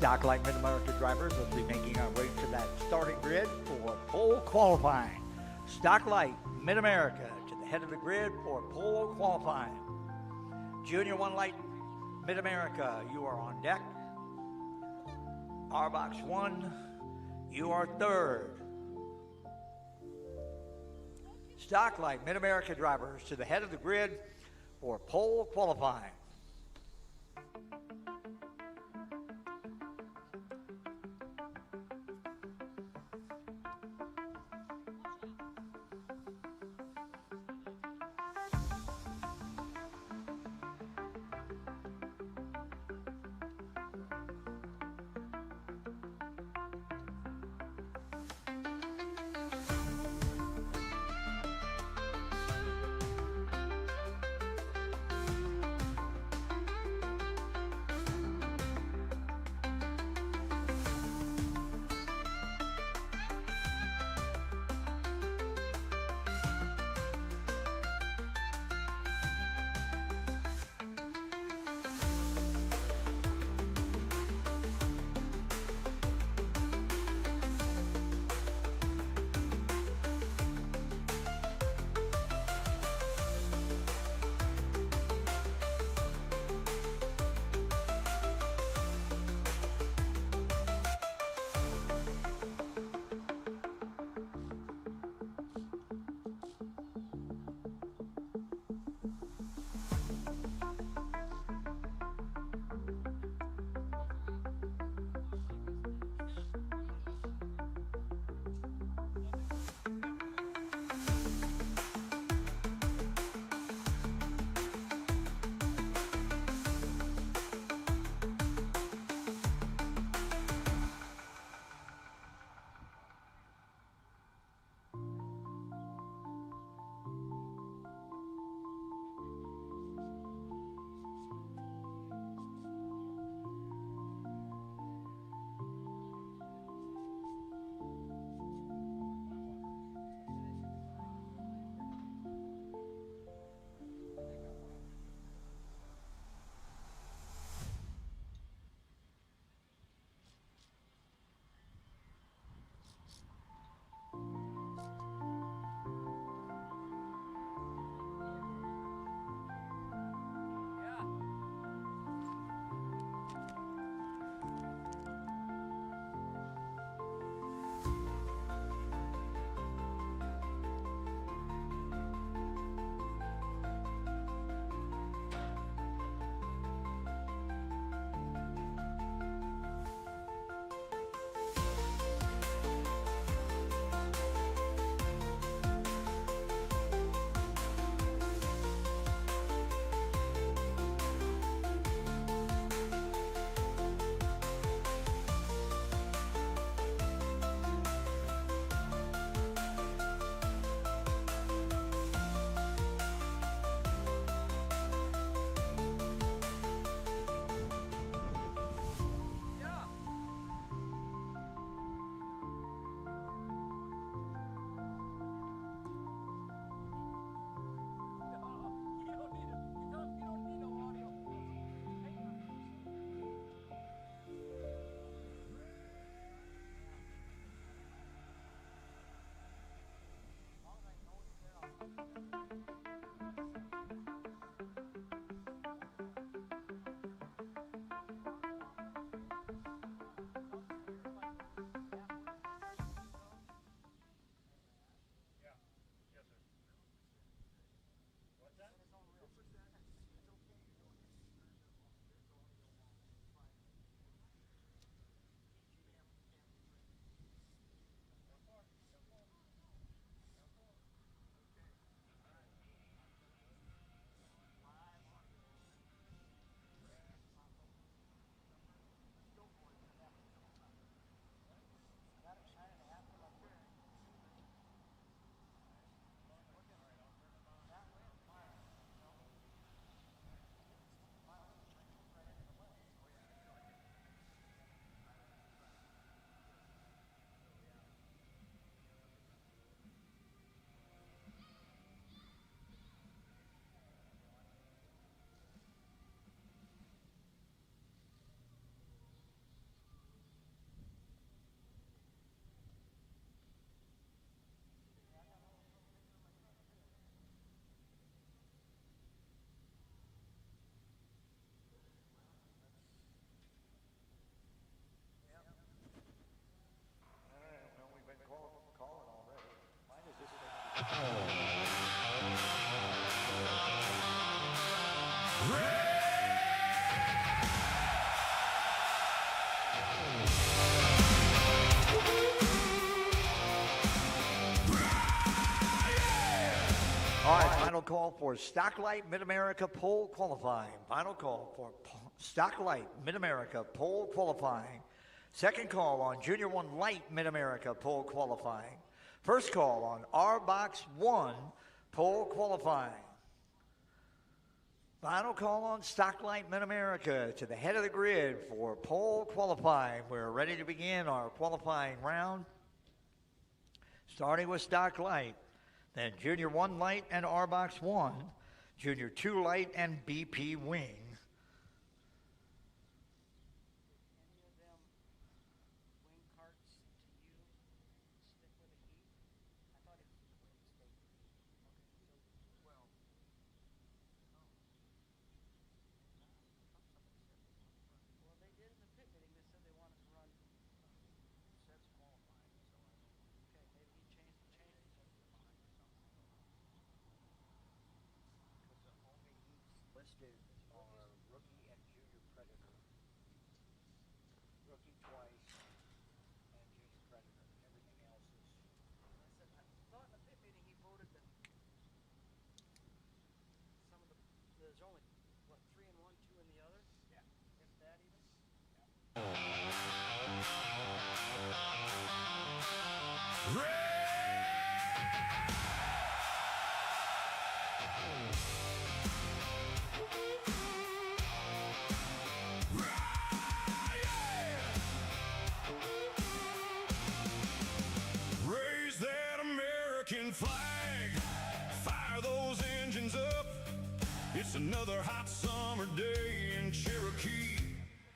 Stocklight Mid America drivers will be making our way to that starting grid for pole qualifying. Stocklight Mid America to the head of the grid for pole qualifying. Junior One Light Mid America, you are on deck. R-Box 1, you are third. Stocklight Mid America drivers to the head of the grid for pole qualifying. Final call for Stocklight Mid-America Pole Qualifying. Final call for Stocklight Mid-America Pole Qualifying. Second call on Junior 1 Light Mid-America Pole Qualifying. First call on R-Box 1 Pole Qualifying. Final call on Stocklight Mid-America to the head of the grid for pole qualifying. We're ready to begin our qualifying round, starting with Stocklight, then Junior 1 Light and R-Box 1, Junior 2 Light and BP Wing. Are Rookie and Junior Predator. Rookie twice and Junior Predator. Everything else is. I thought in the pit meeting he voted that some of there's only, what, 3 in one, 2 in the other? Yeah. If that even? Yeah. Flag, fire those engines up. It's another hot summer day in Cherokee,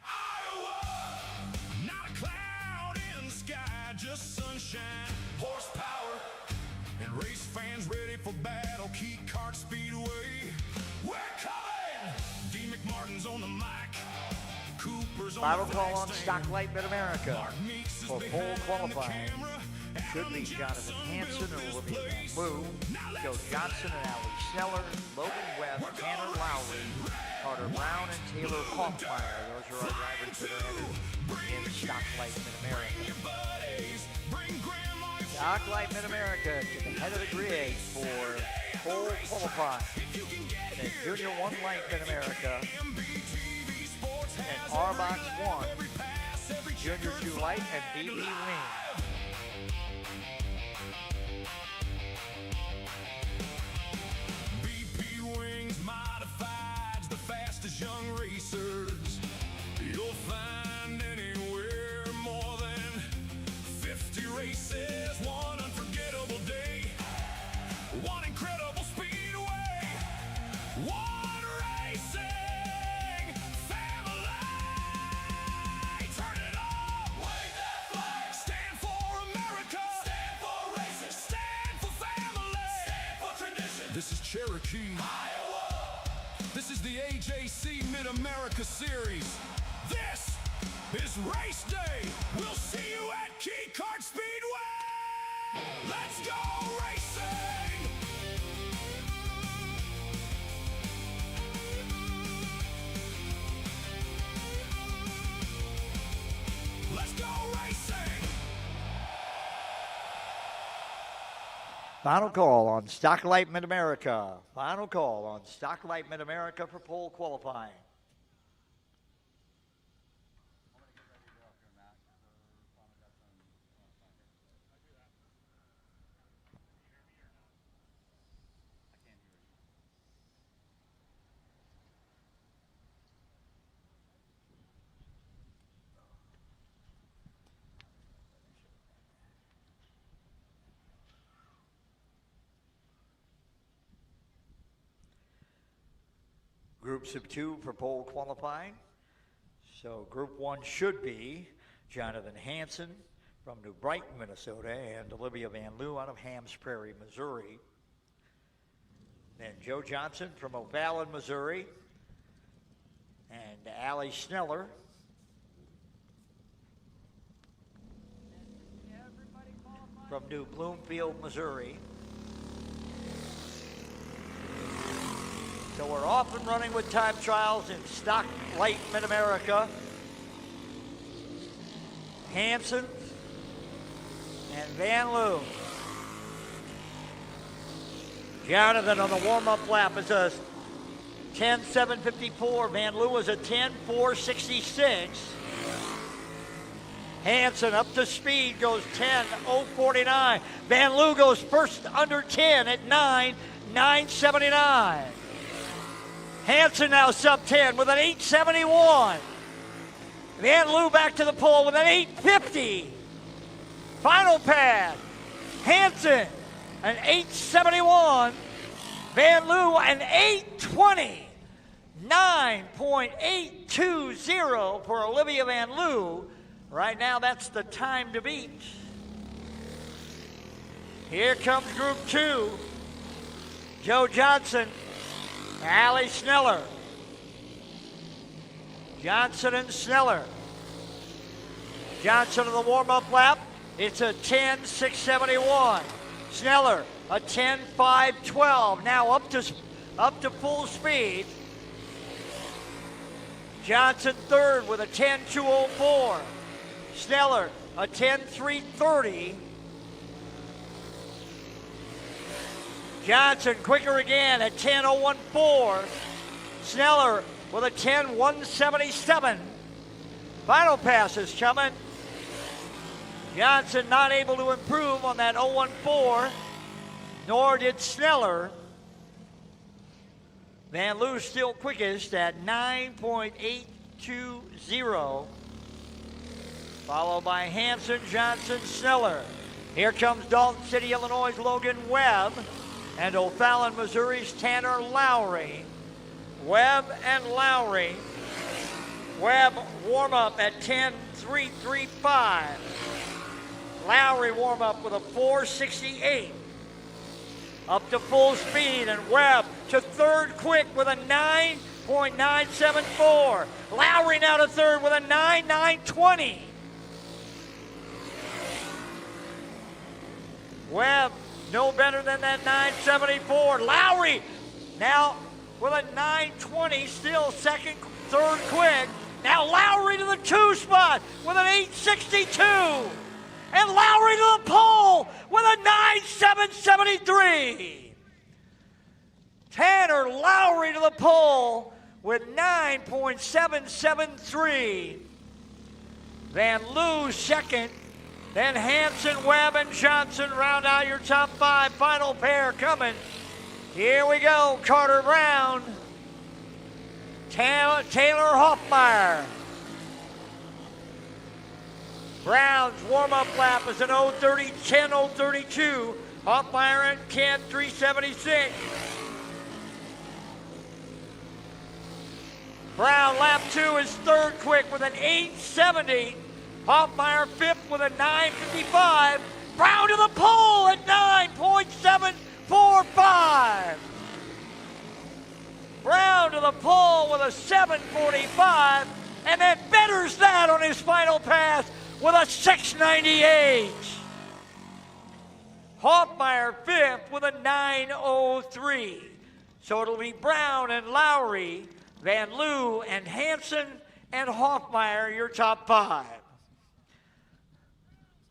Iowa. Not a cloud in the sky, just sunshine, horsepower, and race fans ready for battle. Kee Kart Speedway, we're coming. D. McMartin's on the mic. Cooper's on Final the call on stand. Stocklight Mid-America for pole qualifying. Should be Jonathan Hansen and Olivia Van Loo, Joe Johnson and Ali Sneller, Logan Webb, Tanner Lowry, Carter Brown, and Taylor Hoffmeyer. Those are our drivers that are entered in Stocklight Mid-America. Stocklight Mid-America to the head of the grid for pole qualifying. Then Junior 1 Light Mid-America and R-Box 1, Junior 2 Light and BB Wing. Young racers you'll find anywhere. More than 50 races, one unforgettable day, one incredible speedway, one racing family. Turn it up, wave that flag. Stand for America, stand for racing, stand for family, stand for tradition. This is Cherokee, Iowa. This is the AJC Mid America Series. This is race day. We'll see you at Kee Kart Speedway. Let's go racing. Let's go racing. Final call on Stocklight Mid-America. Final call on Stocklight Mid-America for pole qualifying. Groups of 2 for pole qualifying. So Group 1 should be Jonathan Hansen from New Brighton, Minnesota, and Olivia Van Loo out of Hams Prairie, Missouri. Then Joe Johnson from O'Fallon, Missouri, and Ali Sneller from New Bloomfield, Missouri. So we're off and running with time trials in Stocklight Mid-America. Hansen and Van Loo. Jonathan on the warm-up lap is a 10.754. Van Loo is a 10.466. Hansen up to speed, goes 10.049. Van Loo goes first under 10 at 9.979. Hansen now sub 10 with an 8.71. Van Loo back to the pole with an 8.50. Final pad. Hansen an 8.71. Van Loo an 8.20. 9.820 for Olivia Van Loo. Right now, that's the time to beat. Here comes Group 2. Joe Johnson, Allie Sneller. Johnson and Sneller. Johnson on the warm-up lap. It's a 10.671. Sneller, a 10.512. Now up to full speed. Johnson third with a 10.204. Sneller, a 10.330. Johnson quicker again at 10.014. Sneller with a 10.177. Final pass is coming. Johnson not able to improve on that 0.14, nor did Sneller. Van Loo still quickest at 9.820. Followed by Hansen, Johnson, Sneller. Here comes Dalton City, Illinois' Logan Webb, and O'Fallon, Missouri's Tanner Lowry. Webb and Lowry. Webb warm up at 10.335. Lowry warm up with a 4.68. Up to full speed, and Webb to third quick with a 9.974. Lowry now to third with a 9.920. Webb no better than that 9.74. Lowry now with a 9.20, still second, third quick. Now Lowry to the 2 spot with an 8.62. And Lowry to the pole with a 9.773. Tanner Lowry to the pole with 9.773. Van Loo second. Then Hansen, Webb, and Johnson round out your top 5. Final pair coming. Here we go. Carter Brown. Taylor Hoffmeyer. Brown's warm-up lap is an 10.032. Hoffmeyer at 10.376. Brown lap 2 is third quick with an 8.70. Hoffmeyer fifth with a 9.55. Brown to the pole at 9.745. Brown to the pole with a 7.45, and then betters that on his final pass with a 6.98. Hoffmeyer fifth with a 9.03. So it'll be Brown and Lowry, Van Loo and Hansen and Hoffmeyer, your top 5.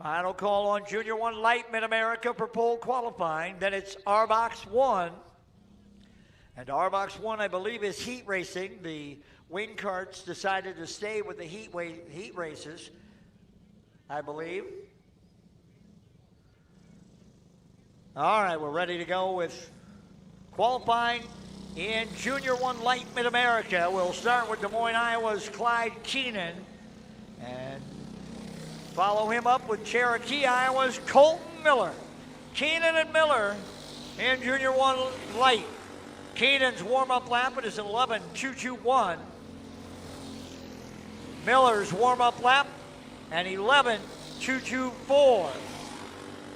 Final call on Junior 1 Light Mid-America for pole qualifying. Then it's R-Box 1. And R-Box 1, I believe, is heat racing. The wing carts decided to stay with the heat races, I believe. All right, we're ready to go with qualifying in Junior 1 Light Mid-America. We'll start with Des Moines, Iowa's Clyde Keenan. And follow him up with Cherokee, Iowa's Colton Miller. Keenan and Miller in Junior 1 Light. Keenan's warm-up lap is 11.221. Miller's warm-up lap and 11.224.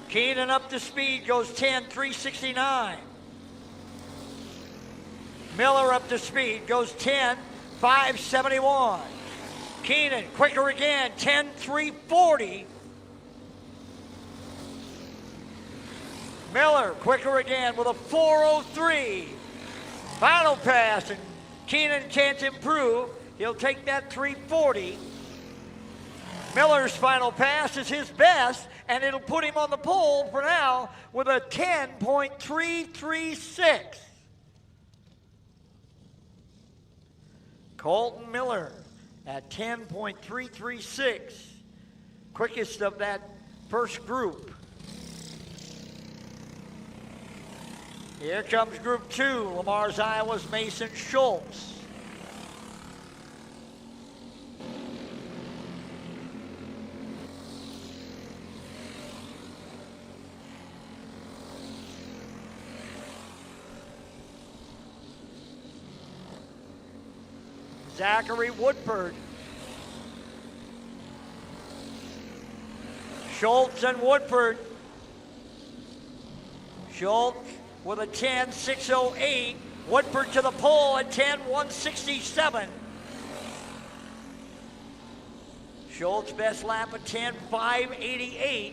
Keenan up to speed goes 10.369. Miller up to speed goes 10.571. Keenan quicker again, 10.340. Miller quicker again with a 4.03. Final pass, and Keenan can't improve. He'll take that 3.40. Miller's final pass is his best, and it'll put him on the pole for now with a 10.336. Colton Miller at 10.336. Quickest of that first group. Here comes Group 2, Lamar's Iowa's Mason Schultz. Zachary Woodford. Schultz and Woodford. Schultz with a 10.608. Woodford to the pole at 10.167. Schultz best lap at 10.588.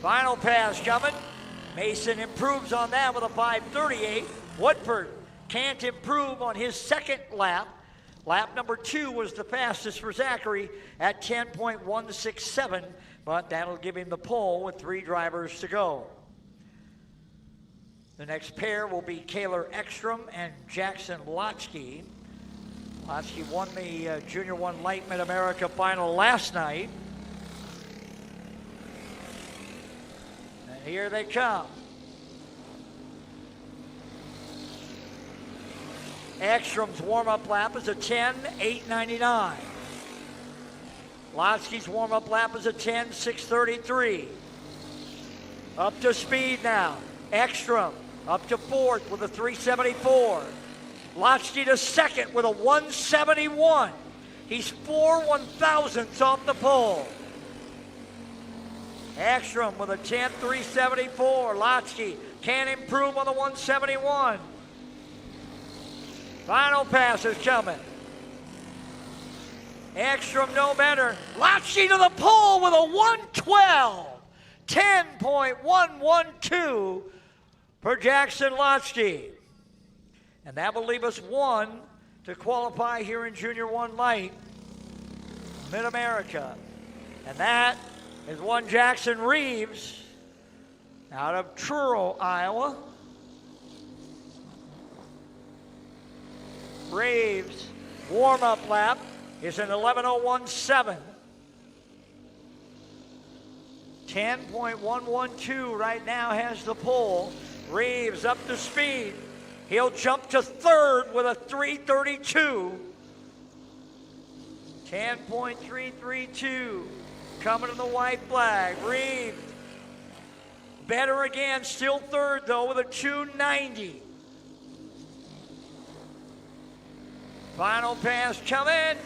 Final pass coming. Mason improves on that with a 5.38. Woodford can't improve on his second lap. Lap number 2 was the fastest for Zachary at 10.167, but that'll give him the pole with 3 drivers to go. The next pair will be Kaylor Ekstrom and Jackson Lotsky. Lotsky won the Junior 1 Light Mid America final last night. And here they come. Ekstrom's warm-up lap is a 10.899. Lotsky's warm-up lap is a 10.633. Up to speed now. Ekstrom up to 4th with a 3.74. Lotsky to 2nd with a 1.71. He's 4 1/1000ths off the pole. Ekstrom with a 10.374. Lotsky can't improve on the 1.71. Final pass is coming. Ekstrom no better. Lotsky to the pole with a 1.12. 10.112 for Jackson Lotsky. And that will leave us 1 to qualify here in Junior 1 Light Mid America. And that is one Jackson Reeves out of Truro, Iowa. Reeves' warm-up lap is an 11.017. 10.112 right now has the pole. Reeves up to speed. He'll jump to 3rd with a 3.32. 10.332. Coming to the white flag. Reeves better again, still 3rd though with a 2.90. Final pass coming.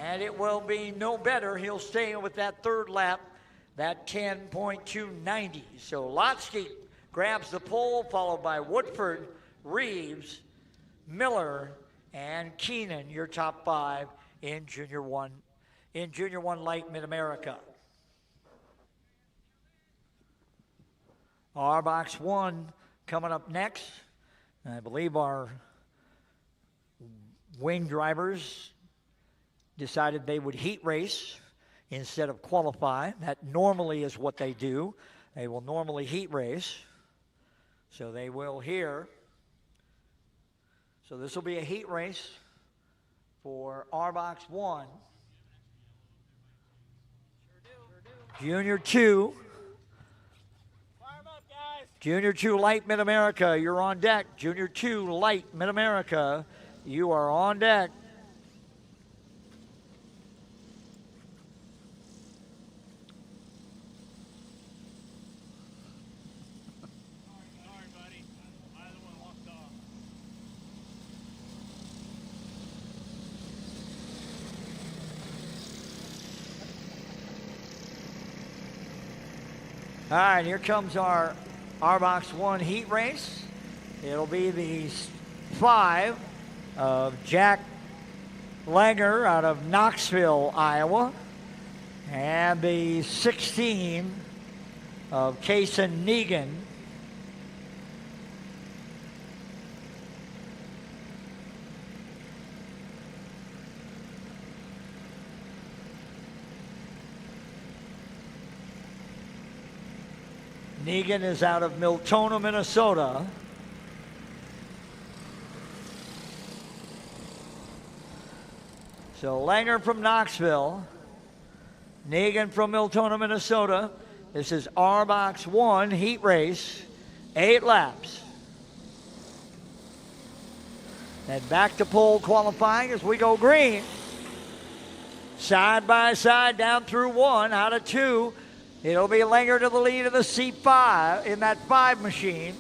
And it will be no better. He'll stay with that 3rd lap, that 10.290. So Lotsky grabs the pole, followed by Woodford, Reeves, Miller, and Keenan, your top 5 in Junior 1 Light Mid America. Our box 1 coming up next. I believe our wing drivers decided they would heat race instead of qualify. That normally is what they do. They will normally heat race. So they will here. So this will be a heat race for our box 1. Junior 2. Junior 2 Light Mid America, you're on deck. Junior 2 Light Mid America, you are on deck. All right, here comes our box 1 heat race. It'll be the 5 of Jack Langer out of Knoxville, Iowa, and the 16 of Kaysen Negan. Negan is out of Miltona, Minnesota. So Langer from Knoxville. Negan from Miltona, Minnesota. This is R-Box 1 heat race, 8 laps. Then back to pole qualifying as we go green. Side by side down through 1, out of 2. It'll be Langer to the lead of the C5 in that 5 machine.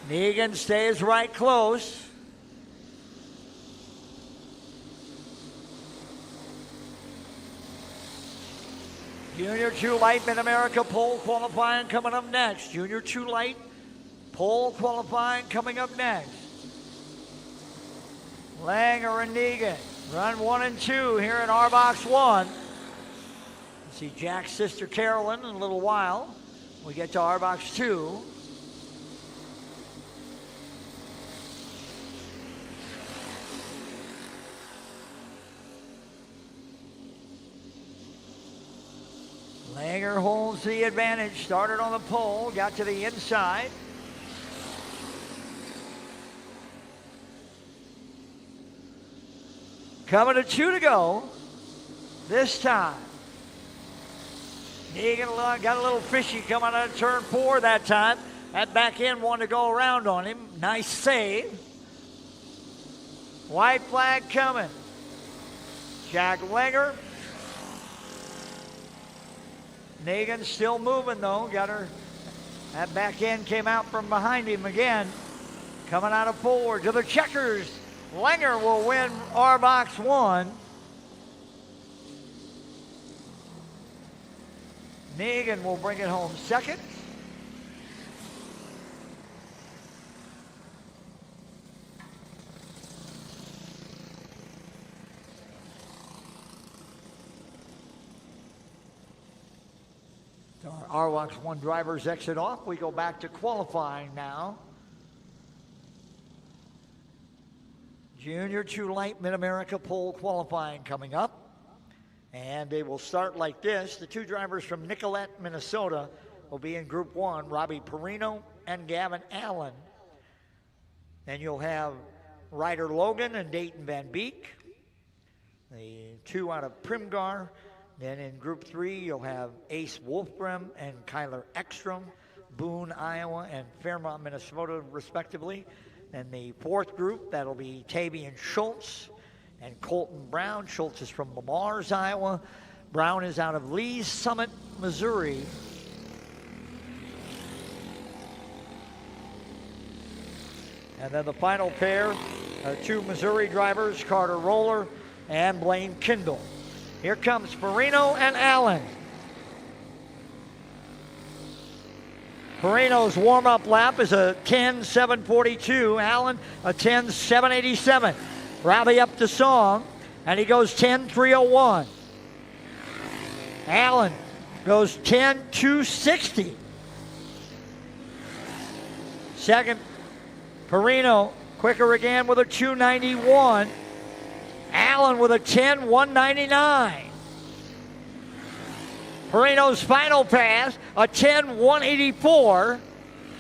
Negan stays right close. Junior True Light Mid America pole qualifying coming up next. Junior True Light pole qualifying coming up next. Langer and Negan run 1 and 2 here in R-Box 1. See Jack's sister Carolyn in a little while. We get to R-Box 2. Langer holds the advantage, started on the pole, got to the inside. Coming to 2 to go this time. Negan got a little fishy coming out of turn 4 that time. That back end wanted to go around on him. Nice save. White flag coming. Jack Langer. Negan still moving though. Got her. That back end came out from behind him again. Coming out of 4 to the checkers. Langer will win R-Box 1. Negan will bring it home second. Our R-Box 1 drivers exit off. We go back to qualifying now. Junior True Light Mid America pole qualifying coming up. And they will start like this. The 2 drivers from Nicollet, Minnesota will be in Group 1, Robbie Perino and Gavin Allen. Then you'll have Ryder Logan and Dayton Van Beek, the 2 out of Primgar. Then in Group 3, you'll have Ace Wolfbrim and Kyler Ekstrom, Boone, Iowa, and Fairmont, Minnesota, respectively. Then the 4th group, that'll be Tavian Schultz and Colton Brown. Schultz is from Lamars, Iowa. Brown is out of Lee's Summit, Missouri. And then the final pair are 2 Missouri drivers, Carter Roller and Blaine Kindle. Here comes Perino and Allen. Perino's warm-up lap is a 10.742. Allen, a 10.787. Robbie up the song, and he goes 10.301. Allen goes 10.260. Second, Perino, quicker again with a 2.91. Allen with a 10.199. Perino's final pass, a 10.184.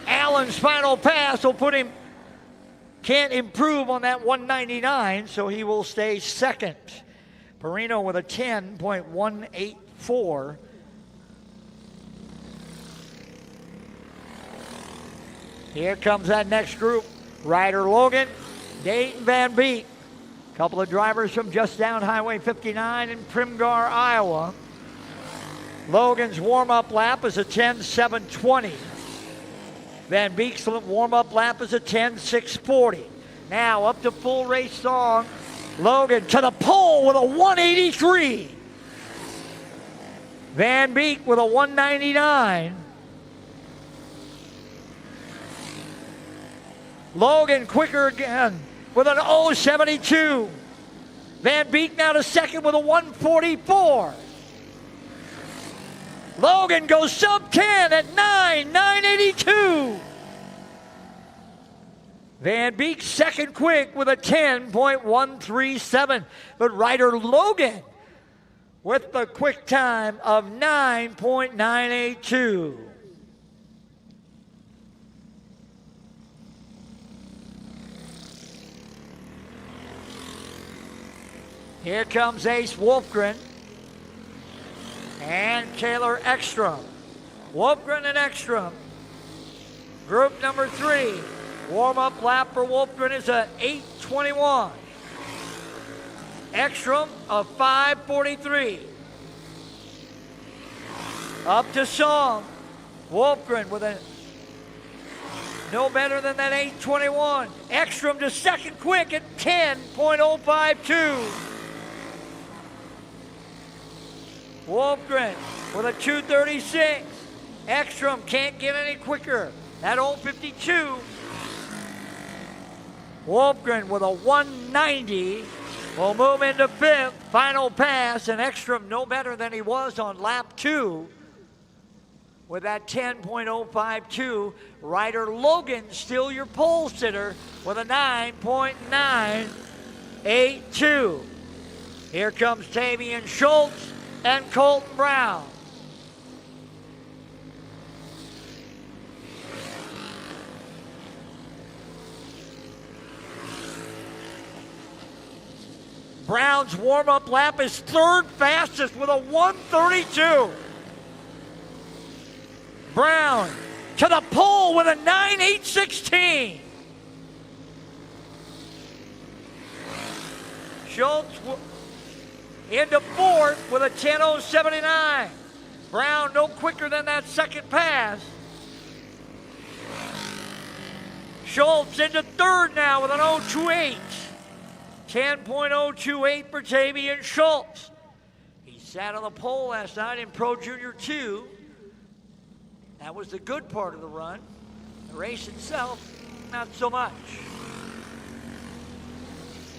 Allen's final pass will put him, can't improve on that 199, so he will stay second. Perino with a 10.184. Here comes that next group. Ryder Logan, Dayton Van Beek. A couple of drivers from just down Highway 59 in Primgar, Iowa. Logan's warm-up lap is a 10.720. Van Beek's warm-up lap is a 10.640. Now up to full race song. Logan to the pole with a 183. Van Beek with a 199. Logan quicker again with an 0.72. Van Beek now to second with a 144. Logan goes sub 10 at 9.82. Van Beek second quick with a 10.137. But Ryder Logan with the quick time of 9.982. Here comes Ace Wolfgren and Kaylor Ekstrom. Wolfgren and Ekstrom, group number 3. Warm-up lap for Wolfgren is a 8:21. Ekstrom of 5:43. Up to song. Wolfgren with a no better than that 8:21. Ekstrom to second quick at 10.052. Wolfgren with a 2:36. Ekstrom can't get any quicker. That 0:52. Wolfgren with a 1:90 will move into 5th. Final pass, and Ekstrom no better than he was on lap 2 with that 10.052. Ryder Logan still your pole sitter with a 9.982. Here comes Tavian Schultz and Colton Brown. Brown's warm-up lap is 3rd fastest with a 1:32. Brown to the pole with a 9.816. Schultz into 4th with a 10.079. Brown no quicker than that second pass. Schultz into 3rd now with an 0.28. 10.028 for Tavian Schultz. He sat on the pole last night in Pro Junior 2. That was the good part of the run. The race itself, not so much.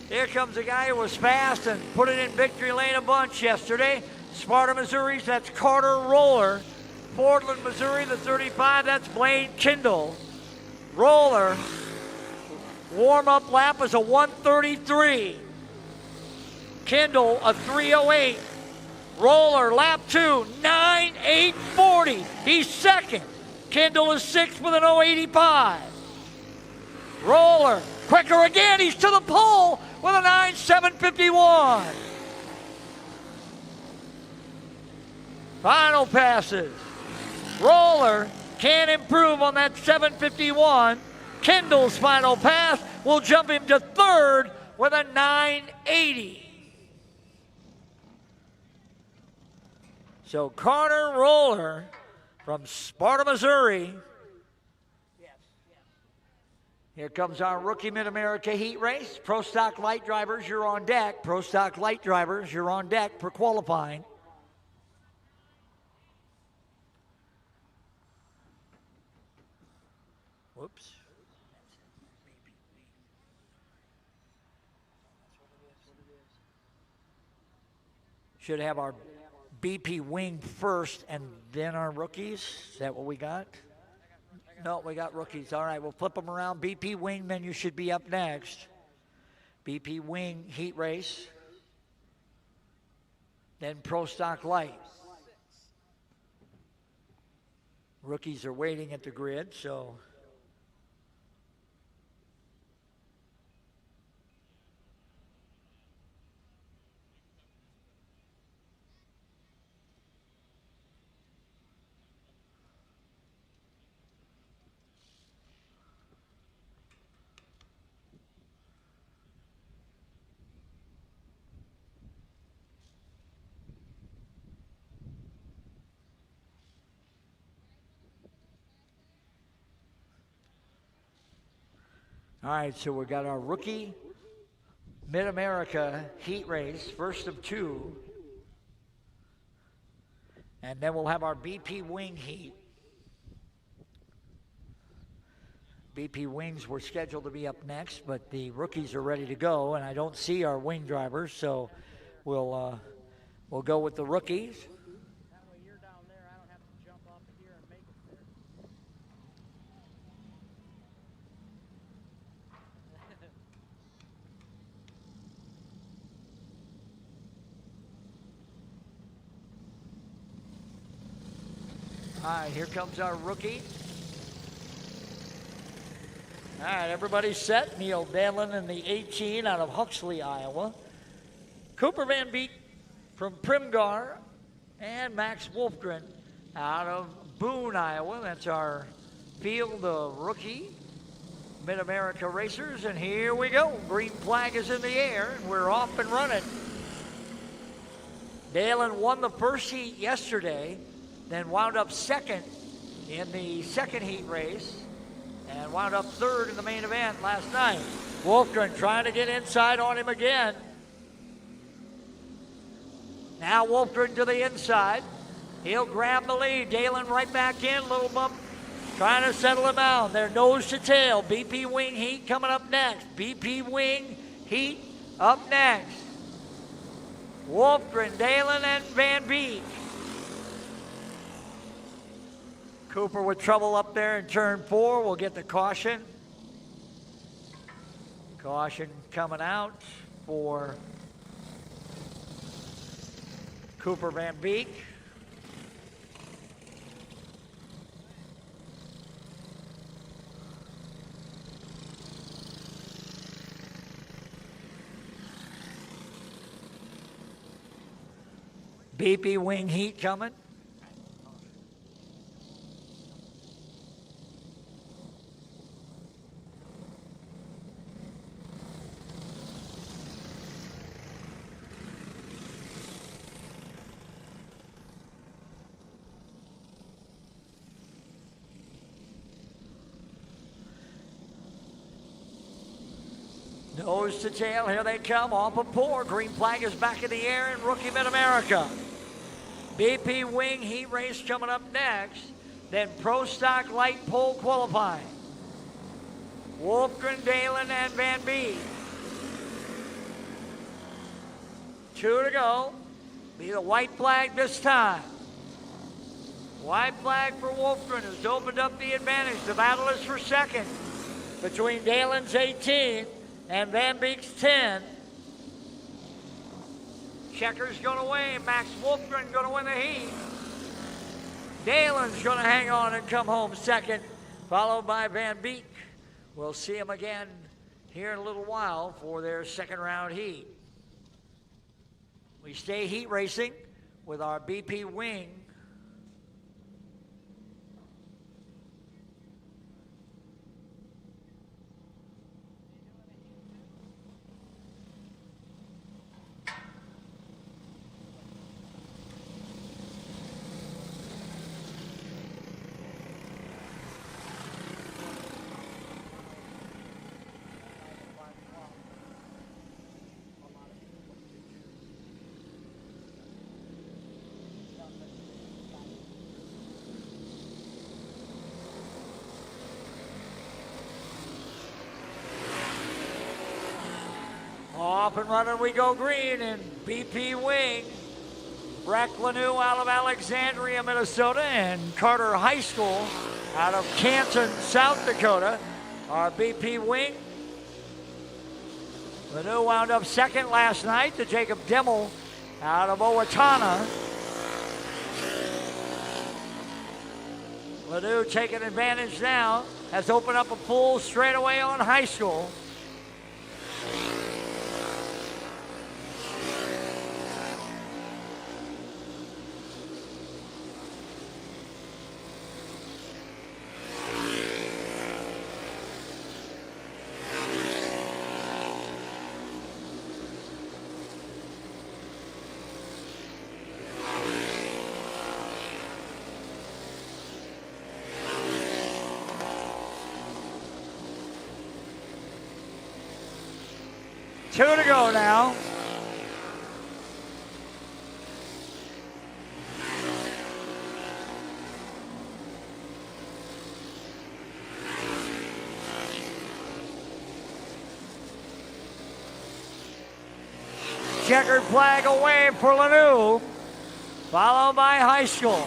Here comes a guy who was fast and put it in victory lane a bunch yesterday. Sparta, Missouri, that's Carter Roller. Portland, Missouri, the 35, that's Blaine Kindle. Roller, warm-up lap is a 1:33. Kindle, a 3:08. Roller, lap 2, 9.840. He's 2nd. Kindle is 6th with an 0.85. Roller, quicker again. He's to the pole with a 9.751. Final passes. Roller can't improve on that 7.51. Kindle's final pass will jump him to 3rd with a 9.80. So Carter Roller from Sparta, Missouri. Here comes our rookie Mid-America heat race. Pro Stock Light drivers, you're on deck. Pro Stock Light drivers, you're on deck for qualifying. Whoops. Should have our BP wing first and then our rookies. Is that what we got? No, we got rookies. All right, we'll flip them around. BP wing menu should be up next. BP wing heat race. Then Pro Stock Light. Rookies are waiting at the grid, so. All right, so we got our rookie Mid-America heat race, first of 2. And then we'll have our BP wing heat. BP wings were scheduled to be up next, but the rookies are ready to go, and I don't see our wing drivers, so we'll go with the rookies. That way you're down there, I don't have to jump off of here and make it there. All right, here comes our rookie. All right, everybody's set. Neil Danlin in the 18 out of Huxley, Iowa. Cooper Van Beek from Primgar, and Max Wolfgren out of Boone, Iowa. That's our field of rookie Mid America racers. And here we go. Green flag is in the air, and we're off and running. Dalen won the first heat yesterday, then wound up second in the second heat race, and wound up third in the main event last night. Wolfgren trying to get inside on him again. Now Wolfgren to the inside. He'll grab the lead. Dalen right back in, little bump, trying to settle him out. They're nose to tail. BP Wing Heat coming up next. BP Wing Heat up next. Wolfgren, Dalen, and Van Beek. Cooper with trouble up there in turn 4. We'll get the caution. Caution coming out for Cooper Van Beek. BP Wing Heat coming. Nose to tail, here they come, off of 4. Green flag is back in the air in Rookie Mid America. BP Wing Heat race coming up next. Then Pro Stock Light Pole qualifying. Wolfgren, Dalen, and Van Beek. 2 to go. Be the white flag this time. White flag for Wolfgren, who's opened up the advantage. The battle is for second between Dalen's 18 and Van Beek's 10. Checker's going away. Max Wolfgren going to win the heat. Dalen's going to hang on and come home second, followed by Van Beek. We'll see him again here in a little while for their second round heat. We stay heat racing with our BP Wing. Off and running we go green in BP Wing. Breck Lanou out of Alexandria, Minnesota, and Carter High School out of Canton, South Dakota. Our BP Wing. Lanou wound up second last night to Jacob Dimmel out of Owatonna. Lanou taking advantage now, has opened up a full straightaway on High School. Two to go now. Checkered flag away for Lanou, followed by High School.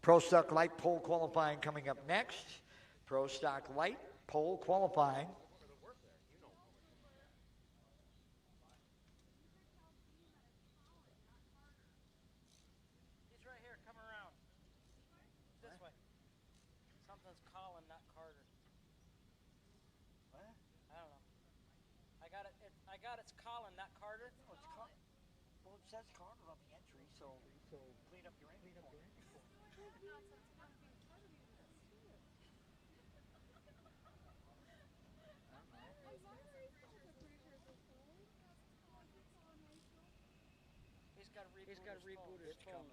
Pro Stock Light pole qualifying coming up next. Pro Stock Light pole qualifying. He's right here. Come around. This way. Something's calling, not Carter. What? I don't know. I got it. I got it's calling, not Carter. Well, it says Carter on the entry, so clean up your entry. He's got to reboot his phone.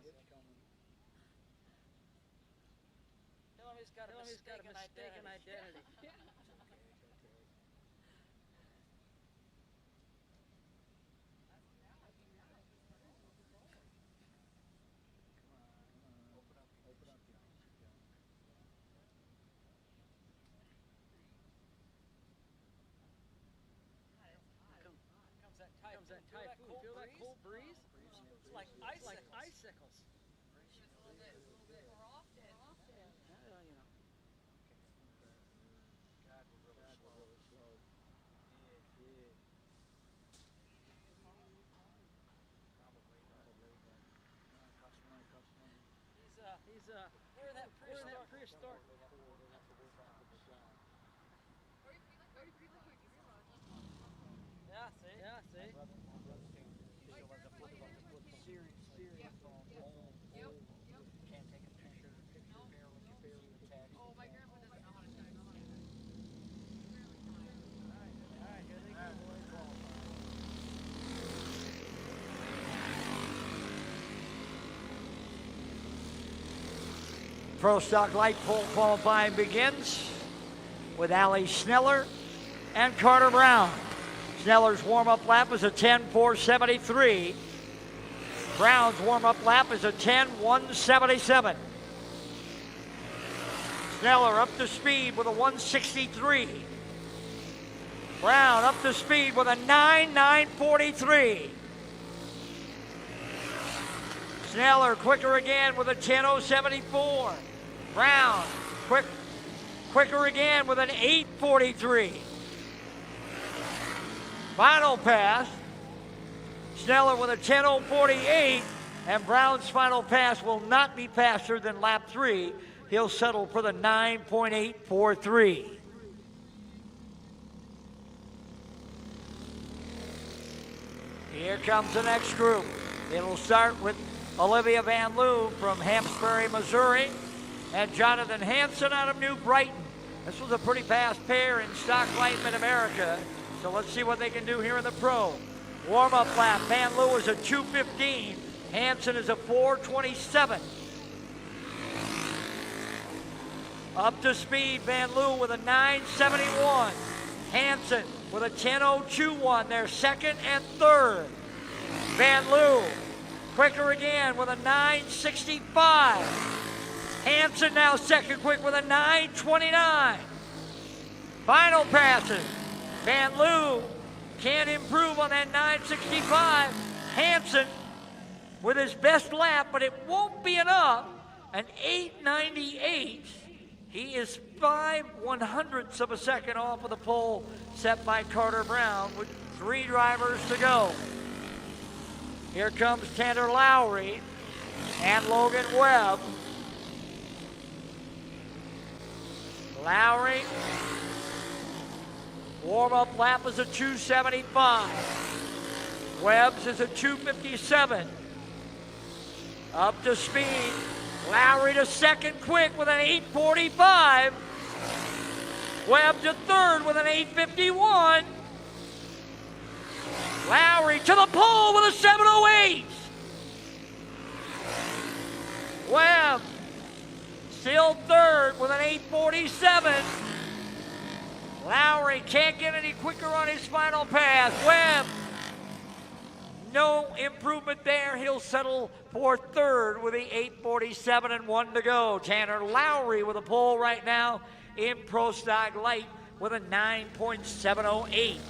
Tell him he's got a mistaken identity. Comes that typhoon. Feel that cold breeze? It's like icicles. A little bit more often. You know. God, we're really slow. Yeah. He's we're in that prehistoric. Yeah, see? Serious phone. Can't take a picture barely attached. Oh, my grandpa doesn't know how to drive. All right, here they go. Pro Stock Light pole qualifying begins with Allie Sneller and Carter Brown. Sneller's warm-up lap is a 10.473. Brown's warm-up lap is a 10.177. Sneller up to speed with a 163. Brown up to speed with a 9.943. Sneller quicker again with a 10.074. Brown quicker again with an 8.43. Final pass. Sneller with a 10.048, and Brown's final pass will not be faster than lap 3. He'll settle for the 9.843. Here comes the next group. It'll start with Olivia Van Loo from Hampsbury, Missouri, and Jonathan Hansen out of New Brighton. This was a pretty fast pair in Stock Light Mid America, so let's see what they can do here in the Pro. Warm-up lap, Van Loo is a 2:15. Hansen is a 4:27. Up to speed, Van Loo with a 9.71. Hansen with a 10.021. They're second and third. Van Loo quicker again with a 9.65. Hansen now second quick with a 9.29. Final passes. Van Loo can't improve on that 9.65. Hansen with his best lap, but it won't be enough. An 8.98. He is 5/100ths of a second off of the pole set by Carter Brown with 3 drivers to go. Here comes Tanner Lowry and Logan Webb. Lowry, warm-up lap is a 2:75. Webb's is a 2:57. Up to speed. Lowry to second quick with an 8.45. Webb to third with an 8.51. Lowry to the pole with a 7.08. Webb still third with an 8.47. Lowry can't get any quicker on his final pass. Webb, no improvement there. He'll settle for third with the 8.47 and 1 to go. Tanner Lowry with a pole right now in Pro Stock Light with a 9.708.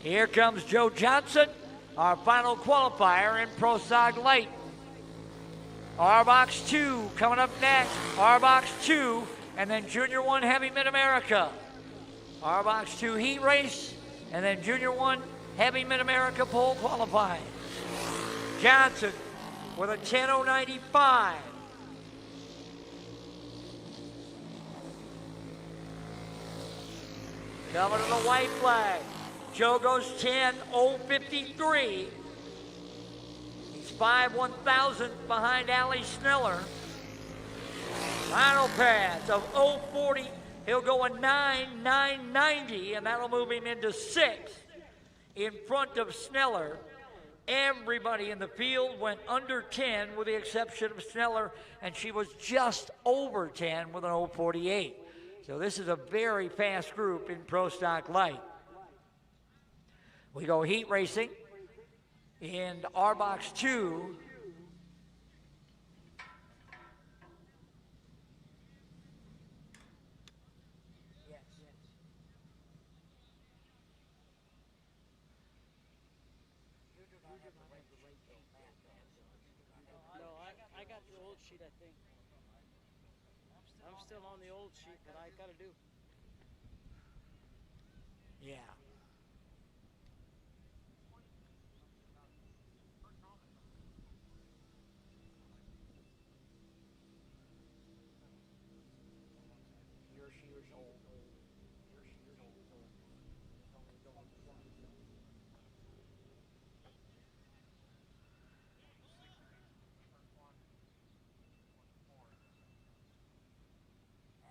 Here comes Joe Johnson our final qualifier in Pro Stock Light. R-Box 2 coming up next. R-Box 2 and then Junior 1 Heavy Mid America. R-Box 2 heat race and then Junior 1 Heavy Mid America pole qualifying. Johnson with a 10:095. Coming to the white flag. Joe goes 10:053. He's 5/1000 behind Ali Sneller. Final pass of 0:40. He'll go a 9:990, and that'll move him into sixth in front of Sneller. Everybody in the field went under 10 with the exception of Sneller, and she was just over 10 with an 0:48. So this is a very fast group in Pro Stock Light. We go heat racing in R-Box 2. No, I got the old sheet, I think. I'm still on the old sheet, but I gotta do. Yeah.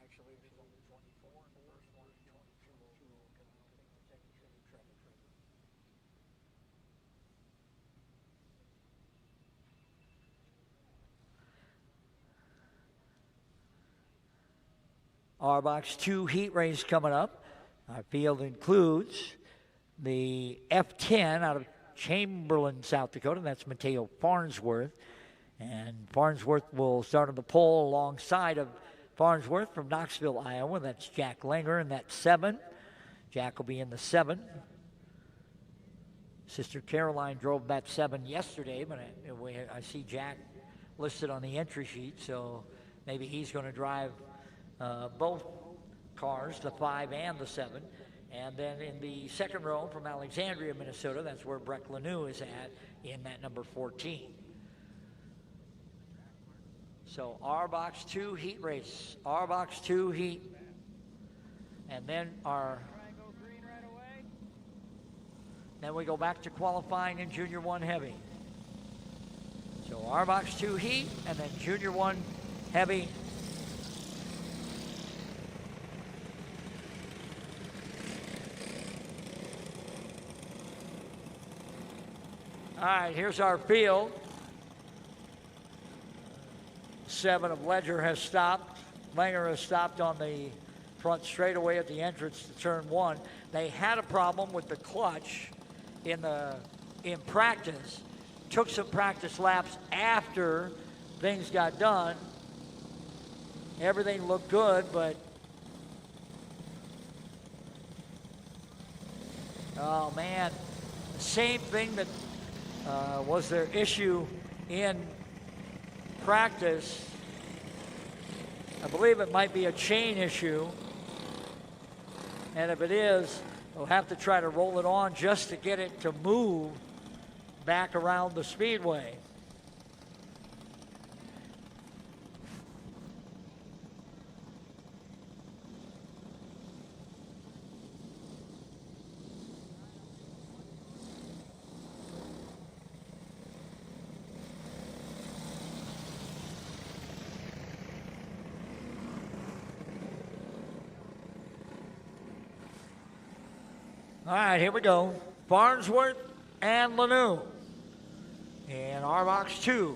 Actually, it was only 24 in the first one, 22 in the second trailer. R-Box 2 heat race coming up. Our field includes the F10 out of Chamberlain, South Dakota. That's Mateo Farnsworth. And Farnsworth will start on the pole alongside of Farnsworth from Knoxville, Iowa. That's Jack Langer in that 7. Jack will be in the 7. Sister Caroline drove that 7 yesterday, but I see Jack listed on the entry sheet, so maybe he's going to drive both cars, the 5 and the 7. And then in the second row from Alexandria, Minnesota, that's where Breck Lanou is at in that number 14. So R-Box 2 heat race, R-Box 2 heat. And then then we go back to qualifying in Junior 1 Heavy. So R-Box 2 heat and then Junior 1 Heavy. All right, here's our field. 7 of Ledger has stopped. Langer has stopped on the front straightaway at the entrance to turn 1. They had a problem with the clutch in practice. Took some practice laps after things got done. Everything looked good, but oh man, the same thing that was their issue in practice. I believe it might be a chain issue, and if it is, we'll have to try to roll it on just to get it to move back around the speedway. All right, here we go. Farnsworth and Lanou in R-Box 2.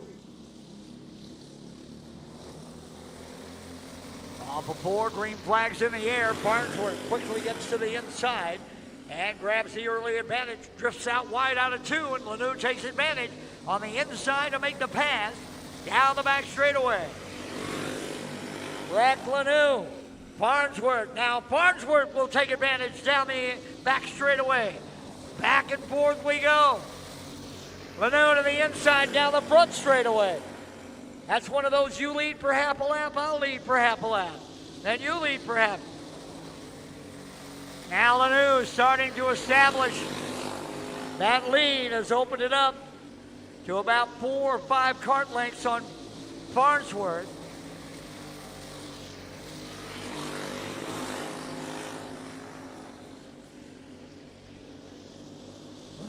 Off of 4, green flags in the air. Farnsworth quickly gets to the inside and grabs the early advantage. Drifts out wide out of 2, and Lanou takes advantage on the inside to make the pass down the back straightaway. Breck Lanou. Farnsworth. Now Farnsworth will take advantage down the back straightaway. Back and forth we go. Lanu to the inside down the front straightaway. That's one of those you lead for half a lap, I'll lead for half a lap. Then you lead for half. Now Lanu starting to establish that lead, has opened it up to about 4 or 5 kart lengths on Farnsworth.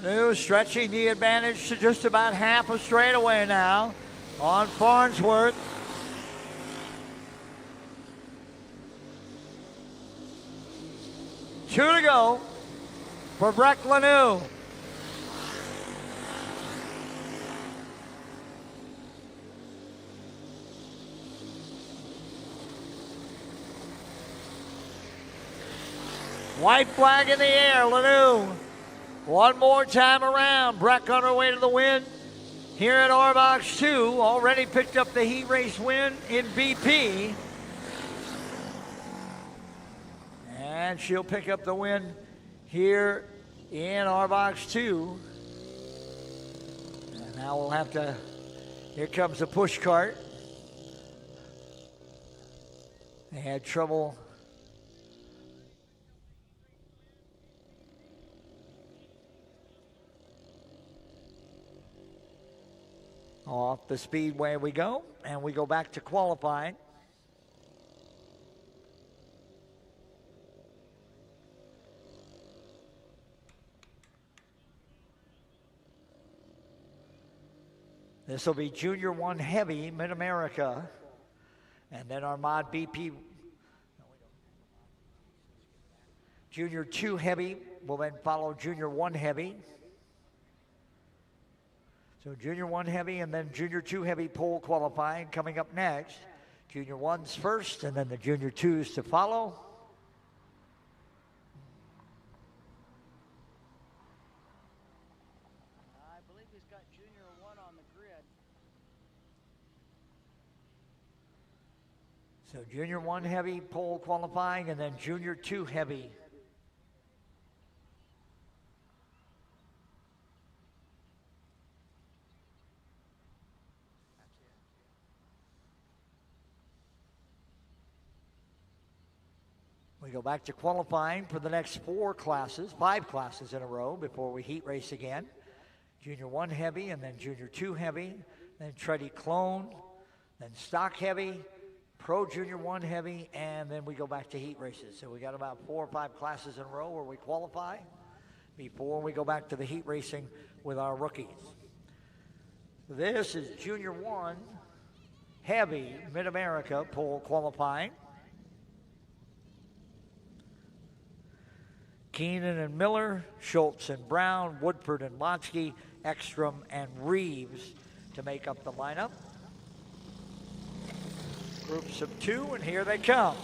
Lanu stretching the advantage to just about half a straightaway now on Farnsworth. Two to go for Breck Lanu. White flag in the air, Lanu. One more time around. Breck on her way to the win here at RBox 2. Already picked up the heat race win in BP. And she'll pick up the win here in RBox 2. And now we'll have to, here comes the push cart. They had trouble off the speedway we go, and we go back to qualifying. This will be Junior 1 Heavy Mid America, and then our mod BP. Junior 2 Heavy will then follow Junior 1 Heavy. So Junior 1 Heavy and then Junior 2 Heavy pole qualifying coming up next. Junior 1's first and then the Junior 2s to follow. I believe he's got Junior 1 on the grid. So Junior 1 Heavy pole qualifying and then Junior 2 Heavy. We go back to qualifying for the next 5 classes in a row before we heat race again. Junior 1 Heavy and then Junior 2 Heavy, then Treddy Clone, then Stock Heavy, Pro Junior 1 Heavy, and then we go back to heat races. So we got about 4 or 5 classes in a row where we qualify before we go back to the heat racing with our rookies. This is Junior 1 Heavy Mid America pole qualifying. Keenan and Miller, Schultz and Brown, Woodford and Lotsky, Ekstrom and Reeves to make up the lineup. Groups of 2, and here they come.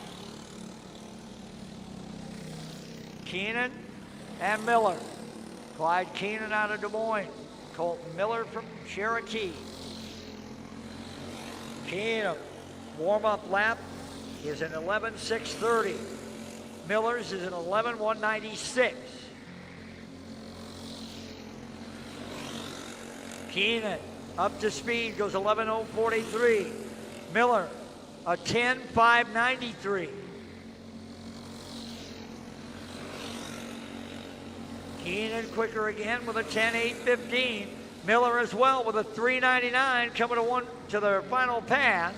Keenan and Miller. Clyde Keenan out of Des Moines. Colton Miller from Cherokee. Keenan, warm-up lap is an 11:6:30. Miller's is an 11:196. Keenan up to speed, goes 11:043. Miller, a 10:593. Keenan quicker again with a 10:815. Miller as well with a 3:99 coming to their final pass.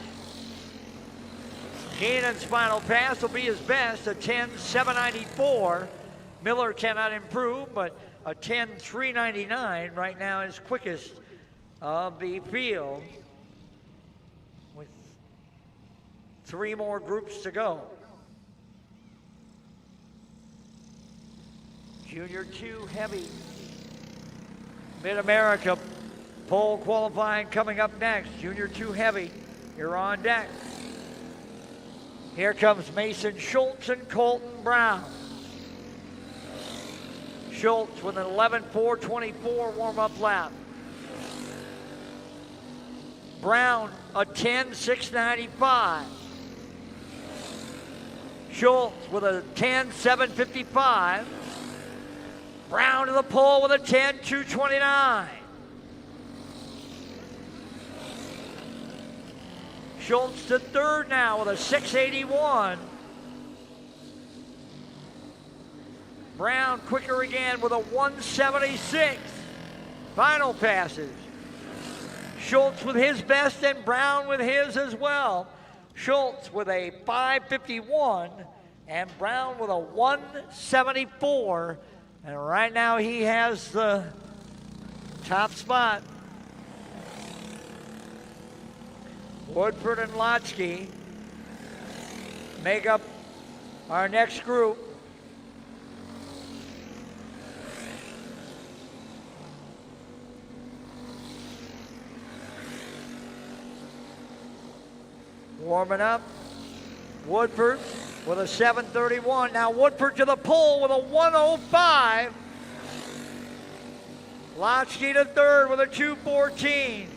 Keenan's final pass will be his best, a 10:794. Miller cannot improve, but a 10:399 right now is quickest of the field with 3 more groups to go. Junior 2 Heavy Mid America pole qualifying coming up next. Junior 2 Heavy, you're on deck. Here comes Mason Schultz and Colton Brown. Schultz with an 11:424 warm-up lap. Brown, a 10:695. Schultz with a 10:755. Brown to the pole with a 10:229. Schultz to third now with a 681. Brown quicker again with a 176. Final passes. Schultz with his best and Brown with his as well. Schultz with a 551 and Brown with a 174. And right now he has the top spot. Woodford and Lotsky make up our next group. Warming up, Woodford with a 731. Now Woodford to the pole with a 105. Lotsky to third with a 214.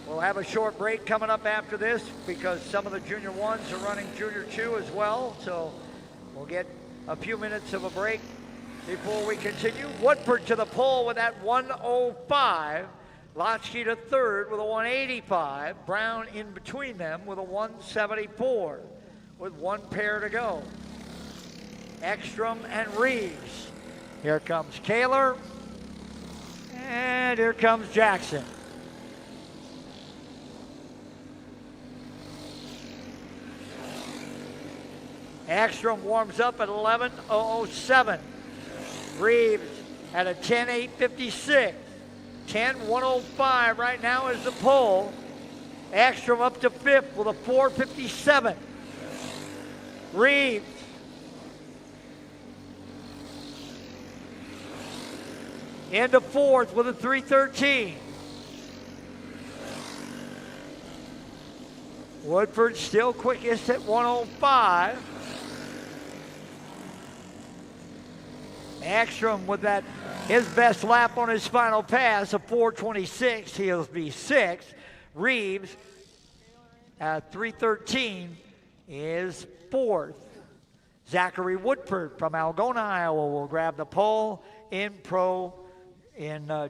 We'll have a short break coming up after this because some of the junior ones are running junior two as well. So we'll get a few minutes of a break before we continue. Woodford to the pole with that 105. Lotsky to third with a 185. Brown in between them with a 174 with one pair to go. Ekstrom and Reeves. Here comes Kaler. And here comes Jackson. Ekstrom warms up at 11:007. Reeves at a 10:856. 10:105 right now is the pole. Ekstrom up to fifth with a 4:57. Reeves. Into fourth with a 3:13. Woodford still quickest at 1:05. Ekstrom with that, his best lap on his final pass, a 4:26. He'll be sixth. Reeves at 3:13 is fourth. Zachary Woodford from Algona, Iowa will grab the pole in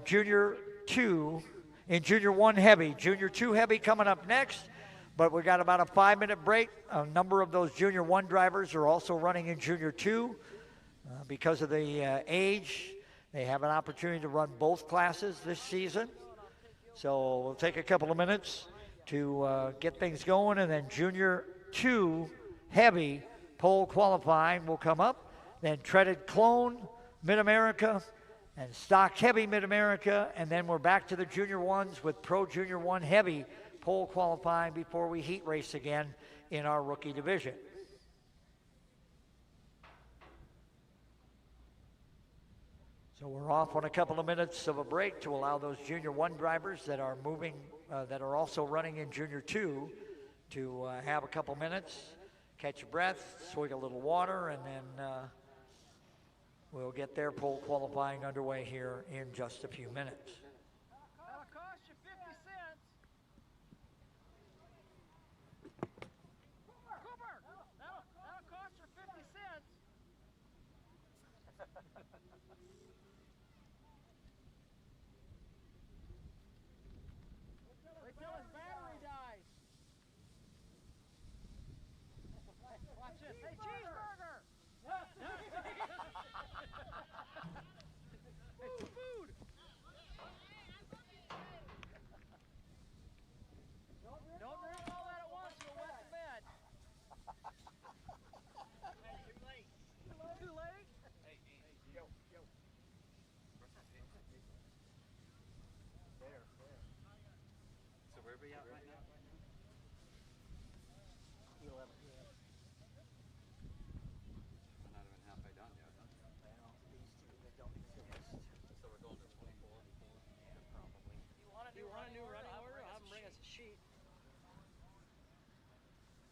junior two, in junior one heavy. Junior two heavy coming up next, but we got about a 5-minute break. A number of those junior one drivers are also running in junior two. Because of the age, they have an opportunity to run both classes this season. So we'll take a couple of minutes to get things going, and then junior two heavy pole qualifying will come up. Then treaded clone, Mid-America, and stock heavy Mid-America, and then we're back to the junior ones with pro junior one heavy pole qualifying before we heat race again in our rookie division. So we're off on a couple of minutes of a break to allow those junior one drivers that are moving, that are also running in junior two, to have a couple minutes, catch your breath, swig a little water, and then we'll get their pole qualifying underway here in just a few minutes. That'll cost you 50 cents. Cooper, that'll cost you 50 cents. Wait till his battery dies. Watch this. Hey, cheeseburger! Food! Don't drink all that at once, you'll wet the bed. Too late. Too late? Yo. There. So where are we at right now? 11. We're not even halfway done yet. Well, these two, they don't exist. So we're going to 24 before? Yeah, probably. Do you want a new running order? I'll have them bring us a sheet.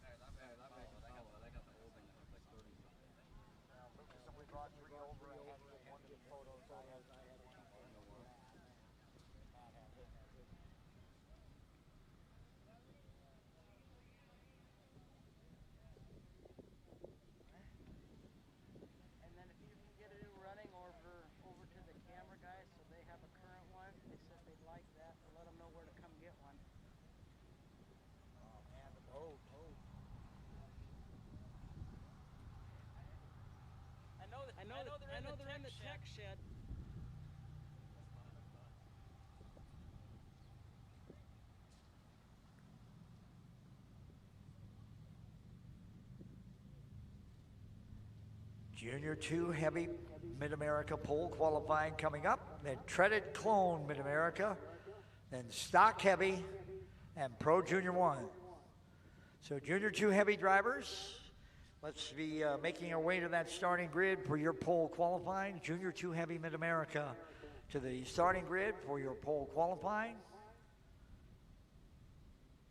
I got the old thing that looks like 30 something. Lucas, we brought three over. I had to get one of the photos. I had And then if you can get a new running over to the camera guys I know they're in the tech shed. Junior 2 Heavy Mid-America pole qualifying coming up. Then Treaded Clone Mid-America. Then Stock Heavy and Pro Junior 1. So Junior 2 Heavy drivers, let's be making our way to that starting grid for your pole qualifying. Junior 2 Heavy Mid-America to the starting grid for your pole qualifying.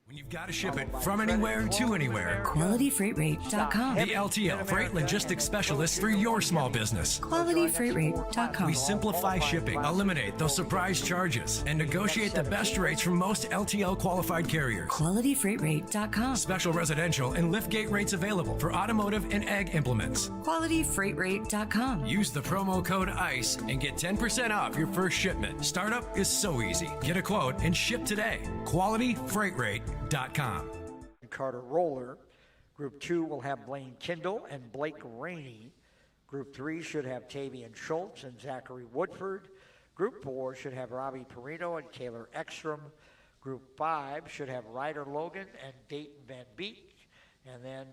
When you've got to ship it from anywhere to anywhere. QualityFreightRate.com. The LTL Freight Logistics Specialist for your small business. QualityFreightRate.com. We simplify shipping, eliminate those surprise charges, and negotiate the best rates from most LTL qualified carriers. QualityFreightRate.com. Special residential and liftgate rates available for automotive and ag implements. QualityFreightRate.com. Use the promo code ICE and get 10% off your first shipment. Startup is so easy. Get a quote and ship today. QualityFreightRate.com. Carter Roller. Group 2 will have Blaine Kindle and Blake Rainey. Group 3 should have Tavian Schultz and Zachary Woodford. Group 4 should have Robbie Perino and Taylor Ekstrom. Group 5 should have Ryder Logan and Dayton Van Beek. And then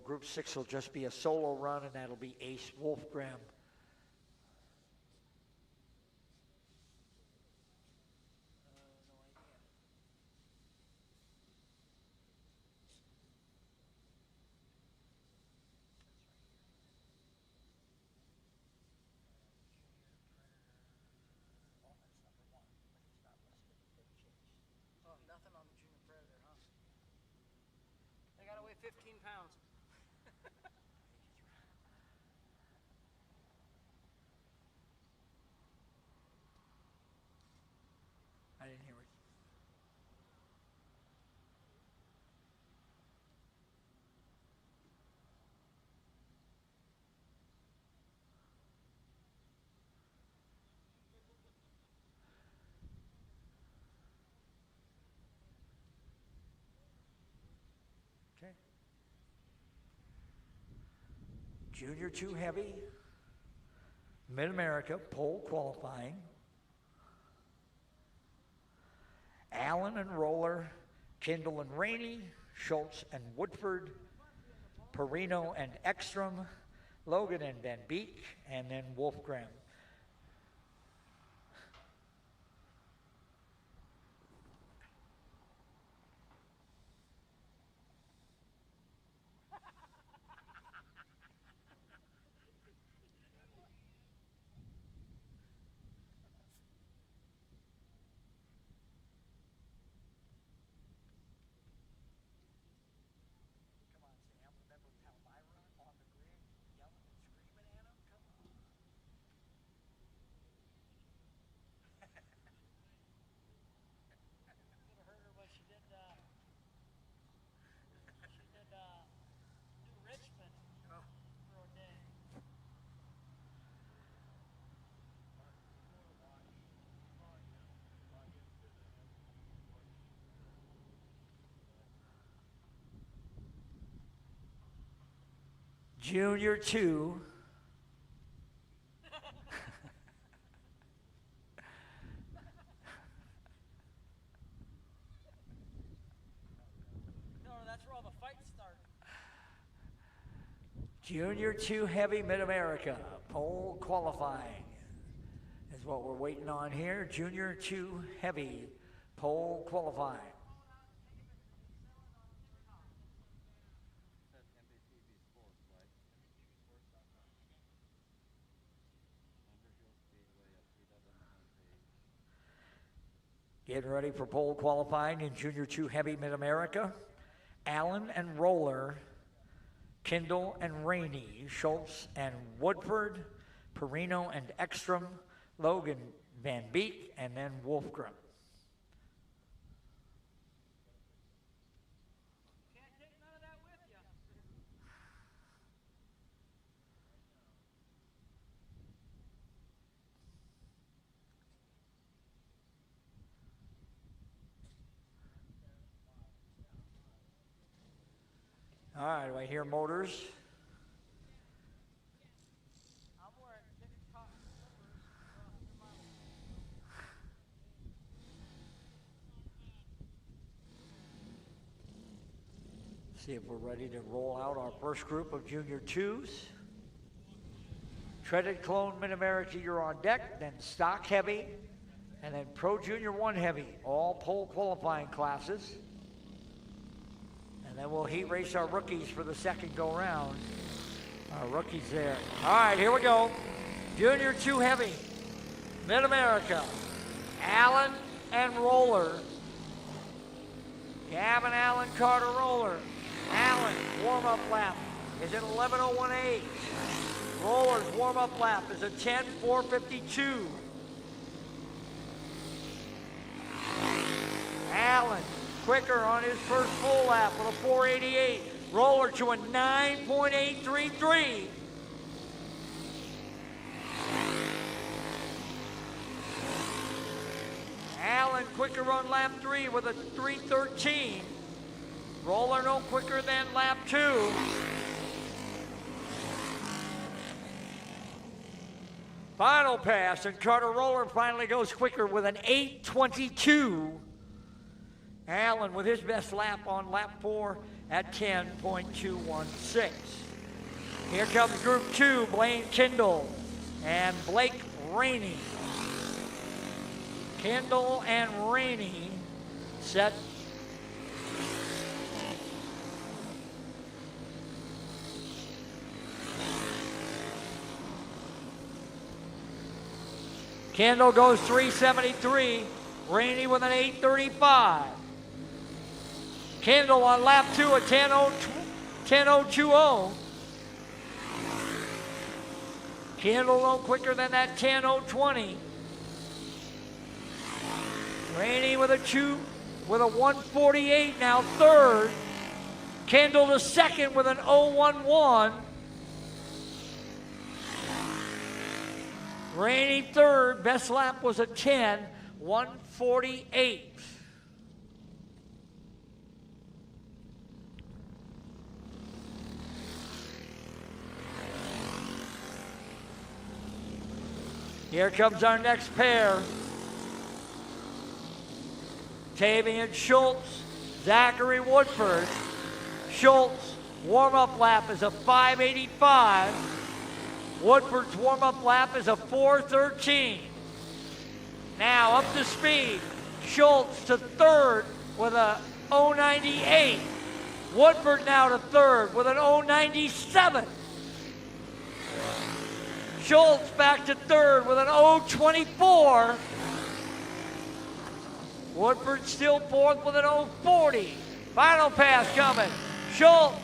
Group 6 will just be a solo run, and that'll be Ace Wolfgram. Nothing on the Junior Predator, huh? They gotta weigh 15 pounds. I didn't hear it. Okay. Junior 2 Heavy, Mid-America, pole qualifying. Allen and Roller, Kindle and Rainey, Schultz and Woodford, Perino and Ekstrom, Logan and Van Beek, and then Wolfgram. New Richmond for a day. Junior 2. No, that's where all the fights start. Junior 2 Heavy Mid-America, pole qualifying is what we're waiting on here. Junior 2 Heavy, pole qualifying. MBTV Sports, right? Speedway at Getting ready for pole qualifying in Junior 2 Heavy Mid-America. Allen and Roller, Kindle and Rainey, Schultz and Woodford, Perino and Ekstrom, Logan Van Beek, and then Wolfgram. Can't take none of that with you. All right, do I hear motors? I'm wearing See if we're ready to roll out our first group of Junior 2s. Treaded Clone Mid America, you're on deck, then Stock Heavy, and then Pro Junior 1 Heavy, all pole qualifying classes. And then we'll heat race our rookies for the second go round. Our rookies there. All right, here we go. Junior 2 Heavy, Mid America, Allen and Roller. Gavin Allen, Carter Roller. Allen, warm-up lap is at 11:01.8. Roller's warm-up lap is a 10:4:52. Allen, quicker on his first full lap with a 4:88. Roller to a 9.833. Allen quicker on lap 3 with a 3:13. Roller no quicker than lap 2. Final pass, and Carter Roller finally goes quicker with an 8:22. Allen with his best lap on lap 4 at 10.216. Here comes Group 2, Blaine Kendall and Blake Rainey. Kendall and Rainey set. Kendall goes 373, Rainey with an 835. Kendall on lap 2 at 10.020. Kendall no quicker than that 10.020. Rainey with a 148 now third. Kendall the second with an 011. Rainey third, best lap was a 10:148. Here comes our next pair. Tavian Schultz, Zachary Woodford. Schultz, warm-up lap is a 5:85. Woodford's warm-up lap is a 4:13. Now up to speed. Schultz to third with a 0.98. Woodford now to third with an 0.97. Schultz back to third with an 0.24. Woodford still fourth with an 0.40. Final pass coming. Schultz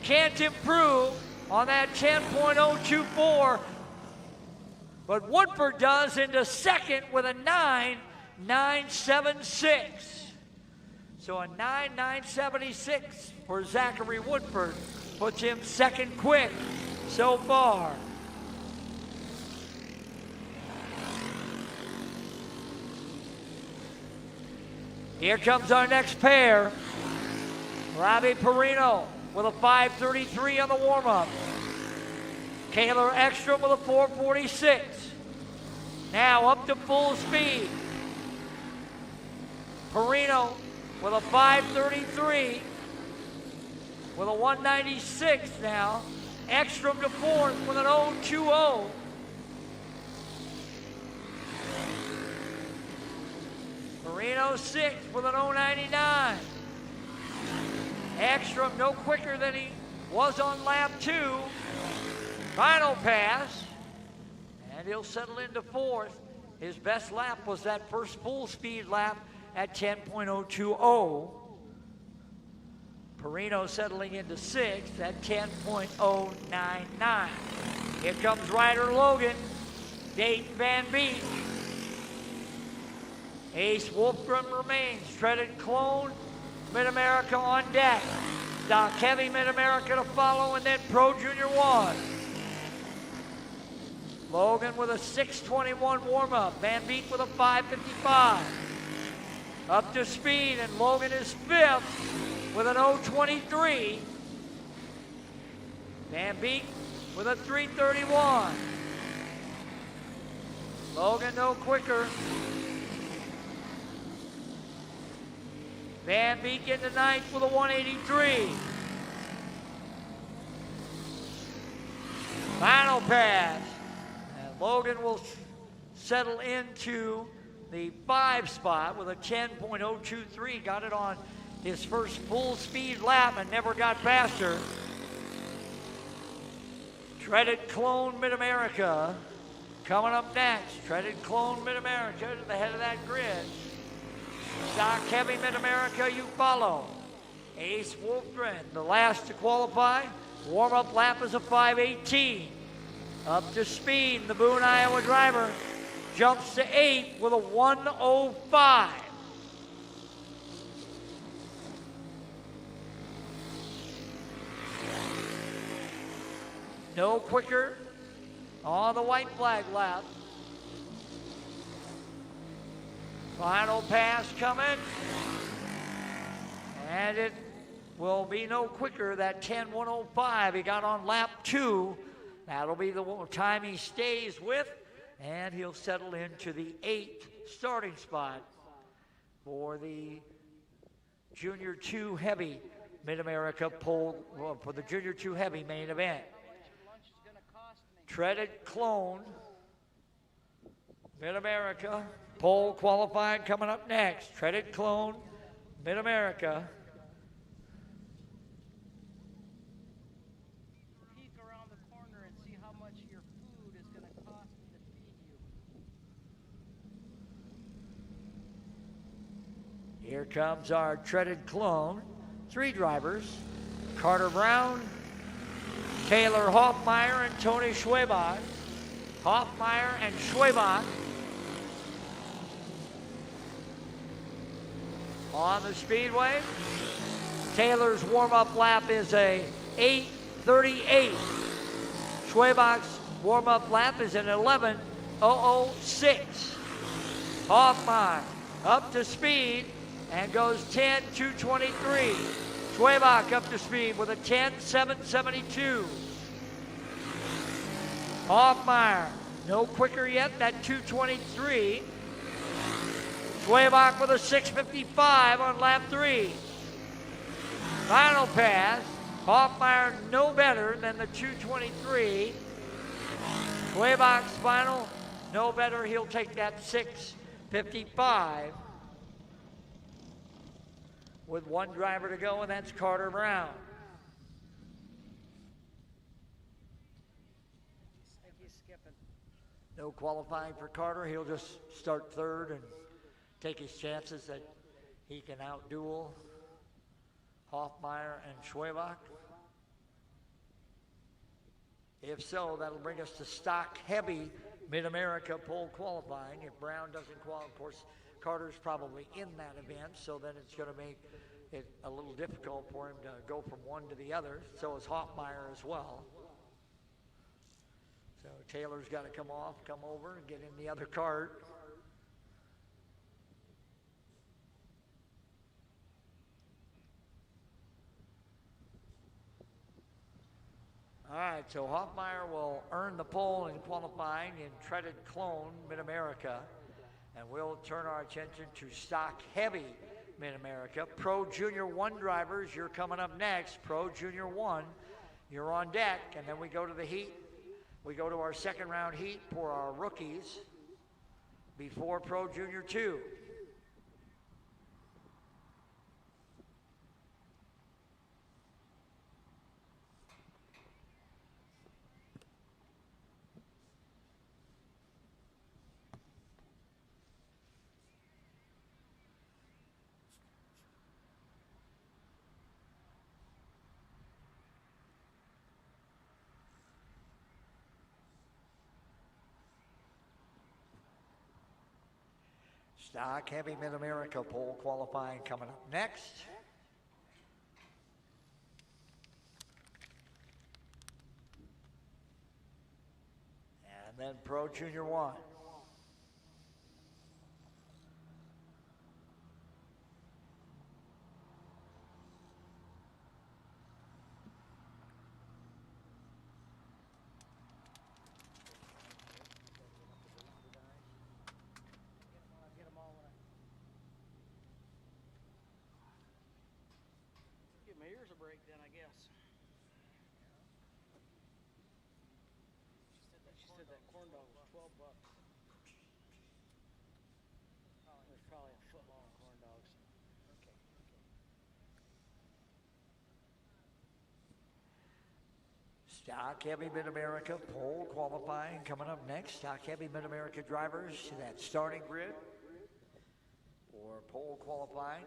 can't improve on that 10.024, but Woodford does into second with a 9.976. So a 9.976 for Zachary Woodford puts him second quick so far. Here comes our next pair. Robbie Perino with a 5:33 on the warm-up. Kaylor Ekstrom with a 4:46. Now up to full speed. Perino with a 5:33 with a 196 now. Ekstrom to fourth with an 0.20. Perino sixth with an 0.99. Ekstrom no quicker than he was on lap 2. Final pass, and he'll settle into fourth. His best lap was that first full speed lap at 10.020. Perino settling into sixth at 10.099. Here comes Ryder Logan, Dayton Van Beek. Ace Wolfram remains, Treaded Clone, Mid America on deck. Stock Heavy Mid America to follow, and then Pro Junior 1. Logan with a 6:21 warm-up. Van Beek with a 5:55. Up to speed, and Logan is fifth with an 0.23. Van Beek with a 3:31. Logan no quicker. Van Beek into ninth with a 183. pass. And Logan will settle into the 5 spot with a 10.023. Got it on his first full speed lap and never got faster. Treaded Clone Mid America coming up next. Treaded Clone Mid America to the head of that grid. Stock Heavy Mid America you follow. Ace Wolfgren, the last to qualify. Warm-up lap is a 5:18. Up to speed, the Boone, Iowa driver jumps to 8 with a 1:05. No quicker on the white flag lap. Final pass coming. And it will be no quicker. That 10:105 he got on lap 2. That'll be the time he stays with. And he'll settle into the 8th starting spot for the Junior 2 Heavy Mid-America pole, for the Junior 2 Heavy main event. Treaded Clone Mid-America pole qualifying coming up next. Treaded Clone Mid-America. Peek around the corner and see how much your food is going to cost me to feed you. Here comes our Treaded Clone. 3 drivers. Carter Brown, Taylor Hoffmeyer, and Tony Schwebach. Hoffmeyer and Schwebach on the speedway. Taylor's warm-up lap is a 8:38. Schwebach's warm-up lap is an 11:006. Hoffmeyer up to speed and goes 10:223. Schwebach up to speed with a 10:772. Hoffmeyer, no quicker yet, that 223. Schwebach with a 6:55 on lap 3. Final pass. Hoffmeyer no better than the 223. Schwebach's final, no better. He'll take that 6:55. With 1 driver to go, and that's Carter Brown. I think he's skipping. No qualifying for Carter. He'll just start 3rd and take his chances that he can outduel Hoffmeyer and Schwebach. If so, that'll bring us to stock heavy Mid-America pole qualifying. If Brown doesn't qualify, of course, Carter's probably in that event, so then it's going to make it a little difficult for him to go from one to the other. So is Hoffmeyer as well. So Taylor's got to come off, come over, and get in the other cart. All right, so Hoffmeyer will earn the pole in qualifying in Treaded Clone Mid-America. And we'll turn our attention to stock heavy Mid-America. Pro Junior 1 drivers, you're coming up next. Pro Junior 1, you're on deck. And then we go to the heat. We go to our 2nd round heat for our rookies before Pro Junior 2. Stock heavy Mid-America pole qualifying coming up next. And then Pro Junior 1. Give my ears a break then, I guess. $12. There's probably a foot long corn dogs. Okay. Stock Heavy Mid America pole qualifying coming up next. Stock Heavy Mid America drivers to that starting grid for pole qualifying.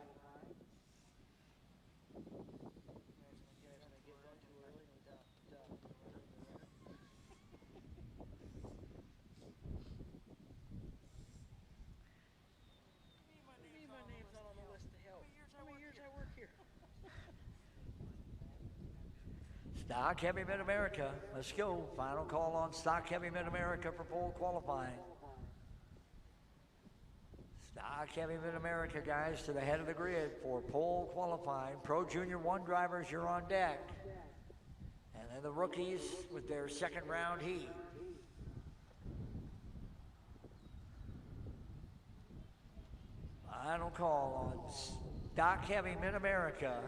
My name's not on the list to help. How many years I work here? Stock Heavy Mid America. Let's go. Final call on Stock Heavy Mid America for pole qualifying. Stock Heavy Mid America, guys, to the head of the grid for pole qualifying. Pro Junior 1 drivers, you're on deck. And then the rookies with their second round heat. Final call on Stock Heavy Mid America.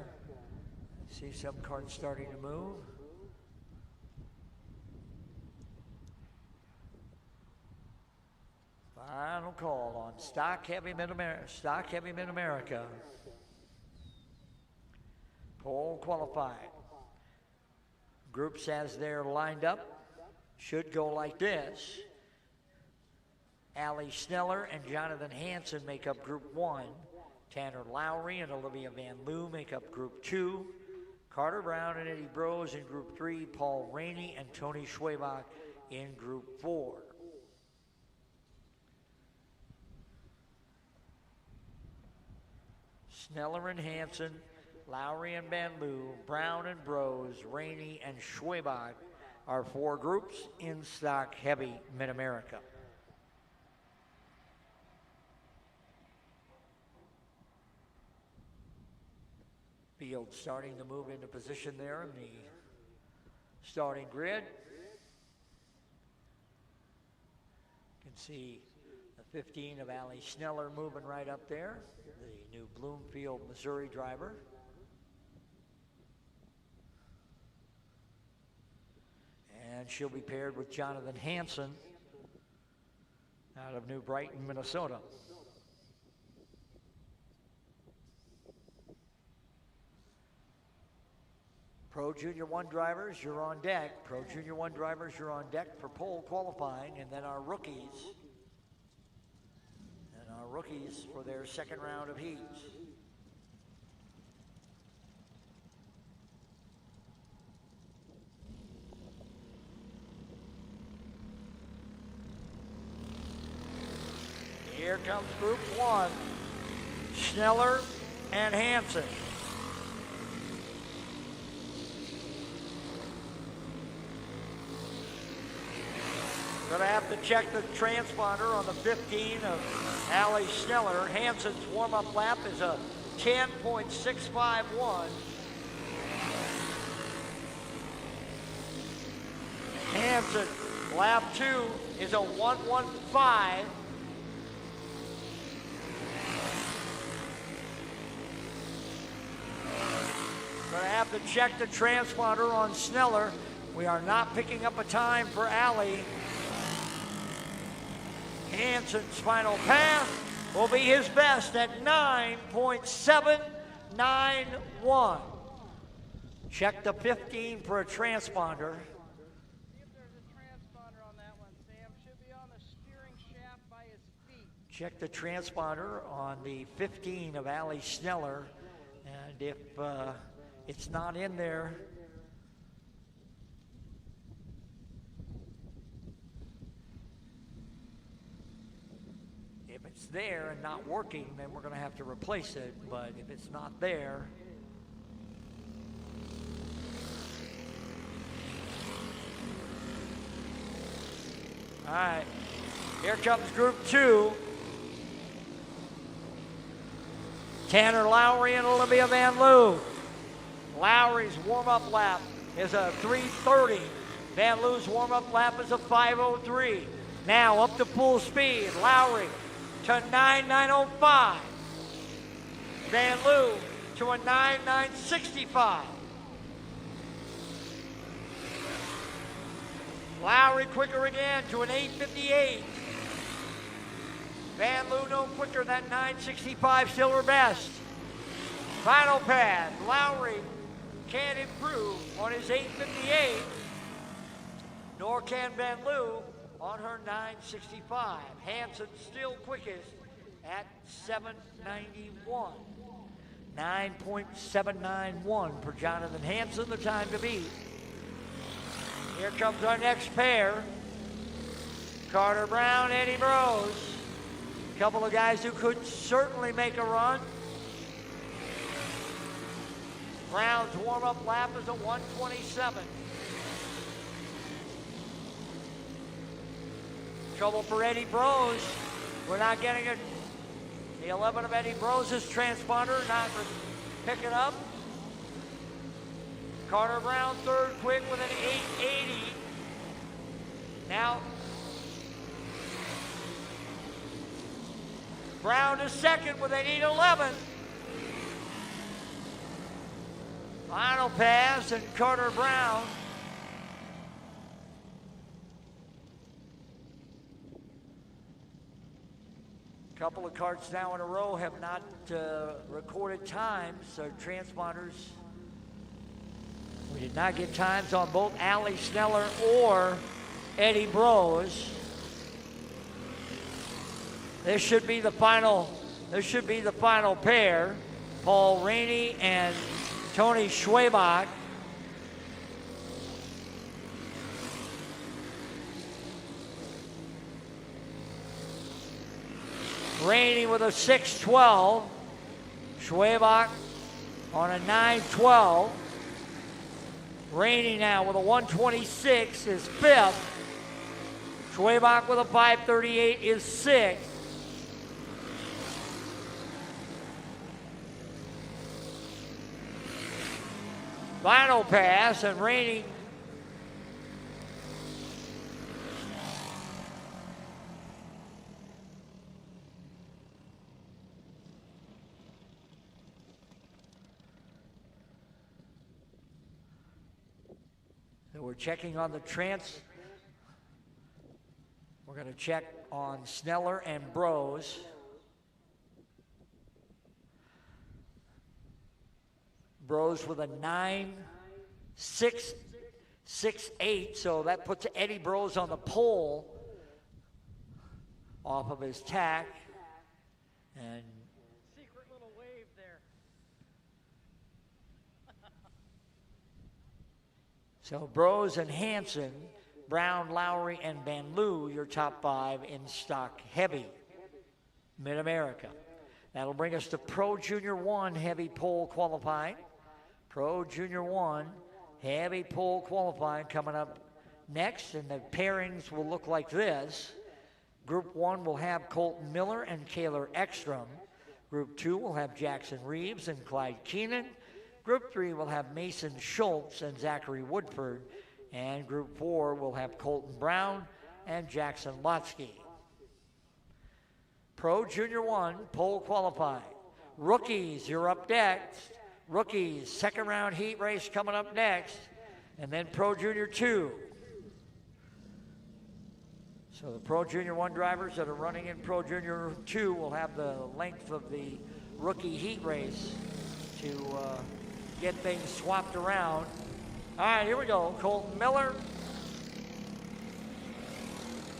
See some carts starting to move. Final call on Stock Heavy Mid America. Stock Heavy Mid America. Pole qualifying. Groups as they're lined up should go like this. Allie Sneller and Jonathan Hansen make up Group 1. Tanner Lowry and Olivia Van Loo make up Group 2. Carter Brown and Eddie Brose in Group 3. Paul Rainey and Tony Schwabach in Group 4. Sneller and Hansen, Lowry and Van Loo, Brown and Brose, Rainey and Schwabach are 4 groups in Stock Heavy Mid America. Field starting to move into position there in the starting grid. You can see the 15 of Allie Sneller moving right up there, the new Bloomfield, Missouri driver. And she'll be paired with Jonathan Hansen out of New Brighton, Minnesota. Pro Junior 1 drivers, you're on deck. Pro Junior 1 drivers, you're on deck for pole qualifying, and then our rookies. And our rookies for their second round of heats. Here comes Group 1, Schneller and Hansen. Going to have to check the transponder on the 15 of Allie Sneller. Hansen's warm-up lap is a 10.651. Hansen, lap 2 is a 115. Going to have to check the transponder on Sneller. We are not picking up a time for Allie. Hansen's final pass will be his best at 9.791. Check the 15 for a transponder. See if there's a transponder on that one, Sam. Should be on the steering shaft by his feet. Check the transponder on the 15 of Allie Sneller. And if it's not in there, if it's there and not working, then we're going to have to replace it. But if it's not there, all right, here comes Group 2. Tanner Lowry and Olivia Van Loo. Lowry's warm-up lap is a 3:30. Van Loo's warm-up lap is a 5:03. Now up to full speed. Lowry to 9.905. Van Loo to a 9.965. Lowry quicker again to an 8:58. Van Loo no quicker, that 9:65 silver best. Final pass, Lowry can't improve on his 8:58, nor can Van Loo on her 9:65. Hansen still quickest at 7:91. 9.791 for Jonathan Hansen, the time to beat. Here comes our next pair. Carter Brown, Eddie Brose. A couple of guys who could certainly make a run. Brown's warm-up lap is a 1:27. Trouble for Eddie Brose. We're not getting it. The 11 of Eddie Brose's transponder not picking up. Carter Brown third quick with an 8:80. Now, Brown is second with an 8:11. Final pass and Carter Brown. A couple of carts now in a row have not recorded times, so transponders. We did not get times on both Allie Sneller or Eddie Brose. This should be the final pair. Paul Rainey and Tony Schwabach. Rainey with a 6:12. Schwabach on a 9:12. Rainey now with a 1:26 is fifth. Schwabach with a 5:38 is sixth. Final pass and Rainey. So we're checking on the We're going to check on Sneller and Brose. Brose with a 9.668, so that puts Eddie Brose on the pole off of his tack. And Secret little wave there. so Brose and Hansen, Brown, Lowry, and Van Loo, your top five in stock heavy, Mid-America. That'll bring us to Pro Junior 1 heavy pole qualifying. Pro Junior 1 heavy pole qualifying coming up next, and the pairings will look like this. Group 1 will have Colton Miller and Kaylor Ekstrom. Group 2 will have Jackson Reeves and Clyde Keenan. Group 3 will have Mason Schultz and Zachary Woodford. And Group 4 will have Colton Brown and Jackson Lotsky. Pro Junior 1 pole qualifying. Rookies, you're up next. Rookies, second round heat race coming up next. And then Pro Junior 2. So the Pro Junior 1 drivers that are running in Pro Junior 2 will have the length of the rookie heat race to get things swapped around. All right, here we go. Colton Miller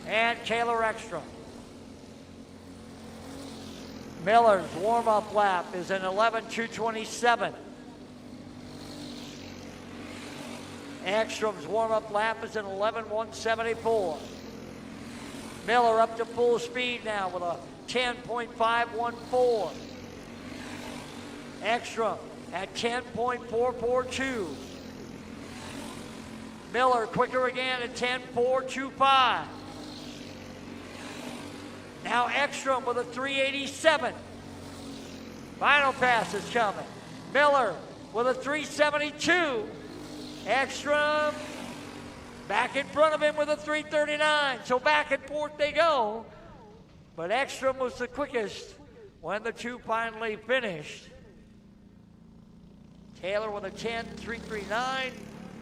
and Kaylor Ekstrom. Miller's warm-up lap is an 11:227. Ekstrom's warm-up lap is an 11:174. Miller up to full speed now with a 10.514. Ekstrom at 10.442. Miller quicker again at 10.425. Now Ekstrom with a 387. Final pass is coming. Miller with a 372. Ekstrom back in front of him with a 339. So back and forth they go. But Ekstrom was the quickest when the two finally finished. Taylor with a 10.339.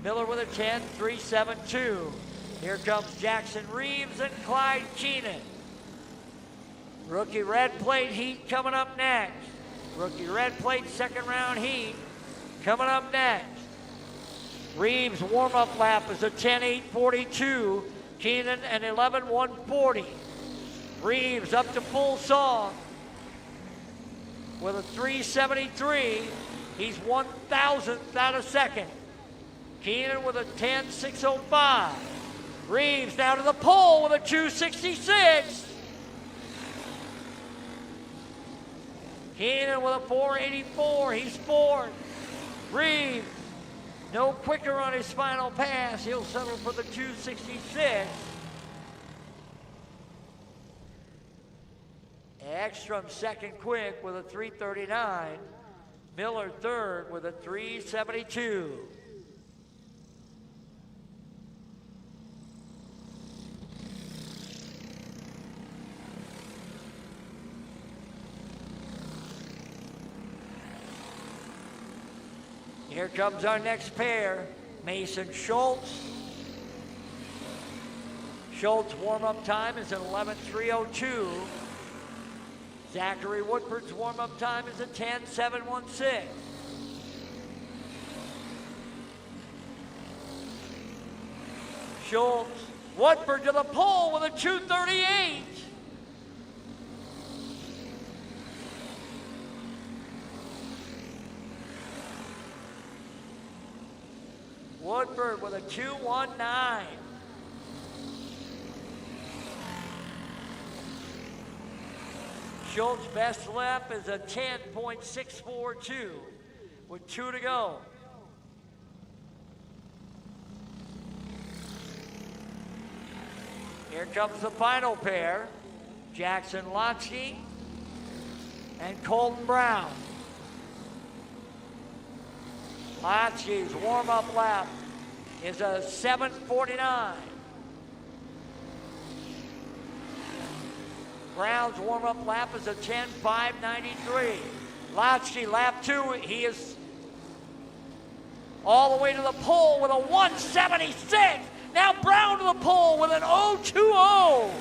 Miller with a 10.372. Here comes Jackson Reeves and Clyde Keenan. Rookie red plate heat coming up next. Rookie red plate second round heat coming up next. Reeves warm-up lap is a 10:8:42. Keenan an 11:140. Reeves up to full song with a 373. He's 1,000th out of second. Keenan with a 10:605. Reeves down to the pole with a 266. Keenan with a 484. He's fourth. Reeves no quicker on his final pass. He'll settle for the 266. Ekstrom second quick with a 339. Miller third with a 372. Here comes our next pair, Mason Schultz. Schultz warm-up time is an 11:3:02. Zachary Woodford's warm-up time is a 10:7:16. Schultz, Woodford to the pole with a 238. Woodford with a 219. Schultz's best lap is a 10.642 with 2 to go. Here comes the final pair, Jackson Lotsky and Colton Brown. Lotsky's warm-up lap is a 7:49. Brown's warm-up lap is a 10:5:93. Lotsky, lap 2, he is all the way to the pole with a 176. Now Brown to the pole with an 020.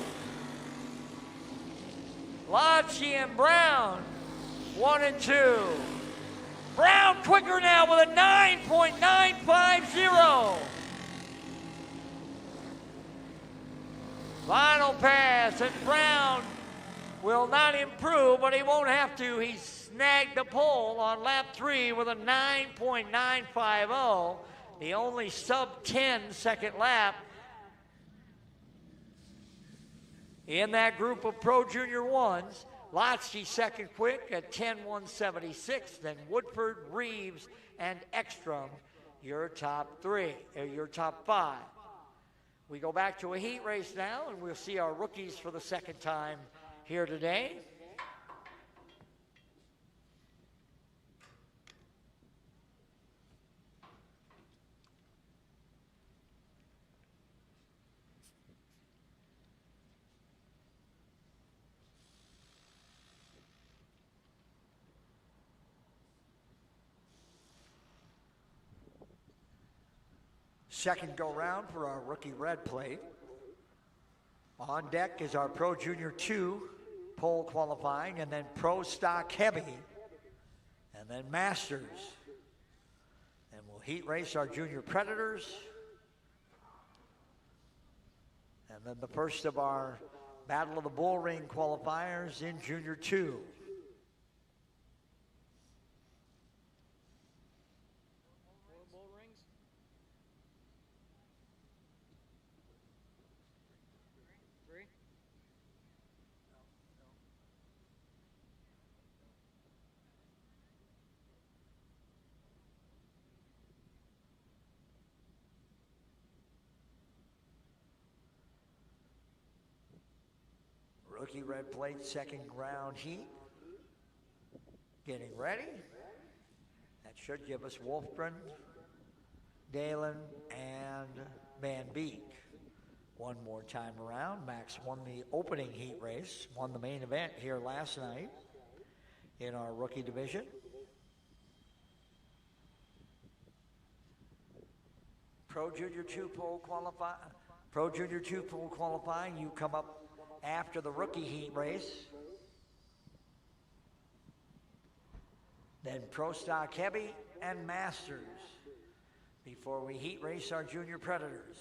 Lotsky and Brown, 1 and 2. Brown quicker now with a 9.950. Final pass, and Brown will not improve, but he won't have to. He snagged the pole on lap 3 with a 9.950, the only sub-10 second lap in that group of Pro Junior 1s. Lotsky second quick at 10:176. Then Woodford, Reeves, and Ekstrom, your top 5. We go back to a heat race now, and we'll see our rookies for the second time here today. Second go round for our rookie red plate. On deck is our Pro Junior 2 pole qualifying, and then Pro Stock Heavy, and then Masters. And we'll heat race our Junior Predators. And then the first of our Battle of the Bullring qualifiers in Junior 2. Rookie red plate, second round heat. Getting ready. That should give us Wolfgren, Dalen, and Van Beek. One more time around. Max won the opening heat race, won the main event here last night in our rookie division. Pro Junior 2 pole Pro Junior 2 full qualifying, you come up after the rookie heat race. Then Pro Stock Heavy and Masters before we heat race our Junior Predators.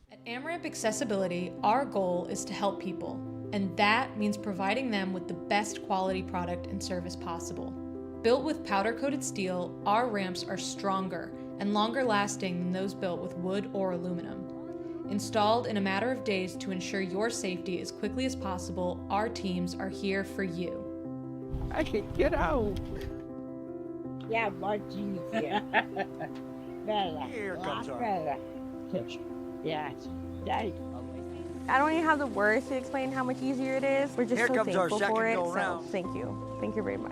At AmRamp Accessibility, our goal is to help people, and that means providing them with the best quality product and service possible. Built with powder-coated steel, our ramps are stronger and longer lasting than those built with wood or aluminum. Installed in a matter of days to ensure your safety as quickly as possible, our teams are here for you. I can get out. Yeah, much easier. Better. Here comes our Better. Yes. Right. I don't even have the words to explain how much easier it is. We're just Here so comes our thankful second for it. go So round. thank you. Thank you very much.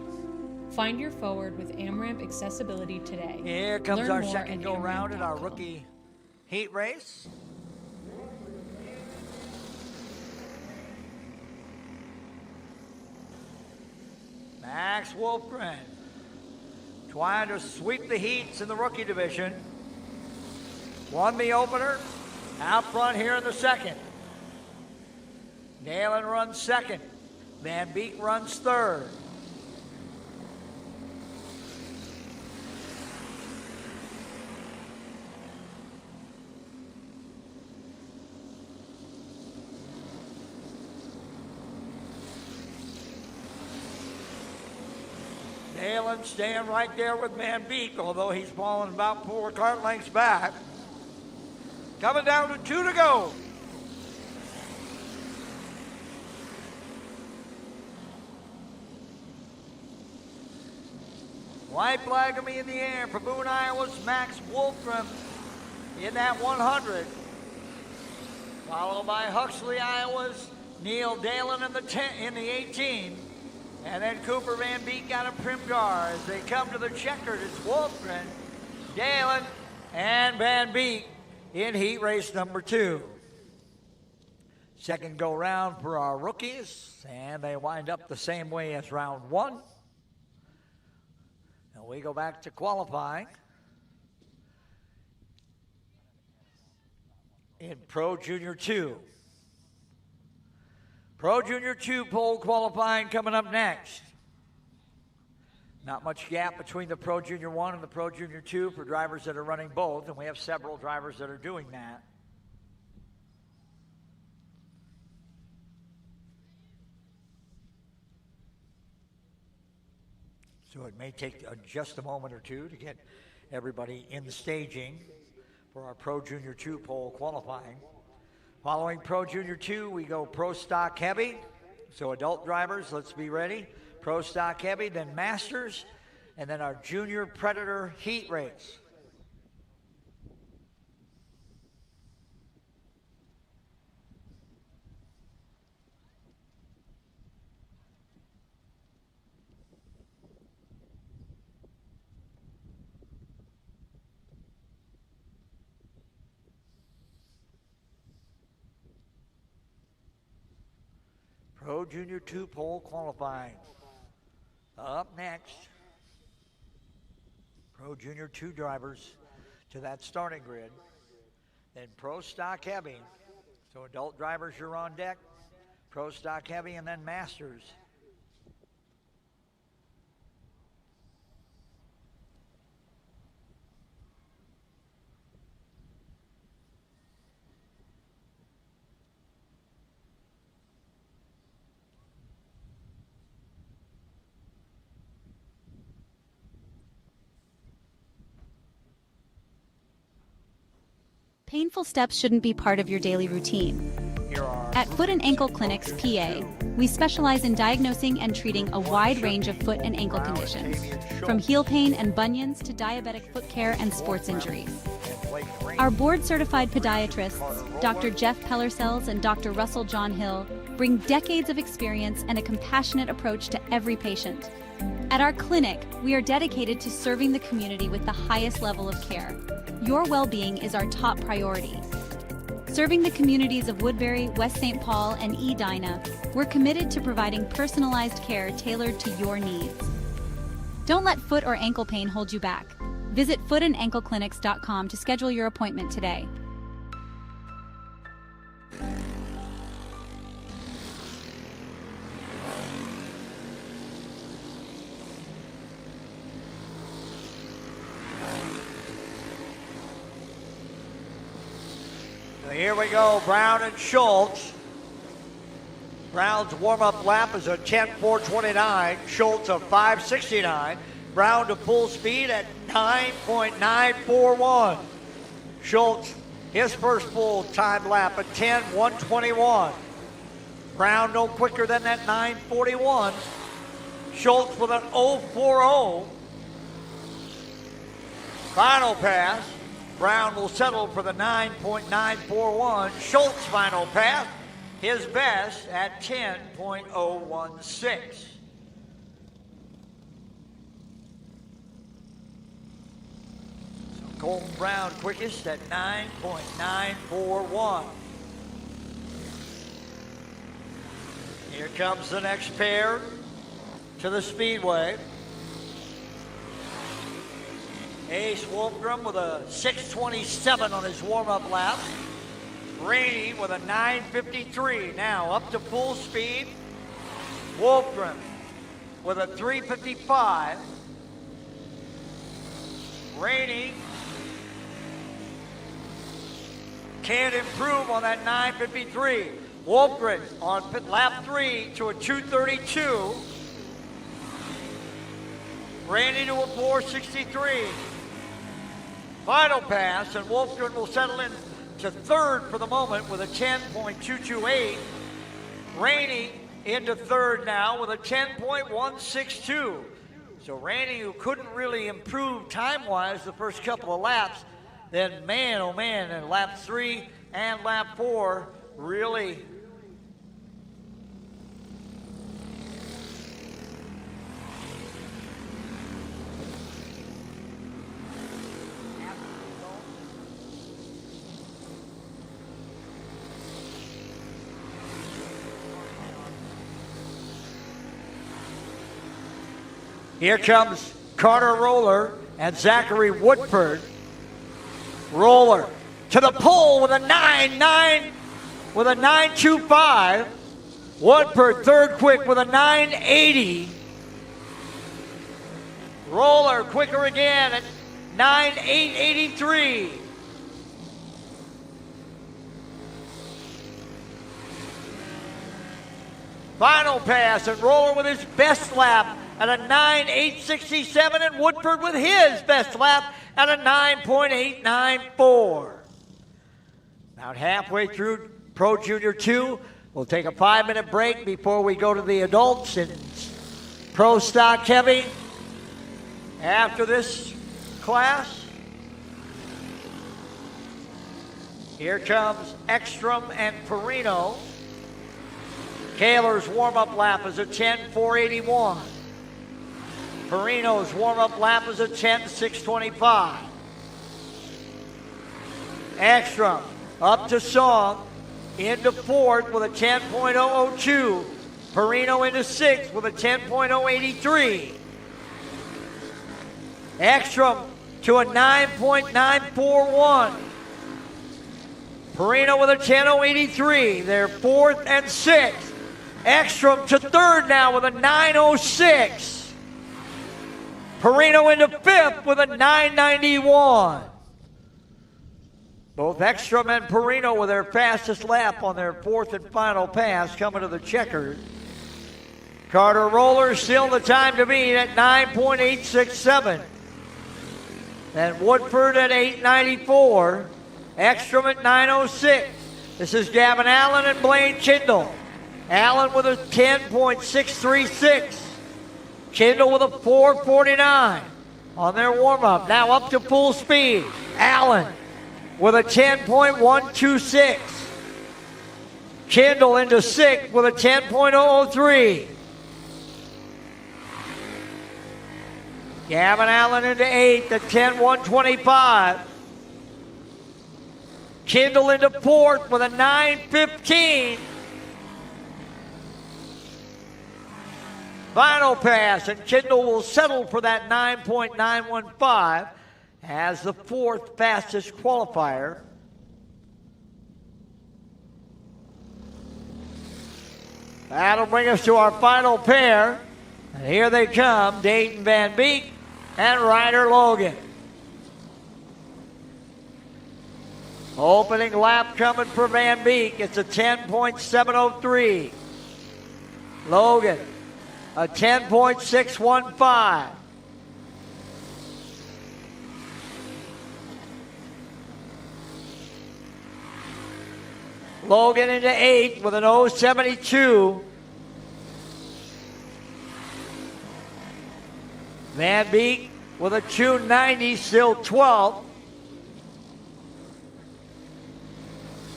Find your forward with AmRamp Accessibility today. Here comes Learn our more second at go round in our amramp.com. rookie heat race. Max Wolfgren trying to sweep the heats in the rookie division. Won the opener, out front here in the second. Dalen runs second. Van Beek runs third. Dalen staying right there with Van Beek, although he's falling about 4 cart lengths back. Coming down to 2 to go. White flag will be in the air for Boone, Iowa's Max Wolfram in that 100. Followed by Huxley, Iowa's Neil Dalen in the 18. And then Cooper Van Beek got a Primgar. As they come to the checkered, it's Wolfgren, Dalen, and Van Beek in heat race number 2. Second go round for our rookies, and they wind up the same way as round 1. And we go back to qualifying in Pro Junior 2. Pro Junior 2 pole qualifying coming up next. Not much gap between the Pro Junior 1 and the Pro Junior 2 for drivers that are running both, and we have several drivers that are doing that. So it may take just a moment or two to get everybody in the staging for our Pro Junior 2 pole qualifying. Following Pro Junior 2, we go Pro Stock Heavy. So adult drivers, let's be ready. Pro Stock Heavy, then Masters, and then our Junior Predator heat race. Pro Junior 2 pole qualifying. Up next, Pro Junior 2 drivers to that starting grid. Then Pro Stock Heavy. So adult drivers, you're on deck. Pro Stock Heavy, and then Masters. Painful steps shouldn't be part of your daily routine. At Foot and Ankle Clinics, PA, we specialize in diagnosing and treating a wide range of foot and ankle conditions, from heel pain and bunions to diabetic foot care and sports injuries. Our board-certified podiatrists, Dr. Jeff Pellercells and Dr. Russell John Hill, bring decades of experience and a compassionate approach to every patient. At our clinic, we are dedicated to serving the community with the highest level of care. Your well-being is our top priority. Serving the communities of Woodbury, West St. Paul, and Edina, we're committed to providing personalized care tailored to your needs. Don't let foot or ankle pain hold you back. Visit footandankleclinics.com to schedule your appointment today. Here we go, Brown and Schultz. Brown's warm-up lap is a 10:4:29. Schultz a 5:69. Brown to full speed at 9.941. Schultz, his first full-time lap at 10:121. Brown no quicker than that 9:41. Schultz with an 0.40. Final pass. Brown will settle for the 9.941. Schultz final pass, his best at 10.016. Colton Brown quickest at 9.941. Here comes the next pair to the Speedway. Ace Wolfgram with a 6:27 on his warm-up lap. Rainey with a 9:53. Now up to full speed. Wolfgram with a 3:55. Rainey can't improve on that 9:53. Wolfgram on lap 3 to a 2:32. Rainey to a 4:63. Final pass, and Wolfgren will settle in to third for the moment with a 10.228. Rainey into third now with a 10.162. So Rainey, who couldn't really improve time-wise the first couple of laps, then man, oh man, in lap 3 and lap 4, really Here comes Carter Roller and Zachary Woodford. Roller to the pole with a 9.25. Woodford third quick with a 9.80. Roller quicker again at 9.883. Final pass, and Roller with his best lap at a 9.867, and Woodford with his best lap at a 9.894. About halfway through Pro Junior 2, we'll take a 5-minute break before we go to the adults in Pro Stock Heavy. After this class, here comes Ekstrom and Perino. Kaler's warm-up lap is a 10.481. Perino's warm-up lap is a 10.625. Ekstrom up to Song, into fourth with a 10.002. Perino into sixth with a 10.083. Ekstrom to a 9.941. Perino with a 10.083. They're fourth and sixth. Ekstrom to third now with a 9.06. Perino into fifth with a 9.91. Both Ekstrom and Perino with their fastest lap on their fourth and final pass coming to the checkers. Carter Roller still the time to beat at 9.867. And Woodford at 8.94. Ekstrom at 9:06. This is Gavin Allen and Blaine Kindle. Allen with a 10.636. Kindle with a 4:49 on their warm-up. Now up to full speed. Allen with a 10.126. Kindle into 6th with a 10.003. Gavin Allen into 8th at 10.125. Kindle into 4th with a 9.15. Final pass, and Kindle will settle for that 9.915 as the 4th fastest qualifier. That'll bring us to our final pair. And here they come, Dayton Van Beek and Ryder Logan. Opening lap coming for Van Beek. It's a 10.703. Logan, a 10.615. Logan into 8th with an 0.72. Van Beek with a 2.90, still 12th.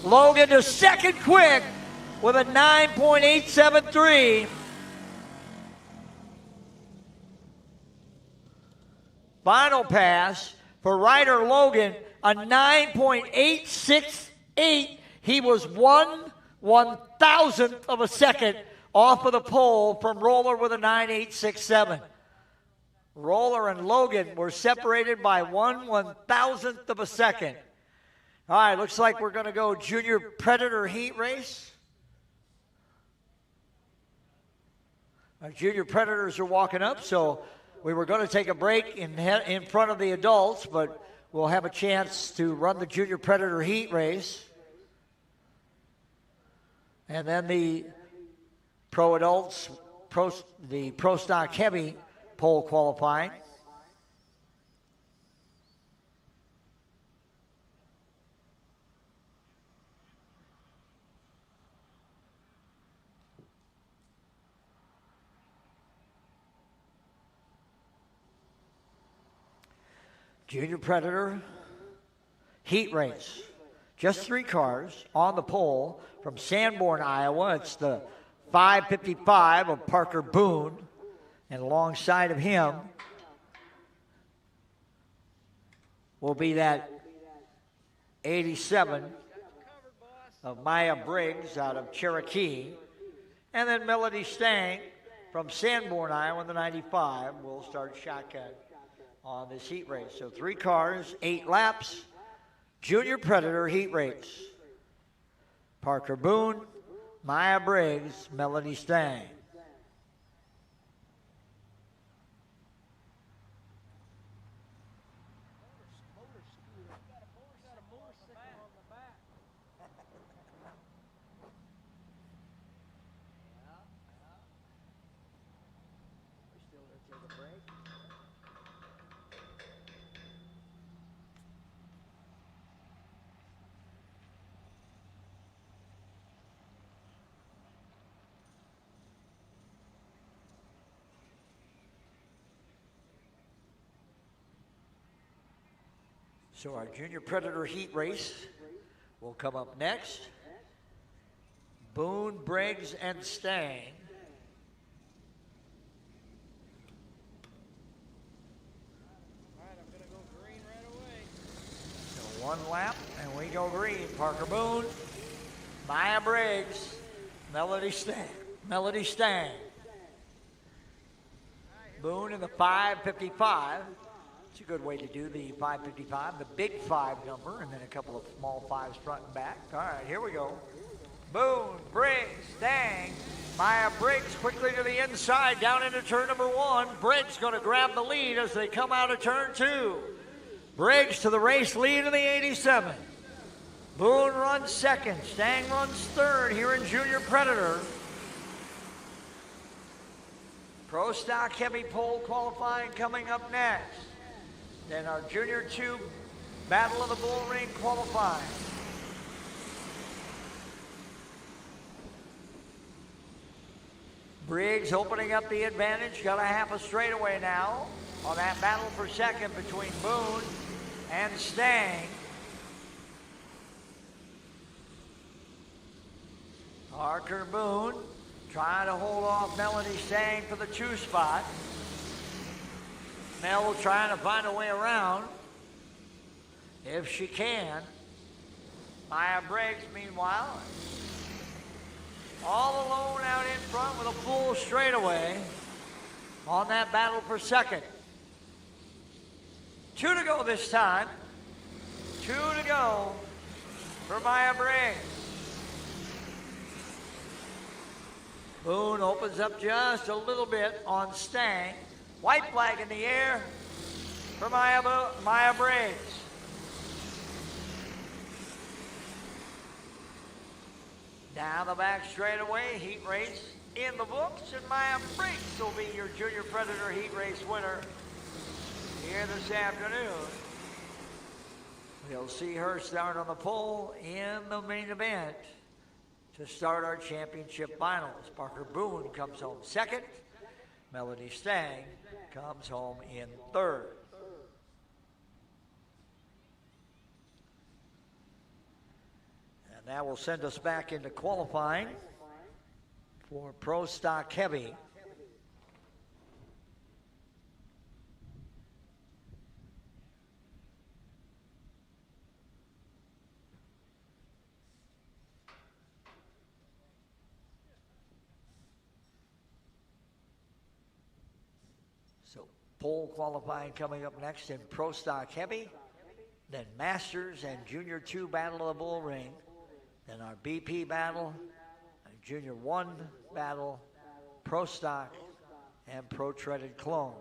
Logan to 2nd quick with a 9.873. Final pass for Ryder Logan, a 9.868. He was 1/1000th of a second off of the pole from Roller with a 9.867. Roller and Logan were separated by 1/1000th of a second. All right, looks like we're going to go Junior Predator heat race. Our Junior Predators are walking up, so we were going to take a break in front of the adults, but we'll have a chance to run the Junior Predator heat race. And then the Pro Adults, the Pro Stock Heavy pole qualifying. Junior Predator heat race. Just 3 cars on the pole from Sanborn, Iowa. It's the 555 of Parker Boone. And alongside of him will be that 87 of Maya Briggs out of Cherokee. And then Melody Stang from Sanborn, Iowa, the 95 will start shotgun on this heat race. So 3 cars, 8 laps. Junior Predator heat race. Parker Boone, Maya Briggs, Melody Stang. So our Junior Predator heat race will come up next. Boone, Briggs, and Stang. All right, I'm going to go green right away. So 1 lap, and we go green. Parker Boone, Maya Briggs, Melody Stang. Melody Stang. Boone in the 555. It's a good way to do the 555, the big 5 number, and then a couple of small 5s front and back. All right, here we go. Boone, Briggs, Stang. Maya Briggs quickly to the inside, down into turn number 1. Briggs going to grab the lead as they come out of turn 2. Briggs to the race lead in the 87. Boone runs 2nd. Stang runs 3rd here in Junior Predator. Pro Stock Heavy pole qualifying coming up next. Then our Junior 2 Battle of the Bullring qualifying. Briggs opening up the advantage. Got a half a straightaway now on that battle for second between Boone and Stang. Parker Boone trying to hold off Melanie Stang for the 2 spot. Mel trying to find a way around if she can. Maya Briggs, meanwhile, all alone out in front with a full straightaway on that battle for second. 2 to go this time. 2 to go for Maya Briggs. Boone opens up just a little bit on Stang. White flag in the air for Maya Briggs. Down the back straightaway, heat race in the books, and Maya Briggs will be your Junior Predator heat race winner here this afternoon. We'll see her start on the pole in the main event to start our championship finals. Parker Boone comes home second. Melanie Stang comes home in third. And that will send us back into qualifying for Pro Stock Heavy. So pole qualifying coming up next in Pro Stock Heavy, then Masters and Junior 2 Battle of the Bullring, then our BP Battle, Junior 1 Battle, Pro Stock, and Pro Treaded Clone.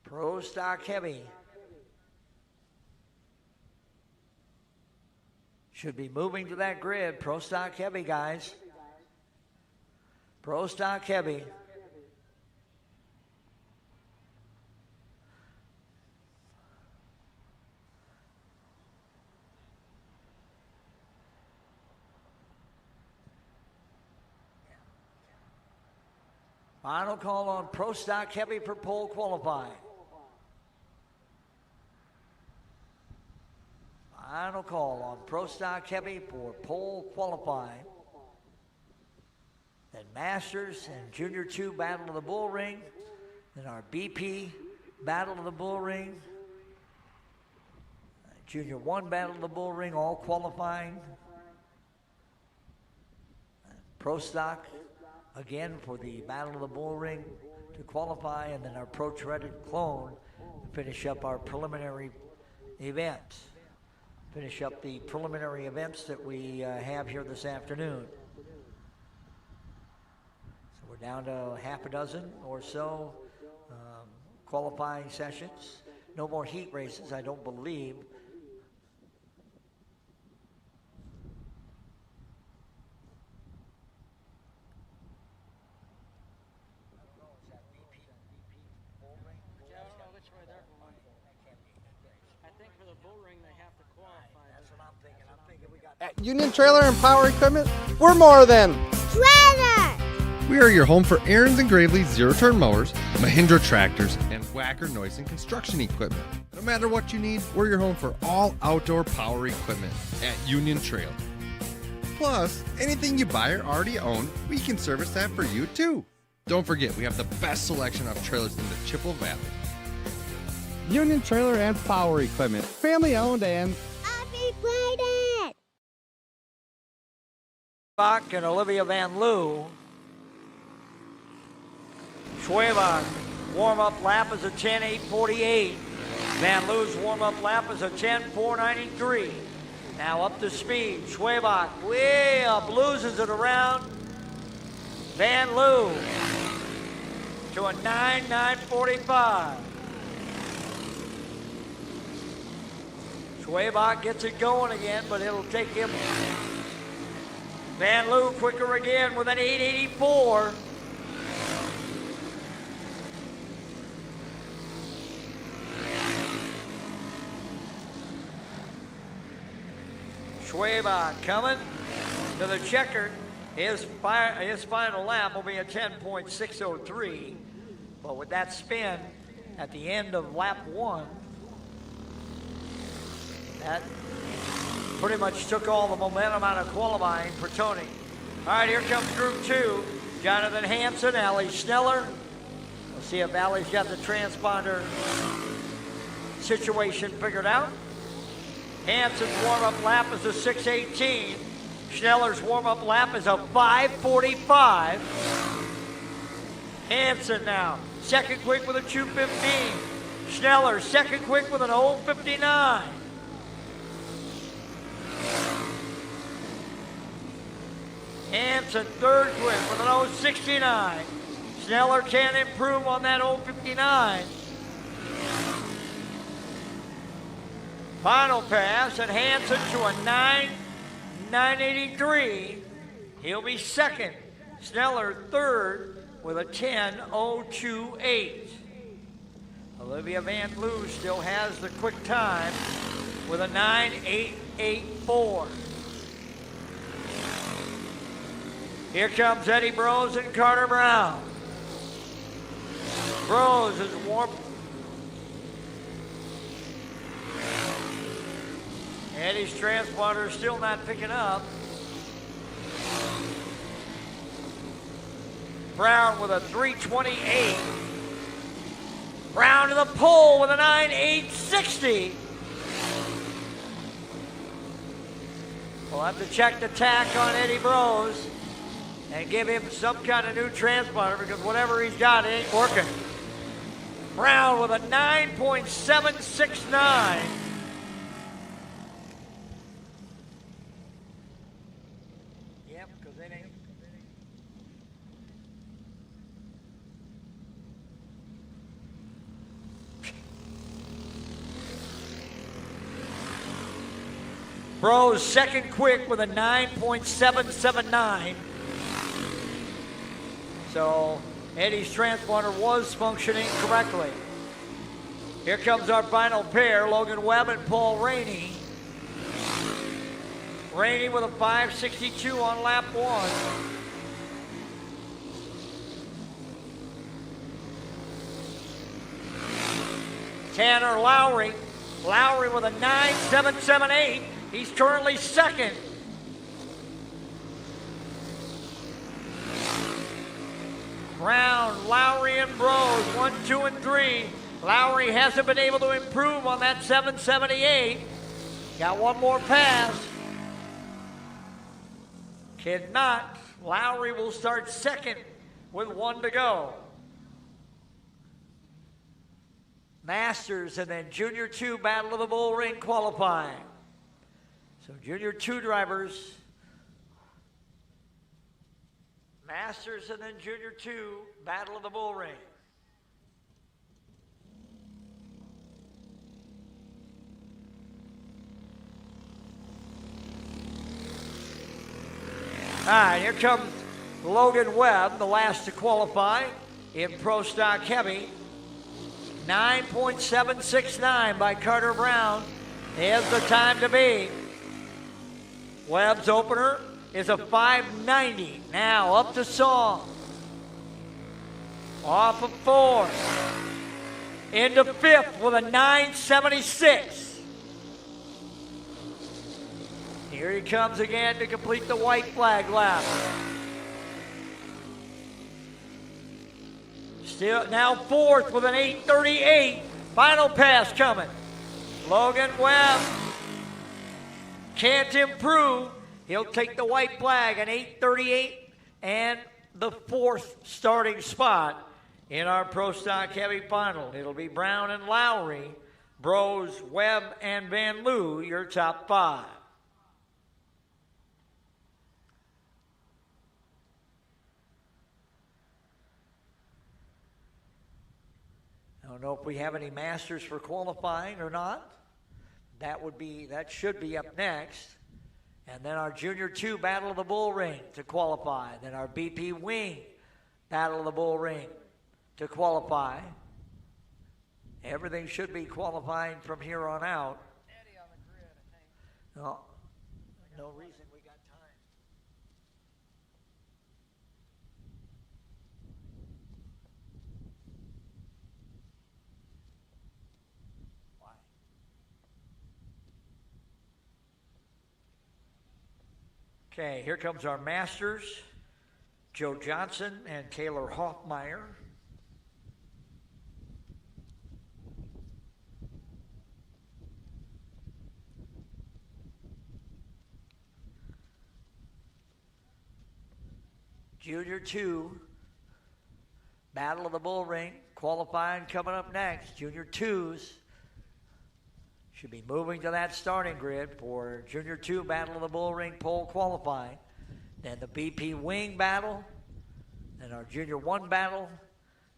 Pro Stock Heavy should be moving to that grid. Pro Stock Heavy, guys. Pro Stock Heavy. Final call on Pro Stock Heavy for pole qualifying. Final call on Pro Stock Heavy for pole qualifying. Then Masters and Junior 2 Battle of the Bullring. Then our BP Battle of the Bullring. Junior 1 Battle of the Bullring, all qualifying. Pro Stock again for the Battle of the Bullring to qualify, and then our Pro Treaded Clone to finish up our preliminary events. Finish up the preliminary events that we have here this afternoon. So we're down to half a dozen or so qualifying sessions. No more heat races, I don't believe. At Union Trailer and Power Equipment, we're more than Trailer! We are your home for Aaron's and Gravely's zero-turn mowers, Mahindra tractors, and Wacker noise and construction equipment. No matter what you need, we're your home for all outdoor power equipment at Union Trailer. Plus, anything you buy or already own, we can service that for you too. Don't forget, we have the best selection of trailers in the Chippewa Valley. Union Trailer and Power Equipment, family owned and upgraded. Bach and Olivia Van Loo. Schwebach warm-up lap is a 10:8:48. Van Loo's warm-up lap is a 10:4:93. Now up to speed. Schwebach way up, loses it around Van Loo to a 9:9:45. Schwabach gets it going again, but it'll take him. Van Loo quicker again with an 884. Schwabach coming to the checker. His final lap will be a 10.603. But with that spin at the end of lap 1, that pretty much took all the momentum out of qualifying for Tony. All right, here comes Group 2. Jonathan Hansen, Ali Schneller. We'll see if Ali's got the transponder situation figured out. Hansen's warm-up lap is a 6:18. Schneller's warm-up lap is a 5:45. Hansen now, second quick with a 2:15. Schneller, second quick with an 0:59. Hansen, third quick with an 0:69. Schneller can't improve on that 0:59. Final pass, and Hansen to a 9.83. He'll be second. Schneller third with a 10.028. Olivia Van Loo still has the quick time with a 9.884. Here comes Eddie Brose and Carter Brown. Brose is warm. Eddie's transponder is still not picking up. Brown with a 3:28. Brown to the pole with a 9.860. We'll have to check the tack on Eddie Brose and give him some kind of new transponder, because whatever he's got, it ain't working. Brown with a 9.769. Yep, because it ain't. Brose second quick with a 9.779. So Eddie's transponder was functioning correctly. Here comes our final pair, Logan Webb and Paul Rainey. Rainey with a 5.62 on lap 1. Tanner Lowry. Lowry with a 9.778. He's currently second. Brown, Lowry, and Brose, 1, 2, and 3. Lowry hasn't been able to improve on that 778. Got one more pass. Cannot. Lowry will start second with 1 to go. Masters and then Junior 2 Battle of the Bullring qualifying. So Junior 2 drivers, Masters and then Junior 2 Battle of the Bullring. All right, here comes Logan Webb, the last to qualify in Pro Stock Heavy. 9.769 by Carter Brown is the time to beat. Webb's opener is a 5.90. Now up to Song. Off of 4th. Into 5th with a 9.76. Here he comes again to complete the white flag lap. Still now 4th with an 8.38. Final pass coming. Logan Webb can't improve. He'll take the white flag, an 8.38 and the 4th starting spot in our Pro Stock Heavy final. It'll be Brown and Lowry, Brose, Webb, and Van Loo, your top 5. I don't know if we have any Masters for qualifying or not. that should be up next. And then our Junior 2 Battle of the Bullring to qualify. Then our BP Wing Battle of the Bullring to qualify. Everything should be qualifying from here on out. Eddie on the grid, I think. No, no reason we got time. Why? Okay, here comes our Masters, Joe Johnson and Taylor Hoffmeyer. Junior 2, Battle of the Bullring, qualifying coming up next. Junior 2s should be moving to that starting grid for Junior 2 Battle of the Bullring pole qualifying. Then the BP Wing battle, then our Junior 1 battle,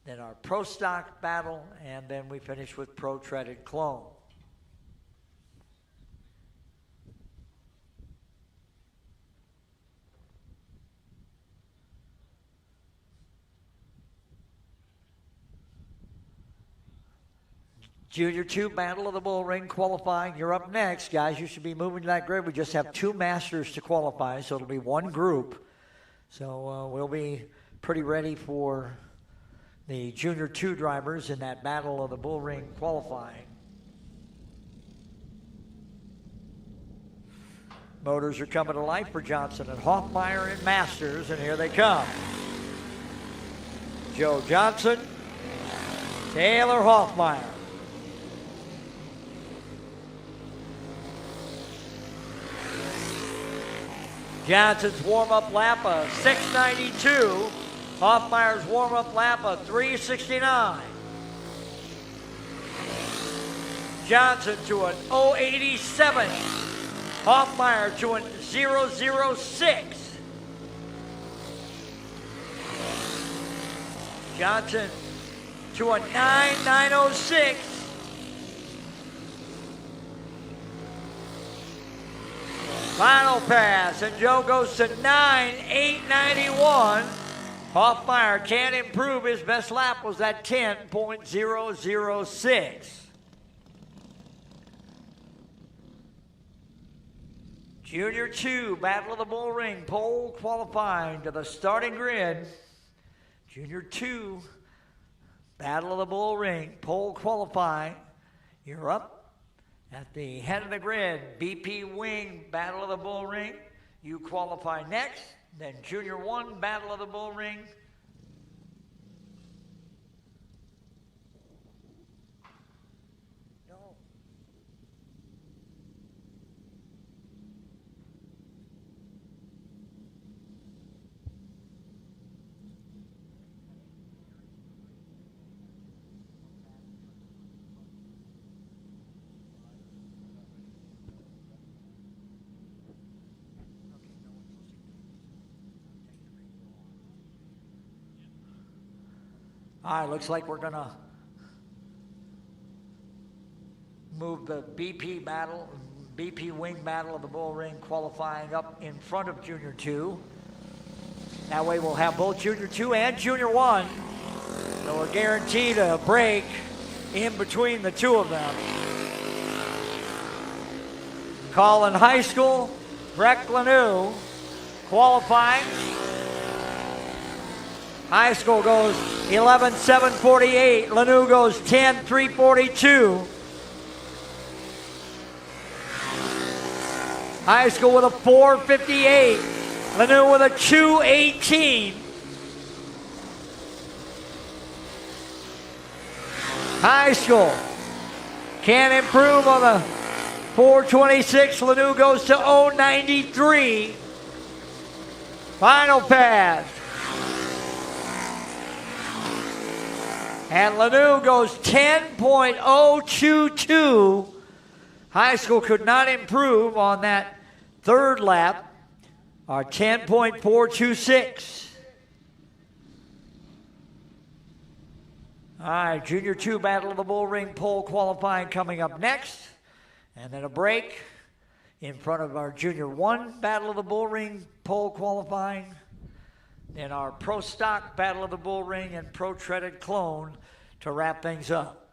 then our Pro Stock battle, and then we finish with Pro Treaded Clone. Junior 2 Battle of the Bullring qualifying. You're up next, guys. You should be moving to that grid. We just have 2 Masters to qualify, so it'll be one group. So we'll be pretty ready for the Junior 2 drivers in that Battle of the Bullring qualifying. Motors are coming to life for Johnson and Hoffmeyer and Masters, and here they come. Joe Johnson, Taylor Hoffmeyer. Johnson's warm-up lap of 6:92. Hoffmeyer's warm-up lap of 3:69. Johnson to an 0.87. Hoffmeyer to an 0.06. Johnson to a 9.906. Final pass, and Joe goes to 9.891. Hoffmeyer can't improve. His best lap was that 10.006. Junior 2, Battle of the Bullring, pole qualifying to the starting grid. Junior 2, Battle of the Bullring, pole qualifying. You're up. At the head of the grid, BP Wing, Battle of the Bullring. You qualify next. Then Junior 1, Battle of the Bullring. No. All right, looks like we're gonna move the BP Wing Battle of the Bullring qualifying up in front of Junior 2. That way we'll have both Junior 2 and Junior 1. So we're guaranteed a break in between the two of them. Collin High School, Breck Lanou qualifying. High School goes 11.748. Lanou goes 10.342. High School with a 4.58. Lanou with a 2.18. High School can't improve on the 4.26. Lanou goes to 0.93. Final pass. And Lanou goes 10.022. High School could not improve on that third lap, or 10.426. All right, Junior 2 Battle of the Bullring pole qualifying coming up next. And then a break in front of our Junior 1 Battle of the Bullring pole qualifying. Then our Pro Stock Battle of the Bullring and Pro Treaded Clone to wrap things up.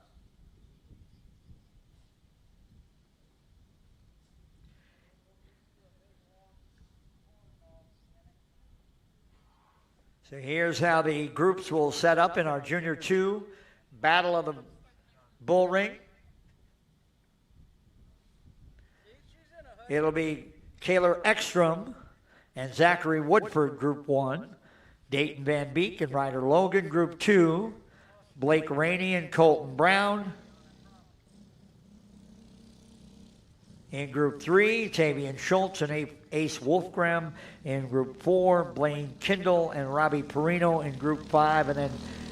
So here's how the groups will set up in our Junior 2 Battle of the Bullring. It'll be Kaylor Ekstrom and Zachary Woodford, Group 1. Dayton Van Beek and Ryder Logan, Group 2. Blake Rainey and Colton Brown. In Group 3, Tavian Schultz and Ace Wolfgram. In Group 4, Blaine Kindle and Robbie Perino in Group 5. And then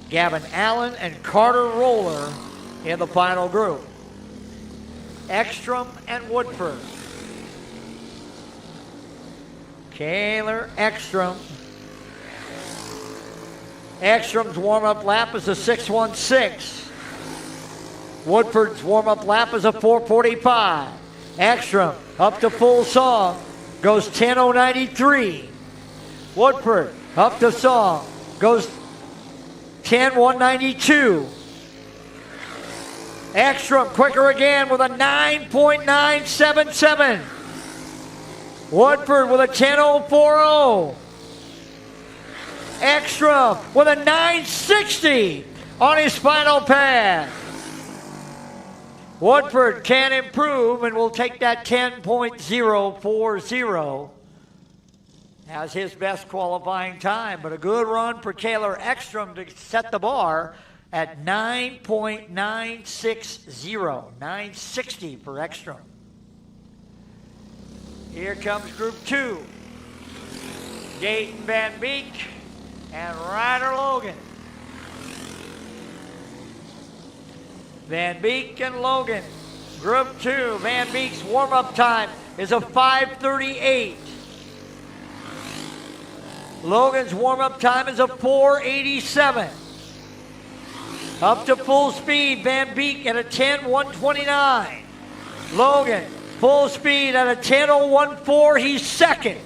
Gavin Allen and Carter Roller in the final group. Ekstrom and Woodford. Kaylor Ekstrom. Ekstrom's warm-up lap is a 6:16. Woodford's warm-up lap is a 4:45. Ekstrom up to full song goes 10:093. Woodford up to song goes 10:192. Ekstrom quicker again with a 9.977. Woodford with a 10:040. Ekstrom with a 960 on his final pass. Woodford can improve and will take that 10.040 as his best qualifying time. But a good run for Kaylor Ekstrom to set the bar at 9.960. 960 for Ekstrom. Here comes Group 2. Dayton Van Beek and Ryder Logan. Van Beek and Logan. Group 2, Van Beek's warm-up time is a 5:38. Logan's warm-up time is a 4:87. Up to full speed, Van Beek at a 10:129. Logan, full speed at a 10:014, he's second.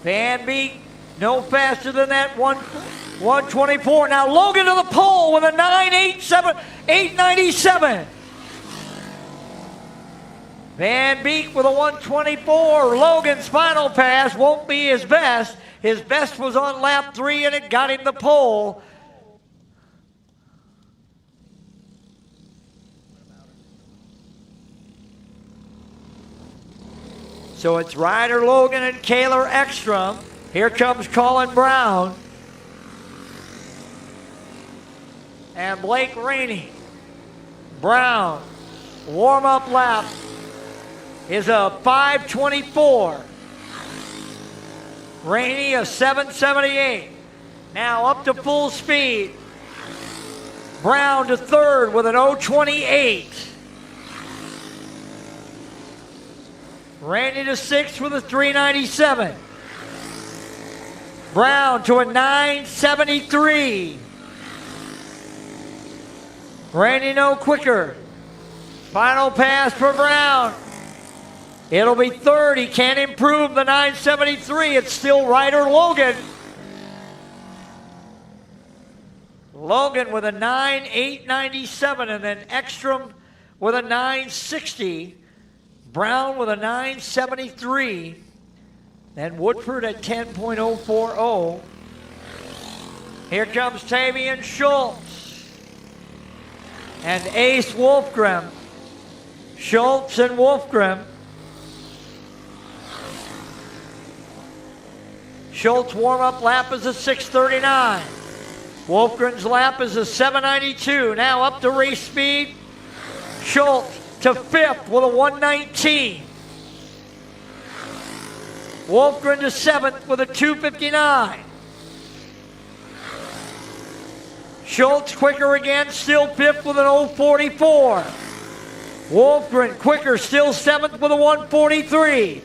Van Beek, no faster than that, 1:24. Now Logan to the pole with a 897. Van Beek with a 1:24. Logan's final pass won't be his best. His best was on lap 3 and it got him the pole. So it's Ryder Logan and Kaylor Ekstrom. Here comes Colin Brown. And Blake Rainey. Brown, warm-up lap is a 5:24. Rainey a 7:78. Now up to full speed. Brown to third with an 0:28. Rainey to sixth with a 3:97. Brown to a 9:73. Rainey no quicker. Final pass for Brown. It'll be third. He can't improve the 9:73. It's still Ryder Logan. Logan with a 9:897 and then Ekstrom with a 9:60. Brown with a 9:73. Then Woodford at 10.040. Here comes Tavian Schultz and Ace Wolfgram. Schultz and Wolfgram. Schultz warm-up lap is a 6:39. Wolfgren's lap is a 7:92. Now up to race speed. Schultz to fifth with a 1:19. Wolfgren to seventh with a 2:59. Schultz quicker again, still fifth with an 0:44. Wolfgren quicker, still seventh with a 1:43.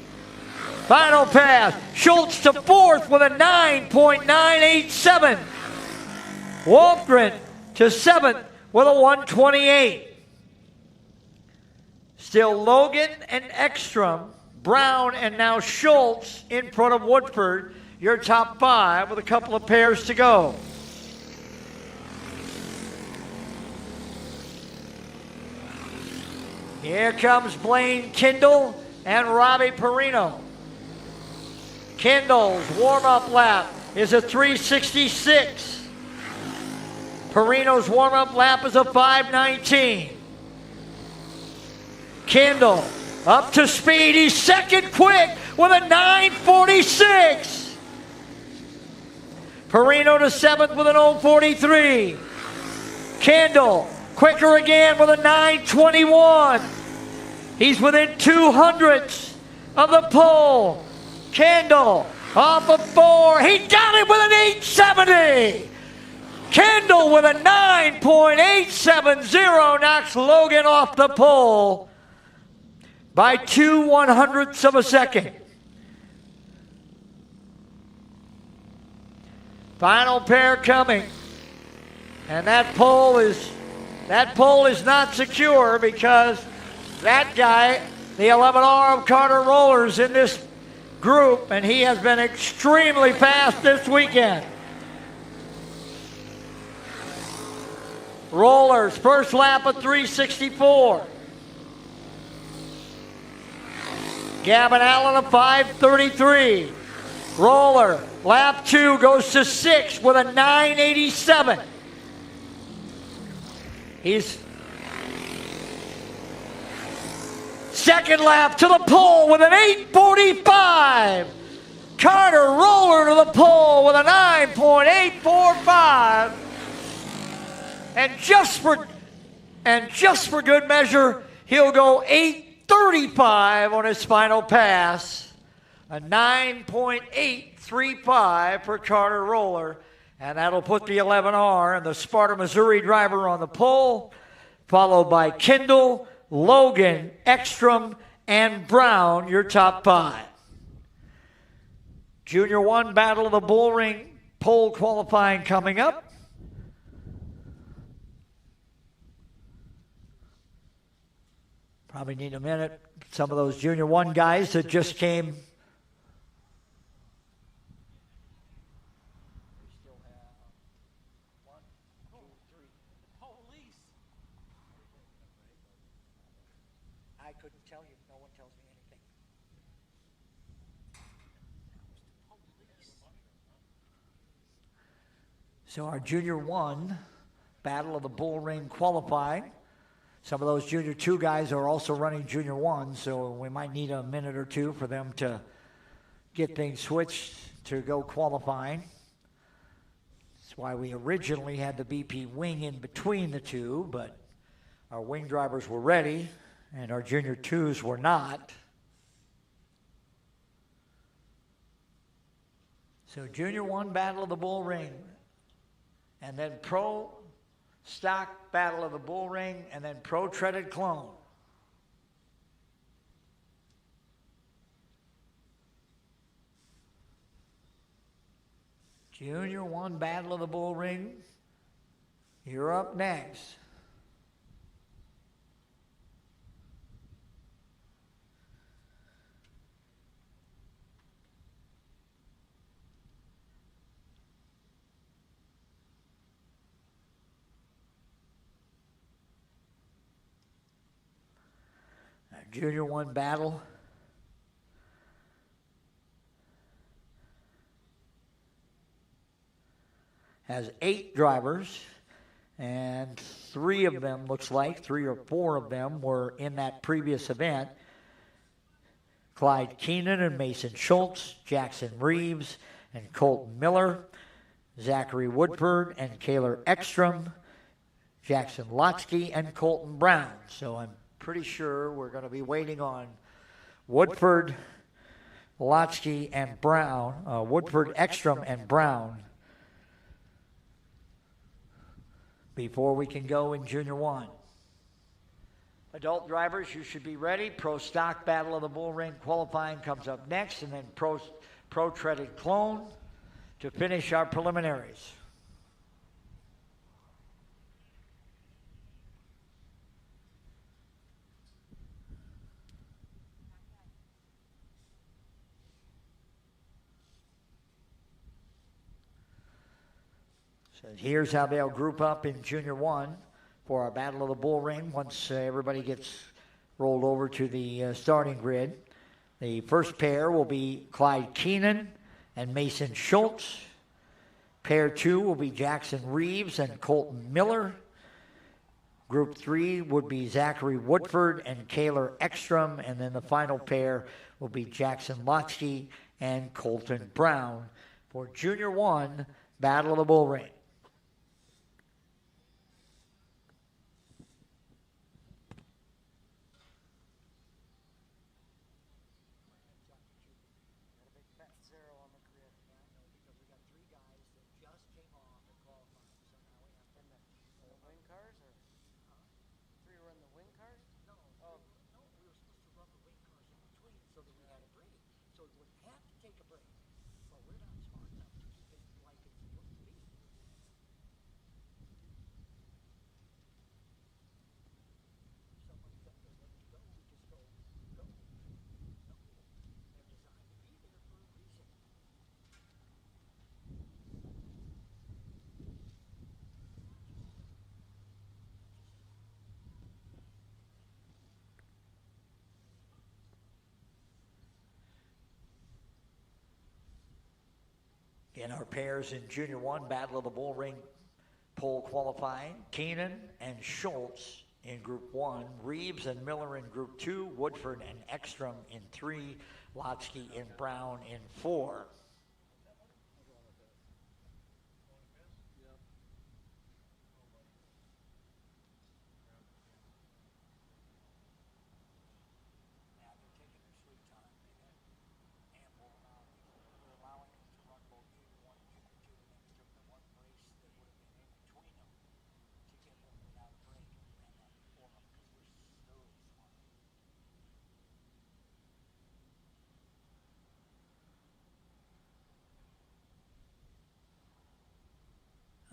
Final pass, Schultz to fourth with a 9.987. Wolfgren to seventh with a 1:28. Still Logan and Ekstrom, Brown and now Schultz in front of Woodford. Your top 5 with a couple of pairs to go. Here comes Blaine Kindle and Robbie Perino. Kindle's warm-up lap is a 366. Perino's warm-up lap is a 519. Kindle up to speed. He's second quick with a 946. Perino to 7th with an 043. Kindle quicker again with a 921. He's within 200ths of the pole. Kendall off of 4. He got it with an 870. Kendall with a 9.870 knocks Logan off the pole by 2/100ths of a second. Final pair coming. And that pole is not secure because that guy, the 11R of Carter Rollers in this group, and he has been extremely fast this weekend. Rollers, first lap of 364. Gavin Allen of 533. Roller, lap 2 goes to 6 with a 987. He's second lap to the pole with an 845. Carter Roller to the pole with a 9.845. And just for good measure, he'll go 835 on his final pass. A 9.835 for Carter Roller. And that'll put the 11R and the Sparta, Missouri driver on the pole, followed by Kindle, Logan, Ekstrom, and Brown, your top 5. Junior 1 Battle of the Bullring pole qualifying coming up. Probably need a minute. Some of those Junior 1 guys that just came. I couldn't tell you. No one tells me anything. So our Junior 1 Battle of the Bullring qualifying. Some of those Junior 2 guys are also running Junior 1, so we might need a minute or two for them to get things switched to go qualifying. That's why we originally had the BP wing in between the two, but our wing drivers were ready, and our Junior 2s were not. So Junior 1 Battle of the Bullring, and then Pro Stock Battle of the Bullring, and then Pro Treaded Clone. Junior 1 Battle of the Bullring, you're up next. Junior 1 Battle. Has 8 drivers, and 3 of them, looks like, 3 or 4 of them were in that previous event. Clyde Keenan and Mason Schultz, Jackson Reeves and Colton Miller, Zachary Woodford and Kaylor Ekstrom, Jackson Lotsky and Colton Brown. So I'm pretty sure we're going to be waiting on Woodford, Lotsky, and Brown, Woodford, Ekstrom, and Brown before we can go in Junior 1. Adult drivers, you should be ready. Pro Stock Battle of the Bullring qualifying comes up next, and then Pro Treaded Clone to finish our preliminaries. So here's how they'll group up in Junior 1 for our Battle of the Bullring once everybody gets rolled over to the starting grid. The first pair will be Clyde Keenan and Mason Schultz. Pair 2 will be Jackson Reeves and Colton Miller. Group 3 would be Zachary Woodford and Kaylor Ekstrom. And then the final pair will be Jackson Lotsky and Colton Brown for Junior 1 Battle of the Bullring. In our pairs in Junior 1, Battle of the Bullring pole qualifying, Keenan and Schultz in Group 1, Reeves and Miller in Group 2, Woodford and Ekstrom in 3, Lotsky and Brown in 4.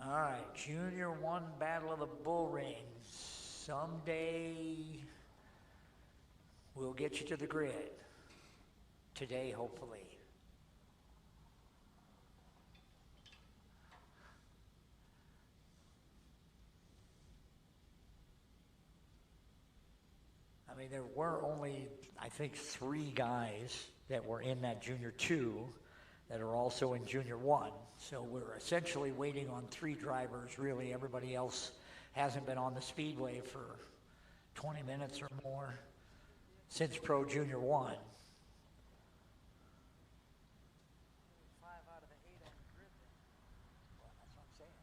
All right, Junior 1 Battle of the Bullring. Someday we'll get you to the grid. Today, hopefully. I mean, there were only, I think, 3 guys that were in that Junior 2 that are also in Junior 1. So we're essentially waiting on 3 drivers, really. Everybody else hasn't been on the Speedway for 20 minutes or more since Pro Junior 1. 5 out of the 8 on the grid then. Well, that's what I'm saying.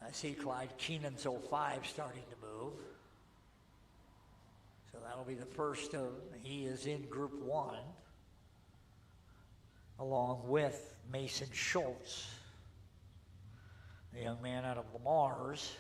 I see Clyde Keenan's 05 starting to move. So that'll be the first of, he is in Group 1, along with Mason Schultz, the young man out of Lamar's.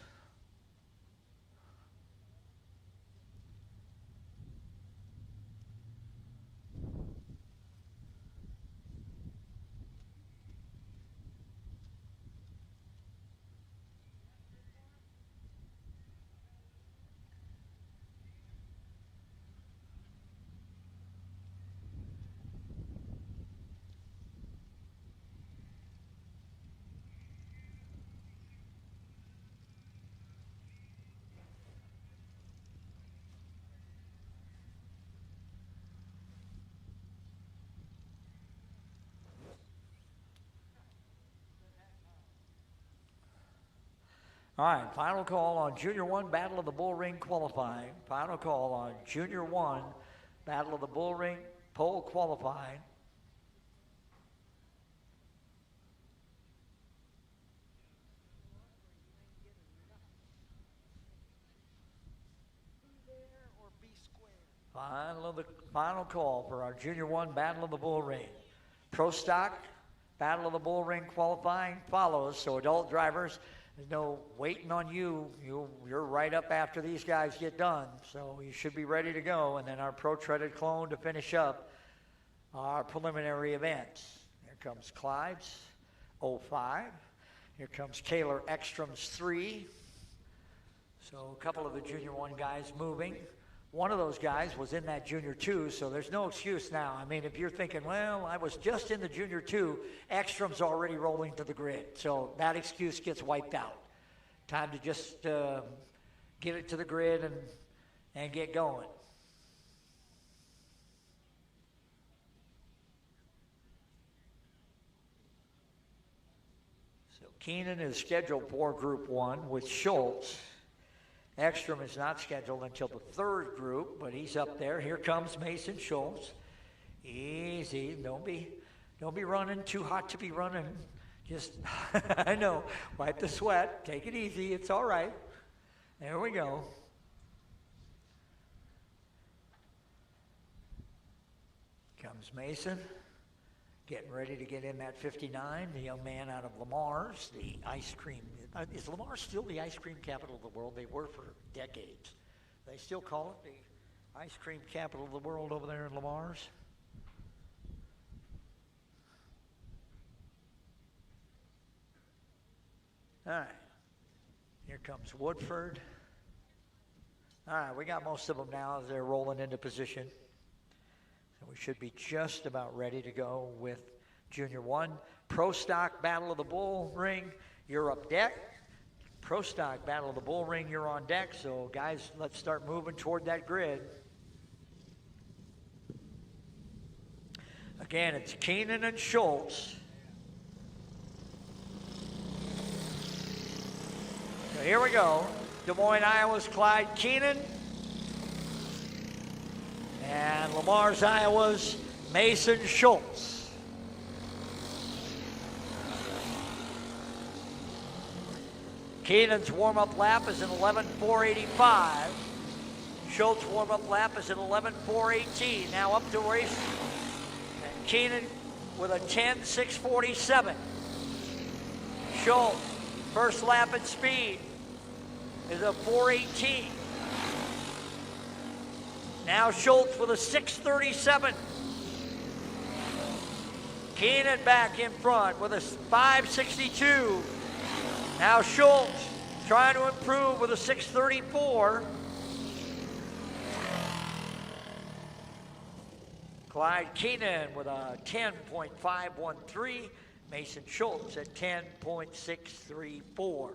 All right, final call on Junior 1 Battle of the Bullring qualifying. Final call on Junior 1 Battle of the Bullring pole qualifying. Final call for our Junior 1 Battle of the Bullring. Pro Stock Battle of the Bullring qualifying follows, so adult drivers, there's no waiting on you. You're right up after these guys get done, so you should be ready to go. And then our pro-treaded clone to finish up our preliminary events. Here comes Clyde's 05. Here comes Kaylor Ekstrom's 3. So a couple of the Junior 1 guys moving. One of those guys was in that Junior 2, so there's no excuse now. I mean, if you're thinking, well, I was just in the Junior 2, Ekstrom's already rolling to the grid. So that excuse gets wiped out. Time to just get it to the grid and get going. So Keenan is scheduled for Group 1 with Schultz. Ekstrom is not scheduled until the third group, but he's up there. Here comes Mason Schultz. Easy. Don't be running too hot to be running. Just, I know, wipe the sweat. Take it easy. It's all right. There we go. Comes Mason. Getting ready to get in that 59, the young man out of Lamar's, the ice cream. Is Lamar still the ice cream capital of the world? They were for decades. They still call it the ice cream capital of the world over there in Lamar's. All right. Here comes Woodford. All right, we got most of them now as they're rolling into position. So we should be just about ready to go with Junior 1. Pro Stock Battle of the Bullring, you're up deck. Pro Stock Battle of the Bullring, you're on deck. So guys, let's start moving toward that grid. Again, it's Keenan and Schultz. So here we go. Des Moines, Iowa's Clyde Keenan. And Lamar's, Iowa's Mason Schultz. Keenan's warm-up lap is an 11.485. Schultz warm-up lap is an 11.418. Now up to race. And Keenan with a 10.647. Schultz, first lap at speed, is a 4.18. Now Schultz with a 6.37. Keenan back in front with a 5.62. Now Schultz trying to improve with a 6.34. Clyde Keenan with a 10.513. Mason Schultz at 10.634.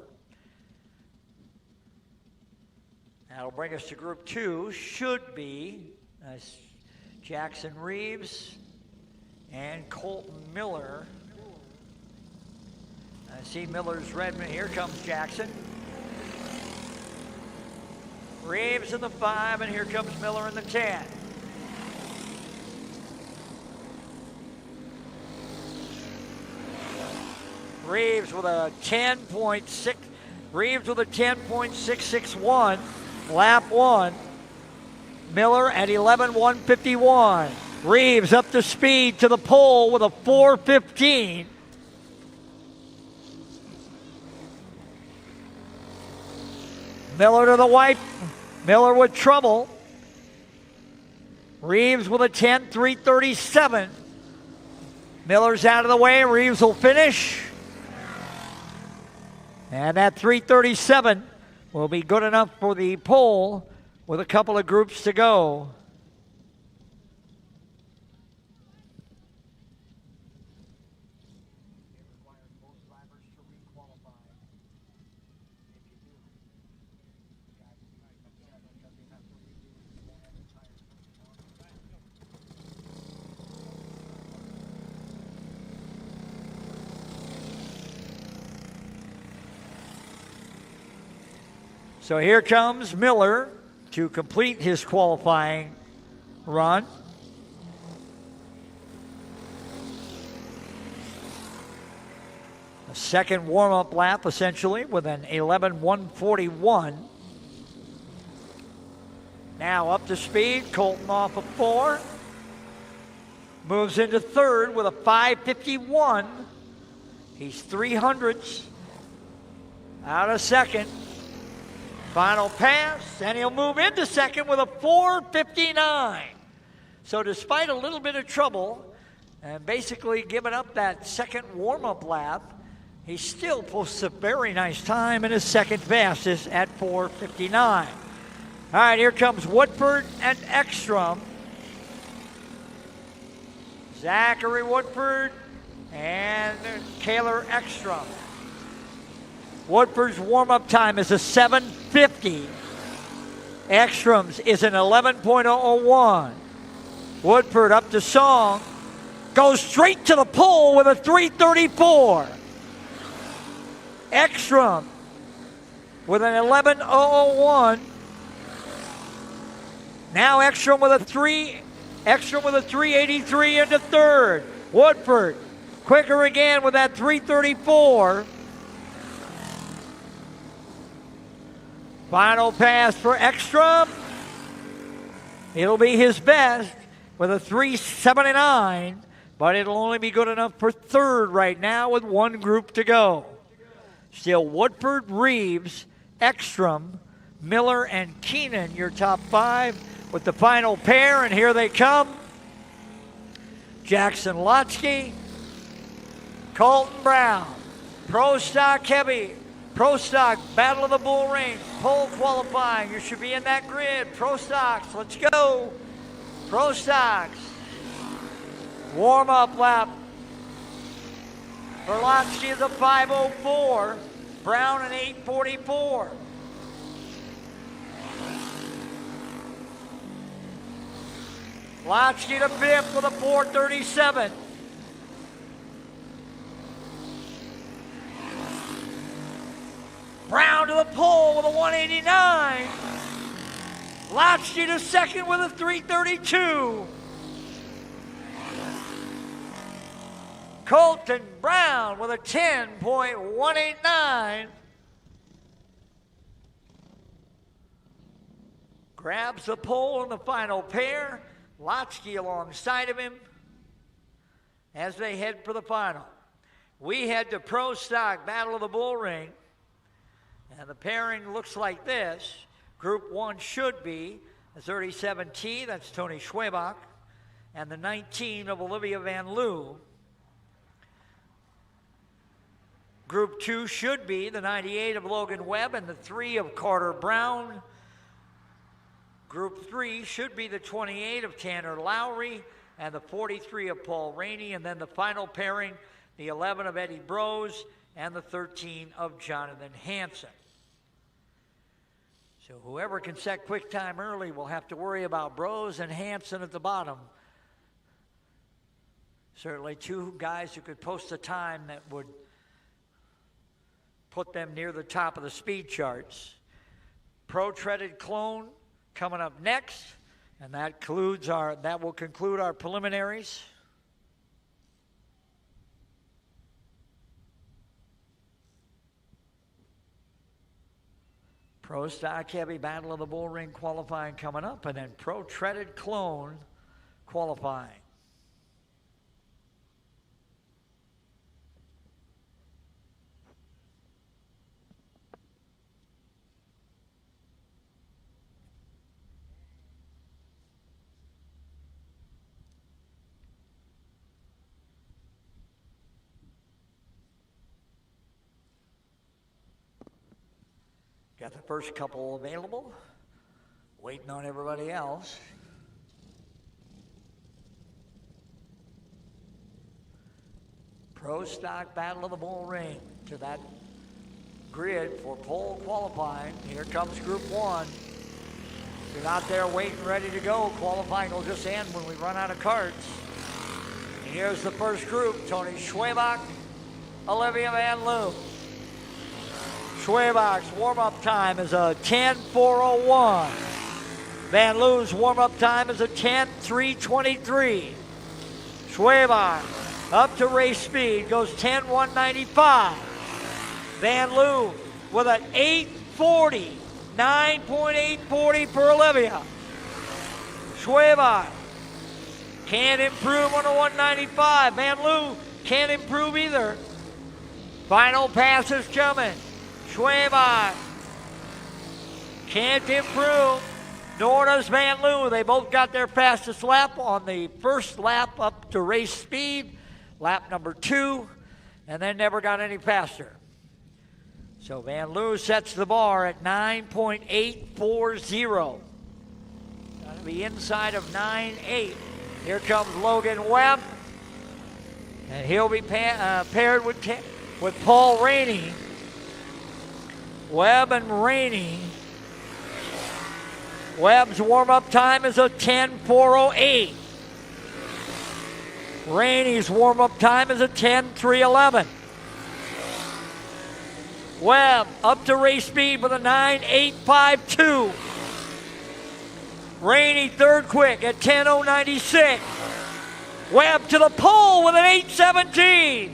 That'll bring us to Group 2. Should be Jackson Reeves and Colton Miller. I see Miller's Redmond. Here comes Jackson. Reeves in the 5, and here comes Miller in the 10. Reeves with a 10.6. Reeves with a 10.661. Lap 1. Miller at 11.151. Reeves up to speed to the pole with a 4.15. Miller to the wipe. Miller with trouble. Reeves with a 10.337. Miller's out of the way. Reeves will finish. And that 3.37 will be good enough for the pole with a couple of groups to go. So here comes Miller to complete his qualifying run. A second warm-up lap, essentially, with an 11.141. Now up to speed, Colton off of 4. Moves into third with a 5.51. He's 300ths out of second. Final pass, and he'll move into second with a 4.59. So despite a little bit of trouble and basically giving up that second warm-up lap, he still posts a very nice time in his second fastest at 4.59. All right, here comes Woodford and Ekstrom. Zachary Woodford and Kaylor Ekstrom. Woodford's warm-up time is a 7:50. Ekstrom's is an 11.001. Woodford up to Song. Goes straight to the pole with a 3:34. Ekstrom with an 11.001. Now Ekstrom with a 3:83 into third. Woodford quicker again with that 3:34. Final pass for Ekstrom. It'll be his best with a 3:79, but it'll only be good enough for third right now with one group to go. Still Woodford, Reeves, Ekstrom, Miller, and Keenan, your top five, with the final pair, and here they come. Jackson Lotsky, Colton Brown, Pro Stock Heavy, Pro Stock Battle of the Bullring, pole qualifying. You should be in that grid. Pro Stocks, let's go. Pro Stocks. Warm-up lap. For Lotsky is a 5:04. Brown an 8:44. Lotsky to fifth with a 4:37. Brown to the pole with a 1:89. Lotsky to second with a 3:32. Colton Brown with a 10.189. Grabs the pole in the final pair. Lotsky alongside of him as they head for the final. We head to Pro Stock Battle of the Bullring, and the pairing looks like this. Group 1 should be the 37T, that's Tony Schwebach, and the 19 of Olivia Van Loo. Group 2 should be the 98 of Logan Webb and the 3 of Carter Brown. Group 3 should be the 28 of Tanner Lowry and the 43 of Paul Rainey, and then the final pairing, the 11 of Eddie Brose and the 13 of Jonathan Hansen. So whoever can set quick time early will have to worry about Brose and Hansen at the bottom. Certainly two guys who could post a time that would put them near the top of the speed charts. Pro Treaded Clone coming up next, and that will conclude our preliminaries. Pro Stock Heavy Battle of the Bullring qualifying coming up, and then Pro Treaded Clone qualifying. Got the first couple available, waiting on everybody else. Pro Stock Battle of the Bullring to that grid for pole qualifying. Here comes Group 1. If you're not there waiting, ready to go, qualifying will just end when we run out of carts. And here's the first group, Tony Schwebach, Olivia Van Loo. Schwebach's warm-up time is a 10:401. Van Loo's warm-up time is a 10:323. Schwebach up to race speed goes 10:195. Van Loo with an 8:40, 9.840 for Olivia. Schwebach can't improve on a 195. Van Loo can't improve either. Final pass is coming. Schwebach can't improve, nor does Van Loo. They both got their fastest lap on the first lap up to race speed, lap number 2, and then never got any faster. So Van Loo sets the bar at 9.840. Got to be inside of 9.8. Here comes Logan Webb. And he'll be paired with Paul Rainey. Webb and Rainey. Webb's warm-up time is a 10.408. Rainey's warm-up time is a 10.311. Webb up to race speed with a 9.852. Rainey third quick at 10.096. Webb to the pole with an 8.17.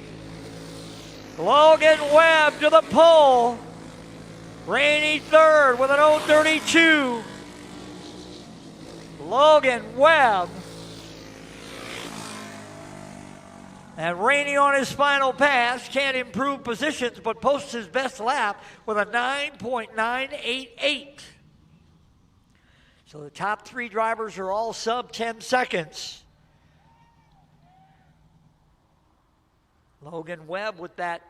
Logan Webb to the pole. Rainey third with an 0.32. Logan Webb. And Rainey on his final pass can't improve positions but posts his best lap with a 9.988. So the top three drivers are all sub 10 seconds. Logan Webb with that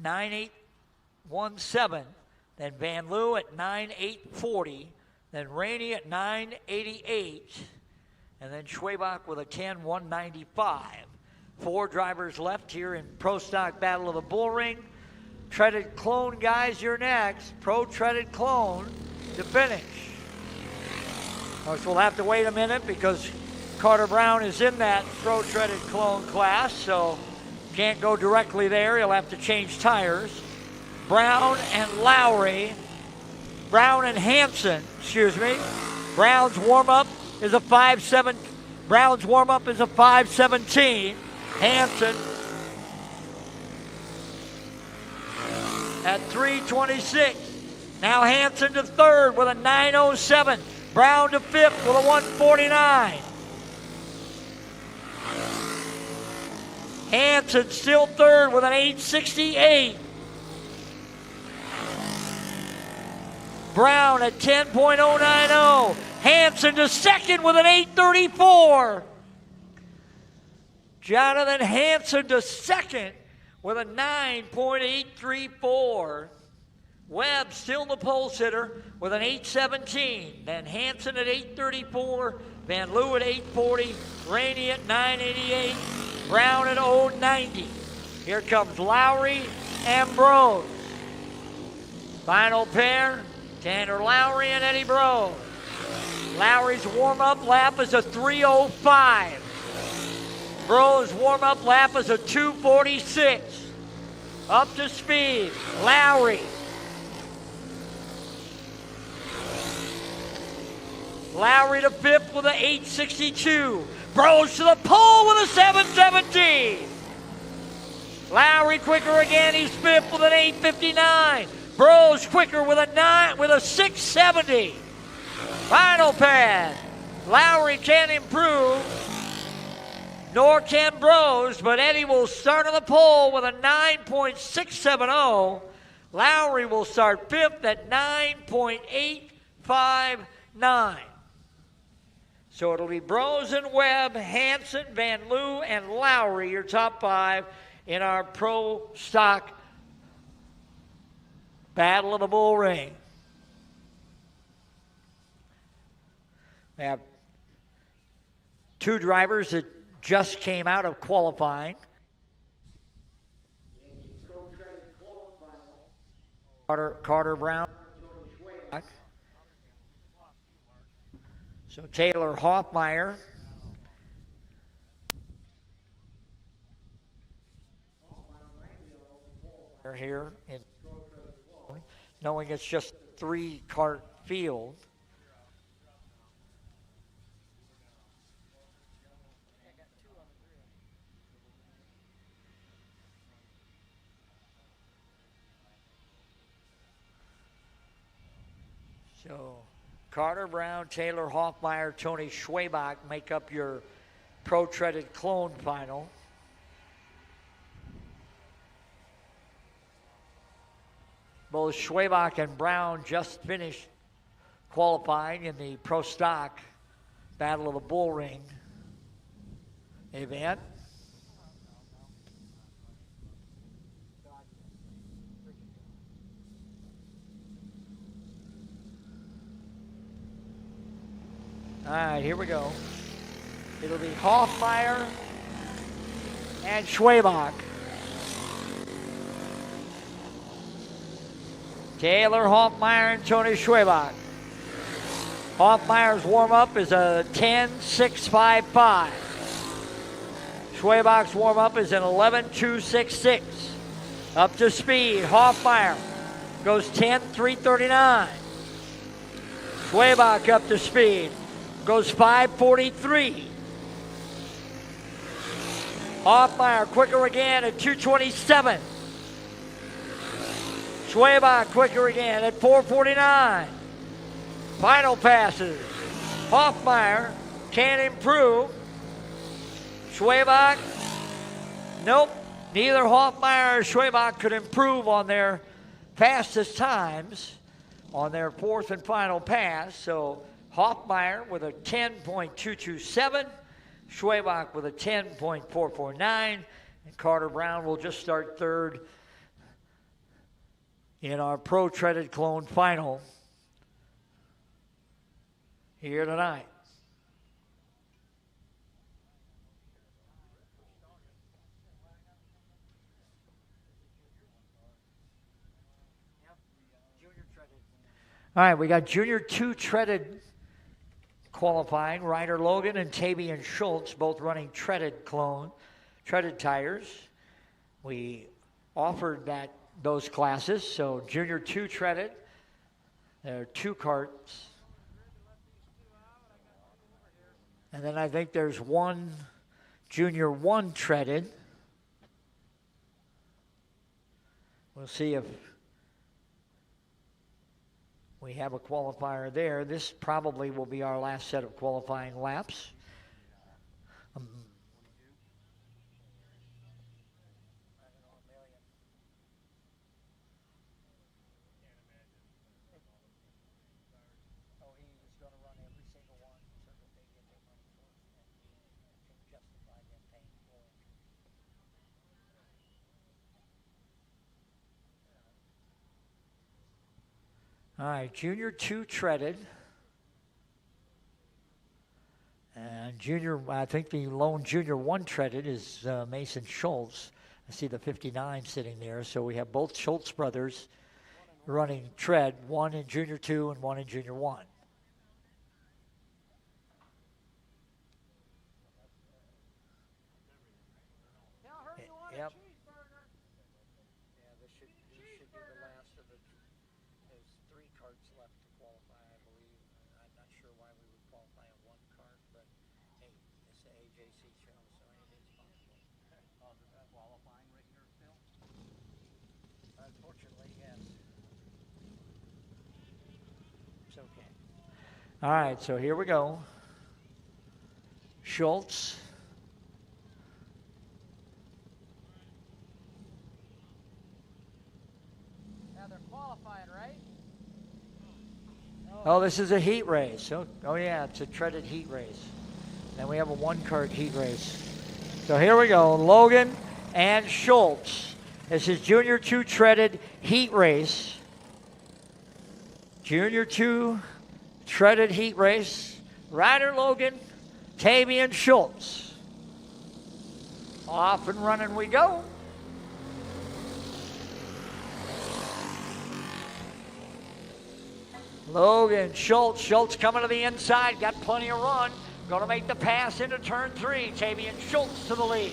9.817. Then Van Loo at 9.840. Then Rainey at 9.88. And then Schwabach with a 10.195. Four drivers left here in Pro Stock Battle of the Bullring. Treaded Clone guys, you're next. Pro Treaded Clone to finish. Of course, we'll have to wait a minute because Carter Brown is in that Pro Treaded Clone class, so can't go directly there. He'll have to change tires. Brown and Lowry. Brown and Hanson, excuse me. Brown's warm-up is a 5.7. Brown's warm-up is a 5.17. Hanson at 3.26. Now Hanson to third with a 9.07. Brown to fifth with a 1.49. Hanson still third with an 8.68. Brown at 10.090. Hanson to second with an 8.34. Jonathan Hanson to second with a 9.834. Webb still the pole sitter with an 8.17. Then Hanson at 8.34. Van Loo at 8.40. Rainey at 9.88. Brown at 0.90. Here comes Lowry and Brose. Final pair, Tanner Lowry and Eddie Brose. Lowry's warm-up lap is a 3.05. Brose's warm-up lap is a 2.46. Up to speed, Lowry. Lowry to fifth with an 8.62. Brose to the pole with a 7.17. Lowry quicker again, he's fifth with an 8.59. Brose quicker with a 6.70. Final pad. Lowry can't improve, nor can Brose, but Eddie will start on the pole with a 9.670. Lowry will start fifth at 9.859. So it'll be Brose and Webb, Hanson, Van Loo, and Lowry, your top five in our Pro Stock Battle of the Bullring. We have two drivers that just came out of qualifying. Carter Brown. So Taylor Hoffmeyer. Here, knowing it's just 3-kart field. So Carter Brown, Taylor Hoffmeyer, Tony Schwabach make up your Pro Treaded Clone final. Both Schwabach and Brown just finished qualifying in the Pro Stock Battle of the Bullring event. right, here we go. It'll be Hoffmeyer and Schwabach. Taylor Hoffmeyer and Tony Schwabach. Hoffmeyer's warm-up is a 10.655. Schwabach's warm-up is an 11.266. Up to speed, Hoffmeyer goes 10.339. Schwabach up to speed, goes 5.43. Hoffmeyer quicker again at 2.27. Schwabach quicker again at 4.49. Final passes. Hoffmeyer can improve. Schwabach, nope. Neither Hoffmeyer or Schwabach could improve on their fastest times on their fourth and final pass. So Hoffmeyer with a 10.227, Schwabach with a 10.449, and Carter Brown will just start third in our Pro Treaded Clone final here tonight. All right, we got Junior 2 treaded qualifying. Ryder Logan and Tavian Schultz both running treaded tires. We offered those classes, so Junior 2 treaded. There are 2 carts. And then I think there's one Junior 1 treaded. We'll see if we have a qualifier there. This probably will be our last set of qualifying laps. All right, Junior 2 treaded. And I think the lone Junior 1 treaded is Mason Schultz. I see the 59 sitting there. So we have both Schultz brothers running tread, one in Junior 2 and one in Junior 1. Yep. Yeah, this should be the last of the. There's 3 carts left to qualify, I believe. I'm not sure why we would qualify in 1 cart, but hey, it's the AJC show, so anything's possible. Oh, is that qualifying right here still? Unfortunately, yes. It's okay. All right, so here we go. Schultz. Oh, this is a heat race. Oh yeah, it's a treaded heat race. Then we have a 1-cart heat race. So here we go, Logan and Schultz. This is Junior 2 treaded heat race. Junior 2 treaded heat race. Ryder Logan, Tavian Schultz. Off and running we go. Logan, Schultz coming to the inside, got plenty of run. Going to make the pass into turn 3. Tavian Schultz to the lead.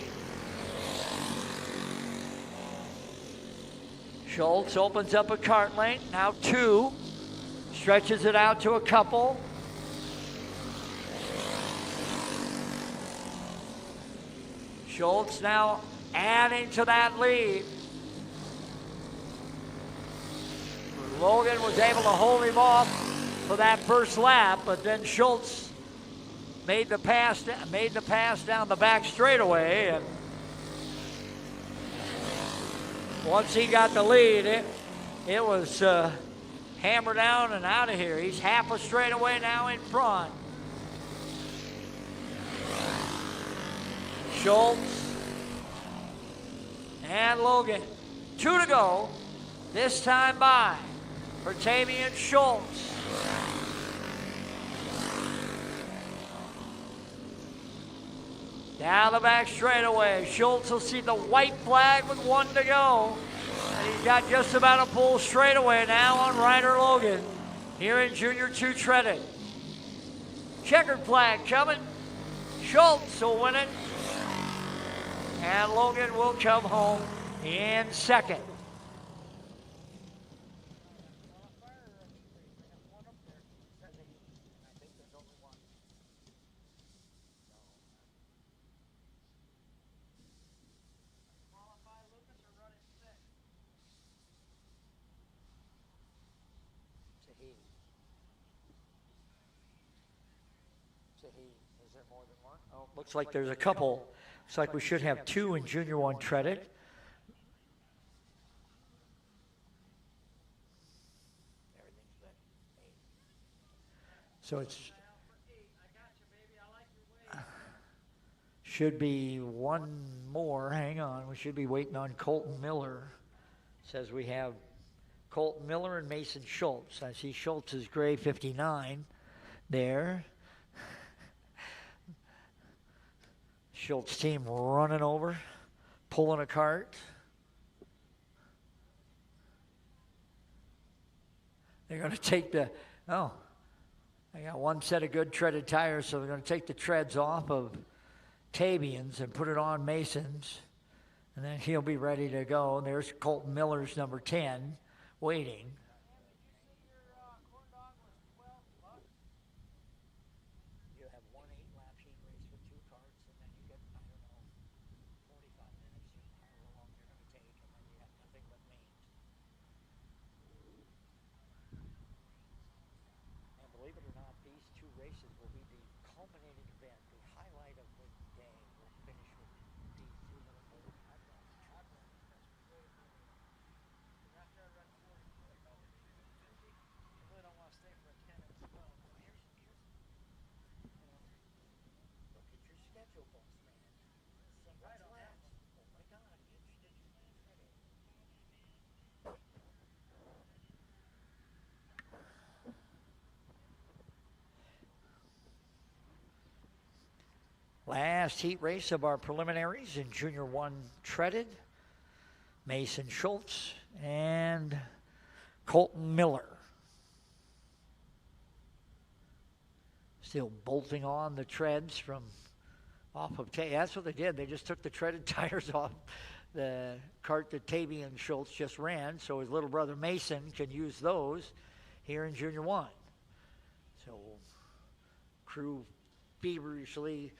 Schultz opens up a cart lane, now 2. Stretches it out to a couple. Schultz now adding to that lead. Logan was able to hold him off for that first lap, but then Schultz made the pass down the back straightaway, and once he got the lead, it was hammer down and out of here. He's half a straightaway now in front. Schultz and Logan, 2 to go. This time by for Tavian Schultz. Down the back straightaway. Schultz will see the white flag with 1 to go. And he's got just about a pull straightaway now on Ryder Logan here in Junior 2 treaded. Checkered flag coming. Schultz will win it. And Logan will come home in second. Is there more than one? Oh, looks like there's a couple. Looks like we should have 2 in Junior 1 treaded. So it's should be one more. Hang on, we should be waiting on Colton Miller. Says we have Colton Miller and Mason Schultz. I see Schultz's gray 59 there. Schultz team running over, pulling a cart. They're going to take the, they got one set of good treaded tires, so they're going to take the treads off of Tabian's and put it on Mason's, and then he'll be ready to go. And there's Colton Miller's number 10 waiting. You have 1 8-lap heat race with 2 carts, and then you get, 45 minutes, however long you're going to take, and then you have nothing but mains. And believe it or not, these 2 races will be the culminating event, the highlight of the day. We'll finish with these 2 little boats. Last heat race of our preliminaries in Junior 1 treaded. Mason Schultz and Colton Miller. Still bolting on the treads from off of that's what they did. They just took the treaded tires off the cart that Tavian Schultz just ran, so his little brother Mason can use those here in Junior 1. So crew feverishly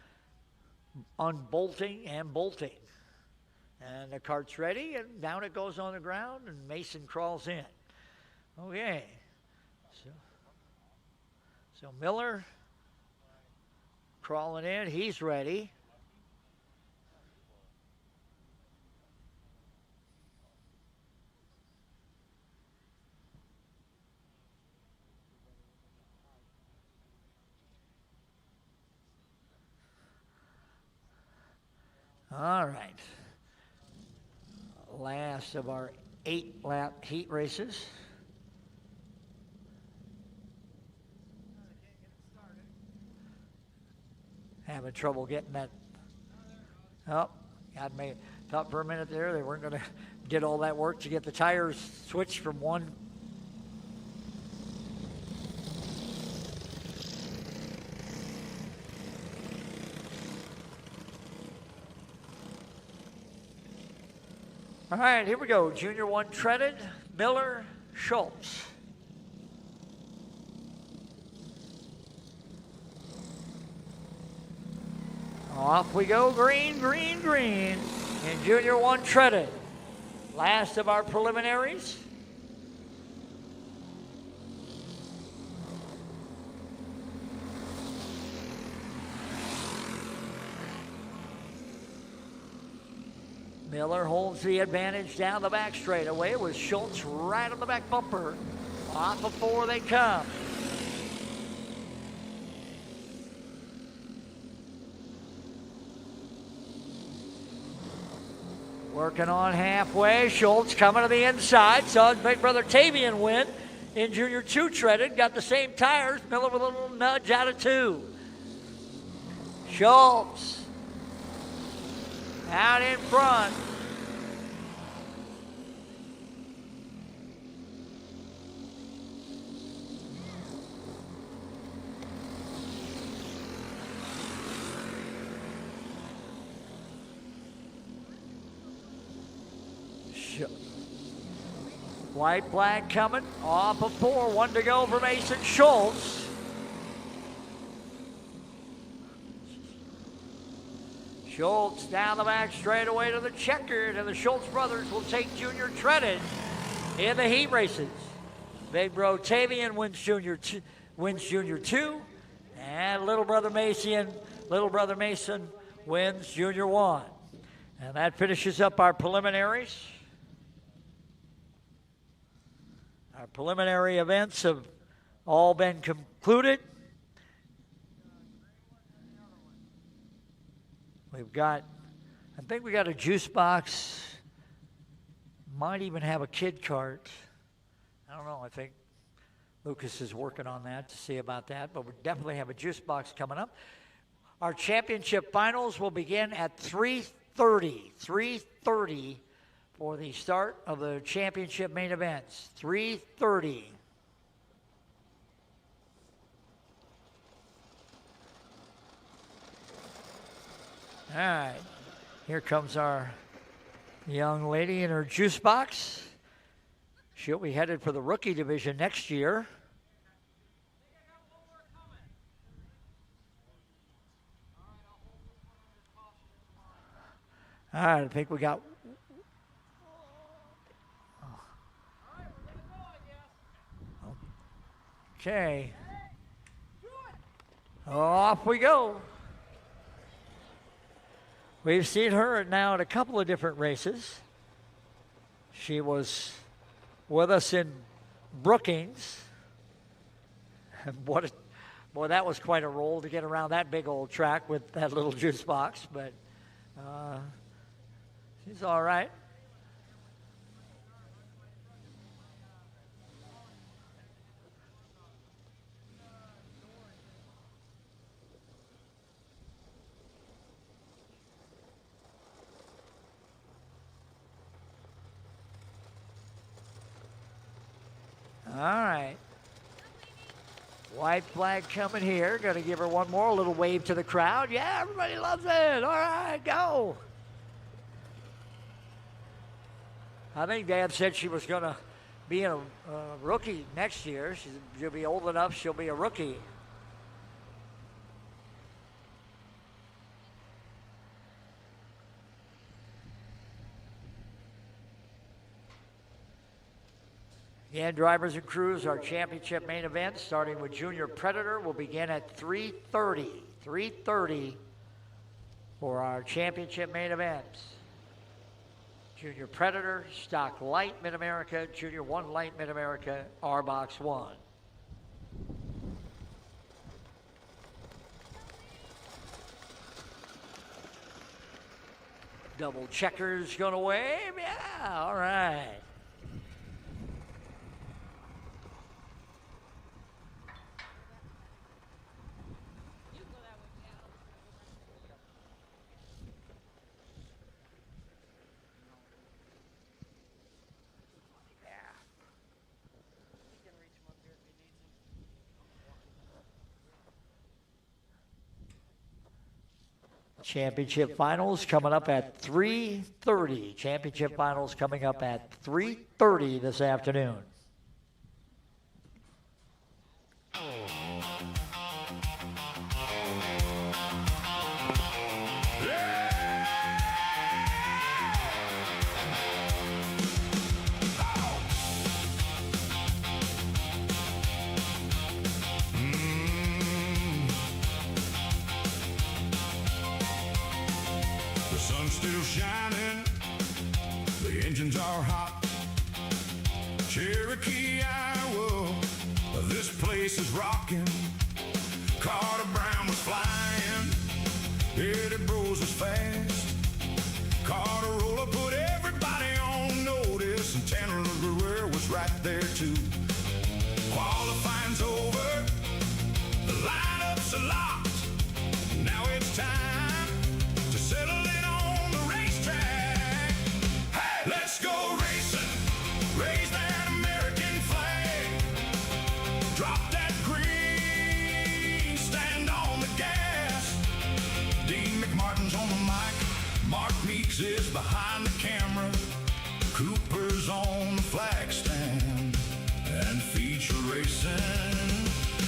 unbolting and bolting. And the cart's ready, and down it goes on the ground, and Mason crawls in. Okay. So Miller crawling in. He's ready. All right. Last of our 8-lap heat races. Having trouble getting that. Oh, God, thought for a minute there they weren't going to get all that work to get the tires switched from one. All right, here we go. Junior 1 treaded, Miller, Schultz. Off we go, green, green, green. In Junior 1 treaded. Last of our preliminaries. Miller holds the advantage down the back straightaway with Schultz right on the back bumper. Off of 4 they come. Working on halfway. Schultz coming to the inside. Saw his big brother Tavian win in Junior 2 treaded. Got the same tires. Miller with a little nudge out of 2. Schultz out in front. White flag coming off of 4. 1 to go for Mason Schultz. Schultz down the back straightaway to the checkered, and the Schultz brothers will take Junior Trenton in the heat races. Big Bro Tavian wins Junior 2, and Little Brother Mason wins Junior 1. And that finishes up our preliminaries. Our preliminary events have all been concluded. I think we got a juice box. Might even have a kid cart. I don't know. I think Lucas is working on that to see about that, but we definitely have a juice box coming up. Our championship finals will begin at 3:30. 3:30 for the start of the championship main events. 3:30. All right, here comes our young lady in her juice box. She'll be headed for the rookie division next year. All right, I think we got... Okay. Off we go. We've seen her now at a couple of different races. She was with us in Brookings. And boy, that was quite a roll to get around that big old track with that little juice box, but she's all right. All right. White flag coming here. Going to give her one more. A little wave to the crowd. Yeah, everybody loves it. All right, go. I think Dad said she was going to be a rookie next year. She'll be old enough. She'll be a rookie. Again, drivers and crews, our championship main event, starting with Junior Predator, will begin at 3:30. 3:30 for our championship main events. Junior Predator, Stock Light Mid America, Junior 1 Light Mid America, R Box 1. Double checkers going to wave. Yeah, all right. Championship finals coming up at 3:30. Championship finals coming up at 3:30 this afternoon. Still shining, the engines are hot. Cherokee, Iowa, this place is rocking. Carter Brown was flying, Eddie Bros was fast. Carter Roller put everybody on notice, and Tanner Guerrero was right there too. Qualifying's over, the lineups are locked. Now it's time to settle in on the race Meeks is behind the camera. Cooper's on the flag stand. And feature racing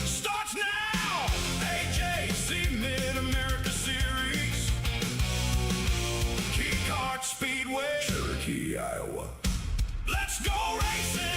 starts now. AJC Mid America Series. Kee Kart Speedway, Cherokee, Iowa. Let's go racing!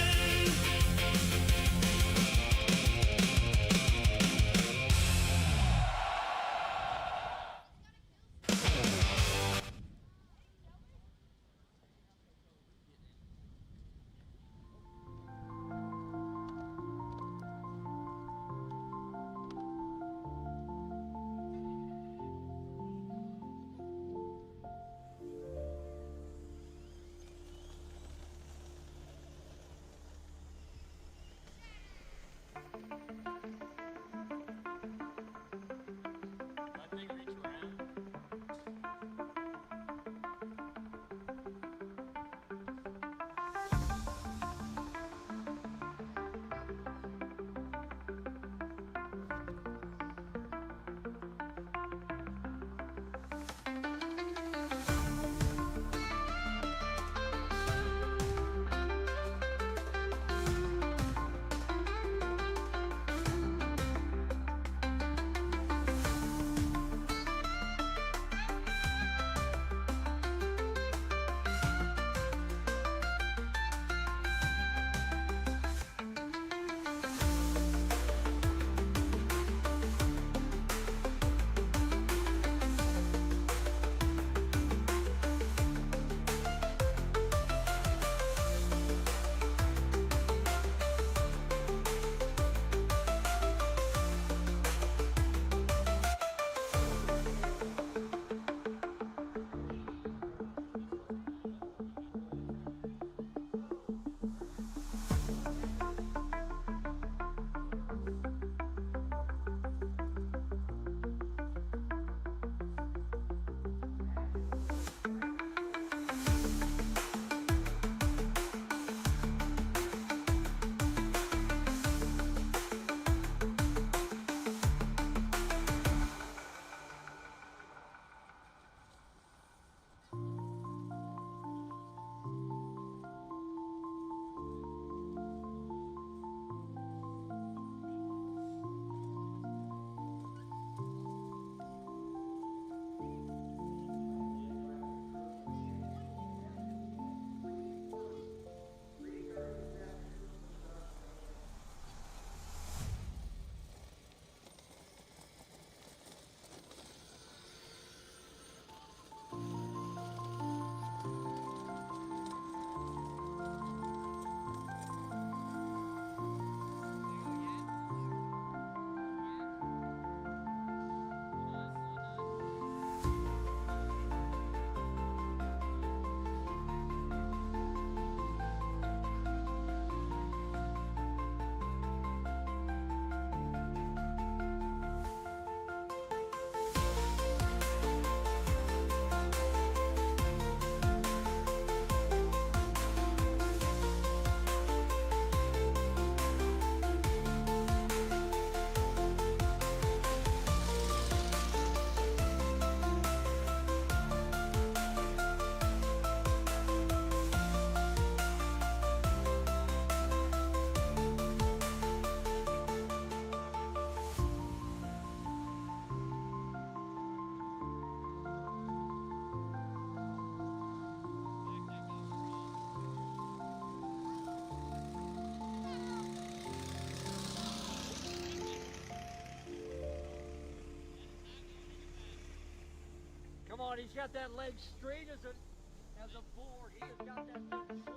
Come on, he's got that leg straight as a board. He has got that thing full.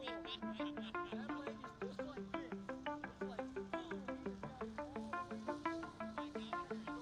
That leg is just like this. It's like, boom, he's got it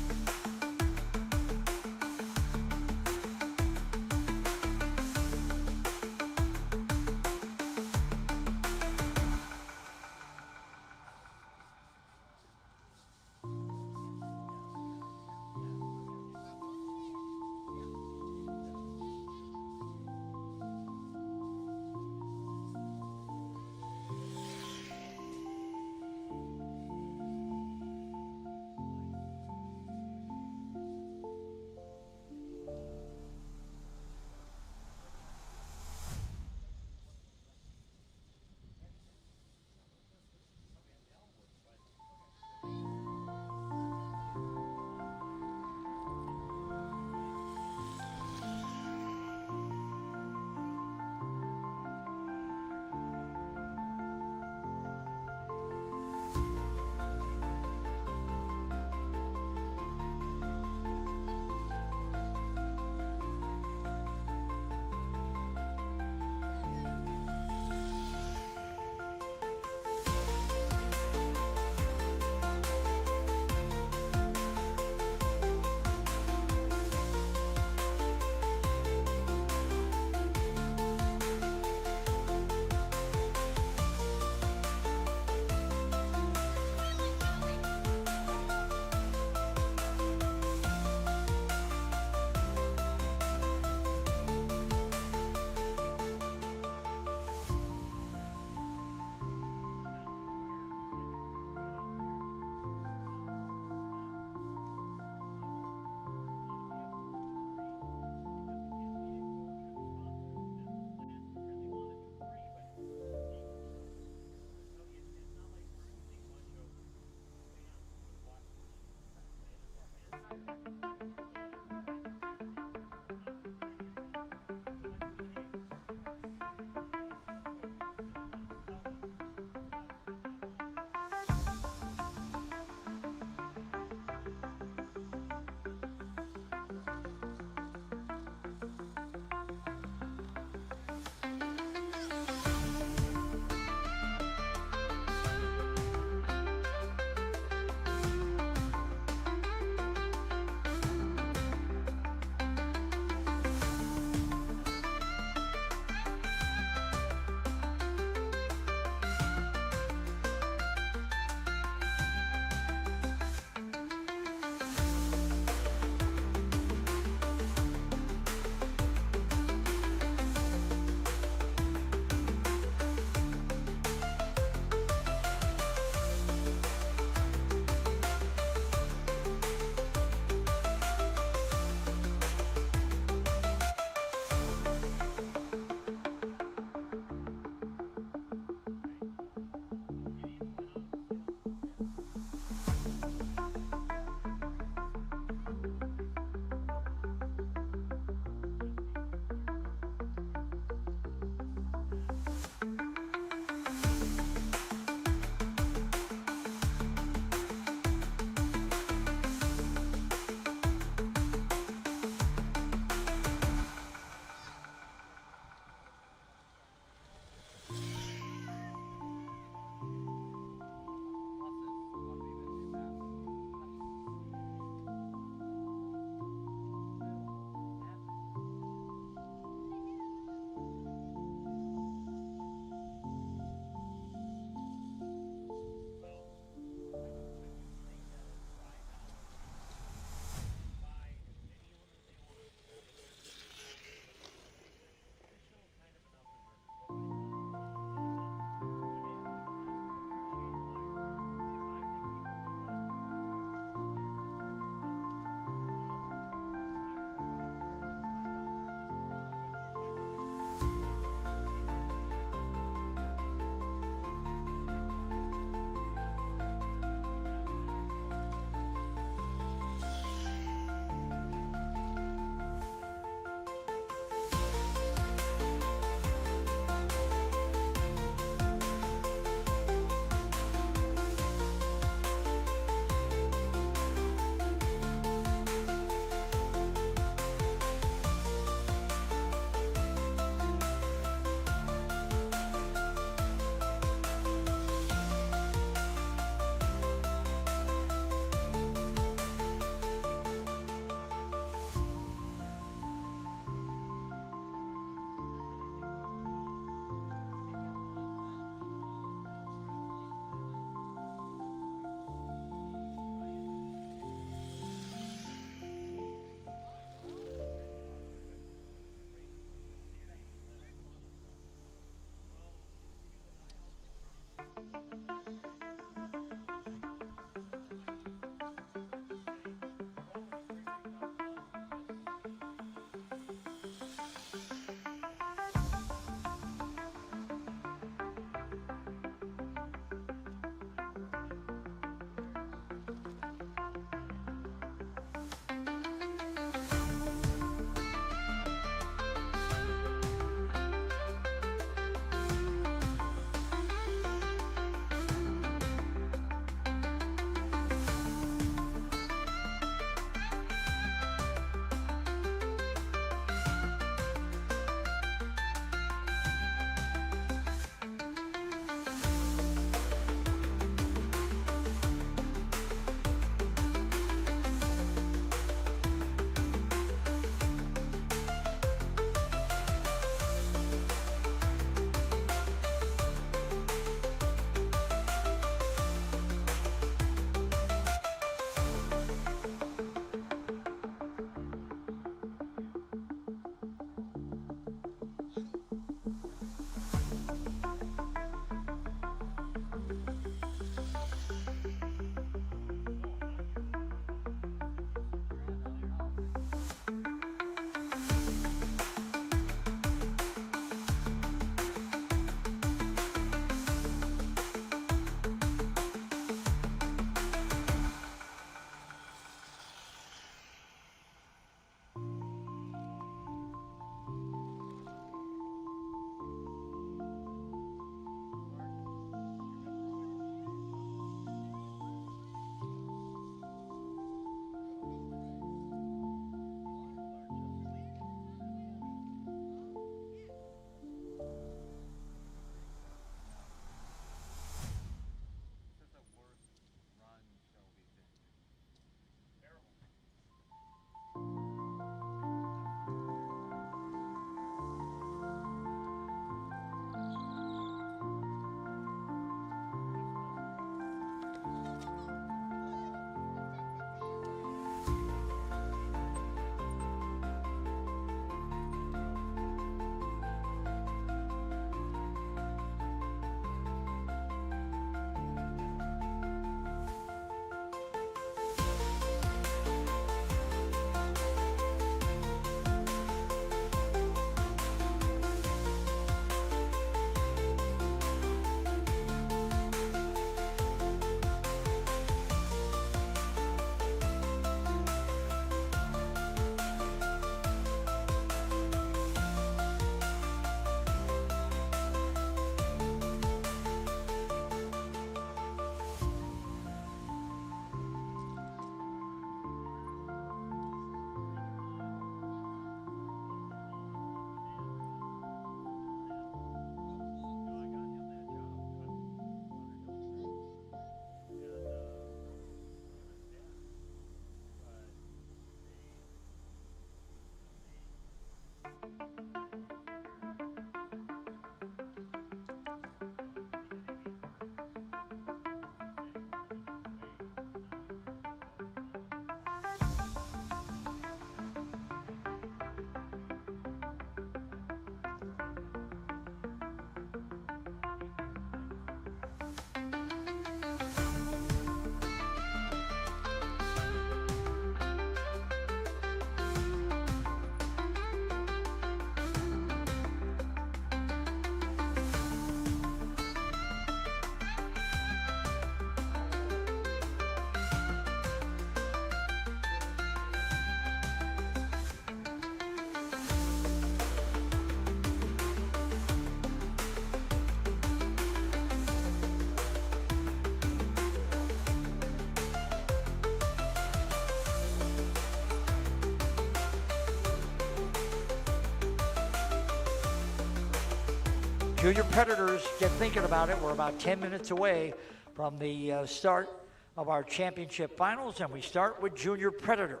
Junior Predators, get thinking about it. We're about 10 minutes away from the start of our championship finals, and we start with Junior Predator.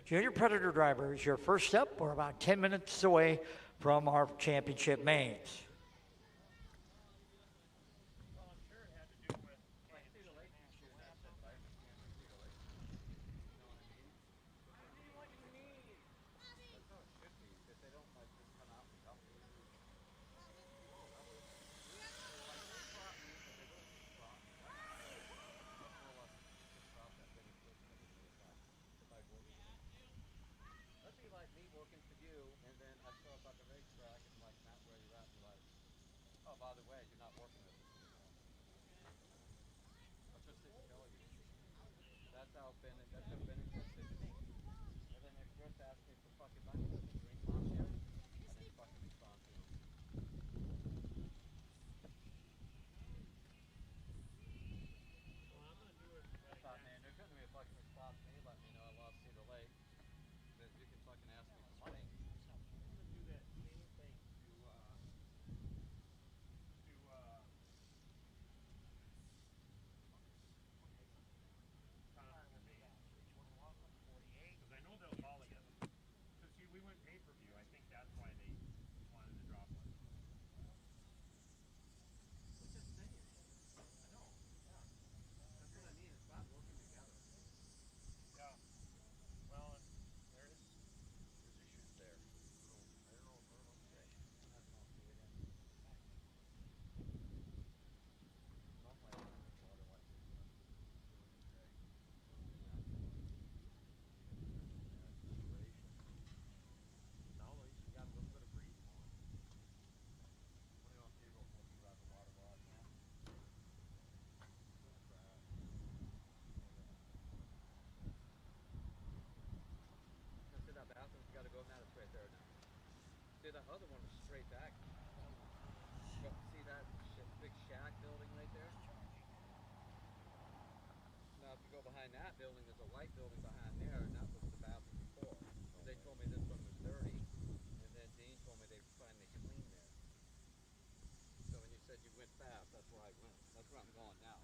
Junior Predator drivers, your first step. We're about 10 minutes away from our championship mains. that's how it's been. That's how it's been interested. And then they first asked me for fucking money for the drink last year. I didn't fucking respond to them. I thought, man, there couldn't be a fucking response to me letting me know I lost Cedar Lake. That you can fucking ask me for money. Do that same thing because I know they'll volley it. Because see, we went pay-per-view. I think that's why they wanted to drop one. It's just saying. I know. Yeah. That's what I mean. It's about working together. Yeah. Well, and there's issues there. I don't know what to say. That's not good. Now at least we got a little bit of breathing on. What do you want to do before you grab the water bottle? See that bathroom's got to go now. It's right there now. See that other one was straight back. See that big shack building right there? Now if you go behind that building, there's a white building behind there, and that was the bathroom before. They told me this one was dirty, and then Dean told me they finally cleaned there. So when you said you went fast, that's where I went. That's where I'm going now.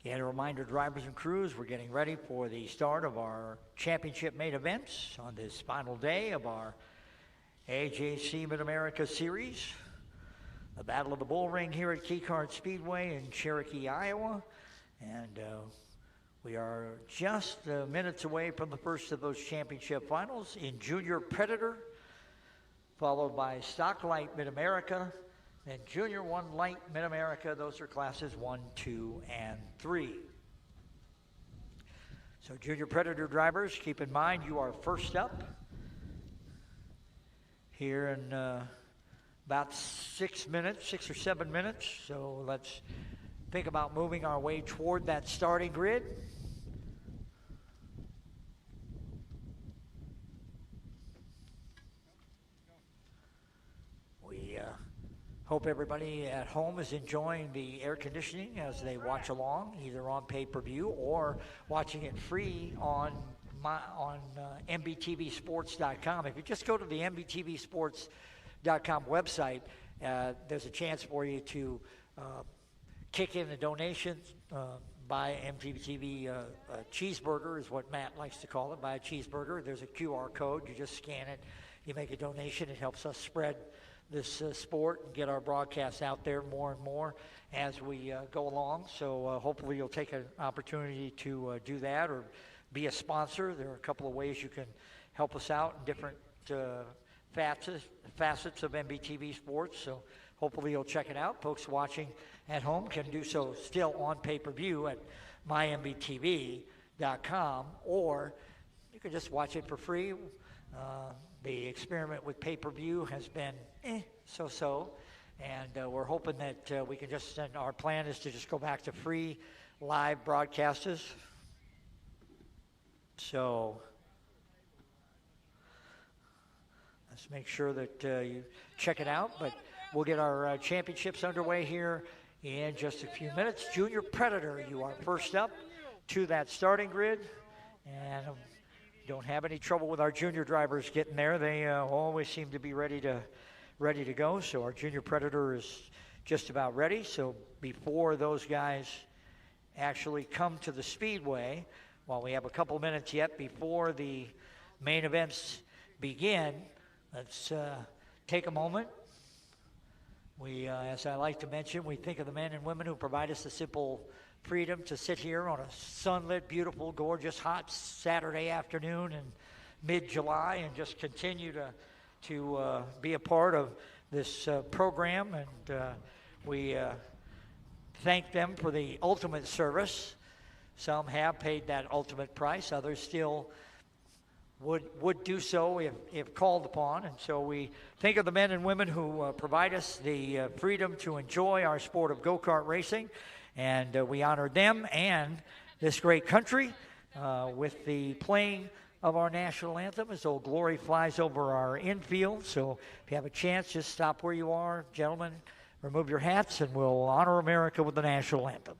And a reminder, drivers and crews, we're getting ready for the start of our championship main events on this final day of our AJC Mid America Series. The Battle of the Bullring here at Kee Kart Speedway in Cherokee, Iowa. And we are just minutes away from the first of those championship finals in Junior Predator, followed by Stock Light Mid America, then Junior 1 Light Mid America. Those are classes 1, 2, and 3. So Junior Predator drivers, keep in mind you are first up here in about 6 minutes, 6 or 7 minutes. So let's think about moving our way toward that starting grid. We hope everybody at home is enjoying the air conditioning as they watch along, either on pay-per-view or watching it free on MBTVsports.com. If you just go to the MBTVsports.com website, there's a chance for you to kick in a donation. Buy MTV cheeseburger is what Matt likes to call it. Buy a cheeseburger. There's a QR code. You just scan it. You make a donation. It helps us spread this sport and get our broadcasts out there more and more as we go along. So hopefully you'll take an opportunity to do that or be a sponsor. There are a couple of ways you can help us out in different facets of MBTV Sports. So hopefully you'll check it out. Folks watching at home can do so still on pay-per-view at mymbtv.com, or you can just watch it for free. The experiment with pay-per-view has been so-so, and we're hoping that we can just, and our plan is to just go back to free live broadcasts. So let's make sure that you check it out, but we'll get our championships underway here in just a few minutes. Junior Predator, you are first up to that starting grid, and don't have any trouble with our junior drivers getting there. They always seem to be ready to go. So our Junior Predator is just about ready. So before those guys actually come to the speedway, while we have a couple minutes yet before the main events begin, let's take a moment. We, as I like to mention, we think of the men and women who provide us the simple freedom to sit here on a sunlit, beautiful, gorgeous, hot Saturday afternoon in mid-July and just continue to be a part of this program. And we thank them for the ultimate service. Some have paid that ultimate price. Others still would do so if called upon. And so we think of the men and women who provide us the freedom to enjoy our sport of go-kart racing. And we honor them and this great country with the playing of our national anthem as Old Glory flies over our infield. So if you have a chance, just stop where you are. Gentlemen, remove your hats, and we'll honor America with the national anthem.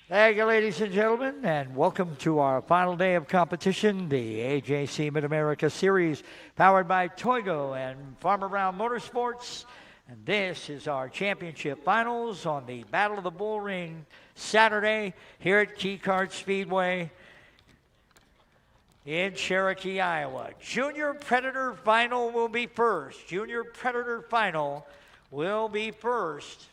Thank you, ladies and gentlemen, and welcome to our final day of competition, the AJC Mid America Series, powered by Toygo and Farmer Brown Motorsports. And this is our championship finals on the Battle of the Bullring Saturday here at Kee Kart Speedway in Cherokee, Iowa. Junior Predator Final will be first. Junior Predator Final will be first.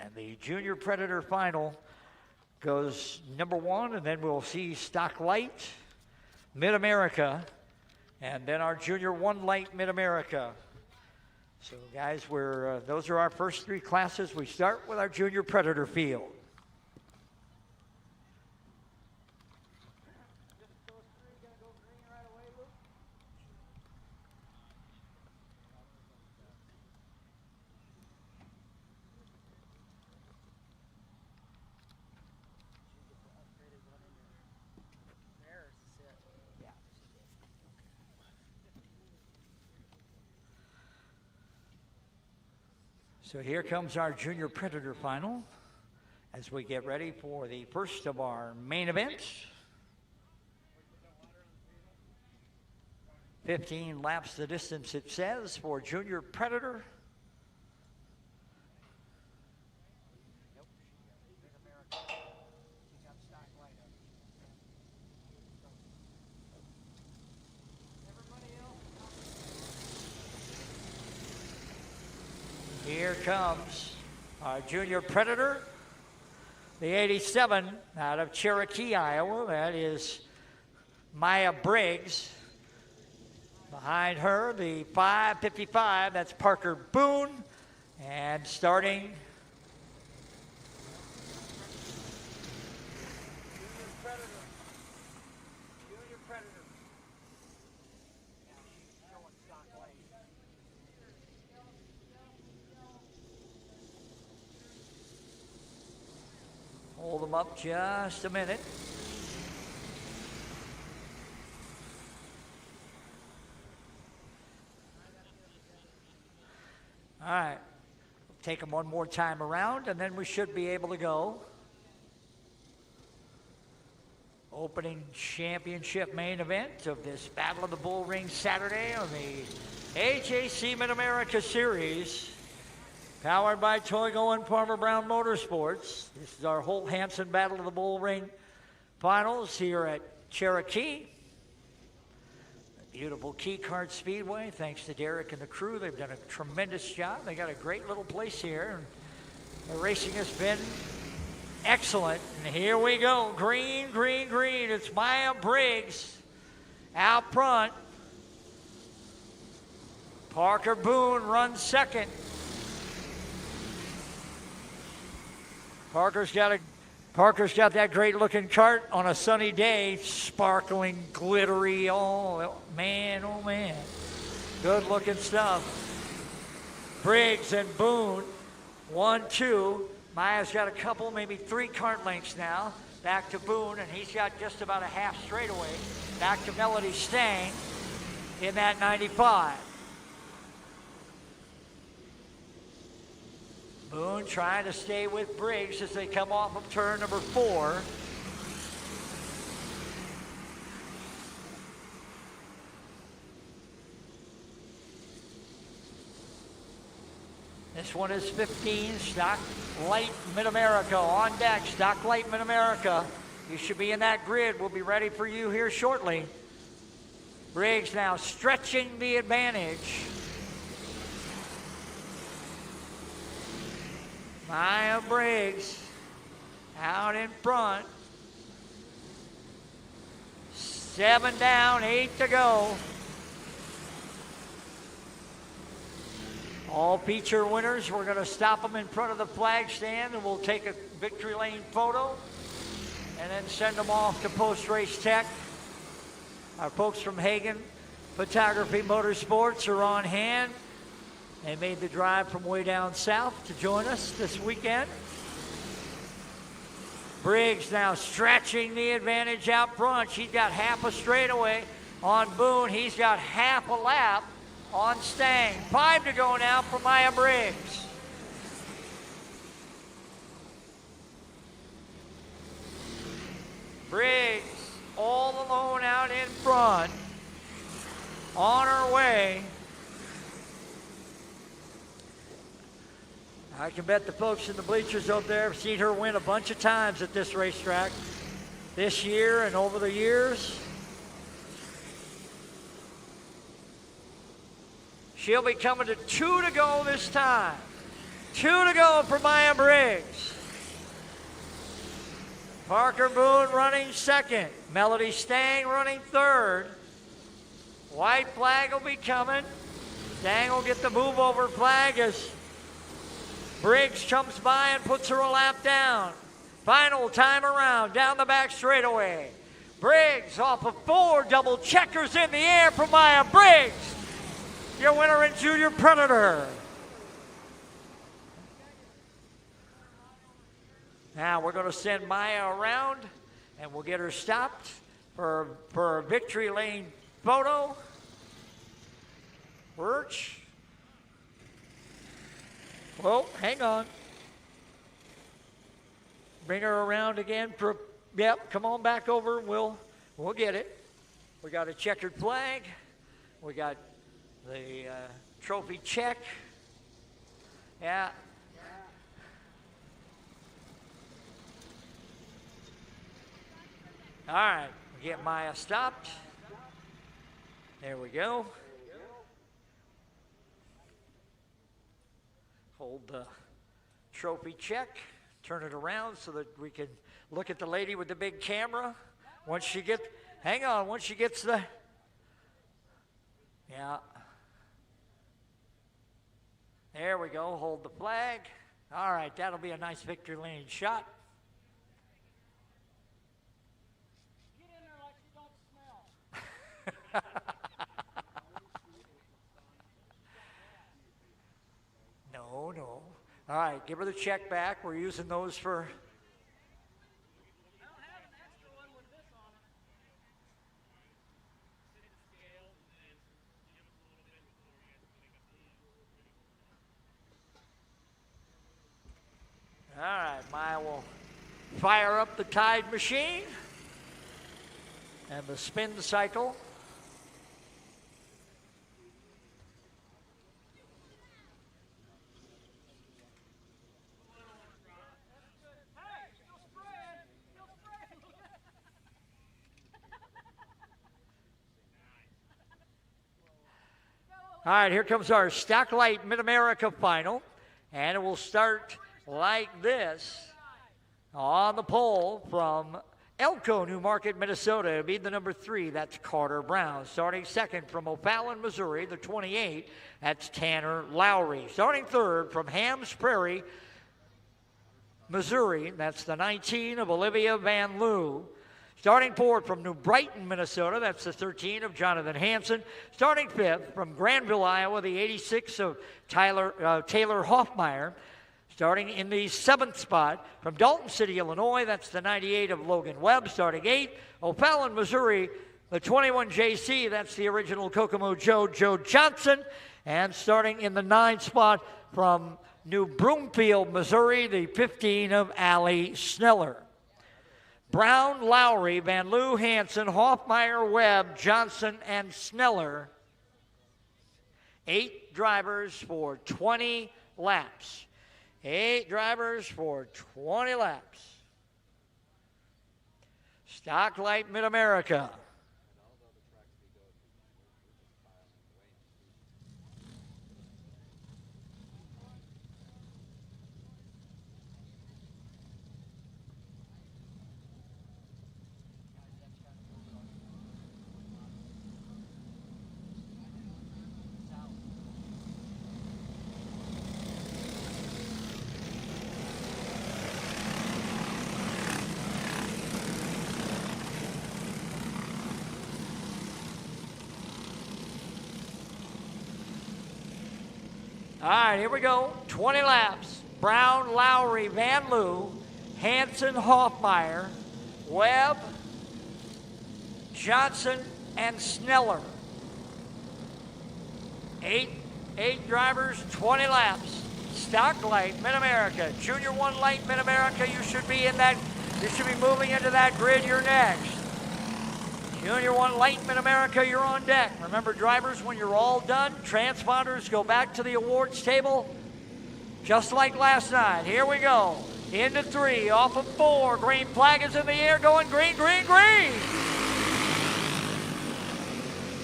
And the Junior Predator Final goes number 1, and then we'll see Stock Light, Mid America, and then our Junior 1 Light Mid America. So guys, those are our first 3 classes. We start with our Junior Predator field. So here comes our Junior Predator Final as we get ready for the first of our main events. 15 laps the distance it says for Junior Predator. Here comes our Junior Predator, the 87 out of Cherokee, Iowa. That is Maya Briggs. Behind her, the 555, that's Parker Boone. And starting Junior Predator. Hold them up just a minute. All right, take them one more time around, and then we should be able to go. Opening championship main event of this Battle of the Bullring Saturday on the AJC Mid America Series, powered by Toygo and Farmer Brown Motorsports. This is our Holt Hansen Battle of the Bullring Finals here at Cherokee. Beautiful Kee Kart Speedway. Thanks to Derek and the crew. They've done a tremendous job. They got a great little place here. The racing has been excellent. And here we go. Green, green, green. It's Maya Briggs out front. Parker Boone runs second. Parker's got that great looking kart on a sunny day, sparkling, glittery. Oh man, oh man. Good looking stuff. Briggs and Boone, 1, 2. Maya's got a couple, maybe 3 kart lengths now. Back to Boone, and he's got just about a half straightaway. Back to Melody Stang in that 95. Boone trying to stay with Briggs as they come off of turn number 4. This one is 15, Stock Light Mid America on deck. Stock Light Mid America. You should be in that grid. We'll be ready for you here shortly. Briggs now stretching the advantage. Maya Briggs out in front. 7 down, 8 to go. All feature winners, we're going to stop them in front of the flag stand and we'll take a victory lane photo and then send them off to post-race tech. Our folks from Hagen Photography Motorsports are on hand. They made the drive from way down south to join us this weekend. Briggs now stretching the advantage out front. She's got half a straightaway on Boone. He's got half a lap on Stang. 5 to go now for Maya Briggs. Briggs all alone out in front. On her way. I can bet the folks in the bleachers out there have seen her win a bunch of times at this racetrack this year and over the years. She'll be coming to 2 to go this time. 2 to go for Maya Briggs. Parker Boone running second. Melody Stang running third. White flag will be coming. Stang will get the move over flag as Briggs jumps by and puts her a lap down. Final time around, down the back straightaway. Briggs off of 4, double checkers in the air for Maya Briggs. Your winner and Junior Predator. Now we're going to send Maya around and we'll get her stopped for a victory lane photo. Birch. Well, hang on. Bring her around again for, yep, come on back over. We'll get it. We got a checkered flag. We got the trophy check. Yeah. All right, get Maya stopped. There we go. Hold the trophy check, turn it around so that we can look at the lady with the big camera. Once she gets, hang on, once she gets the, yeah. There we go, hold the flag. All right, that'll be a nice victory lane shot. Get in there like you don't smell. No. All right, give her the check back. We're using those for... I don't have an extra one with this on it. All right, Maya will fire up the Tide machine and the spin cycle. All right, here comes our Stock Light Mid America final, and it will start like this on the pole from Elko, New Market, Minnesota. It'll be the number 3. That's Carter Brown. Starting second from O'Fallon, Missouri, the 28. That's Tanner Lowry. Starting third from Hams Prairie, Missouri. That's the 19 of Olivia Van Loo. Starting fourth from New Brighton, Minnesota. That's the 13 of Jonathan Hansen. Starting fifth from Granville, Iowa, the 86 of Taylor Hoffmeyer. Starting in the 7th spot from Dalton City, Illinois. That's the 98 of Logan Webb. Starting 8th, O'Fallon, Missouri, the 21 JC. That's the original Kokomo Joe Johnson. And starting in the 9th spot from New Broomfield, Missouri, the 15 of Allie Sneller. Brown, Lowry, Van Loo, Hansen, Hoffmeyer, Webb, Johnson, and Sneller. 8 drivers for 20 laps. 8 drivers for 20 laps. Stocklight Mid America. All right, here we go. 20 laps. Brown, Lowry, Van Loo, Hansen, Hoffmeyer, Webb, Johnson, and Sneller. Eight drivers, 20 laps. Stocklight Mid America, Junior 1 Light Mid America. You should be moving into that grid. You're next. Junior 1 Light Mid America, you're on deck. Remember, drivers, when you're all done, transponders go back to the awards table, just like last night. Here we go. Into 3, off of 4. Green flag is in the air, going green, green, green.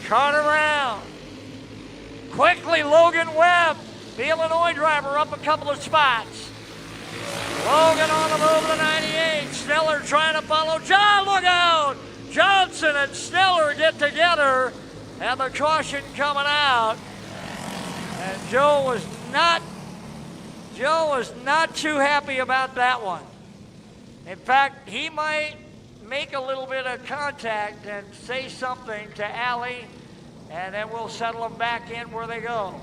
Carter Brown. Quickly, Logan Webb, the Illinois driver, up a couple of spots. Logan on the move, the 98. Sneller trying to follow. John, look out! Johnson and Sneller get together, and the caution coming out. And Joe was not too happy about that one. In fact, he might make a little bit of contact and say something to Allie, and then we'll settle them back in where they go.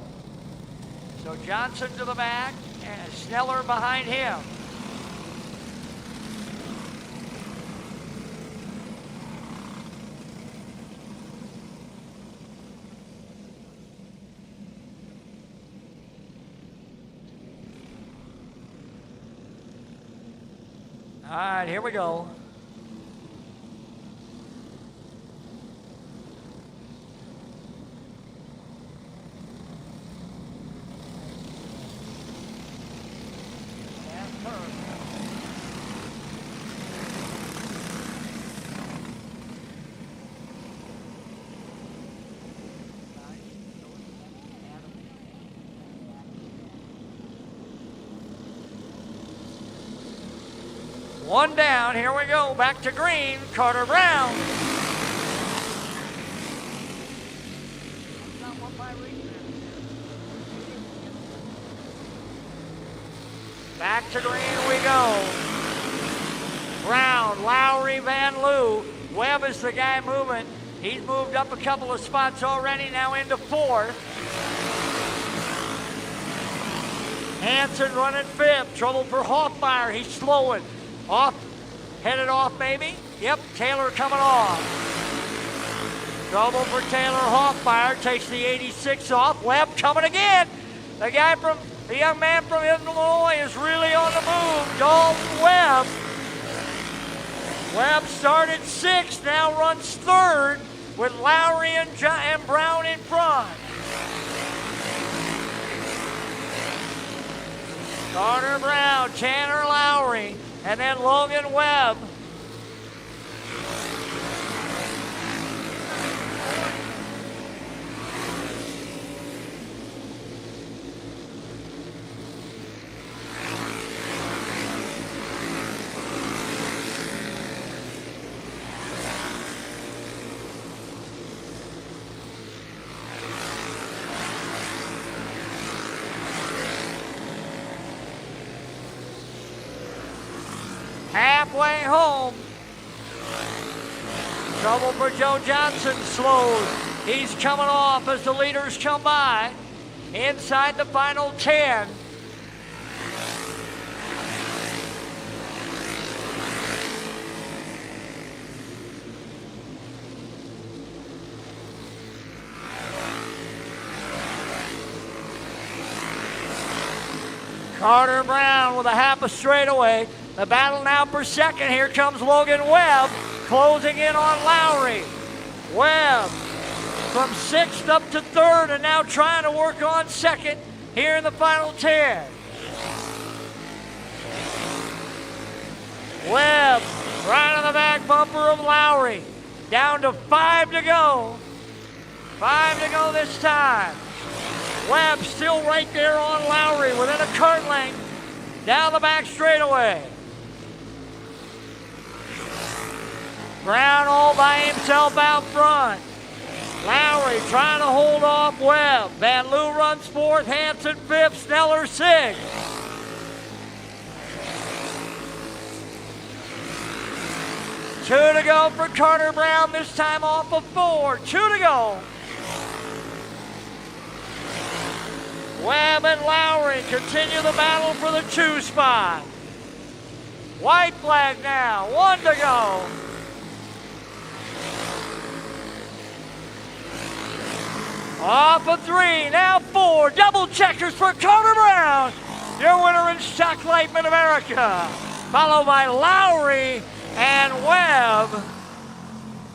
So Johnson to the back, and Sneller behind him. All right, here we go. One down, here we go, back to green, Carter Brown. Back to green we go. Brown, Lowry, Van Loo. Webb is the guy moving. He's moved up a couple of spots already, now into 4th. Hansen running 5th. Trouble for Hoffmeyer, he's slowing. Off, headed off maybe. Yep, Taylor coming off. Trouble for Taylor. Hoffmeyer takes the 86 off. Webb coming again. The young man from Illinois is really on the move. Dalton Webb. Webb started 6th, now runs 3rd with Lowry and Brown in front. Carter Brown, Tanner Lowry, and then Logan Webb. halfway home. Trouble for Joe Johnson, slows. He's coming off as the leaders come by. Inside the final 10. Carter Brown with a half a straightaway. The battle now for second. Here comes Logan Webb closing in on Lowry. Webb from sixth up to third and now trying to work on second here in the final 10. Webb right on the back bumper of Lowry. Down to 5 to go. 5 to go this time. Webb still right there on Lowry within a kart length down the back straightaway. Brown all by himself out front. Lowry trying to hold off Webb. Van Loo runs fourth, Hansen fifth, Sneller sixth. Two to go for Carter Brown, this time off of 4. 2 to go. Webb and Lowry continue the battle for the 2 spot. White flag now, 1 to go. Off of 3, now 4. Double checkers for Carter Brown. Your winner in Stock Light Mid America. Followed by Lowry and Webb.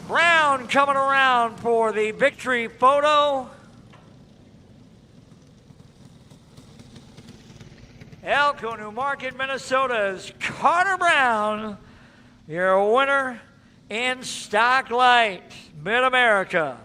Brown coming around for the victory photo. Elko, New Market, Minnesota's Carter Brown, your winner in Stock Light Mid America.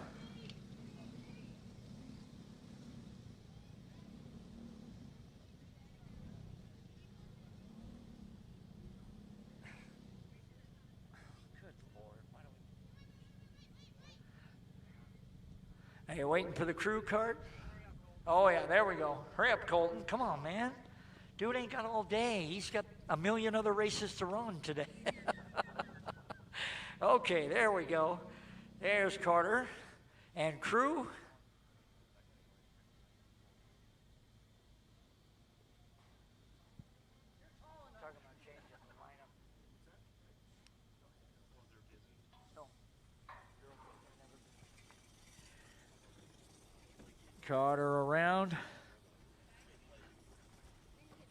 Are you waiting for the crew cart? Oh yeah, there we go. Hurry up, Colton. Come on, man. Dude ain't got all day. He's got a million other races to run today. Okay, there we go. There's Carter and crew. Carter around.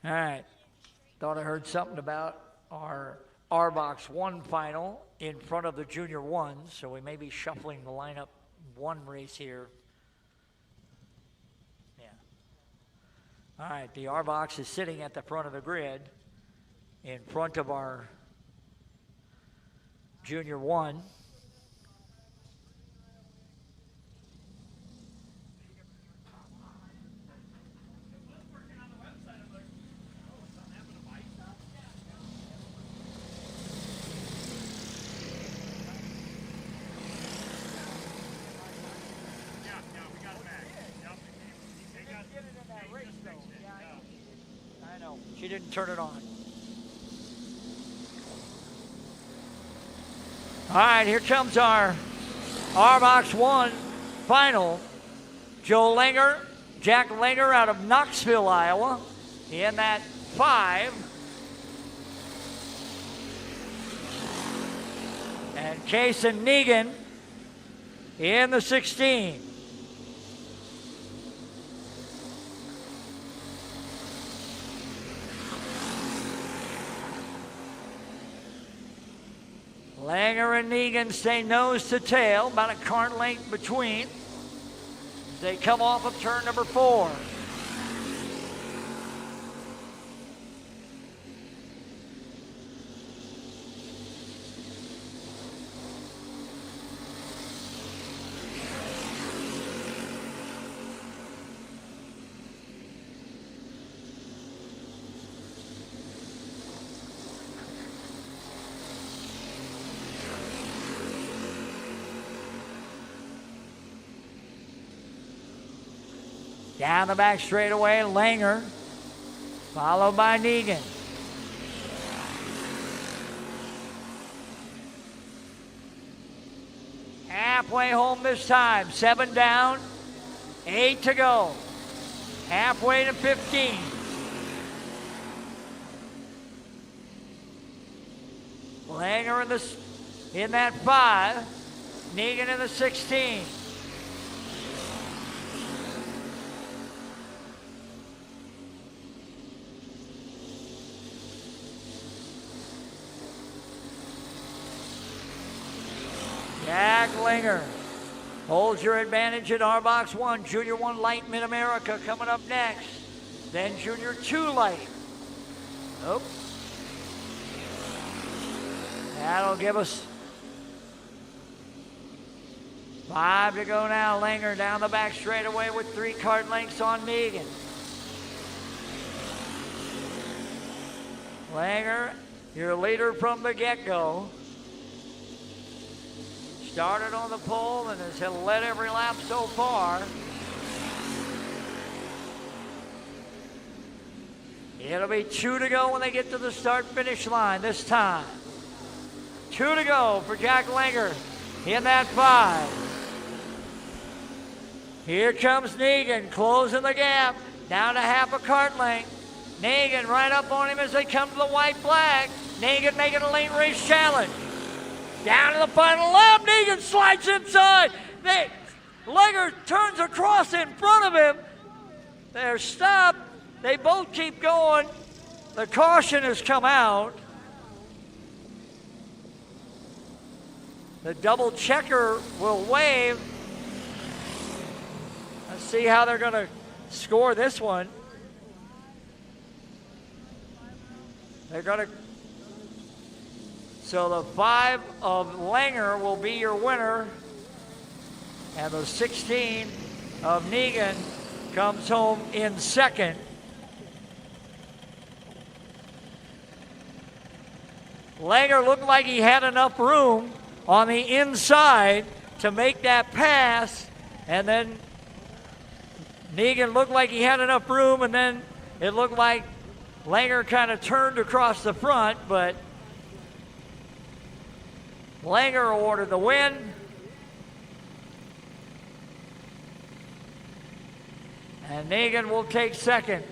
All right. Thought I heard something about our R-Box 1 final in front of the Junior 1, so we may be shuffling the lineup 1 race here. Yeah. All right, the R-Box is sitting at the front of the grid in front of our Junior 1. She didn't turn it on. All right, here comes our R-Box 1 final. Joe Langer, Jack Langer out of Knoxville, Iowa, in that 5. And Kason Negan in the 16. Langer and Negan stay nose to tail, about a kart length between. They come off of turn number 4. Down the back straightaway, Langer, followed by Negan. halfway home this time. 7 down, 8 to go. Halfway to 15. Langer in that 5. Negan in the 16. Jack Langer holds your advantage in our box 1. Junior 1 Light Mid America coming up next. Then Junior 2 Light. Nope. That'll give us 5 to go now. Langer down the back straightaway with 3 cart lengths on Negan. Langer, your leader from the get-go. Started on the pole and has led every lap so far. It'll be 2 to go when they get to the start-finish line this time. 2 to go for Jack Langer in that 5. Here comes Negan, closing the gap, down to half a cart length. Negan right up on him as they come to the white flag. Negan making a lane race challenge. Down to the final lap, Negan slides inside. Langer turns across in front of him. They're stopped. They both keep going. The caution has come out. The double checker will wave. Let's see how they're going to score this one. They're going to. So the 5 of Langer will be your winner. And the 16 of Negan comes home in second. Langer looked like he had enough room on the inside to make that pass. And then Negan looked like he had enough room, and then it looked like Langer kind of turned across the front, but Langer awarded the win. And Negan will take second.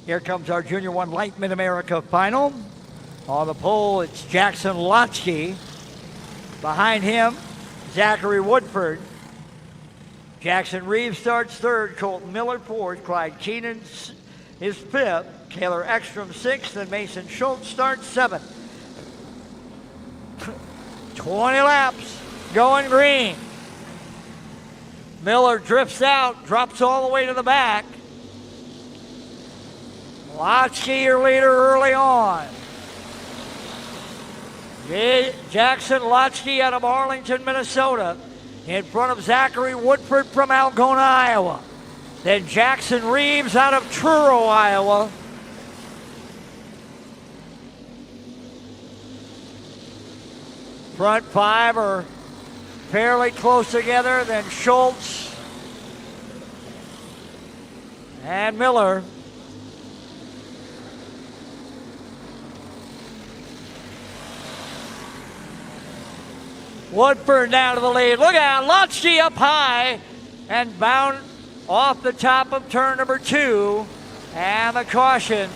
Here comes our Junior 1 Light Mid-America final. On the pole, it's Jackson Lotsky. Behind him, Zachary Woodford. Jackson Reeves starts third, Colton Miller fourth, Clyde Keenan is fifth, Taylor Ekstrom sixth, and Mason Schultz starts seventh. 20 laps going green. Miller drifts out, drops all the way to the back. Lotsky, your leader early on. Jackson Lotsky out of Arlington, Minnesota, in front of Zachary Woodford from Algona, Iowa. Then Jackson Reeves out of Truro, Iowa. Front five are fairly close together. Then Schultz and Miller. Woodford down to the lead. Look out, Lotsky up high and bound off the top of turn number 2. And the caution.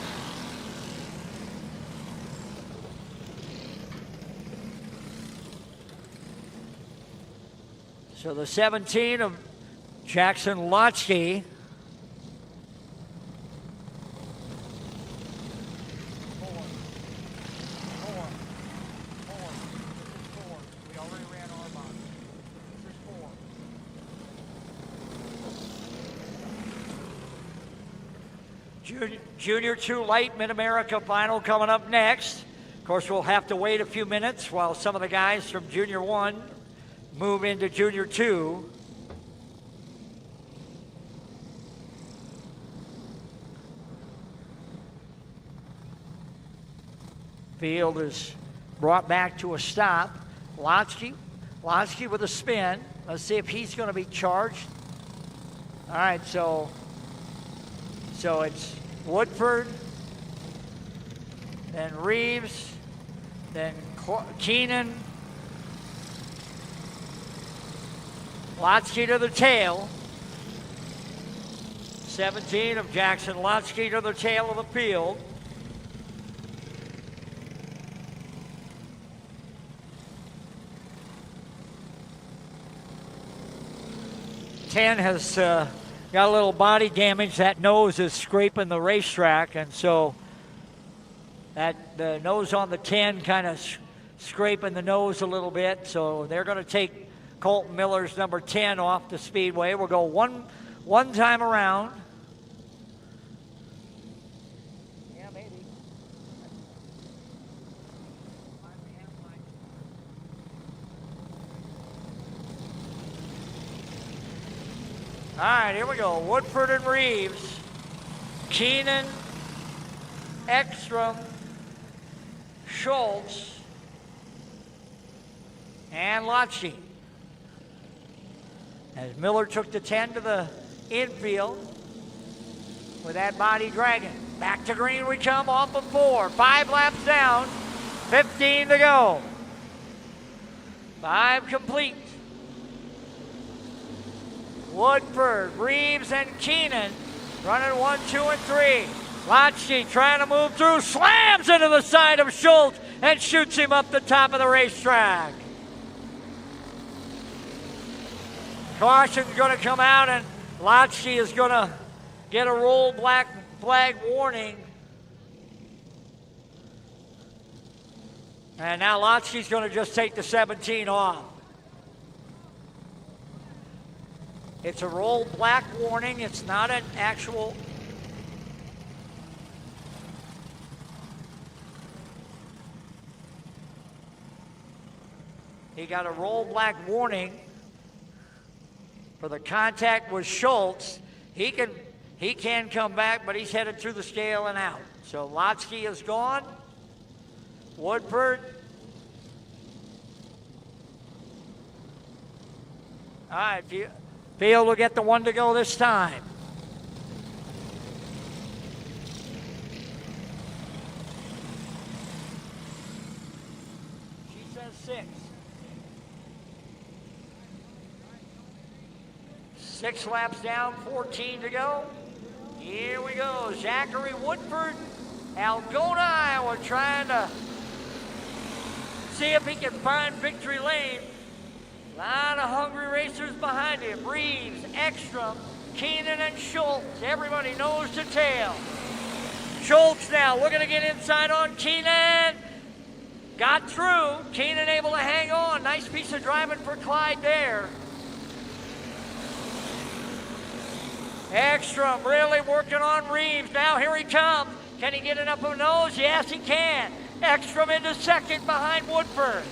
So the 17 of Jackson Lotsky. Junior 2 Light Mid-America final coming up next. Of course, we'll have to wait a few minutes while some of the guys from Junior 1 move into Junior 2. Field is brought back to a stop. Lotsky with a spin. Let's see if he's going to be charged. All right, so it's Woodford, then Reeves, then Keenan, Lotsky to the tail. 17 of Jackson Lotsky to the tail of the field. Ten has got a little body damage. That nose is scraping the racetrack, and so the nose on the 10 kind of scraping the nose a little bit. So they're going to take Colton Miller's number 10 off the speedway. We'll go one time around. Yeah, maybe. All right, here we go. Woodford and Reeves, Keenan, Ekstrom, Schultz, and Lotsky. As Miller took the 10 to the infield with that body dragging. Back to green we come off of 4. 5 laps down, 15 to go. 5 complete. Woodford, Reeves, and Keenan running 1, 2, and 3. Lotsky trying to move through, slams into the side of Schultz and shoots him up the top of the racetrack. Caution's going to come out, and Lotsky is going to get a roll black flag warning. And now Lotsky's going to just take the 17 off. It's a roll black warning. It's not an actual. He got a roll black warning for the contact with Schultz. He can come back, but he's headed through the scale and out. So Lotsky is gone. Woodford. All right, Field will get the 1 to go this time. She says 6. 6 laps down, 14 to go. Here we go. Zachary Woodford, Algona, Iowa, trying to see if he can find victory lane. A lot of hungry racers behind him. Reeves, Ekstrom, Keenan, and Schultz. Everybody nose to tail. Schultz now looking to get inside on Keenan. Got through. Keenan able to hang on. Nice piece of driving for Clyde there. Ekstrom really working on Reeves. Now here he comes. Can he get it up a nose? Yes, he can. Ekstrom into second behind Woodford.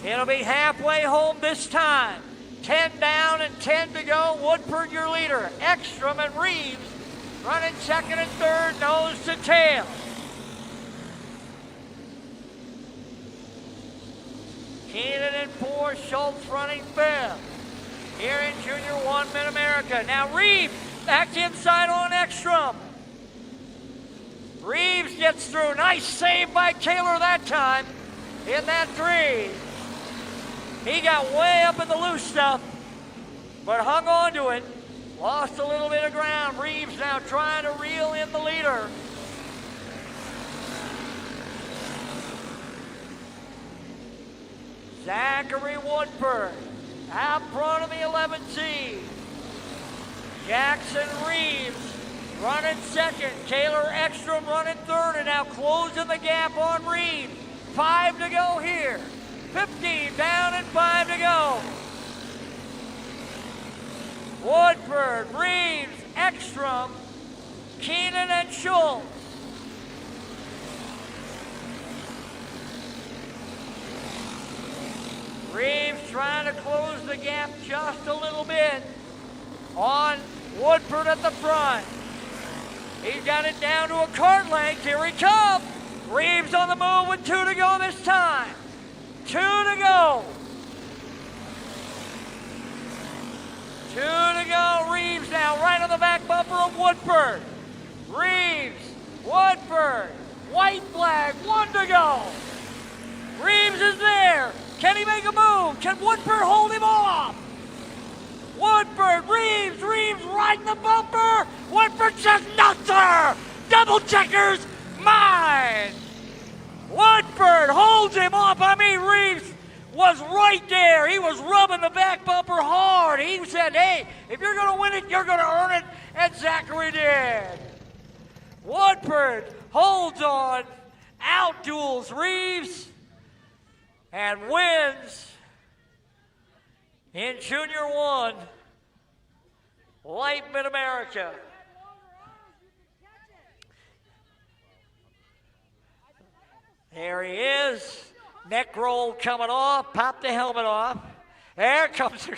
It'll be halfway home this time. 10 down and 10 to go. Woodford your leader. Ekstrom and Reeves running second and third, nose to tail. Keenan in fourth, Schultz running fifth. Here in Junior 1 Mid America. Now Reeves back inside on Ekstrom. Reeves gets through. Nice save by Taylor that time in that three. He got way up in the loose stuff, but hung on to it. Lost a little bit of ground. Reeves now trying to reel in the leader. Zachary Woodford out front of the 11C. Jackson Reeves running second. Taylor Ekstrom running third, and now closing the gap on Reeves. 5 to go here. 15 down and 5 to go. Woodford, Reeves, Ekstrom, Keenan, and Schultz. Reeves trying to close the gap just a little bit on Woodford at the front. He's got it down to a kart length. Here he comes. Reeves on the move with 2 to go this time. 2 to go. 2 to go. Reeves now right on the back bumper of Woodford. Reeves, Woodford, white flag, 1 to go. Reeves is there. Can he make a move? Can Woodford hold him off? Woodford, Reeves right in the bumper. Woodford says, "Not sir." Double checkers, mine. Woodford holds him off. I mean, Reeves was right there. He was rubbing the back bumper hard. He said, "Hey, if you're going to win it, you're going to earn it." And Zachary did. Woodford holds on, outduels Reeves, and wins in Junior 1 Light Mid America. There he is. Neck roll coming off. Pop the helmet off. There comes.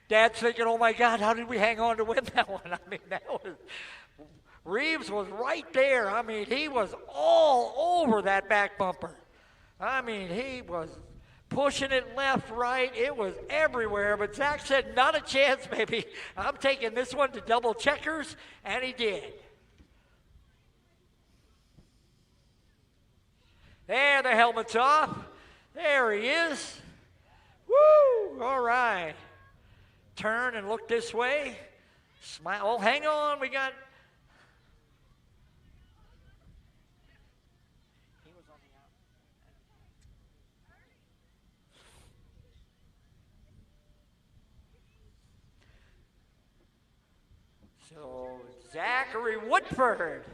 Dad's thinking, "Oh my God, how did we hang on to win that one?" I mean, Reeves was right there. I mean, he was all over that back bumper. I mean, he was pushing it left, right. It was everywhere. But Zach said, "Not a chance, baby. I'm taking this one to double checkers," and he did. There, the helmet's off. There he is. Woo! All right. Turn and look this way. Smile. Oh, hang on. We got. He was on the out. So, Zachary Woodford,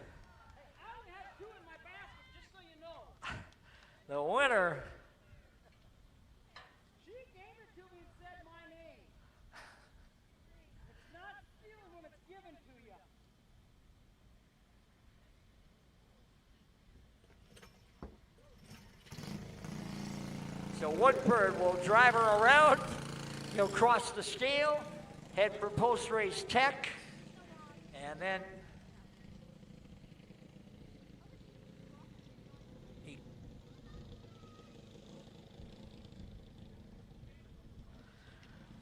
the winner. She gave it to me and said my name. It's not stealing when it's given to you. So Woodford will drive her around. He'll cross the scale, head for post-race tech, and then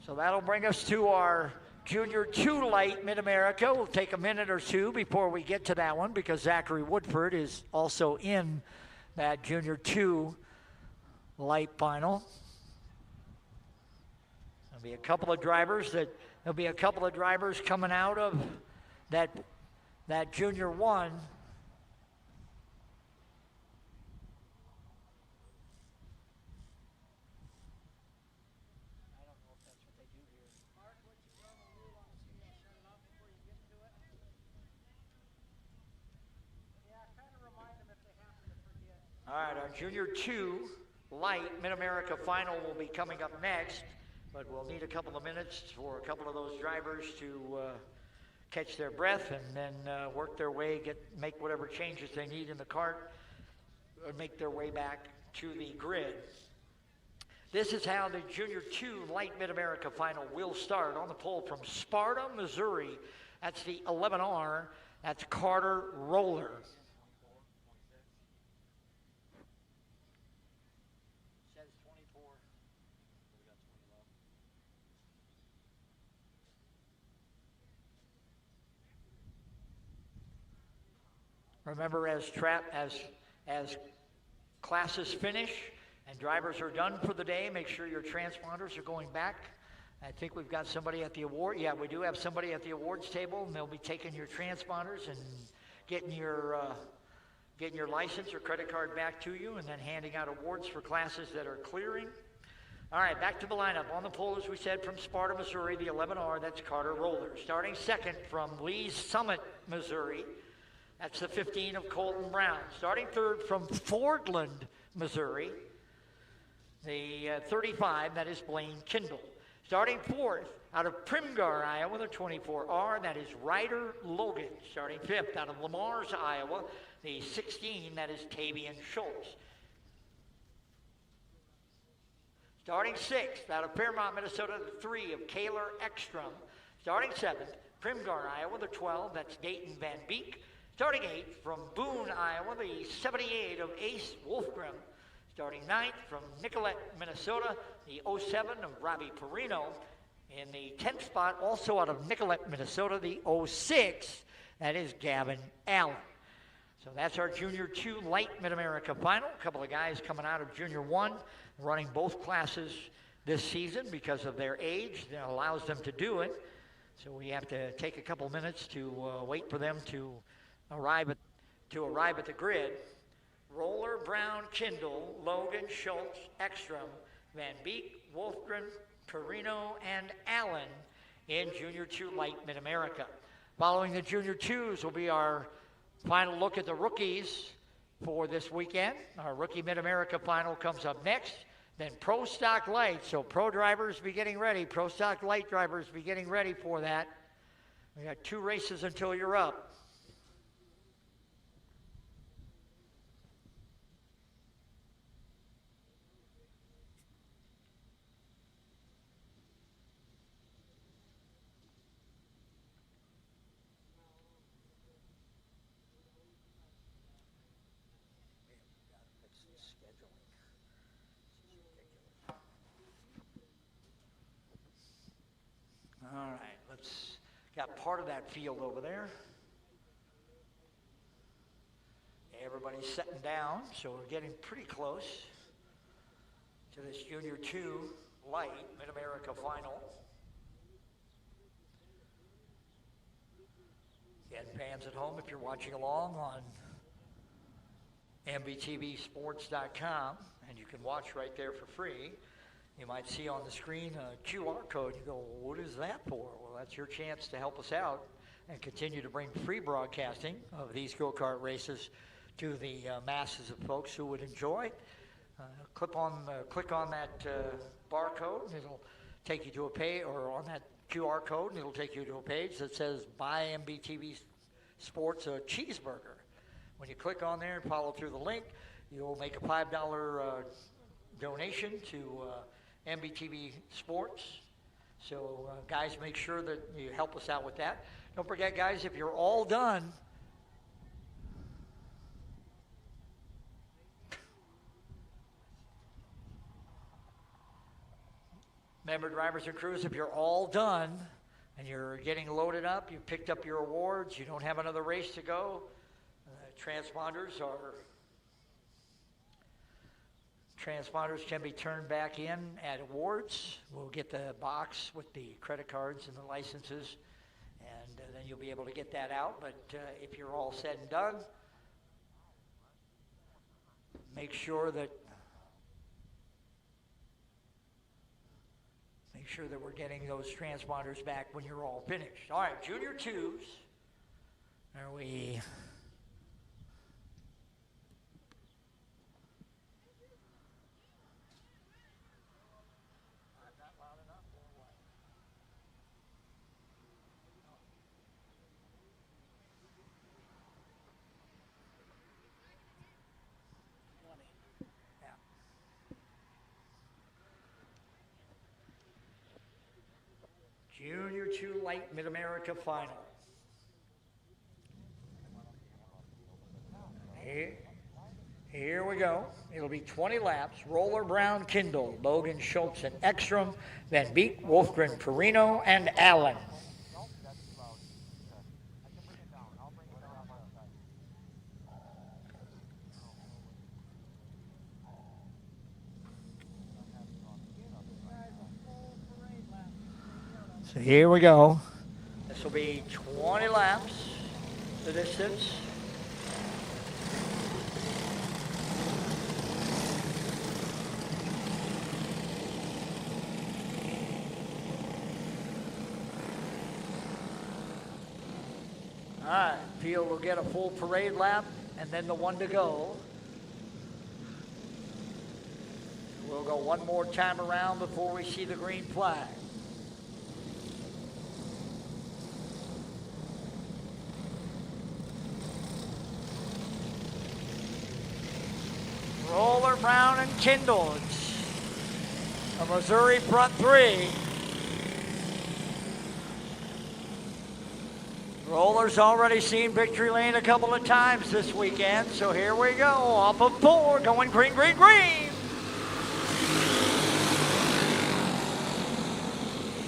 so that'll bring us to our Junior 2 Light Mid America. We'll take a minute or two before we get to that one because Zachary Woodford is also in that Junior 2 Light final. So There'll be a couple of drivers coming out of that Junior 1. All right, our Junior 2 Light Mid-America Final will be coming up next, but we'll need a couple of minutes for a couple of those drivers to catch their breath and then work their way, make whatever changes they need in the cart, or make their way back to the grid. This is how the Junior 2 Light Mid-America Final will start on the pole from Sparta, Missouri. That's the 11R. That's Carter Roller. Remember, as classes finish and drivers are done for the day, make sure your transponders are going back. I think we've got somebody at the award. Yeah, we do have somebody at the awards table, and they'll be taking your transponders and getting your license or credit card back to you, and then handing out awards for classes that are clearing. All right, back to the lineup. On the pole, as we said, from Sparta, Missouri, the 11R, that's Carter Roller. Starting second from Lee's Summit, Missouri, that's the 15 of Colton Brown. Starting third from Fordland, Missouri, the 35, that is Blaine Kindle. Starting fourth out of Primgar, Iowa, the 24R, that is Ryder Logan. Starting fifth out of Lamar's, Iowa, the 16, that is Tavian Schultz. Starting sixth out of Fairmont, Minnesota, the 3 of Kaylor Ekstrom. Starting seventh, Primgar, Iowa, the 12, that's Dayton Van Beek. Starting eighth from Boone, Iowa, the 78 of Ace Wolfgram. Starting ninth from Nicollet, Minnesota, the 07 of Robbie Perino. In the 10th spot, also out of Nicollet, Minnesota, the 06, that is Gavin Allen. So that's our Junior 2 Light Mid-America Final. A couple of guys coming out of Junior 1, running both classes this season because of their age. That allows them to do it. So we have to take a couple minutes to wait for them to arrive at the grid. Roller, Brown, Kindle, Logan, Schultz, Ekstrom, Van Beek, Wolfgren, Perino, and Allen in Junior 2 Light Mid-America. Following the Junior 2s will be our final look at the rookies for this weekend. Our Rookie Mid-America Final comes up next. Then Pro Stock Light. So pro drivers be getting ready. Pro Stock Light drivers be getting ready for that. We got 2 races until you're up. All right, got part of that field over there. Everybody's sitting down, so we're getting pretty close to this Junior 2 Light Mid-America Final. Again, fans at home, if you're watching along on MBTVsports.com, and you can watch right there for free. You might see on the screen a QR code. You go, well, what is that for? Well, that's your chance to help us out and continue to bring free broadcasting of these go-kart races to the masses of folks who would enjoy. Click on that barcode, and it'll take you to a page, or on that QR code, and it'll take you to a page that says Buy MBTV Sports a Cheeseburger. When you click on there and follow through the link, you'll make a $5 donation to MBTV Sports. So guys, make sure that you help us out with that. Don't forget, guys, if you're all done, remember, drivers and crews, if you're all done and you're getting loaded up, you picked up your awards, you don't have another race to go, transponders are Transponders can be turned back in at awards. We'll get the box with the credit cards and the licenses, and then you'll be able to get that out. But if you're all said and done, make sure that we're getting those transponders back when you're all finished. All right, Junior 2s. Are we? Junior 2 Light Mid America Final. Here we go. It'll be 20 laps. Roller, Brown, Kindle, Logan, Schultz, and Ekstrom, Van Beek, Wolfgren, Perino, and Allen. So here we go. This will be 20 laps, the distance. All right, field will get a full parade lap and then the one to go. We'll go one more time around before we see the green flag. Roller, Brown, and Kindle. It's a Missouri front three. Roller's already seen victory lane a couple of times this weekend, so here we go. Off of 4, going green, green, green.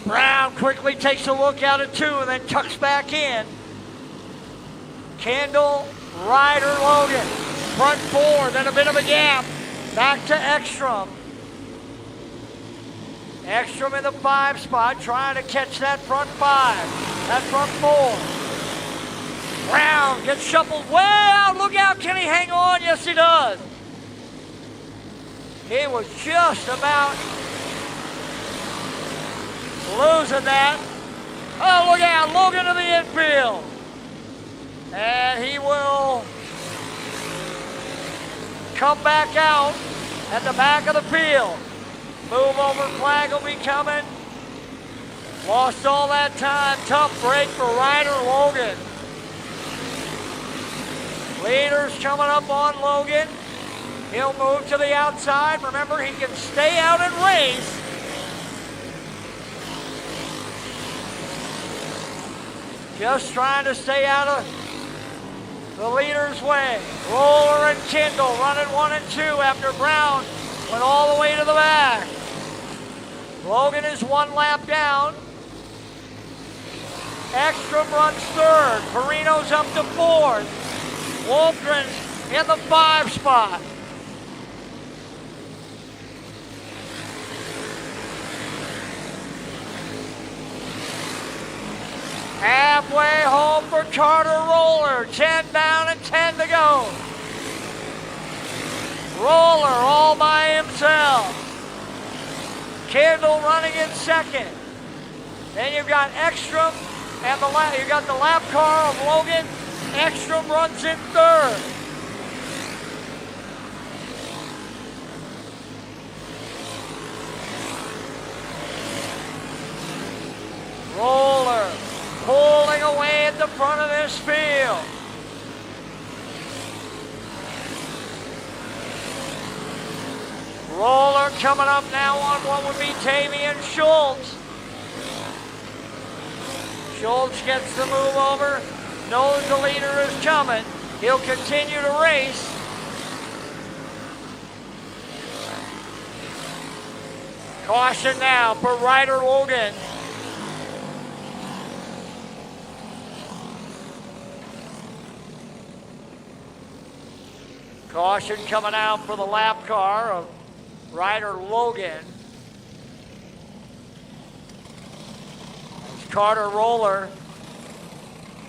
Brown quickly takes a look out at 2 and then tucks back in. Kindle, Ryder, Logan. Front 4, then a bit of a gap. Back to Ekstrom. Ekstrom in the 5 spot, trying to catch that front 5. That front 4. Brown gets shuffled way out. Look out, can he hang on? Yes, he does. He was just about losing that. Oh, look out, Logan to the infield. And he will come back out at the back of the field. Move over flag will be coming. Lost all that time. Tough break for Ryder Logan. Leaders coming up on Logan. He'll move to the outside. Remember, he can stay out and race. Just trying to stay out of the leader's way. Roller and Kindle running 1 and 2 after Brown went all the way to the back. Logan is 1 lap down. Ekstrom runs 3rd. Perino's up to 4th. Wolfgren in the 5 spot. Halfway home for Carter Roller. 10 down and 10 to go. Roller all by himself. Kindle running in 2nd. Then you've got Ekstrom and you got the lap car of Logan. Ekstrom runs in 3rd. Roller pulling away at the front of this field. Roller coming up now on what would be Tavian Schultz. Schultz gets the move over, knows the leader is coming. He'll continue to race. Caution now for Ryder Logan. Caution coming out for the lap car of rider Logan. As Carter Roller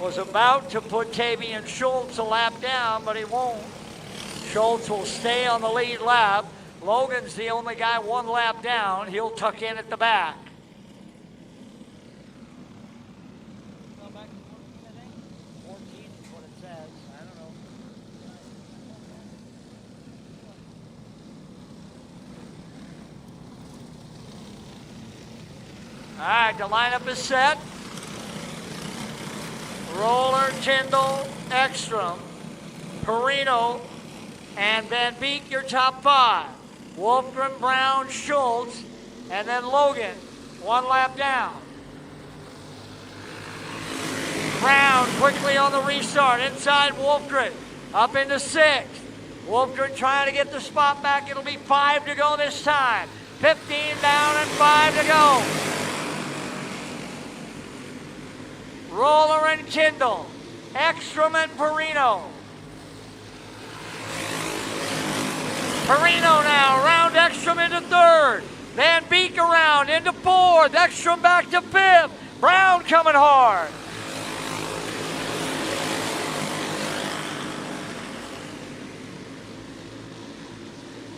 was about to put Tavian Schultz a lap down, but he won't. Schultz will stay on the lead lap. Logan's the only guy 1 lap down. He'll tuck in at the back. All right, the lineup is set. Roller, Tyndall, Ekstrom, Perino, and Van Beek, your top 5. Wolfgren, Brown, Schultz, and then Logan, 1 lap down. Brown quickly on the restart, inside Wolfgren, up into 6th. Wolfgren trying to get the spot back. It'll be 5 to go this time. 15 down and 5 to go. Roller and Tyndall, Ekstrom and Perino. Perino now, around Ekstrom into 3rd. Van Beek around into 4th. Ekstrom back to 5th. Brown coming hard.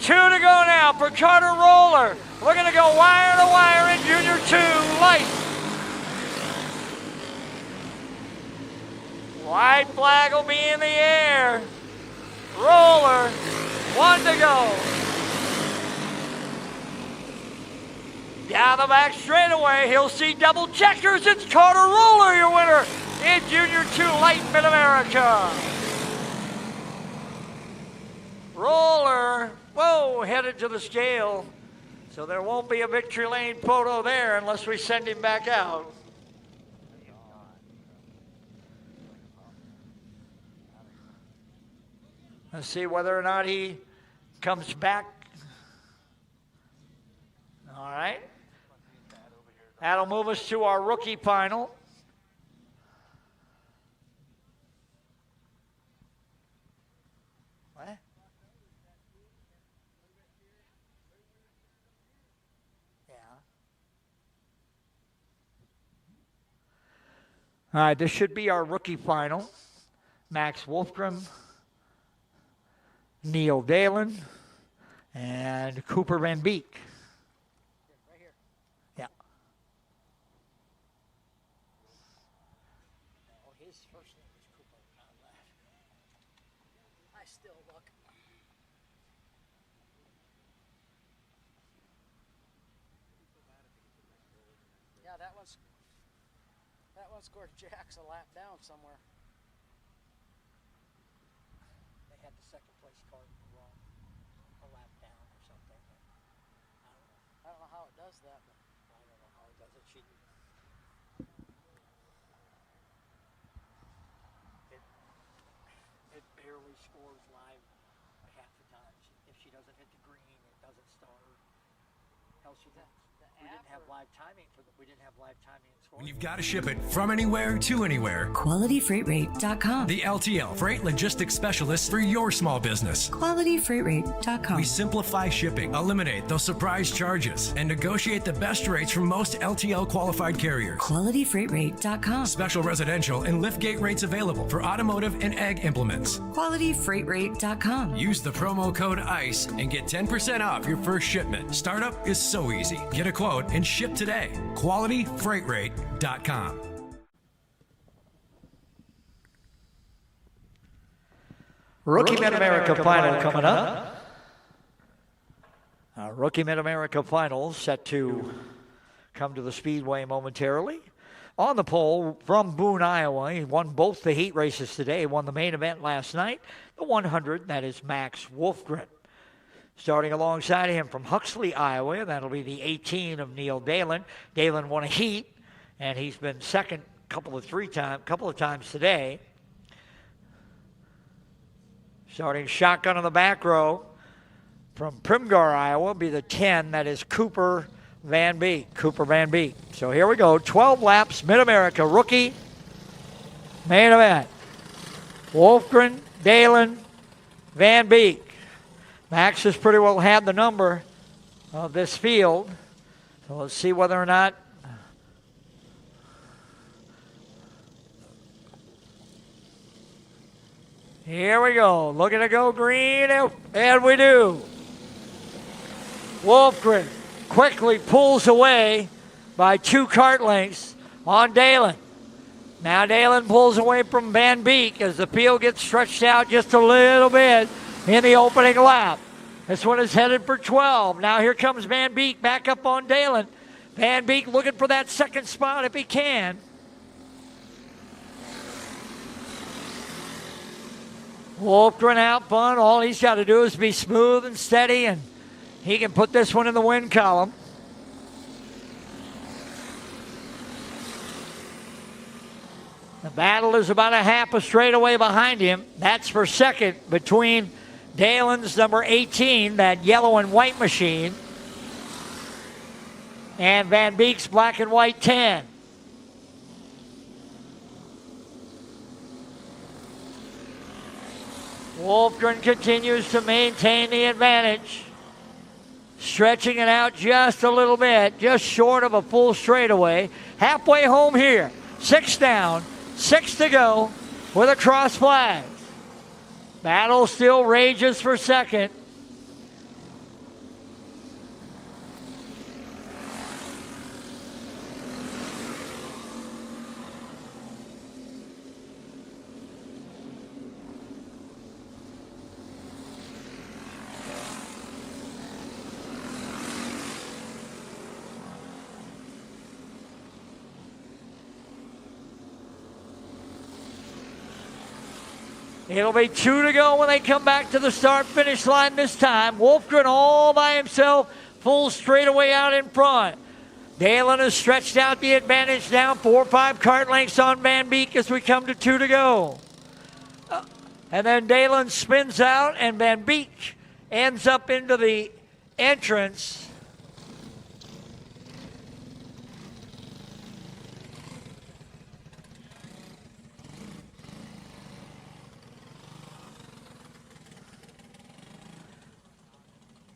Two to go now for Carter Roller. We're going to go wire to wire in Junior 2, light. White flag will be in the air. Roller, 1 to go. Down the back straightaway, he'll see double checkers. It's Carter Roller, your winner in Junior 2 Light Mid America. Roller, whoa, headed to the scale. So there won't be a victory lane photo there unless we send him back out. Let's see whether or not he comes back. All right. That'll move us to our rookie final. What? Yeah. All right, this should be our rookie final. Max Wolfgren, Neil Dalen, and Cooper Van Beek. Yeah. Oh, his first name is Cooper, not that. I still look. Yeah, that one scored Jax a lap down somewhere. They had the second place card wrong, a lap down or something. I don't know how it does that, but I don't know how it does it. It barely scores live half the time. If she doesn't hit the green, it doesn't start. Else she does. We didn't have live timing for we didn't have live timing and scoring. When you've got to ship it from anywhere to anywhere. QualityFreightRate.com. The LTL Freight Logistics Specialist for your small business. QualityFreightRate.com. We simplify shipping, eliminate those surprise charges, and negotiate the best rates from most LTL qualified carriers. QualityFreightRate.com. Special residential and liftgate rates available for automotive and ag implements. QualityFreightRate.com. Use the promo code ICE and get 10% off your first shipment. Startup is so easy. Get a quote and ship today. QualityFreightRate.com. Rookie Mid America Final coming up. Our Rookie Mid America Final set to come to the Speedway momentarily. On the pole from Boone, Iowa, he won both the heat races today. Won the main event last night, the 100. That is Max Wolfgren. Starting alongside him from Huxley, Iowa, that'll be the 18 of Neil Dalen. Dalen won a heat, and he's been second couple of times today. Starting shotgun on the back row from Primgar, Iowa, be the 10. That is Cooper Van Beek. Cooper Van Beek. So here we go. 12 laps, Mid-America rookie main event. Wolfgren, Dalen, Van Beek. Max has pretty well had the number of this field. So let's see whether or not here we go. Looking to go green, and we do. Wolfgren quickly pulls away by 2 kart lengths on Dalen. Now Dalen pulls away from Van Beek as the field gets stretched out just a little bit in the opening lap. This one is headed for 12. Now here comes Van Beek back up on Dalen. Van Beek looking for that second spot if he can. Wolfgren out front. All he's got to do is be smooth and steady, and he can put this one in the win column. The battle is about a half a straightaway behind him. That's for second between Dalen's number 18, that yellow and white machine, and Van Beek's black and white 10. Wolfgren continues to maintain the advantage, stretching it out just a little bit, just short of a full straightaway. Halfway home here, 6 down, 6 to go with a cross flag. Battle still rages for second. It'll be 2 to go when they come back to the start-finish line this time. Wolfgren all by himself, full straightaway out in front. Dalen has stretched out the advantage now, 4 or 5 kart lengths on Van Beek as we come to 2 to go. And then Dalen spins out, and Van Beek ends up into the entrance.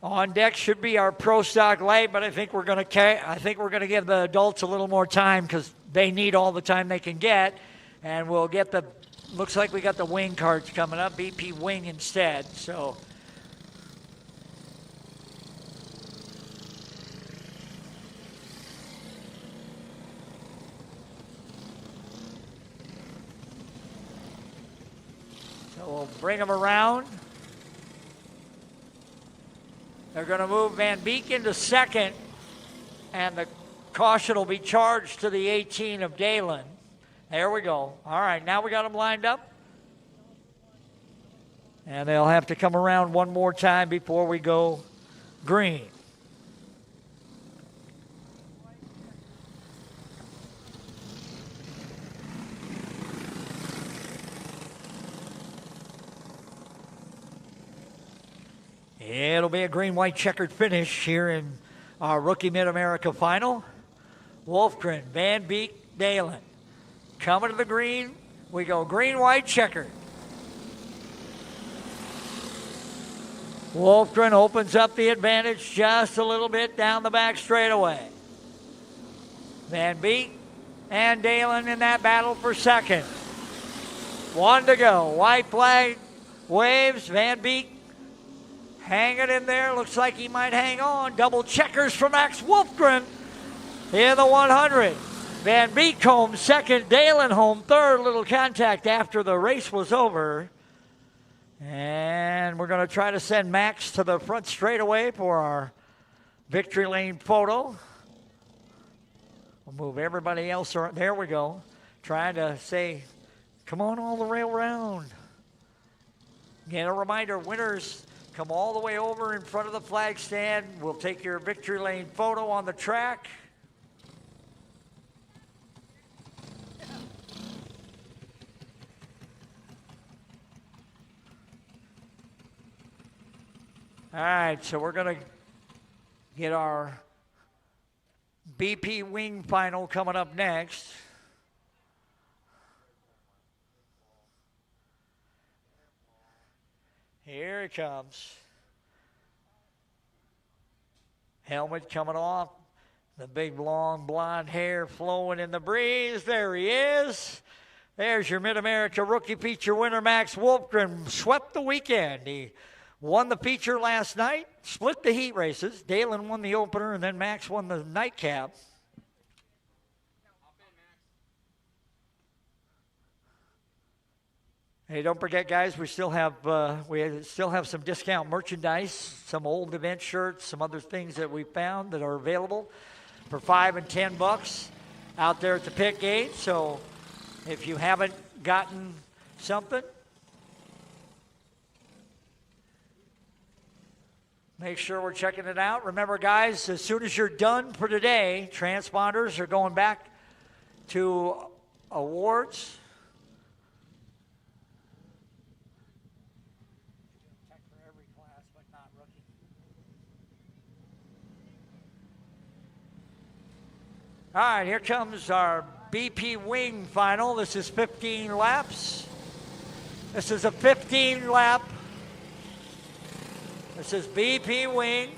On deck should be our Pro Stock Light, but I think we're going to give the adults a little more time because they need all the time they can get, and we'll get the. Looks like we got the wing carts coming up, BP Wing instead. So. So we'll bring them around. They're going to move Van Beek into second, and the caution will be charged to the 18 of Dalen. There we go. All right, now we got them lined up. And they'll have to come around one more time before we go green. It'll be a green-white checkered finish here in our Rookie Mid-America Final. Wolfgren, Van Beek, Dalen. Coming to the green, we go green-white checkered. Wolfgren opens up the advantage just a little bit down the back straightaway. Van Beek and Dalen in that battle for second. 1 to go. White flag waves. Van Beek hanging in there. Looks like he might hang on. Double checkers for Max Wolfgren in the 100. Van Beek home second. Dalen home third. Little contact after the race was over. And we're going to try to send Max to the front straightaway for our victory lane photo. We'll move everybody else around. There we go. Trying to say, come on all the way around. Again, a reminder, winners come all the way over in front of the flag stand. We'll take your victory lane photo on the track. All right, so we're going to get our BP Wing Final coming up next. Here it comes. Helmet coming off. The big, long, blonde hair flowing in the breeze. There he is. There's your Mid-America Rookie Feature winner, Max Wolfgren. Swept the weekend. He won the feature last night, split the heat races. Dalen won the opener, and then Max won the nightcap. Hey, don't forget, guys, we still have some discount merchandise, some old event shirts, some other things that we found that are available for $5 and $10 out there at the pit gate. So if you haven't gotten something, make sure we're checking it out. Remember, guys, as soon as you're done for today, transponders are going back to awards. All right, here comes our BP Wing final. This is 15 laps. This is a 15 lap. This is BP Wing.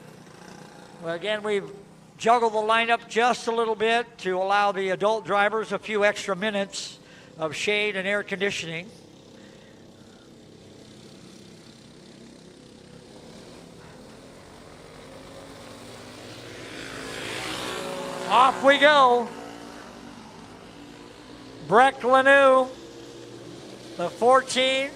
Well, again, we've juggled the lineup just a little bit to allow the adult drivers a few extra minutes of shade and air conditioning. Off we go. Breck Lanou, the 14.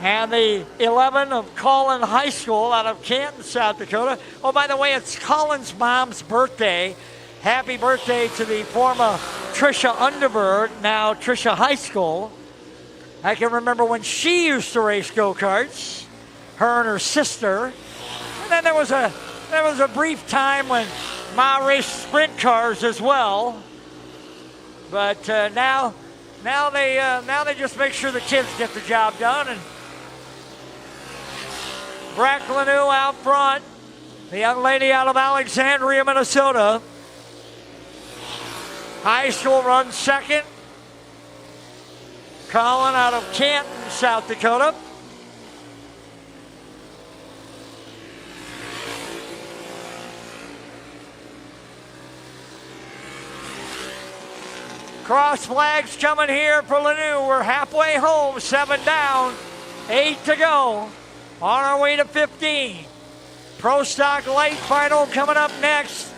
And the 11 of Collin High School out of Canton, South Dakota. Oh, by the way, it's Collin's mom's birthday. Happy birthday to the former Trisha Underberg, now Trisha High School. I can remember when she used to race go-karts, her and her sister. And then there was a brief time when Ma raced sprint cars as well. But now they just make sure the kids get the job done. And Breck Lanou out front, the young lady out of Alexandria, Minnesota. High School runs second. Collin out of Canton, South Dakota. Cross flags coming here for Lanou. We're halfway home, 7 down, 8 to go. On our way to 15. Pro Stock Light final coming up next,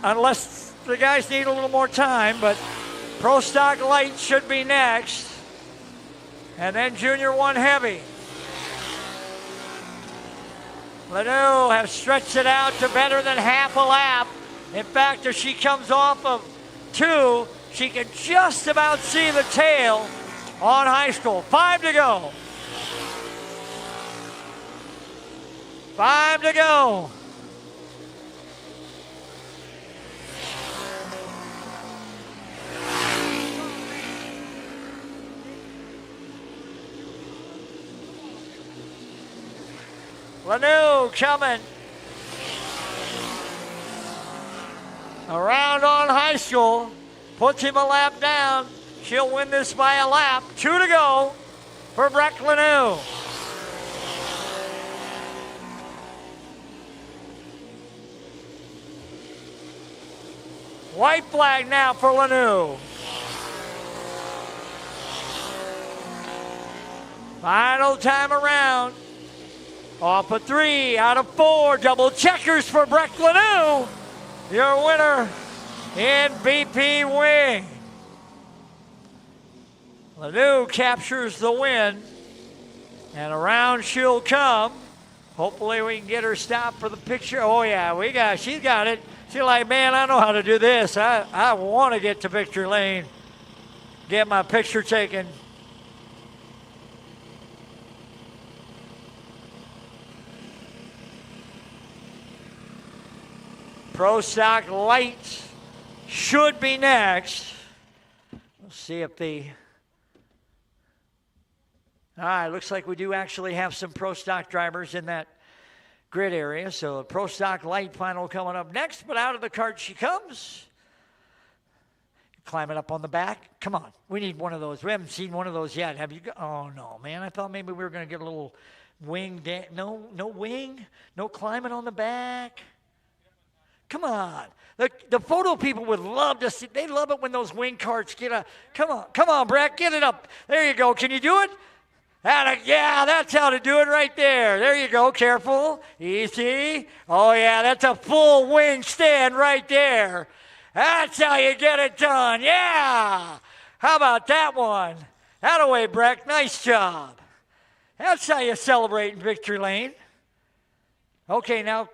unless the guys need a little more time, but Pro Stock Light should be next. And then Junior 1 Heavy. Lanou has stretched it out to better than half a lap. In fact, if she comes off of 2, she can just about see the tail on High School. 5 to go. 5 to go. Lanou coming. Around on High School. Puts him a lap down. She'll win this by a lap. 2 to go for Breck Lanou. White flag now for Lanou. Final time around. Off of 3 out of 4. Double checkers for Breck Lanou. Your winner in BP Wing. Lanou captures the win. And around she'll come. Hopefully we can get her stopped for the picture. Oh yeah, she's got it. She's like, man, I know how to do this. I want to get to victory lane. Get my picture taken. Pro Stock Light should be next. We'll see if all right, looks like we do actually have some Pro Stock drivers in that grid area. So Pro Stock Light final coming up next, but out of the cart she comes. Climbing up on the back. Come on, we need one of those. We haven't seen one of those yet. Have you? Oh no, man! I thought maybe we were going to get a little wing, no wing, no climbing on the back. Come on. The photo people would love to see. They love it when those wing carts get up. Come on, Brett, get it up. There you go. Can you do it? Yeah, that's how to do it right there. There you go. Careful. Easy. Oh, yeah, that's a full wing stand right there. That's how you get it done. Yeah. How about that one? Attaway, Breck. Nice job. That's how you celebrate in Victory Lane. Okay, now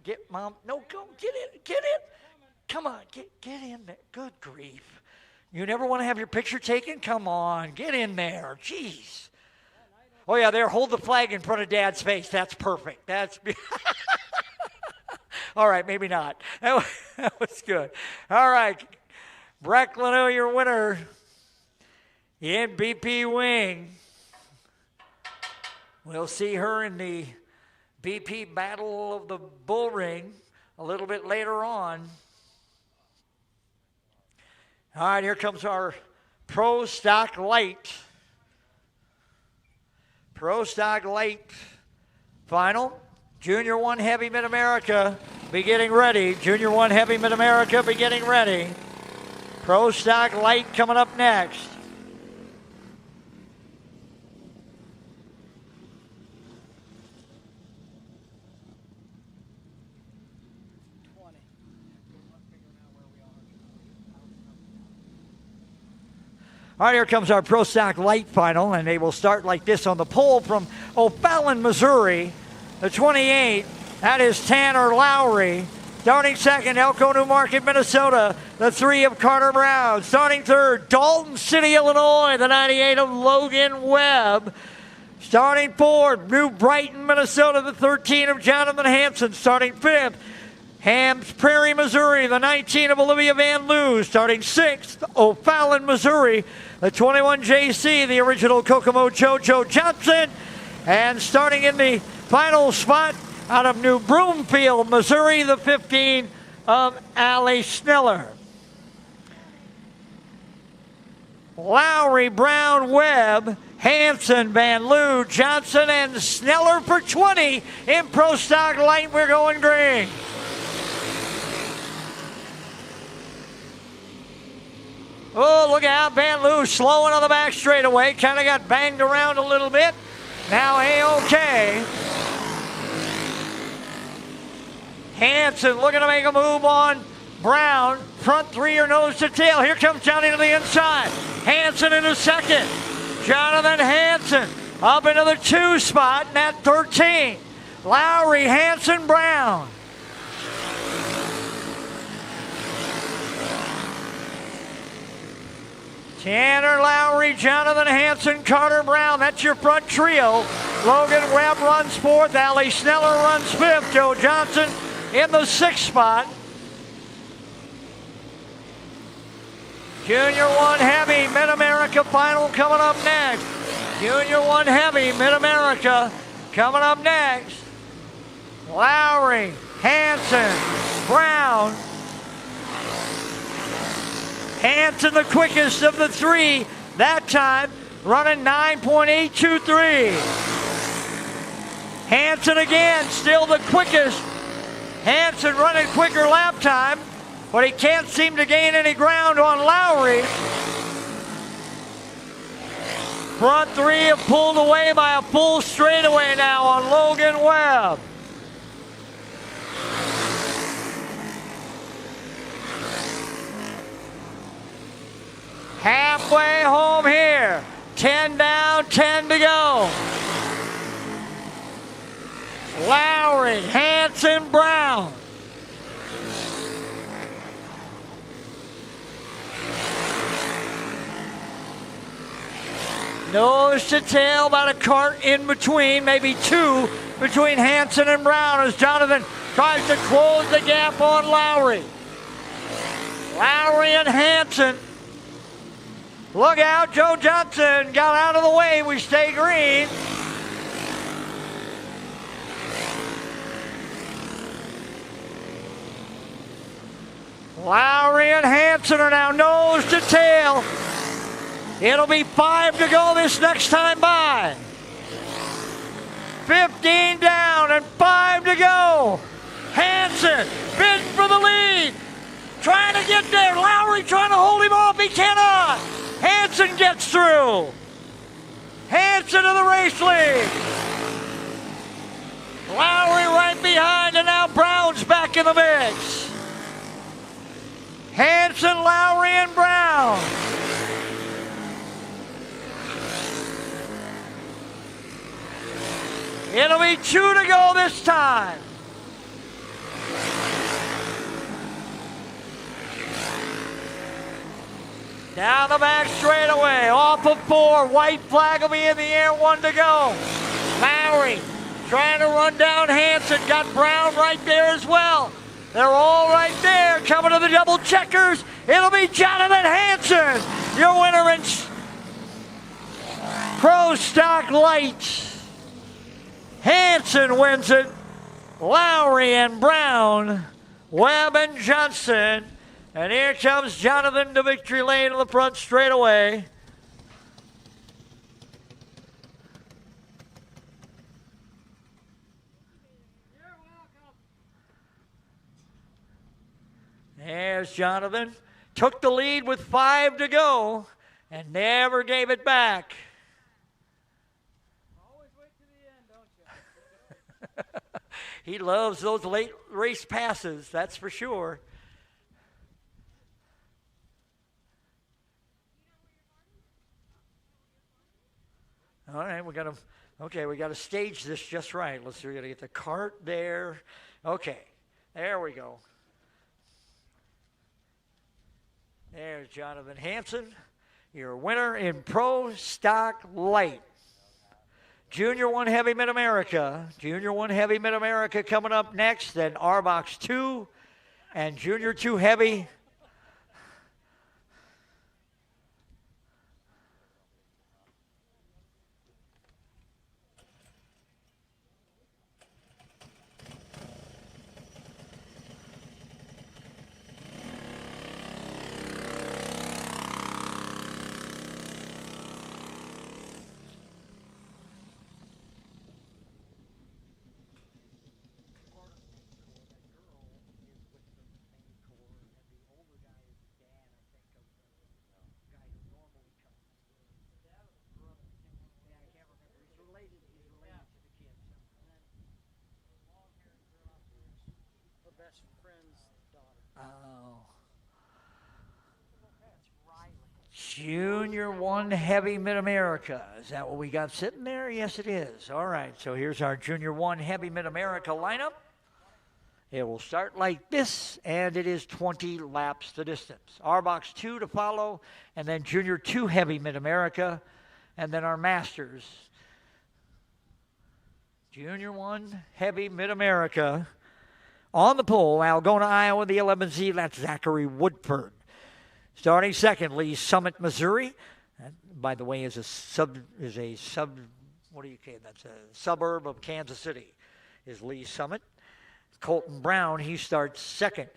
get Mom. No, go. Get in. Come on, get in there. Good grief. You never want to have your picture taken? Come on, get in there. Jeez. Oh, yeah, there. Hold the flag in front of Dad's face. That's perfect. That's all right, maybe not. That was good. All right. Breck Lano, your winner in BP Wing. We'll see her in the BP Battle of the Bullring a little bit later on. All right, here comes our Pro Stock Light. Pro Stock Light final. Junior 1 Heavy Mid America be getting ready. Junior 1 Heavy Mid America be getting ready. Pro Stock Light coming up next. All right, here comes our Pro Stock Light final, and they will start like this on the pole from O'Fallon, Missouri. The 28, that is Tanner Lowry. Starting second, Elko New Market, Minnesota. The 3 of Carter Brown. Starting third, Dalton City, Illinois. The 98 of Logan Webb. Starting fourth, New Brighton, Minnesota. The 13 of Jonathan Hanson. Starting fifth, Hams Prairie, Missouri. The 19 of Olivia Van Loo. Starting sixth, O'Fallon, Missouri. The 21 JC, the original Kokomo JoJo Johnson. And starting in the final spot out of New Broomfield, Missouri, the 15 of Allie Sneller. Lowry, Brown, Webb, Hanson, Van Loo, Johnson, and Sneller for 20 in Pro Stock Light. We're going green. Oh, look out. Van Loo slowing on the back straightaway. Kind of got banged around a little bit. Now A-OK. Hanson looking to make a move on Brown. Front 3 or nose to tail. Here comes Johnny to the inside. Hanson into second. Jonathan Hanson up into the 2 spot in that 13. Lowry, Hanson, Brown. Tanner Lowry, Jonathan Hanson, Carter Brown. That's your front trio. Logan Webb runs 4th. Allie Sneller runs 5th. Joe Johnson in the 6th spot. Junior 1 Heavy Mid America final coming up next. Junior 1 Heavy Mid America coming up next. Lowry, Hanson, Brown. Hanson the quickest of the 3 that time, running 9.823. Hanson again, still the quickest. Hanson running quicker lap time, but he can't seem to gain any ground on Lowry. Front 3 have pulled away by a full straightaway now on Logan Webb. Halfway home here. 10 down, 10 to go. Lowry, Hanson, Brown. Nose to tail, about a cart in between, maybe 2 between Hanson and Brown as Jonathan tries to close the gap on Lowry. Lowry and Hanson. Look out, Joe Johnson got out of the way. We stay green. Lowry and Hanson are now nose to tail. It'll be 5 to go this next time by. 15 down and 5 to go. Hansen bidding for the lead. Trying to get there. Lowry trying to hold him off. He cannot. Hansen gets through. Hansen to the race lead. Lowry right behind, and now Brown's back in the mix. Hansen, Lowry, and Brown. It'll be 2 to go this time. Down the back straightaway, off of 4. White flag will be in the air, 1 to go. Lowry trying to run down Hansen. Got Brown right there as well. They're all right there. Coming to the double checkers. It'll be Jonathan Hansen, your winner in Pro Stock Light. Hansen wins it. Lowry and Brown, Webb and Johnson. And here comes Jonathan to victory lane in the front straightaway. There's Jonathan. Took the lead with 5 to go and never gave it back. Always wait to the end, don't you? He loves those late race passes, that's for sure. All right, we got to stage this just right. We got to get the cart there. Okay, there we go. There's Jonathan Hansen, your winner in Pro Stock Light. Junior 1 Heavy Mid America. Junior 1 Heavy Mid America coming up next. Then R-Box 2 and Junior 2 Heavy. Best friend's daughter. Oh. Junior 1 Heavy Mid America. Is that what we got sitting there? Yes, it is. All right, so here's our Junior 1 Heavy Mid America lineup. It will start like this, and it is 20 laps the distance. R-Box 2 to follow, and then Junior 2 Heavy Mid America, and then our Masters. Junior 1 Heavy Mid America. On the pole, Algona, Iowa, the 11Z, that's Zachary Woodford. Starting second, Lee Summit, Missouri. That, by the way, is a suburb of Kansas City, is Lee Summit. Colton Brown, he starts second.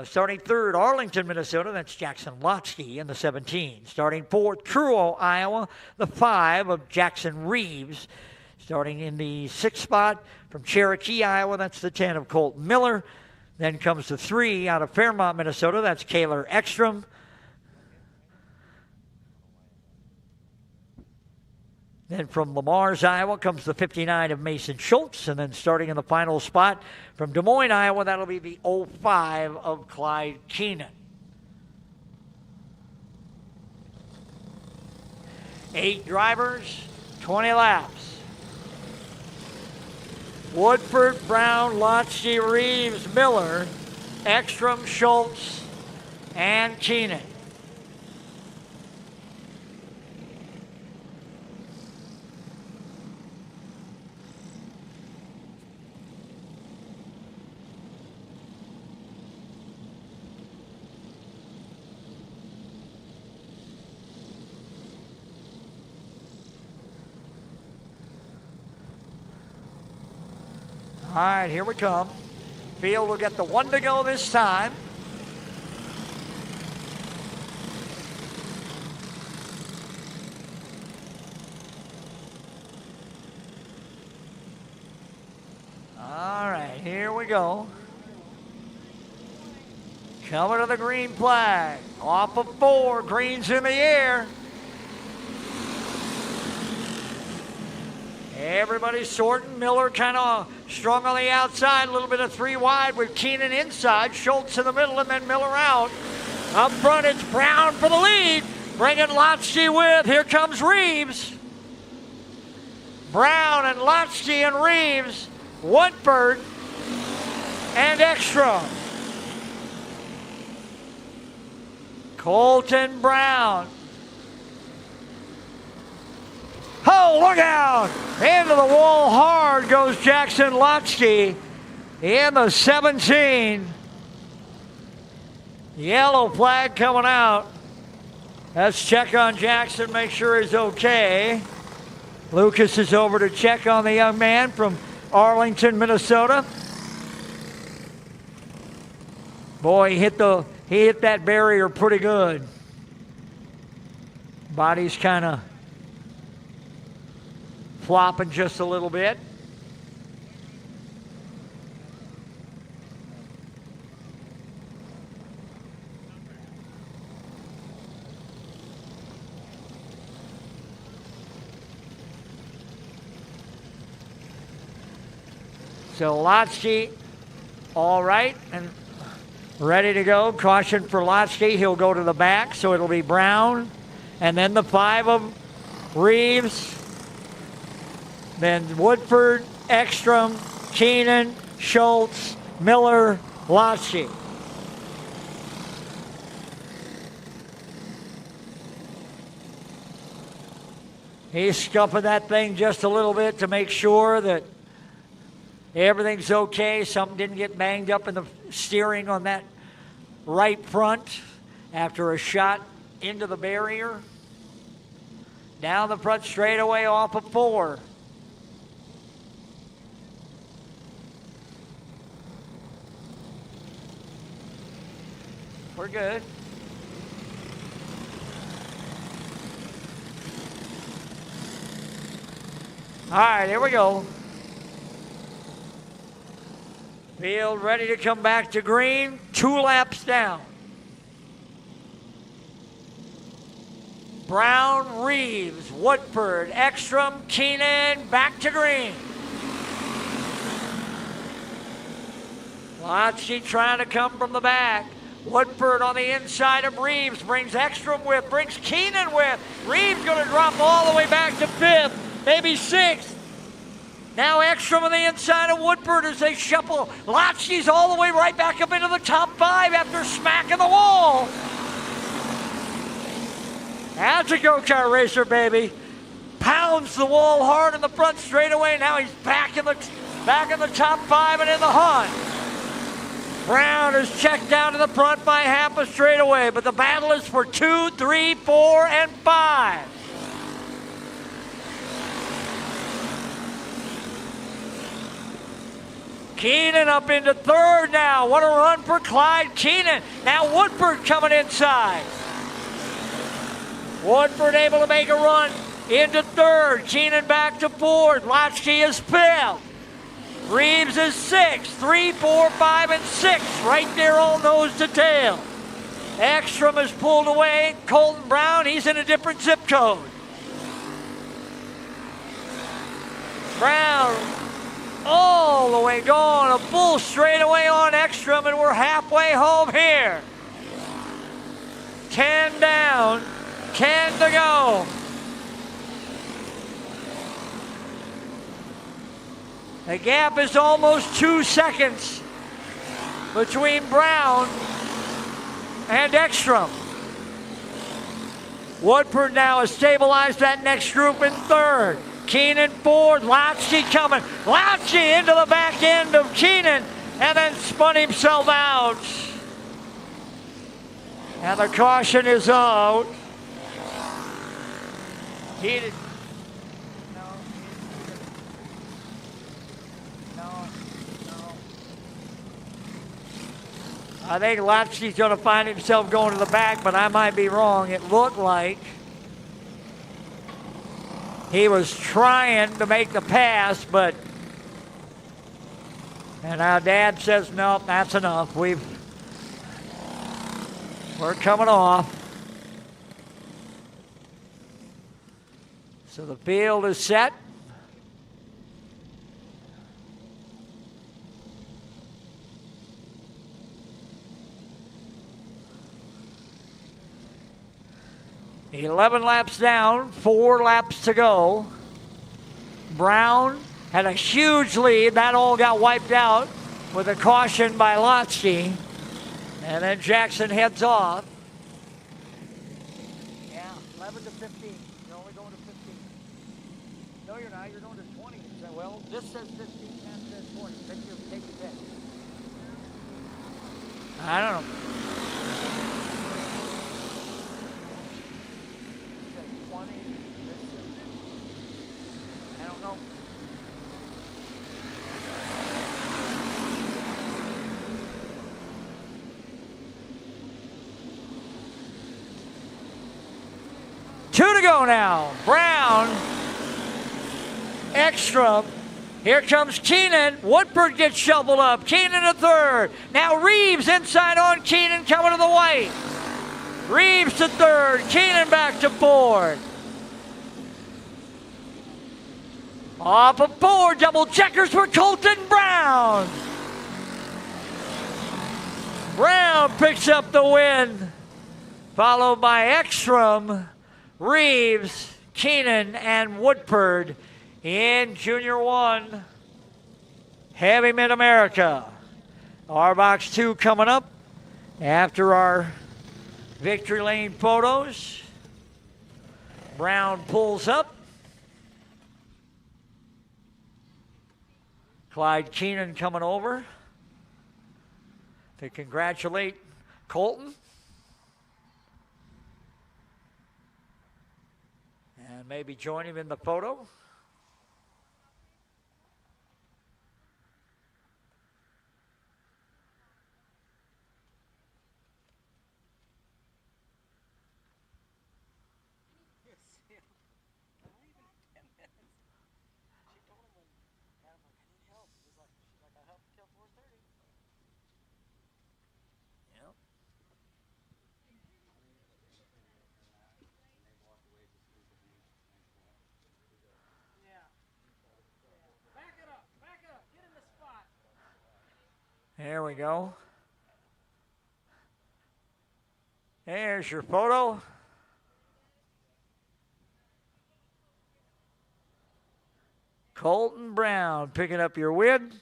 Starting third, Arlington, Minnesota, that's Jackson Lotsky in the 17. Starting fourth, Truro, Iowa, the 5 of Jackson Reeves. Starting in the 6th spot from Cherokee, Iowa, that's the 10 of Colt Miller. Then comes the 3 out of Fairmont, Minnesota, that's Kaylor Ekstrom. Then from Lamar's, Iowa, comes the 59 of Mason Schultz. And then starting in the final spot from Des Moines, Iowa, that'll be the 05 of Clyde Keenan. 8 drivers, 20 laps. Woodford, Brown, Lotsky, Reeves, Miller, Ekstrom, Schultz, and Keenan. All right, here we come. Field will get the 1 to go this time. All right, here we go. Coming to the green flag. Off of 4, green's in the air. Everybody's sorting. Miller kind of strung on the outside, a little bit of 3 wide with Keenan inside, Schultz in the middle, and then Miller out. Up front, it's Brown for the lead. Bringing Lotschke with. Here comes Reeves. Brown and Lotschke and Reeves. Woodford and Ekstrom. Colton Brown. Oh, look out! Into the wall hard goes Jackson Lotschke in the 17. Yellow flag coming out. Let's check on Jackson, make sure he's okay. Lucas is over to check on the young man from Arlington, Minnesota. Boy, he hit that barrier pretty good. Body's kind of flopping just a little bit. So Lotschke, all right, and ready to go. Caution for Lotschke. He'll go to the back, so it'll be Brown. And then the 5 of Reeves. Then Woodford, Ekstrom, Keenan, Schultz, Miller, Lotschke. He's scuffing that thing just a little bit to make sure that everything's okay. Something didn't get banged up in the steering on that right front after a shot into the barrier. Down the front straightaway off of 4. We're good. All right, here we go. Field ready to come back to green. 2 laps down. Brown, Reeves, Woodford, Ekstrom, Keenan, back to green. Lotschke trying to come from the back. Woodford on the inside of Reeves, brings Ekstrom with, brings Keenan with. Reeves going to drop all the way back to 5th, maybe 6th. Now Ekstrom on the inside of Woodford as they shuffle. Lotschke's all the way right back up into the top 5 after smacking the wall. That's a go-kart racer, baby. Pounds the wall hard in the front straightaway. Now he's back in the top 5 and in the hunt. Brown is checked down to the front by half a straightaway, but the battle is for 2, 3, 4, and 5. Keenan up into 3rd now. What a run for Clyde Keenan. Now Woodford coming inside. Woodford able to make a run into 3rd. Keenan back to 4th. Lotschke is 5th. Reeves is 6th. 3, 4, 5, and 6. Right there all nose to tail. Ekstrom is pulled away. Colton Brown, he's in a different zip code. Brown all the way gone. A full straightaway on Ekstrom, and we're halfway home here. 10 down. 10 to go. The gap is almost 2 seconds between Brown and Ekstrom. Woodford now has stabilized that next group in 3rd. Keenan 4th, Lotschke coming. Lotschke into the back end of Keenan and then spun himself out. And the caution is out. He did. No. I think Lotschke's going to find himself going to the back, but I might be wrong. It looked like he was trying to make the pass, but And now Dad says, nope, that's enough. We're coming off. So the field is set. "11 laps down, 4 laps to go." Brown had a huge lead. That all got wiped out with a caution by Lotsky. And then Jackson heads off. Yeah, 11 to 15. You're only going to 15. No, you're not. You're going to 20. He said, well, this says 15, that says 20. Take your pick. I don't know. I don't know. Two to go now. Brown, Ekstrom. Here comes Keenan. Woodford gets shoveled up. Keenan to third. Now Reeves inside on Keenan coming to the white. Reeves to third. Keenan back to fourth. Off of 4, double checkers for Colton Brown. Brown picks up the win, followed by Ekstrom, Reeves, Keenan, and Woodford in Junior 1 Heavy Mid America. Our box 2 coming up after our victory lane photos. Brown pulls up. Clyde Keenan coming over to congratulate Colton. And maybe join him in the photo. There we go. There's your photo. Colton Brown picking up your win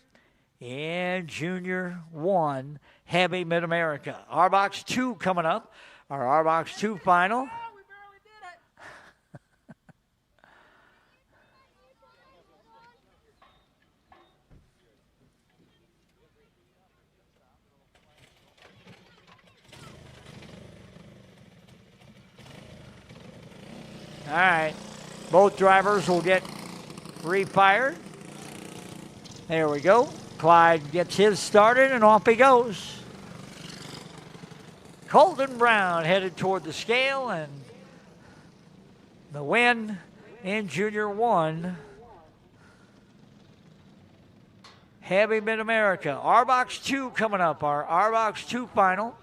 in Junior 1 Heavy Mid America. Our box 2 coming up. Our box 2 final. All right, both drivers will get refired. There we go. Clyde gets his started and off he goes. Colton Brown headed toward the scale and the win in Junior 1 Heavy Mid America. Our box 2 coming up, our box 2 final.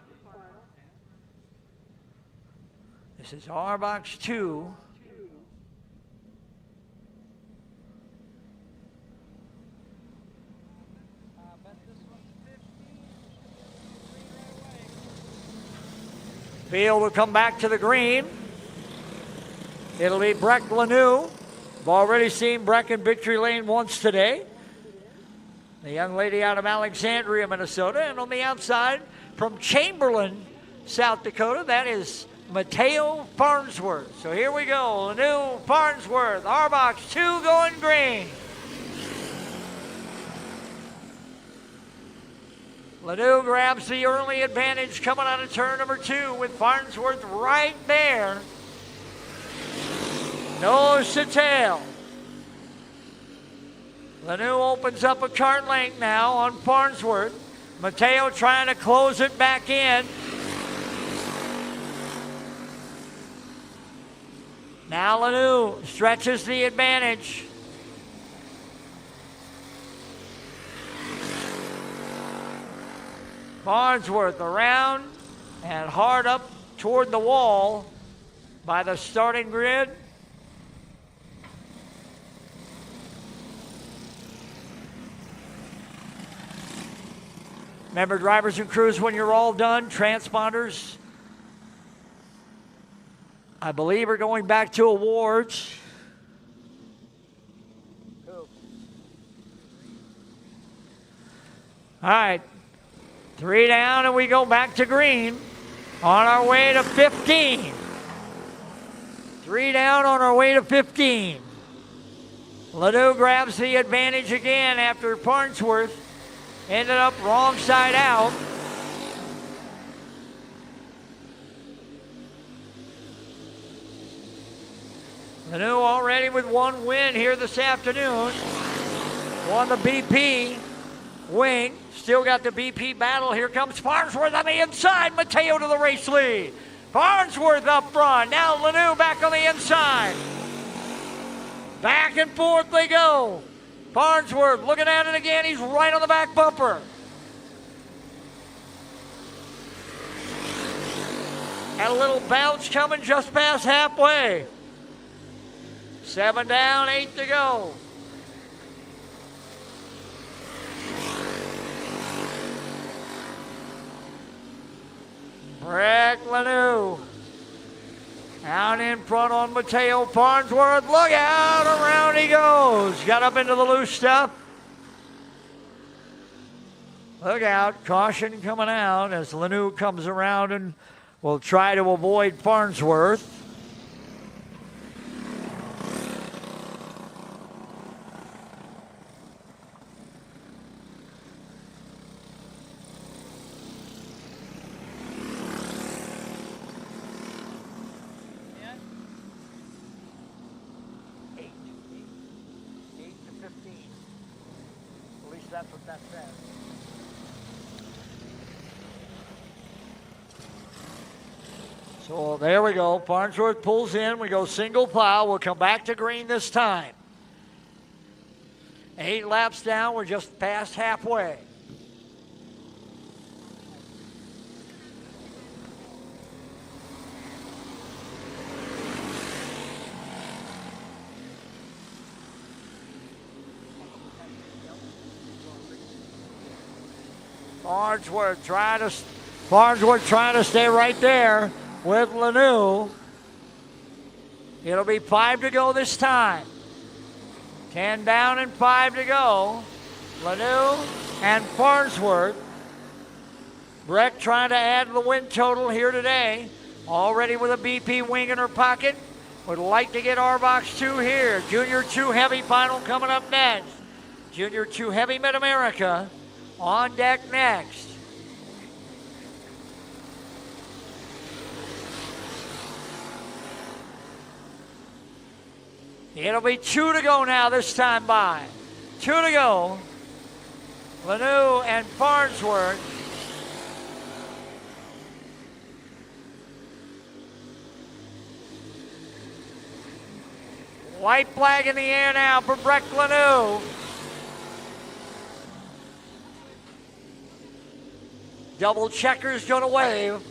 This is our box 2. Field will come back to the green. It'll be Breck Lanou. We've already seen Breck in victory lane once today. The young lady out of Alexandria, Minnesota. And on the outside from Chamberlain, South Dakota, that is Mateo Farnsworth. So here we go. Lanou, Farnsworth, our box 2 going green. Lanou grabs the early advantage coming out of turn number 2 with Farnsworth right there. Nose to tail. Lanou opens up a kart length now on Farnsworth. Mateo trying to close it back in. Now Lanou stretches the advantage. Farnsworth around and hard up toward the wall by the starting grid. Remember, drivers and crews, when you're all done, transponders, I believe, are going back to awards. All right, 3 down, and we go back to green on our way to 15. 3 down on our way to 15. Ledoux grabs the advantage again after Farnsworth ended up wrong side out. Ledoux already with 1 win here this afternoon. Won the BP wing. Still got the BP battle. Here comes Farnsworth on the inside. Mateo to the race lead. Farnsworth up front. Now Ledoux back on the inside. Back and forth they go. Farnsworth looking at it again. He's right on the back bumper. Had a little bounce coming just past halfway. 7 down, 8 to go. Breck Ledoux out in front on Mateo Farnsworth. Look out, around he goes. Got up into the loose stuff. Look out, caution coming out as Ledoux comes around and will try to avoid Farnsworth. That's what that says. So there we go. Farnsworth pulls in. We go single plow. We'll come back to green this time. 8 laps down. We're just past halfway. Farnsworth trying to stay right there with Ledoux. It'll be 5 to go this time. 10 down and 5 to go. Ledoux and Farnsworth. Breck trying to add to the win total here today. Already with a BP wing in her pocket. Would like to get RBox 2 here. Junior 2 Heavy final coming up next. Junior 2 Heavy Mid America on deck next. It'll be 2 to go now this time by. 2 to go. Ledoux and Farnsworth. White flag in the air now for Breck Ledoux. Double checkers gonna wave.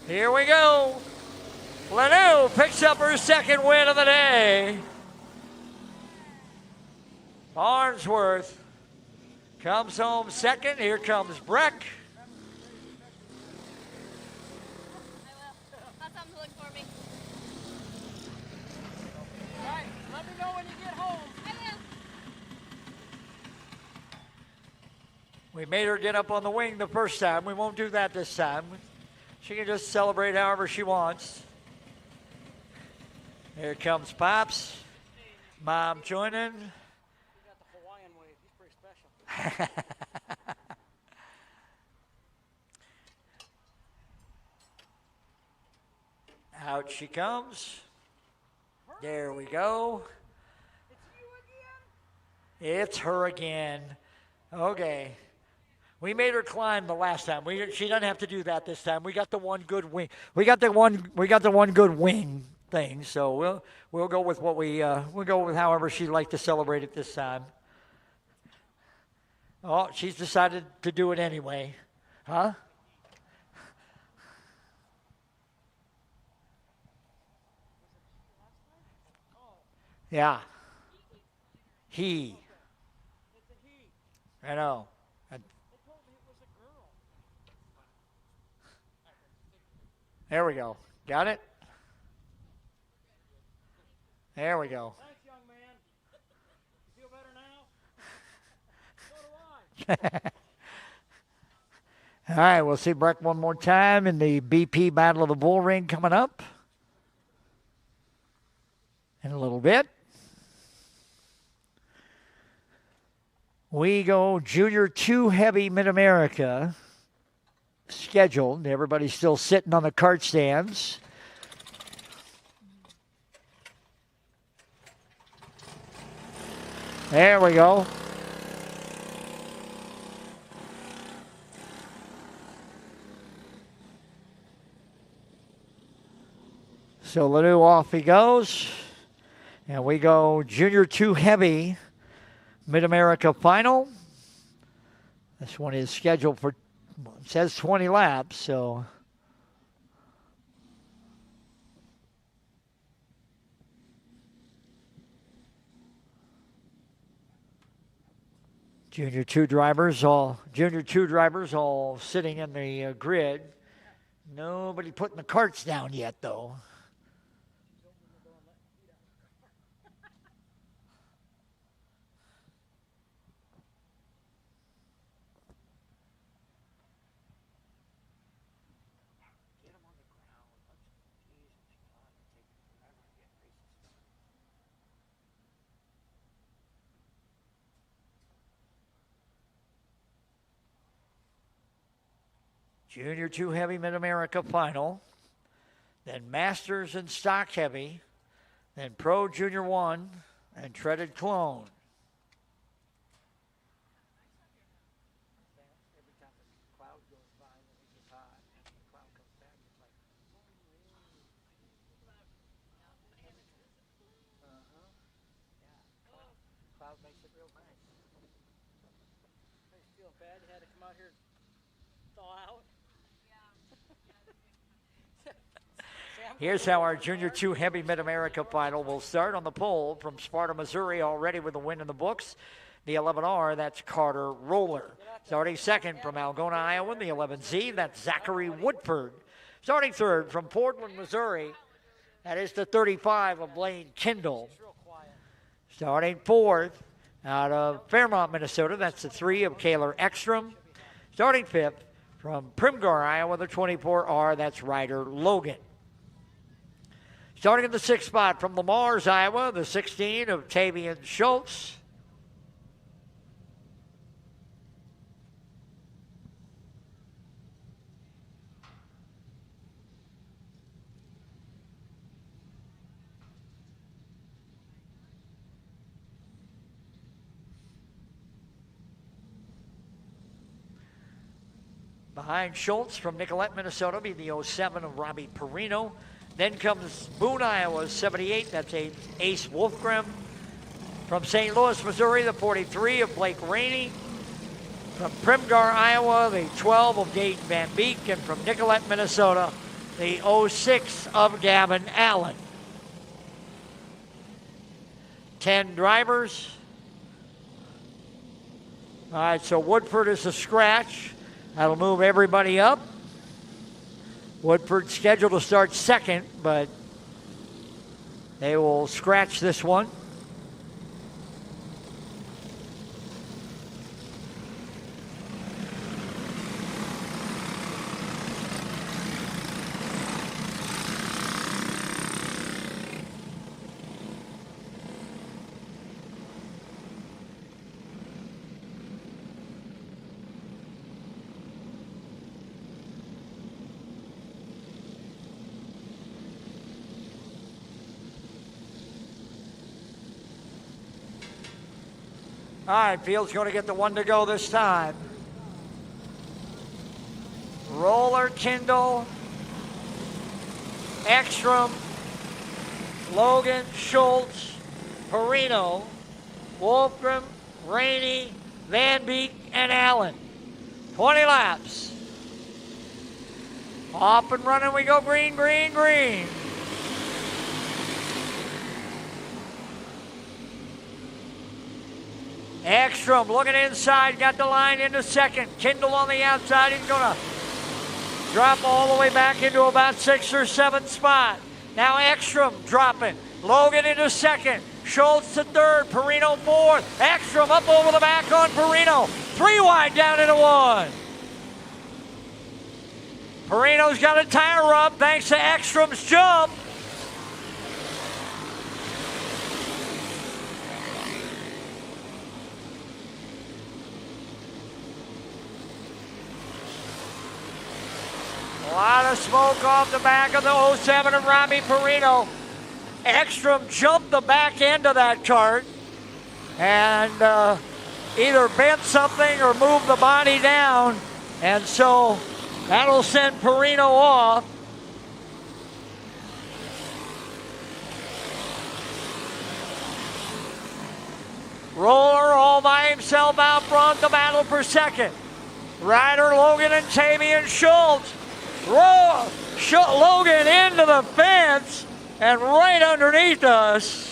Here we go. Ledoux picks up her second win of the day. Farnsworth comes home second. Here comes Breck. Have something to look for me. All right, let me know when you get home. I will. We made her get up on the wing the first time. We won't do that this time. She can just celebrate however she wants. Here comes Pops. Mom joining. You got the Hawaiian wave. He's pretty special. Out she comes. There we go. It's her again. Okay. We made her climb the last time. She doesn't have to do that this time. We got the one good wing. We got the one good wing thing. So we'll go with what we'll go with however she'd like to celebrate it this time. Oh, she's decided to do it anyway. Huh? Yeah. He. I know. There we go. Got it? There we go. Thanks, young man. You feel better now? So do I. All right, we'll see Breck one more time in the BP Battle of the Bullring coming up in a little bit. We go Junior 2 Heavy Mid-America scheduled. Everybody's still sitting on the cart stands. There we go. So Lanu off he goes. And we go Junior 2 Heavy Mid-America Final. This one is scheduled for, it says 20 laps, so. Junior 2 drivers all sitting in the grid. Nobody putting the carts down yet, though. Junior 2 Heavy Mid-America Final, then Masters and Stock Heavy, then Pro Junior 1 and Treaded Clone. Cloud makes it real nice. Are you feeling bad? You had to come out here thaw out? Here's how our Junior 2 Heavy Mid-America Final will start on the pole from Sparta, Missouri, already with a win in the books. The 11R, that's Carter Roller. Starting second from Algona, Iowa, the 11Z, that's Zachary Woodford. Starting third from Portland, Missouri, that is the 35 of Blaine Kendall. Starting fourth out of Fairmont, Minnesota, that's the 3 of Kaylor Ekstrom. Starting fifth from Primgar, Iowa, the 24R, that's Ryder Logan. Starting in the 6th spot from Lamars, Iowa, the 16 of Tavian Schultz. Behind Schultz from Nicollet, Minnesota, be the 07 of Robbie Perino. Then comes Boone, Iowa, 78. That's Ace Wolfgram. From St. Louis, Missouri, the 43 of Blake Rainey. From Primgar, Iowa, the 12 of Dayton Van Beek. And from Nicollet, Minnesota, the 06 of Gavin Allen. 10 drivers. All right, so Woodford is a scratch. That'll move everybody up. Woodford scheduled to start second, but they will scratch this one. All right, Field's going to get the one to go this time. Roller, Kendall, Ekstrom, Logan, Schultz, Perino, Wolfram, Rainey, Van Beek, and Allen. 20 laps. Off and running we go, green, green, green. Ekstrom looking inside, got the line into second. Kendall on the outside, he's gonna drop all the way back into about 6th or 7th spot. Now Ekstrom dropping, Logan into second, Schultz to third, Perino fourth. Ekstrom up over the back on Perino. 3 wide down into 1. Perino's got a tire rub thanks to Ekstrom's jump. A lot of smoke off the back of the 07 of Robbie Perino. Ekstrom jumped the back end of that kart and either bent something or moved the body down, and so that'll send Perino off. Roller all by himself out front, the battle for second. Ryder, Logan, and Tavian Schultz. Logan into the fence and right underneath us.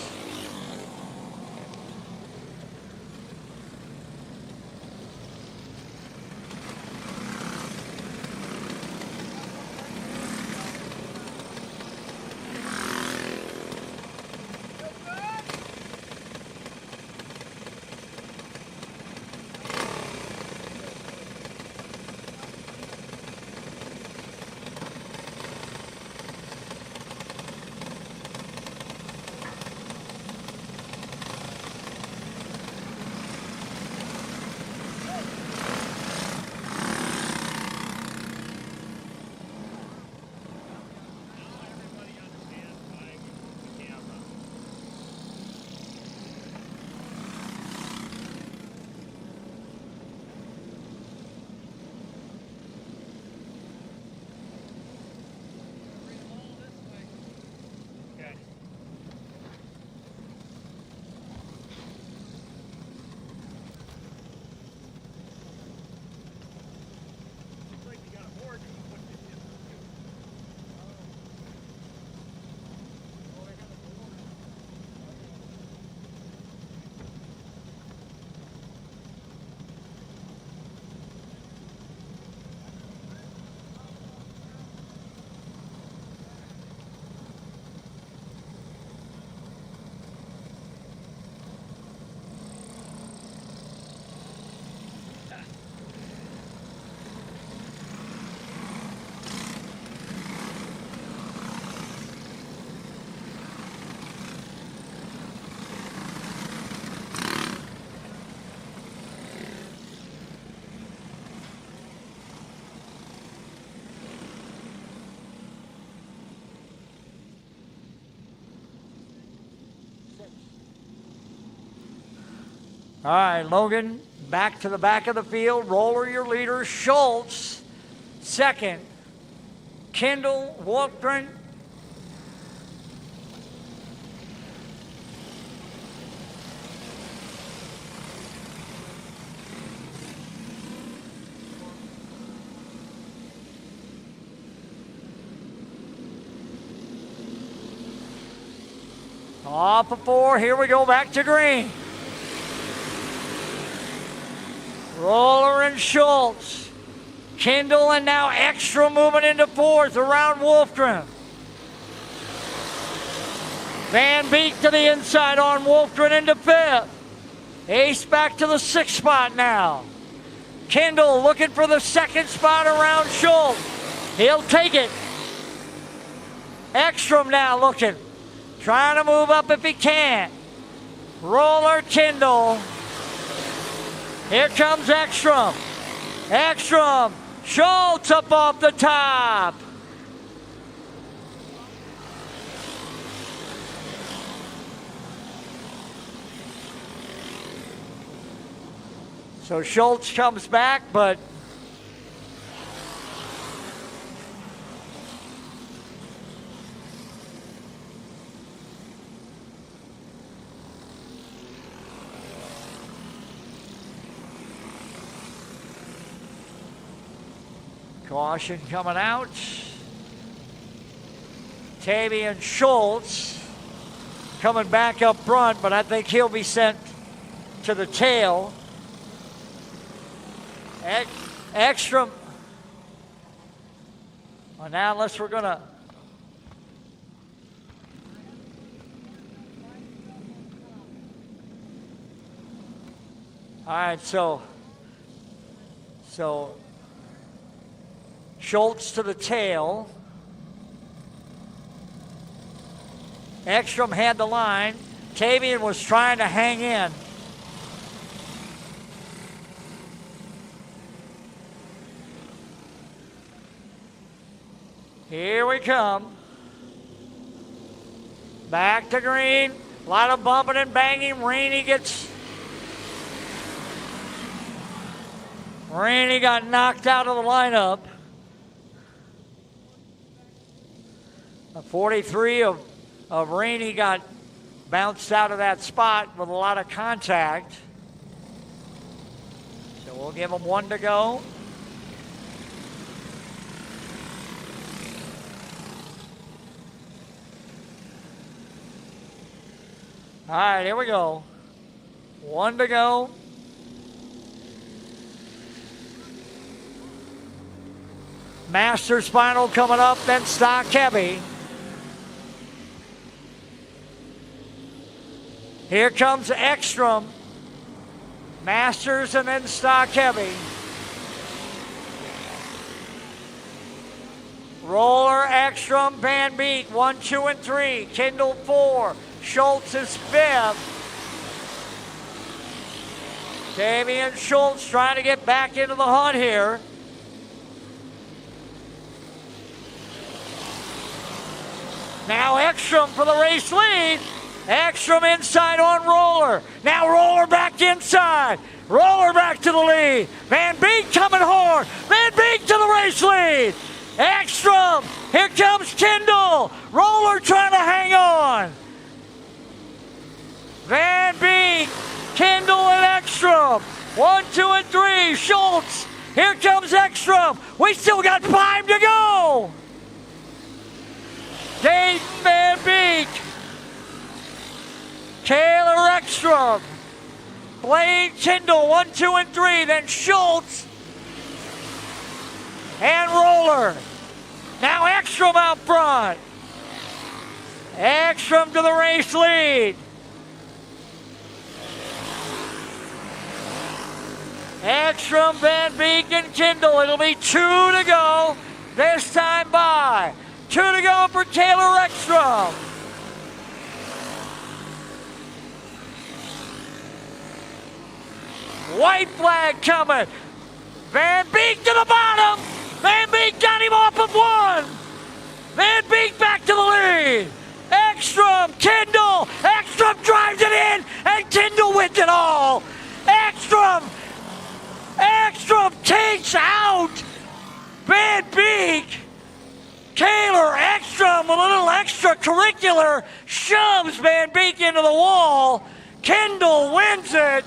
All right, Logan, back to the back of the field. Roller, your leader. Schultz, second. Kendall, Wolfgren. Off of 4, here we go back to green. Roller and Schultz. Kendall and now Ekstrom moving into 4th around Wolfgren. Van Beek to the inside on Wolfgren into 5th. Ace back to the 6th spot now. Kendall looking for the 2nd spot around Schultz. He'll take it. Ekstrom now looking. Trying to move up if he can. Roller, Kendall. Here comes Ekstrom. Ekstrom. Schultz up off the top. So Schultz comes back, but caution coming out. Tavian Schultz coming back up front, but I think he'll be sent to the tail. Ekstrom. Well, now unless we're going to. All right, so Schultz to the tail. Ekstrom had the line. Tavian was trying to hang in. Here we come. Back to green. A lot of bumping and banging. Rainey got knocked out of the lineup. A 43 of Rainey got bounced out of that spot with a lot of contact. So we'll give him one to go. All right, here we go. One to go. Masters final coming up, then stock heavy. Here comes Ekstrom. Masters and then stock heavy. Roller, Ekstrom, Van Beek, 1, 2, and 3. Kindle 4. Schultz is 5th. Tavian Schultz trying to get back into the hunt here. Now Ekstrom for the race lead. Ekstrom inside on Roller. Now Roller back inside. Roller back to the lead. Van Beek coming hard. Van Beek to the race lead. Ekstrom. Here comes Kindle. Roller trying to hang on. Van Beek, Kindle, and Ekstrom. 1, 2, and 3. Schultz. Here comes Ekstrom. We still got 5 to go. Dayton, Van Beek. Taylor Ekstrom. Blaine Kindle, 1, 2, and 3. Then Schultz and Roller. Now Ekstrom out front. Ekstrom to the race lead. Ekstrom, Van Beek, and Kindle. It'll be 2 to go. This time by. 2 to go for Taylor Ekstrom. White flag coming. Van Beek to the bottom. Van Beek got him off of 1. Van Beek back to the lead. Ekstrom, Kindle. Ekstrom drives it in, and Kindle wins it all. Ekstrom takes out Van Beek. Taylor Ekstrom with a little extracurricular shoves Van Beek into the wall. Kindle wins it.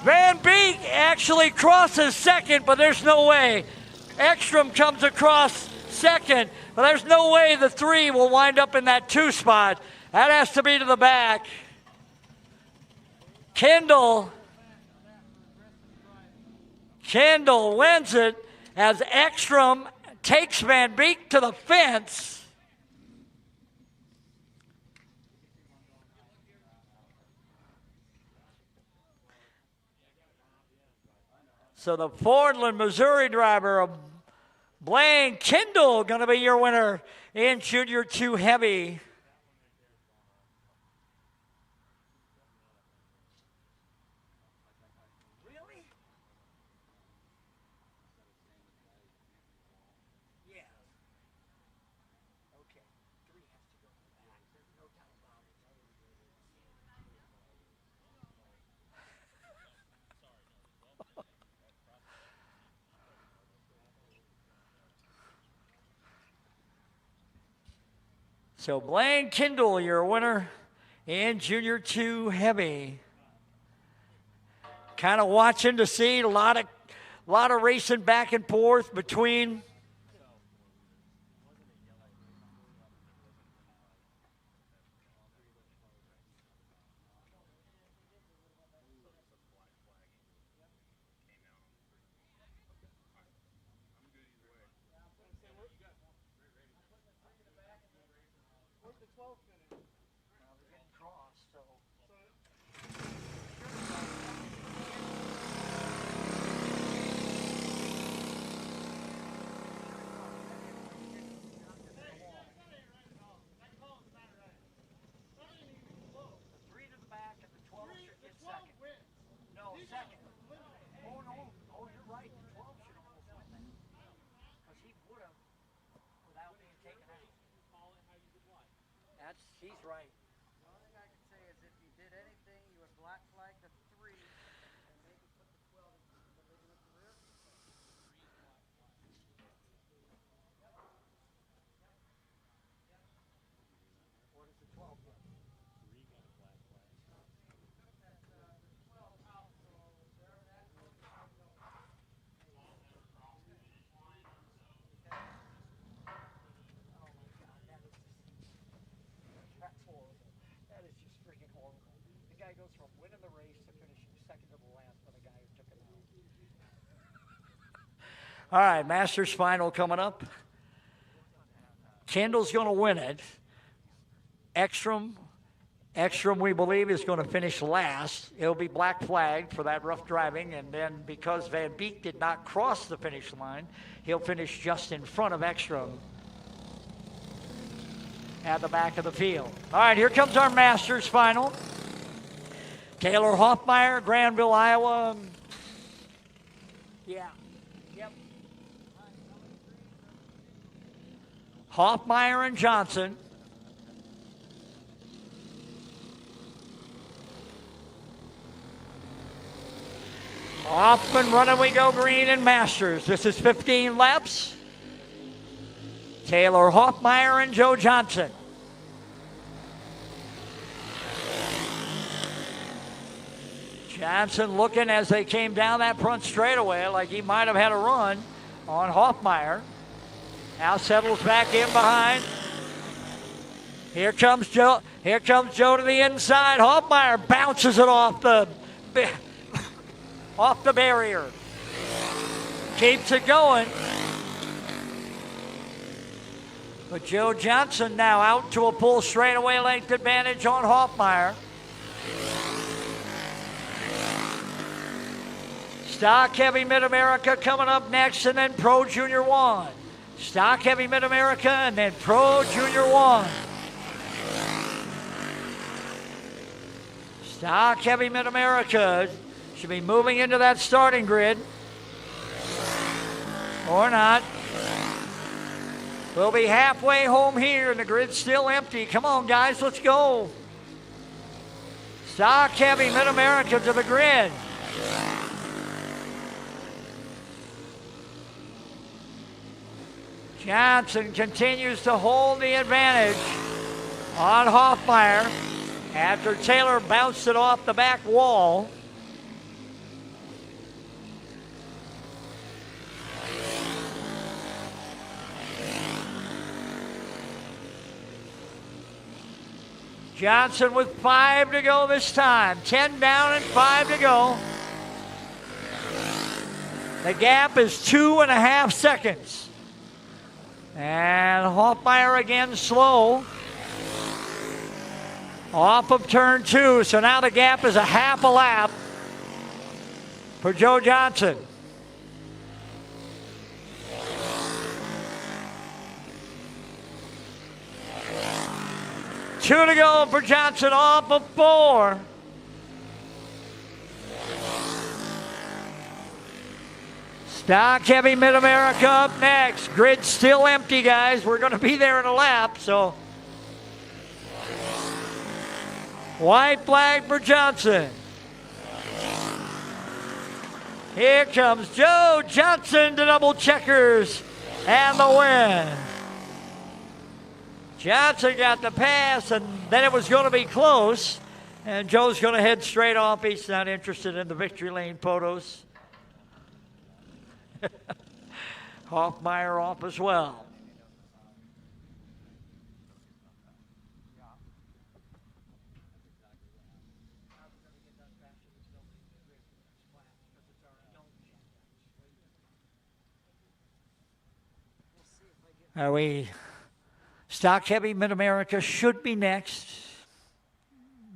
Van Beek actually crosses second, but there's no way. Ekstrom comes across second, but there's no way the 3 will wind up in that 2 spot. That has to be to the back. Kindle wins it as Ekstrom takes Van Beek to the fence. So the Portland, Missouri driver of Blaine Kindle going to be your winner in Junior 2 Heavy. So Blaine Kindle, your winner in Junior 2 Heavy. Kind of watching to see a lot of racing back and forth between He's right. The only thing I can say is if you did anything, you would black flag the 3 and maybe put the 12 in the rear. What is the 12 then? That's horrible. That is just freaking horrible. The guy goes from winning the race to finishing second to the last for the guy who took it out. All right, Masters final coming up. Kendall's going to win it. Ekstrom, we believe, is going to finish last. It'll be black flagged for that rough driving, and then because Van Beek did not cross the finish line, he'll finish just in front of Ekstrom at the back of the field. All right, here comes our Masters final. Taylor Hoffmeyer, Granville, Iowa. Yeah. Yep. Hoffmeyer and Johnson. Off and running we go, green and Masters. This is 15 laps. Taylor Hoffmeyer and Joe Johnson. Johnson looking as they came down that front straightaway like he might have had a run on Hoffmeyer. Now settles back in behind. Here comes Joe. Here comes Joe to the inside. Hoffmeyer bounces it off the barrier. Keeps it going. But Joe Johnson now out to a full straightaway length advantage on Hoffmeyer. Stock Heavy Mid America coming up next, and then Pro Junior 1. Stock Heavy Mid America and then Pro Junior 1. Stock Heavy Mid America should be moving into that starting grid. Or not. We'll be halfway home here and the grid's still empty. Come on, guys, let's go. Stock Heavy Mid America to the grid. Johnson continues to hold the advantage on Hoffmeyer after Taylor bounced it off the back wall. Johnson with 5 to go this time. 10 down and 5 to go. The gap is 2.5 seconds. And Hoffmeyer again slow. Off of turn 2, so now the gap is a half a lap for Joe Johnson. Two to go for Johnson off of 4. Stock Heavy Mid America up next. Grid still empty, guys. We're going to be there in a lap, so. White flag for Johnson. Here comes Joe Johnson to double checkers and the win. Johnson got the pass, and then it was going to be close. And Joe's going to head straight off. He's not interested in the victory lane photos. Hoffmeyer off as well. Are we Stock Heavy Mid America should be next.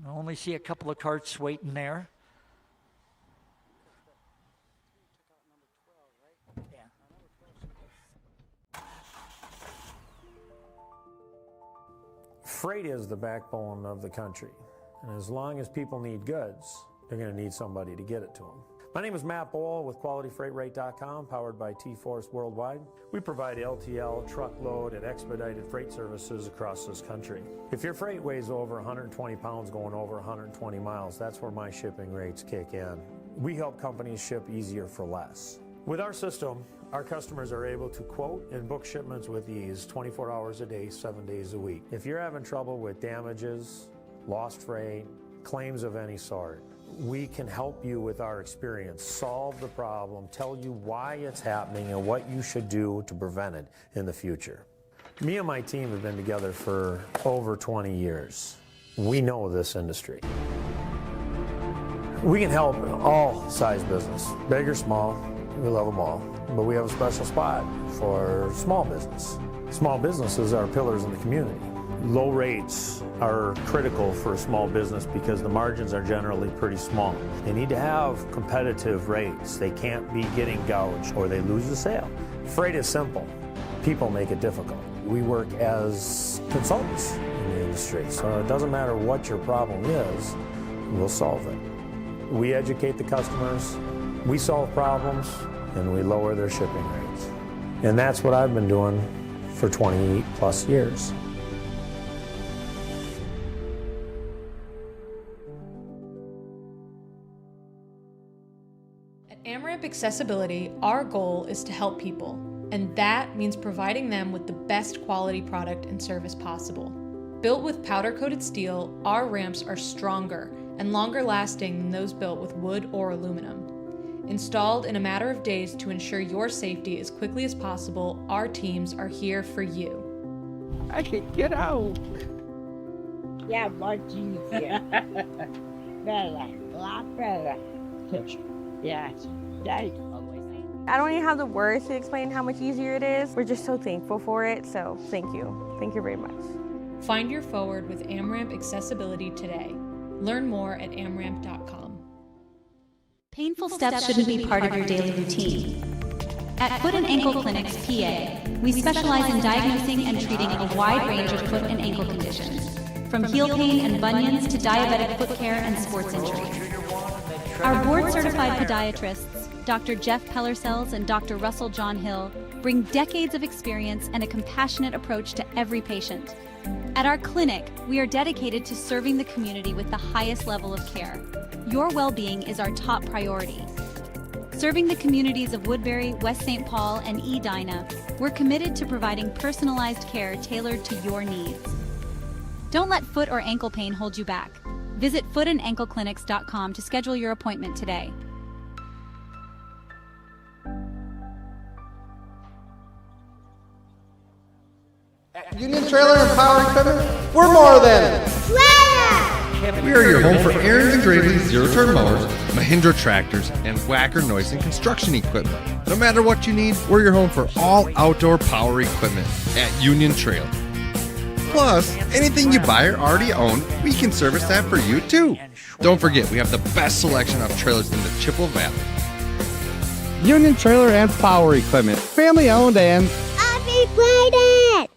I only see a couple of carts waiting there. Freight is the backbone of the country. And as long as people need goods, they're going to need somebody to get it to them. My name is Matt Bowl with QualityFreightRate.com, powered by T-Force Worldwide. We provide LTL, truckload, and expedited freight services across this country. If your freight weighs over 120 pounds going over 120 miles, that's where my shipping rates kick in. We help companies ship easier for less. With our system, our customers are able to quote and book shipments with ease 24 hours a day, 7 days a week. If you're having trouble with damages, lost freight, claims of any sort, we can help you with our experience, solve the problem, tell you why it's happening and what you should do to prevent it in the future. Me and my team have been together for over 20 years. We know this industry. We can help all size business, big or small, we love them all. But we have a special spot for small business. Small businesses are pillars in the community. Low rates are critical for a small business because the margins are generally pretty small. They need to have competitive rates. They can't be getting gouged or they lose the sale. Freight is simple. People make it difficult. We work as consultants in the industry, so it doesn't matter what your problem is, we'll solve it. We educate the customers, we solve problems, and we lower their shipping rates. And that's what I've been doing for 20 plus years. At AmRamp Accessibility, our goal is to help people, and that means providing them with the best quality product and service possible. Built with powder-coated steel, our ramps are stronger and longer lasting than those built with wood or aluminum. Installed in a matter of days to ensure your safety as quickly as possible, our teams are here for you. I can get out. Yeah, much easier. Better, a lot better. Yes, right. I don't even have the words to explain how much easier it is. We're just so thankful for it, so thank you. Thank you very much. Find your forward with AmRamp Accessibility today. Learn more at amramp.com. Painful steps shouldn't be part of your daily routine. At Foot and Ankle Clinics, PA, we specialize in diagnosing and treating a wide range of foot and ankle conditions, from heel pain and bunions to diabetic foot care and sports injuries. Our board-certified podiatrists, Dr. Jeff Pellersells and Dr. Russell John Hill, bring decades of experience and a compassionate approach to every patient. At our clinic, we are dedicated to serving the community with the highest level of care. Your well-being is our top priority. Serving the communities of Woodbury, West St. Paul, and Edina, we're committed to providing personalized care tailored to your needs. Don't let foot or ankle pain hold you back. Visit footandankleclinics.com to schedule your appointment today. At Union Trailer and Power Equipment, we're more than We are your home for Aaron's and Gravely's zero-turn mowers, Mahindra tractors, and Whacker noise and construction equipment. No matter what you need, we're your home for all outdoor power equipment at Union Trailer. Plus, anything you buy or already own, we can service that for you too. Don't forget, we have the best selection of trailers in the Chippewa Valley. Union Trailer and Power Equipment, family owned and Upgraded!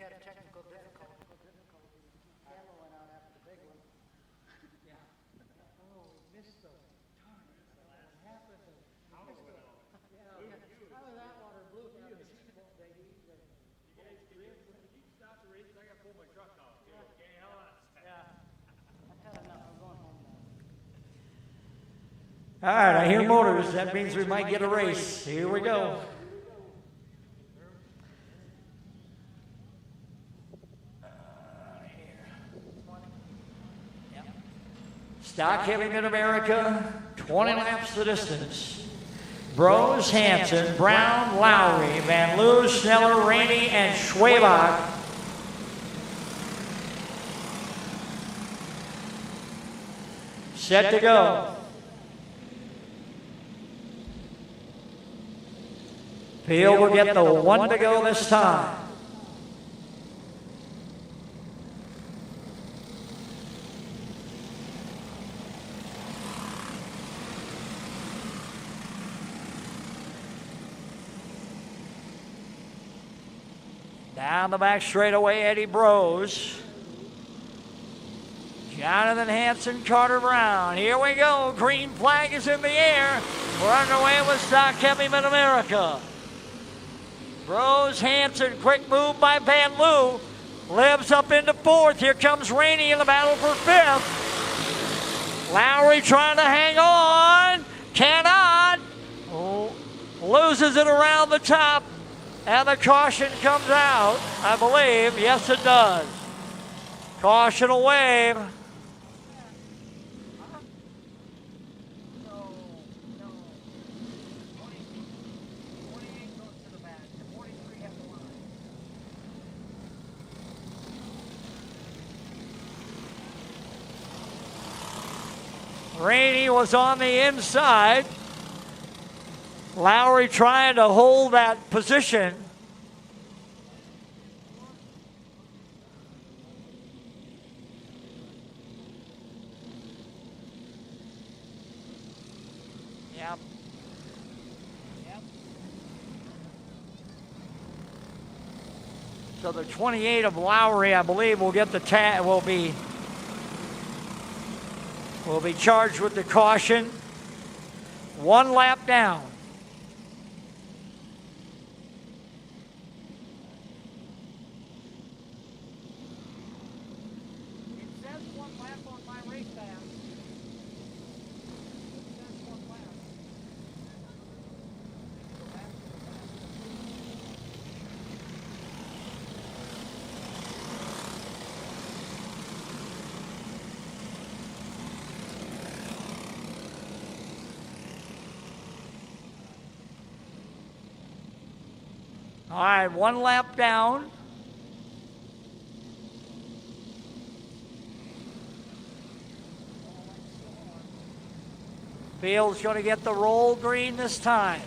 had technical difficulty. Camera went out after the big one. Yeah. Oh, missed the turn. What happened? Yeah, how was that water blue? You guys stop the race. I got to pull my truck off too. Okay, hold on. Yeah. I've had enough. I'm going home now. All right, I hear motors. That means we might get a race. Here we go. Stock Heavy Mid America, 20 laps the distance. Bros, Hansen, Brown, Lowry, Van Loo, Sneller, Rainey, and Schwabach. Set to go. Field will get the one to go this time. Down the back straightaway, Eddie Bros. Jonathan Hansen, Carter Brown. Here we go. Green flag is in the air. We're underway with Stock Heavy Mid America. Bros, Hansen, quick move by Van Loo. Lives up into fourth. Here comes Rainey in the battle for fifth. Lowry trying to hang on. Cannot. Oh, loses it around the top. And the caution comes out, I believe. Yes, it does. Caution will wave. Rainey was on the inside. Lowry trying to hold that position. Yep. So the 28 of Lowry, I believe, will get the will be charged with the caution. One lap down. All right, one lap down. Field's going to get the roll green this time.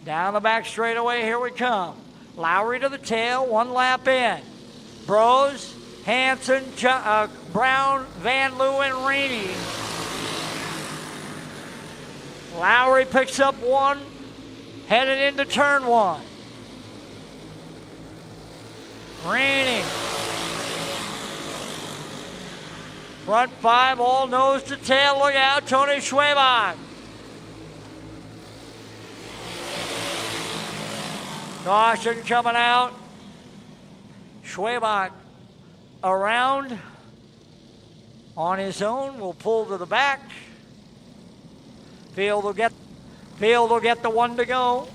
Down the back straightaway, here we come. Lowry to the tail, one lap in. Bros, Hansen, Brown, Van Loo, and Rainey. Lowry picks up one, headed into turn one. Rainey. Front five, all nose to tail. Look out, Tony Schwabach. Caution coming out. Schwabach around on his own, will pull to the back. Field will get the one to go.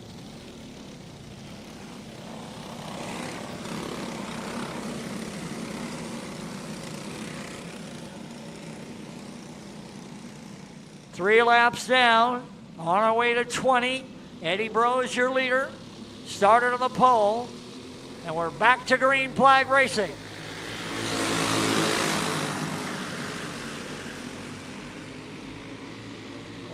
Three laps down, on our way to 20. Eddie Bros, your leader, started on the pole, and we're back to green flag racing.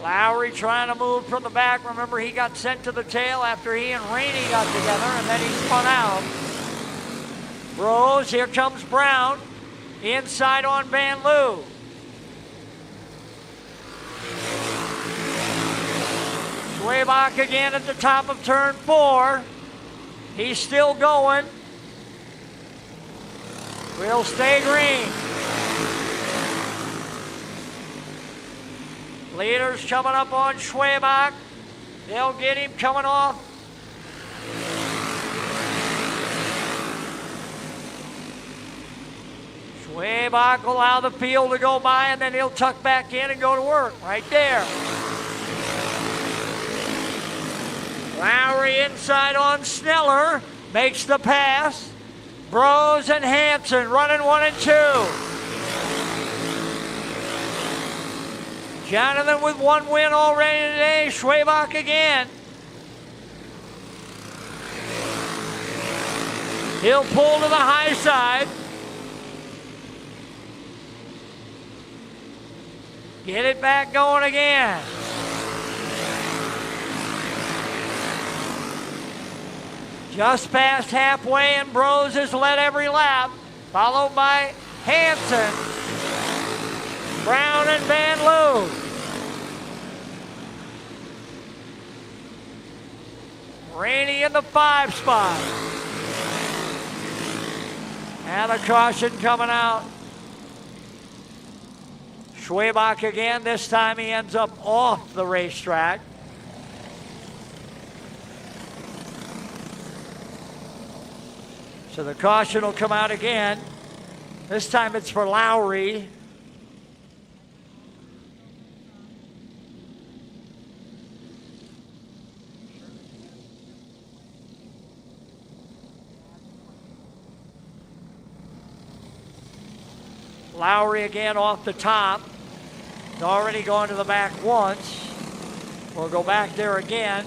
Lowry trying to move from the back. Remember, he got sent to the tail after he and Rainey got together, and then he spun out. Bros, here comes Brown, inside on Van Loo. Schwabach again at the top of turn 4. He's still going. We'll stay green. Leaders coming up on Schwabach. They'll get him coming off. Schwabach will allow the field to go by, and then he'll tuck back in and go to work right there. Lowry inside on Sneller, makes the pass. Bros and Hansen running 1 and 2. Jonathan with 1 win already today. Schwabach again. He'll pull to the high side. Get it back going again. Just past halfway, and Bros has led every lap, followed by Hansen, Brown, and Van Loo. Rainey in the 5 spot. And a caution coming out. Schwabach again. This time he ends up off the racetrack. So the caution will come out again. This time it's for Lowry. Lowry again off the top. He's already gone to the back once. We'll go back there again.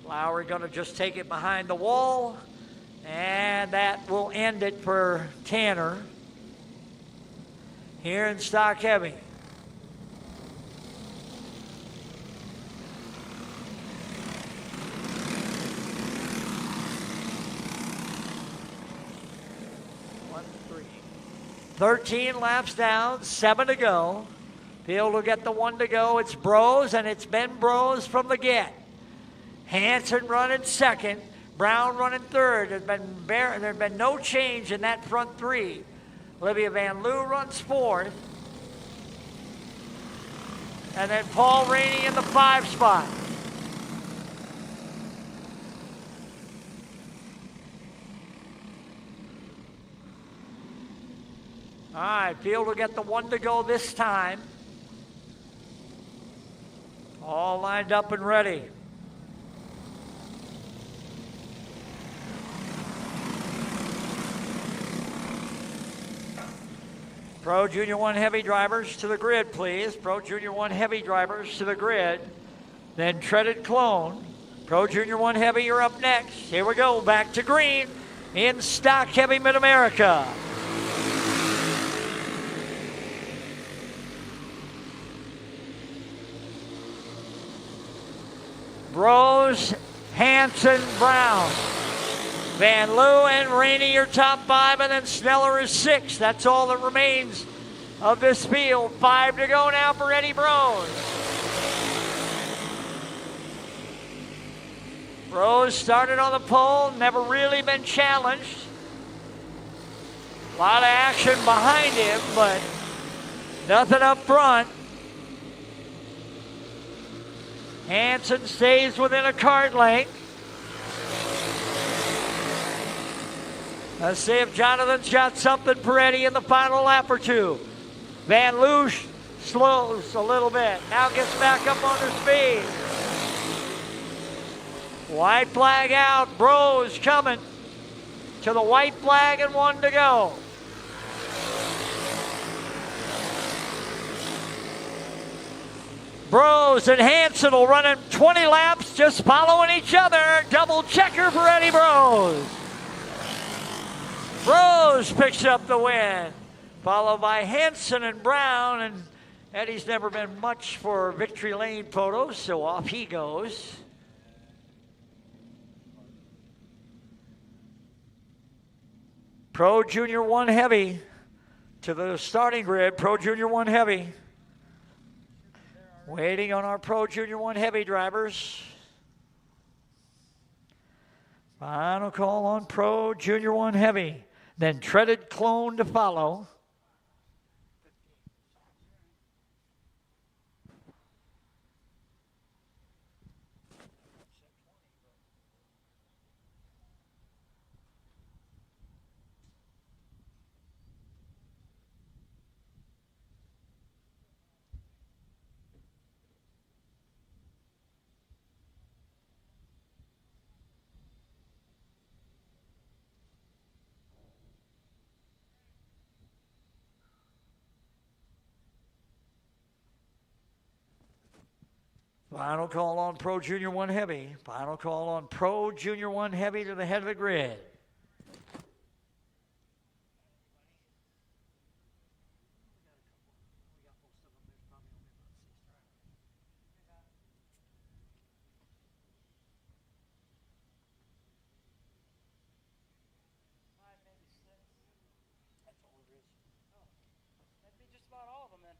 Lowry going to just take it behind the wall, and that will end it for Tanner here in Stock Heavy. One, 13 laps down, 7 to go. Field will get the 1 to go. It's Bros, and it's been Bros from the get. Hansen running 2nd, Brown running 3rd. There's been no change in that front 3. Olivia Van Loo runs 4th. And then Paul Rainey in the 5 spot. All right, field will get the 1 to go this time. All lined up and ready. Pro Junior 1 heavy drivers to the grid, please. Pro Junior 1 heavy drivers to the grid. Then treaded clone. Pro Junior 1 heavy, you're up next. Here we go, back to green in Stock Heavy Mid America. Bros, Hansen, Brown. Van Loo and Rainey are top 5, and then Sneller is 6. That's all that remains of this field. 5 to go now for Eddie Bros. Bros started on the pole, never really been challenged. A lot of action behind him, but nothing up front. Hansen stays within a kart length. Let's see if Jonathan's got something for Eddie in the final lap or 2. Van Loo slows a little bit. Now gets back up on her speed. White flag out. Bros coming to the white flag and 1 to go. Bros and Hansen will run in 20 laps, just following each other. Double checker for Eddie Bros. Bros picks up the win, followed by Hansen and Brown, and Eddie's never been much for victory lane photos, so off he goes. Pro Junior 1 Heavy to the starting grid. Pro Junior 1 Heavy. Waiting on our Pro Junior 1 Heavy drivers. Final call on Pro Junior 1 Heavy. Then Treaded Clone to follow. Final call on Pro Junior 1 Heavy. Final call on Pro Junior 1 Heavy to the head of the grid. That'd be just about all of them then.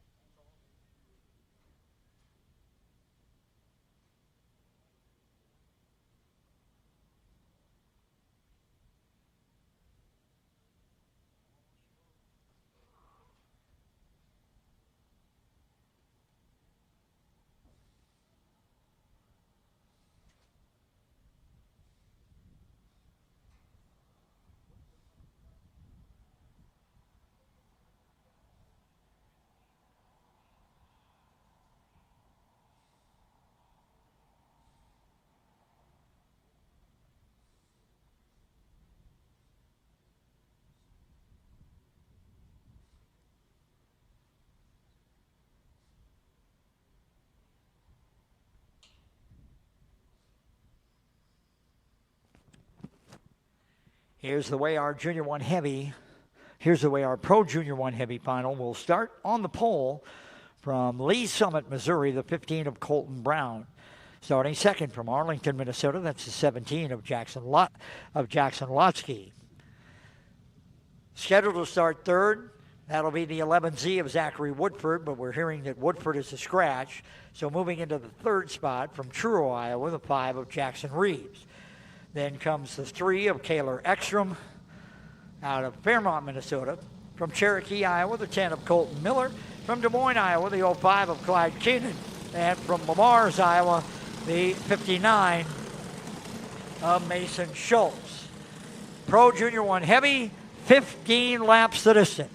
Here's the way our Junior 1 Heavy, here's the way our Pro Junior 1 Heavy final will start on the pole from Lee Summit, Missouri, the 15 of Colton Brown. Starting second from Arlington, Minnesota, that's the 17 of Jackson Lotsky. Scheduled to start third, that'll be the 11Z of Zachary Woodford, but we're hearing that Woodford is a scratch. So moving into the third spot from Truro, Iowa, the 5 of Jackson Reeves. Then comes the 3 of Kaylor Ekstrom out of Fairmont, Minnesota. From Cherokee, Iowa, the 10 of Colton Miller. From Des Moines, Iowa, the 05 of Clyde Keenan. And from Lamars, Iowa, the 59 of Mason Schultz. Pro Junior 1 Heavy, 15 laps the distance.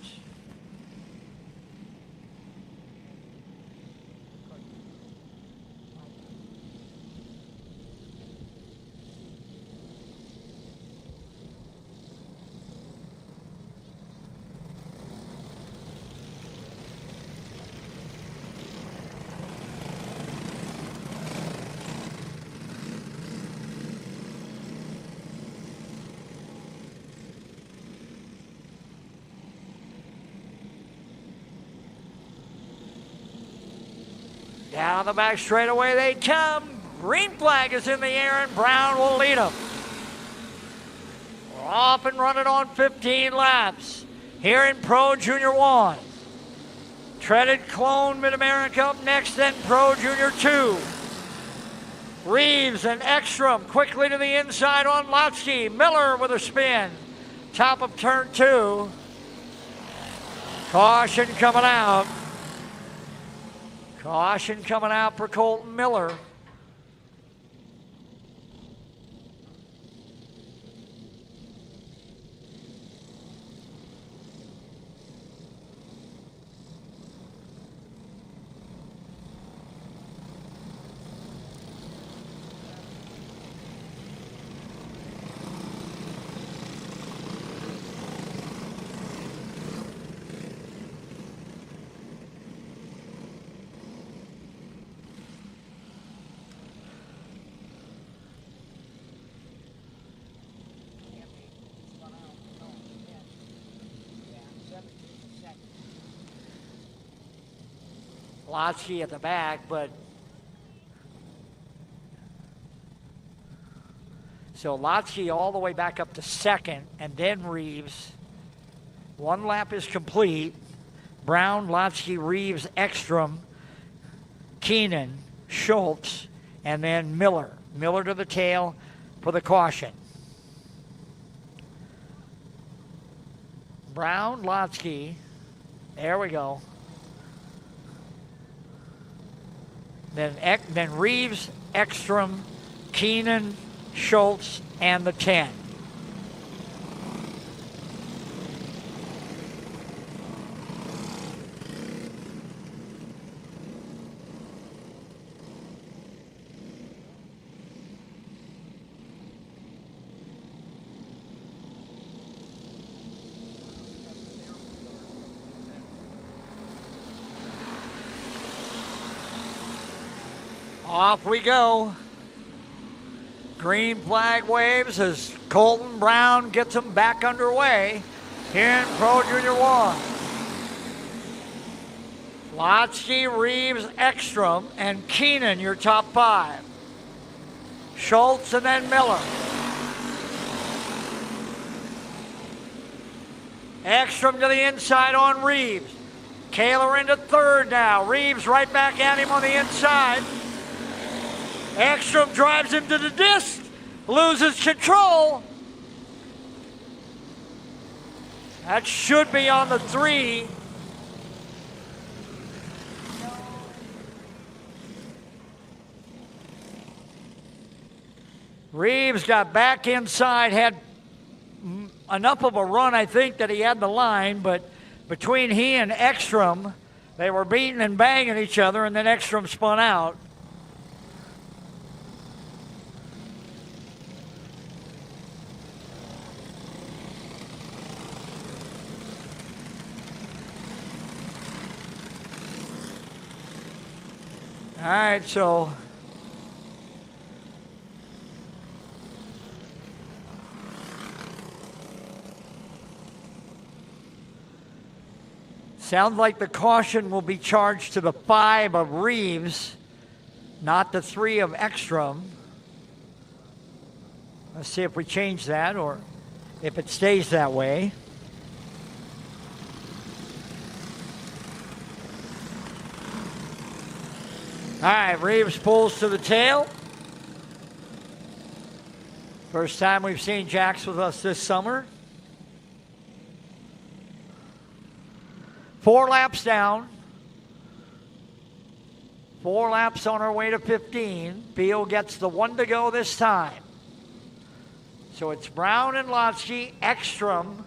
Down the back straightaway they come. Green flag is in the air and Brown will lead them. We're off and running on 15 laps here in Pro Junior 1. Treaded Clone Mid America up next, then Pro Junior 2. Reeves and Ekstrom quickly to the inside on Lotsky. Miller with a spin. Top of turn 2. Caution coming out. Caution coming out for Colton Miller. Lotsky at the back, but so Lotsky all the way back up to second, and then Reeves One lap is complete. Brown, Lotsky, Reeves, Ekstrom, Keenan, Schultz, and then Miller. Miller to the tail for the caution. Brown, Lotsky. There we go. Then Reeves, Ekstrom, Keenan, Schultz, and the 10. Off we go. Green flag waves as Colton Brown gets them back underway here in Pro Junior 1. Lotsky, Reeves, Ekstrom, and Keenan, your top 5. Schultz and then Miller. Ekstrom to the inside on Reeves. Kaler into third now. Reeves right back at him on the inside. Ekstrom drives him to the disc, loses control. That should be on the 3. Reeves got back inside, had enough of a run, I think, that he had the line, but between he and Ekstrom, they were beating and banging each other, and then Ekstrom spun out. All right, so sounds like the caution will be charged to the 5 of Reeves, not the 3 of Ekstrom. Let's see if we change that or if it stays that way. All right, Reeves pulls to the tail. First time we've seen Jax with us this summer. 4 laps down. 4 laps on our way to 15. Beal gets the 1 to go this time. So it's Brown and Lotsky, Ekstrom,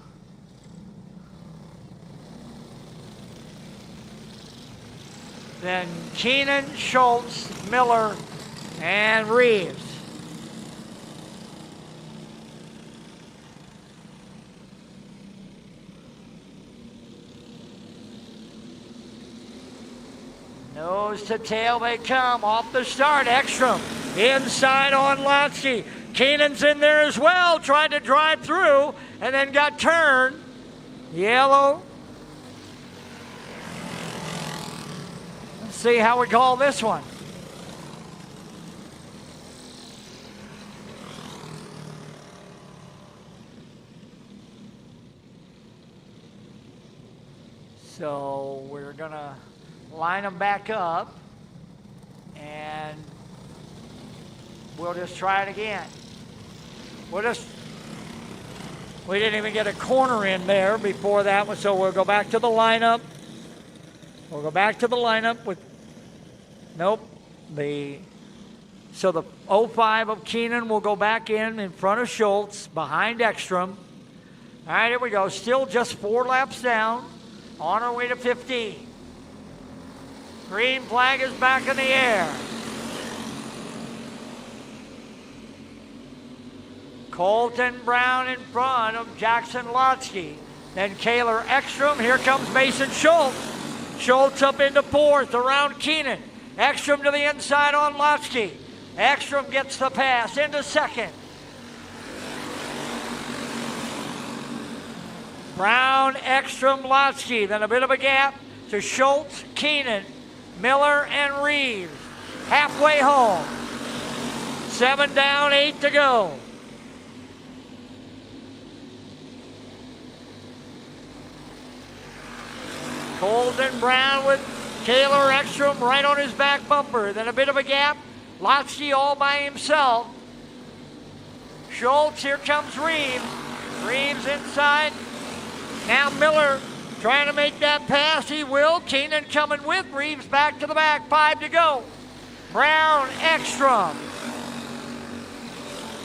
then Keenan, Schultz, Miller, and Reeves. Nose to tail they come off the start. Ekstrom inside on Lotsky. Keenan's in there as well, tried to drive through and then got turned. Yellow. Let's see how we call this one. So we're going to line them back up and we'll just try it again. We didn't even get a corner in there before that one, so we'll go back to the lineup. We'll go back to the lineup with, so the 05 of Keenan will go back in front of Schultz, behind Ekstrom. All right, here we go. Still just 4 laps down, on our way to 15. Green flag is back in the air. Colton Brown in front of Jackson Lotsky. Then Kaler Ekstrom. Here comes Mason Schultz. Schultz up into 4th around Keenan. Ekstrom to the inside on Lotsky. Ekstrom gets the pass into 2nd. Brown, Ekstrom, Lotsky. Then a bit of a gap to Schultz, Keenan, Miller, and Reeves. Halfway home. 7 down, 8 to go. Colton Brown with Taylor Ekstrom right on his back bumper. Then a bit of a gap. Lotsky all by himself. Schultz, here comes Reeves. Reeves inside. Now Miller trying to make that pass. He will. Keenan coming with Reeves back to the back. 5 to go. Brown, Ekstrom.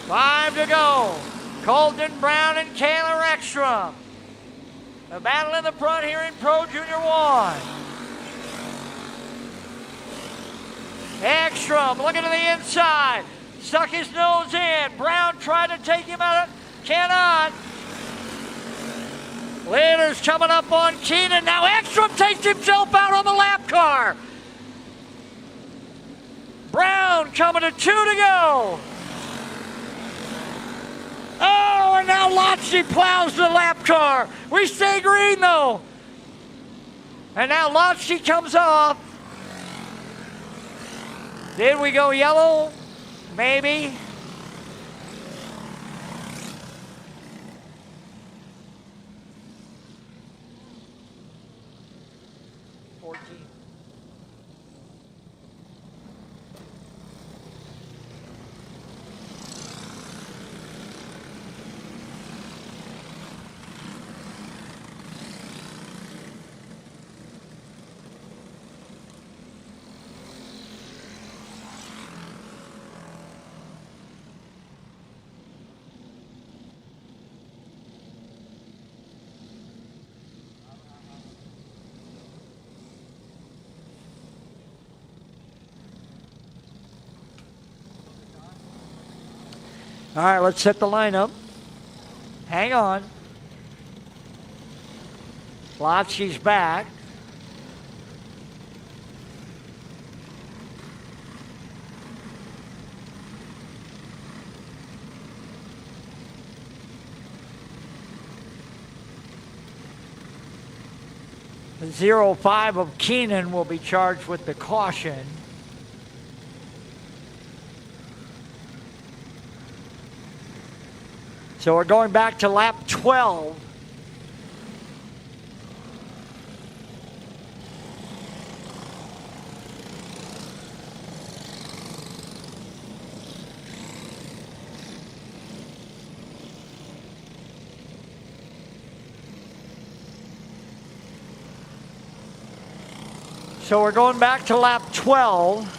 5 to go. Colton Brown and Taylor Ekstrom. The battle in the front here in Pro Junior 1. Ekstrom looking to the inside. Stuck his nose in. Brown tried to take him out. Cannot. Leaders coming up on Keenan. Now Ekstrom takes himself out on the lap car. Brown coming to 2 to go. Oh, and now Lotsky plows the lap car. We stay green though. And now Lotsky comes off. Did we go yellow? Maybe. All right, let's set the lineup. Hang on. Lotsky's back. The 05 of Keenan will be charged with the caution. So we're going back to lap 12. So we're going back to lap 12.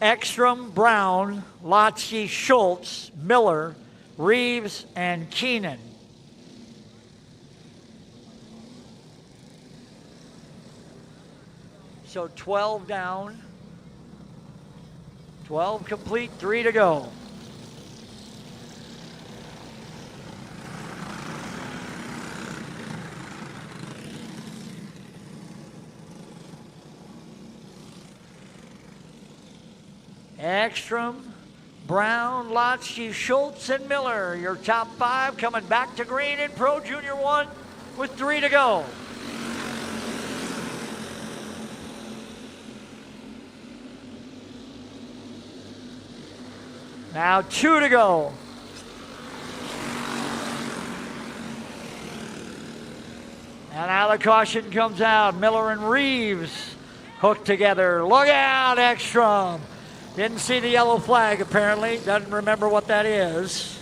Ekstrom, Brown, Lotsky, Schultz, Miller, Reeves, and Keenan. So 12 down. 12 complete, 3 to go. Ekstrom, Brown, Lotsky, Schultz, and Miller. Your top 5 coming back to green in Pro Junior 1 with 3 to go. Now 2 to go. And now the caution comes out. Miller and Reeves hooked together. Look out, Ekstrom. Didn't see the yellow flag, apparently. Doesn't remember what that is.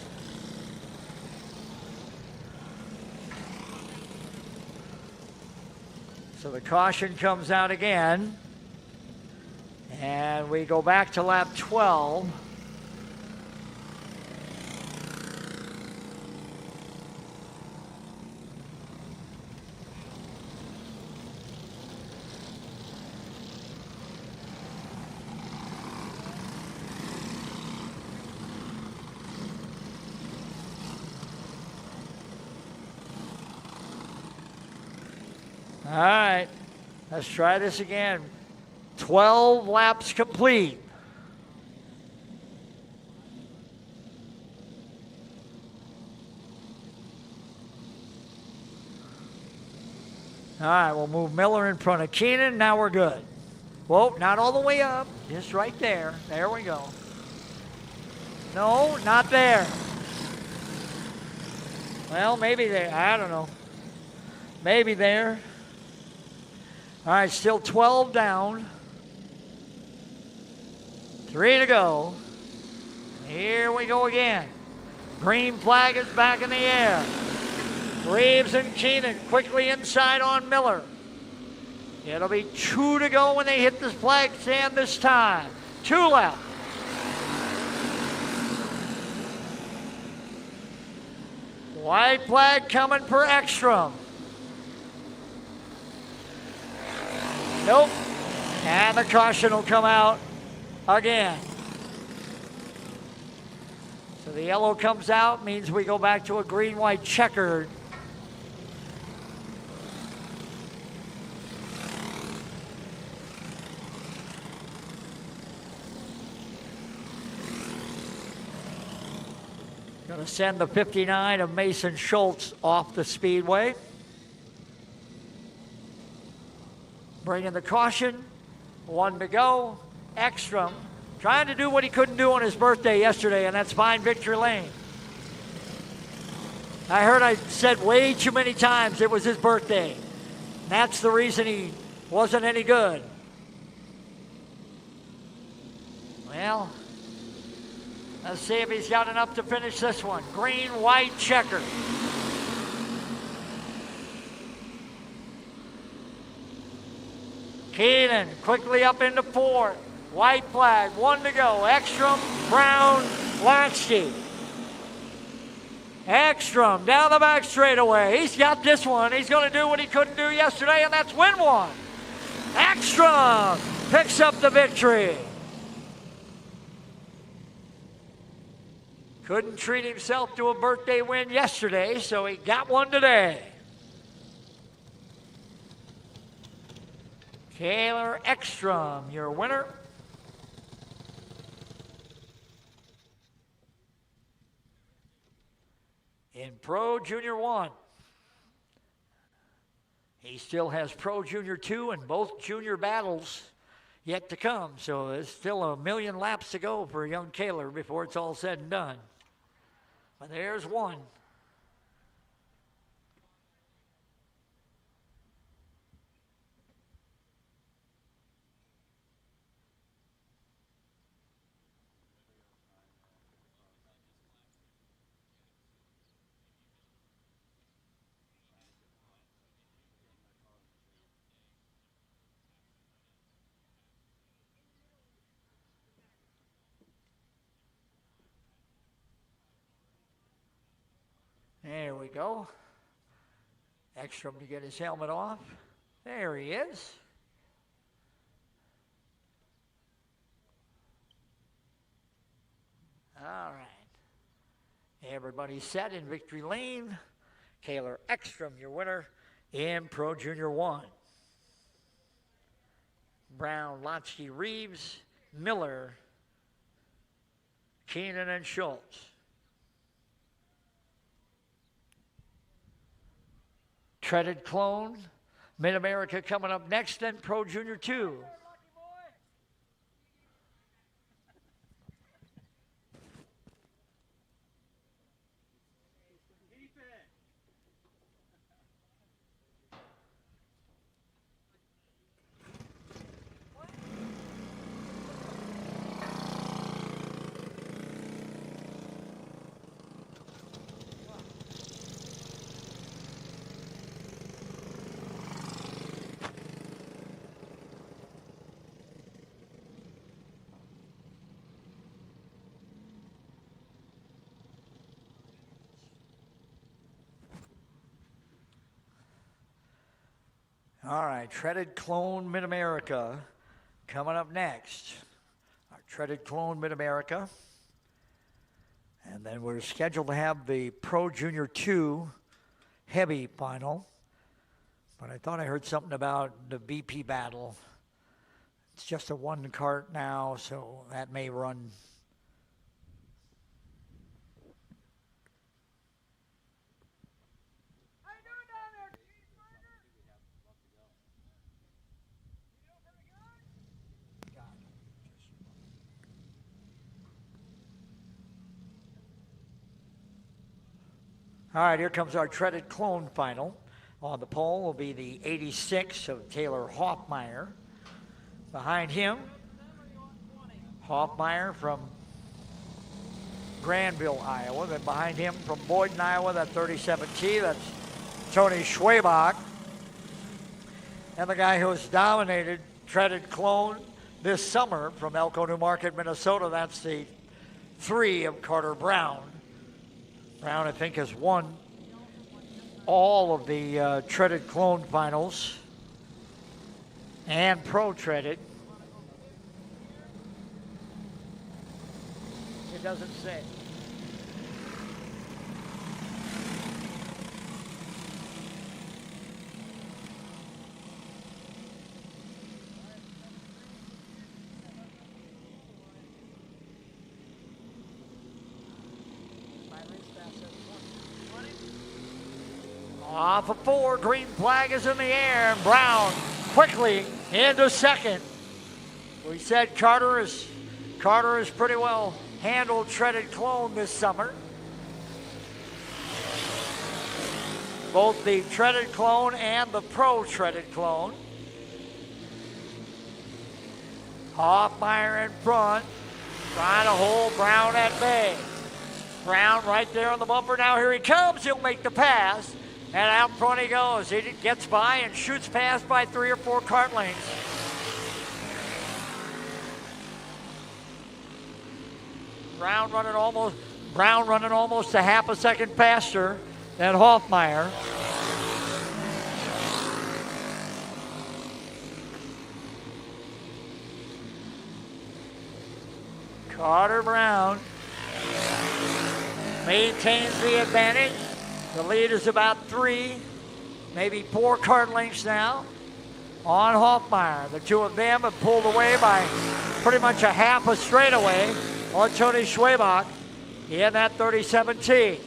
So the caution comes out again. And we go back to lap 12. All right, let's try this again. 12 laps complete. All right, we'll move Miller in front of Keenan. Now we're good. Whoa, not all the way up, just right there. There we go. No, not there. Well, maybe there, I don't know. maybe there. All right, still 12 down. 3 to go. Here we go again. Green flag is back in the air. Reeves and Keenan quickly inside on Miller. It'll be 2 to go when they hit the flag stand this time. 2 left. White flag coming for Ekstrom. Nope. And the caution will come out again. So the yellow comes out, means we go back to a green-white checkered. Going to send the 59 of Mason Schultz off the speedway. Bringing the caution. 1 to go. Ekstrom trying to do what he couldn't do on his birthday yesterday, and that's find victory lane. I heard I said way too many times it was his birthday. And that's the reason he wasn't any good. Well, let's see if he's got enough to finish this one. Green, white, checker. Keenan quickly up into 4. White flag, 1 to go. Ekstrom, Brown, Latchkey. Ekstrom down the back straightaway. He's got this one. He's going to do what he couldn't do yesterday, and that's win one. Ekstrom picks up the victory. Couldn't treat himself to a birthday win yesterday, so he got one today. Taylor Ekstrom, your winner. In Pro Junior 1. He still has Pro Junior 2 and both junior battles yet to come. So there's still a million laps to go for young Kaler before it's all said and done. But there's one. There we go. Ekstrom to get his helmet off. There he is. All right. Everybody's set in victory lane. Taylor Ekstrom, your winner in Pro Junior 1. Brown, Latchkey, Reeves, Miller, Keenan, and Schultz. Treaded Clone, Mid America coming up next, then Pro Junior 2. All right, Treaded Clone Mid America coming up next. Our Treaded Clone Mid America. And then we're scheduled to have the Pro Junior 2 heavy final. But I thought I heard something about the BP battle. It's just a one cart now, so that may run. All right, here comes our Treaded Clone final. On the pole will be the 86 of Taylor Hoffmeyer. Behind him, Hoffmeyer from Granville, Iowa. Then behind him from Boyden, Iowa, that 37T, that's Tony Schwabach. And the guy who has dominated treaded clone this summer from Elko New Market, Minnesota, that's the 3 of Carter Brown. Brown, I think, has won all of the treaded clone finals and pro treaded. It doesn't say. Off of 4, green flag is in the air, and Brown quickly into second. We said Carter is pretty well handled treaded clone this summer. Both the treaded clone and the pro treaded clone. Hoffmeyer in front, trying to hold Brown at bay. Brown right there on the bumper. Now here he comes. He'll make the pass. And out front he goes. He gets by and shoots past by 3 or 4 kart lengths. Brown running almost a half a second faster than Hoffmeyer. Carter Brown maintains the advantage. The lead is about 3, maybe 4 kart lengths now on Hoffmeyer. The two of them have pulled away by pretty much a half a straightaway on Tony Schwabach in that 37T.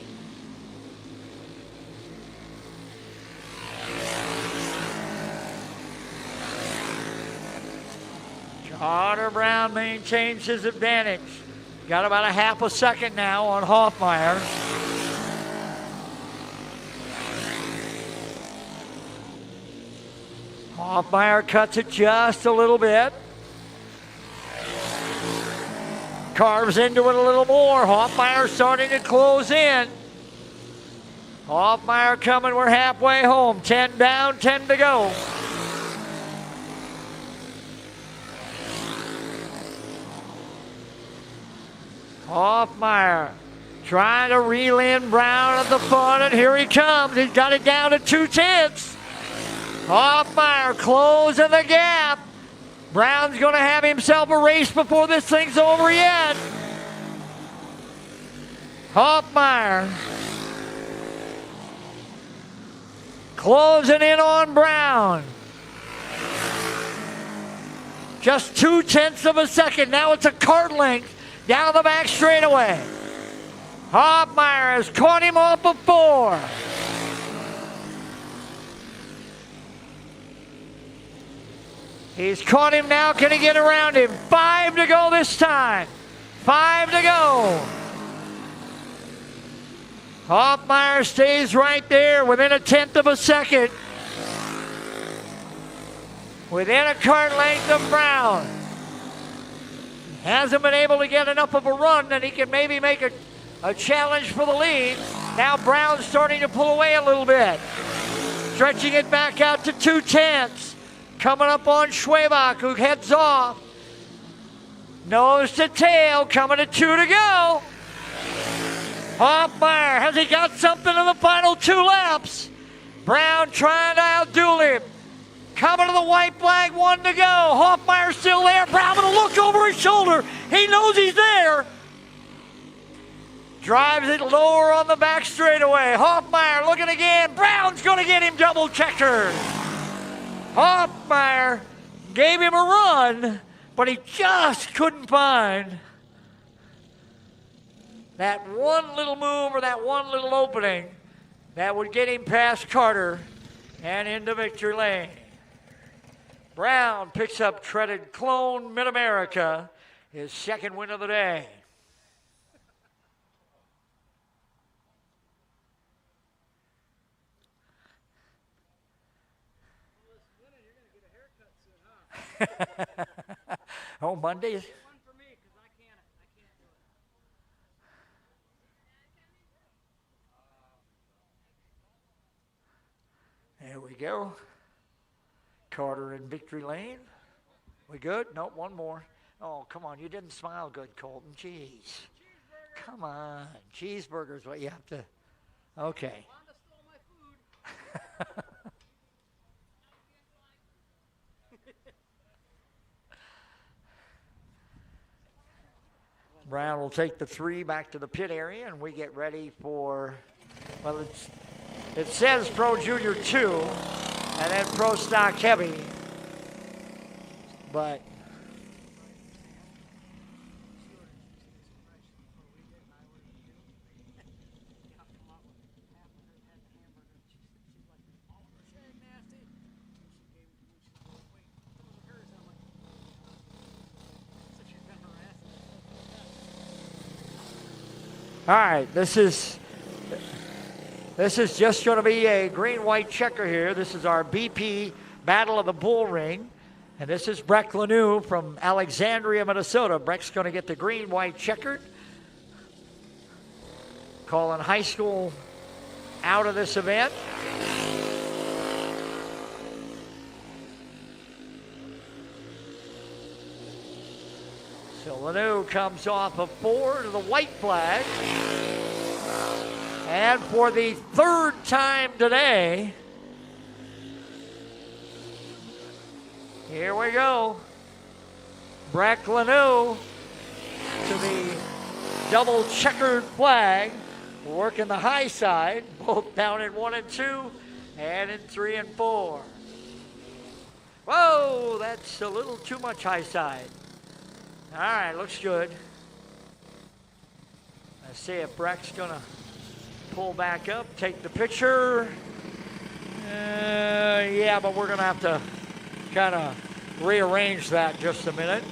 Carter Brown maintains his advantage. Got about a half a second now on Hoffmeyer. Hoffmeyer cuts it just a little bit. Carves into it a little more. Hoffmeyer starting to close in. Hoffmeyer coming, we're halfway home. 10 down, 10 to go. Hoffmeyer trying to reel in Brown at the front, and here he comes. He's got it down to 2/10. Hoffmeyer closing the gap. Brown's going to have himself a race before this thing's over yet. Hoffmeyer closing in on Brown. Just 2/10 of a second. Now it's a kart length down the back straightaway. Hoffmeyer has caught him off of 4. He's caught him now. Can he get around him? 5 to go this time. 5 to go. Hoffmeyer stays right there within 1/10 of a second. Within a kart length of Brown. Hasn't been able to get enough of a run that he can maybe make a challenge for the lead. Now Brown's starting to pull away a little bit. Stretching it back out to 2/10. Coming up on Schwabach, who heads off. Nose to tail, coming to 2 to go. Hoffmeyer, has he got something in the final 2 laps? Brown trying to outduel him. Coming to the white flag, 1 to go. Hoffmeyer still there. Brown with a look over his shoulder. He knows he's there. Drives it lower on the back straightaway. Hoffmeyer looking again. Brown's going to get him double checkered. Hoffmeyer gave him a run, but he just couldn't find that one little move or that one little opening that would get him past Carter and into victory lane. Brown picks up treaded clone Mid America, his second win of the day. Oh, Mondays? There we go. Carter in victory lane. We good? Nope, one more. Oh, come on. You didn't smile good, Colton. Jeez. Come on. Cheeseburger's what you have to. Okay. Brown will take the 3 back to the pit area, and we get ready for, well, it says Pro Junior 2, and then Pro Stock Heavy, but all right, this is just going to be a green-white checker here. This is our BP Battle of the Bullring. And this is Breck Lanou from Alexandria, Minnesota. Breck's going to get the green-white checkered. Calling high school out of this event. So Lanou comes off of 4 to the white flag. And for the 3rd time today, here we go. Breck Lanou to the double checkered flag, working the high side, both down in 1 and 2, and in 3 and 4. Whoa, that's a little too much high side. All right, looks good. Let's see if Breck's gonna pull back up, take the picture. Yeah, but we're gonna have to kind of rearrange that just a minute.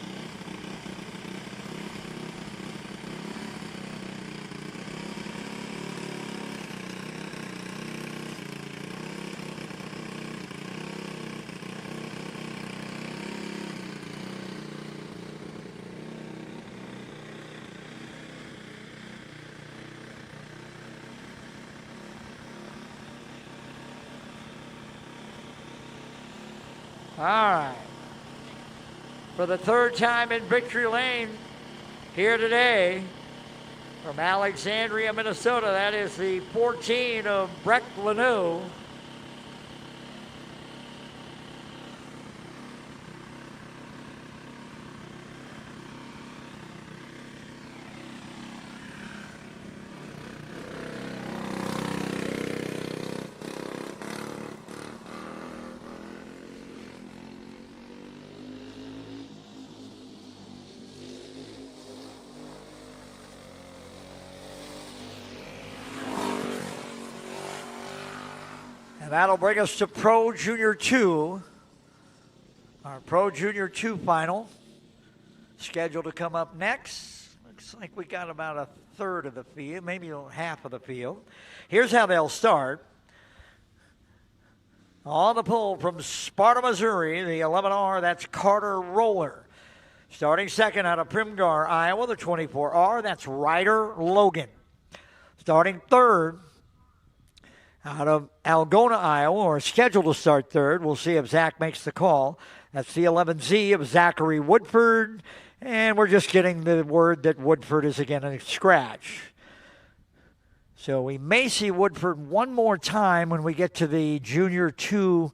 All right. For the 3rd time in victory lane here today from Alexandria, Minnesota, that is the 14 of Breck Lanou. And that'll bring us to Pro Junior 2. Our Pro Junior 2 final. Scheduled to come up next. Looks like we got about a third of the field, maybe half of the field. Here's how they'll start. On the pole from Sparta, Missouri, the 11R, that's Carter Roller. Starting second out of Primgar, Iowa, the 24R, that's Ryder Logan. Starting third out of Algona, Iowa, or scheduled to start third. We'll see if Zach makes the call. That's the 11Z of Zachary Woodford. And we're just getting the word that Woodford is again a scratch. So we may see Woodford one more time when we get to the Junior 2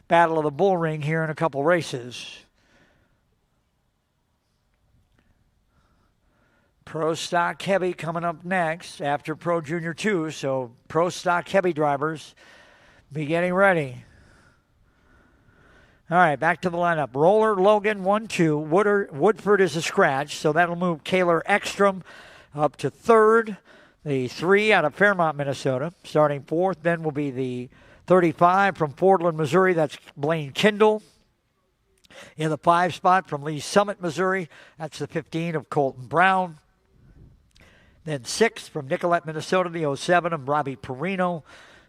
Battle of the Bullring here in a couple races. Pro Stock Heavy coming up next after Pro Junior 2. So Pro Stock Heavy drivers be getting ready. All right, back to the lineup. Roller, Logan, 1-2. Woodford is a scratch, so that'll move Kaylor Ekstrom up to third. The 3 out of Fairmont, Minnesota. Starting fourth, then will be the 35 from Fordland, Missouri. That's Blaine Kindle. In the 5 spot from Lee Summit, Missouri. That's the 15 of Colton Brown. Then 6th from Nicollet, Minnesota, the 07 of Robbie Perino.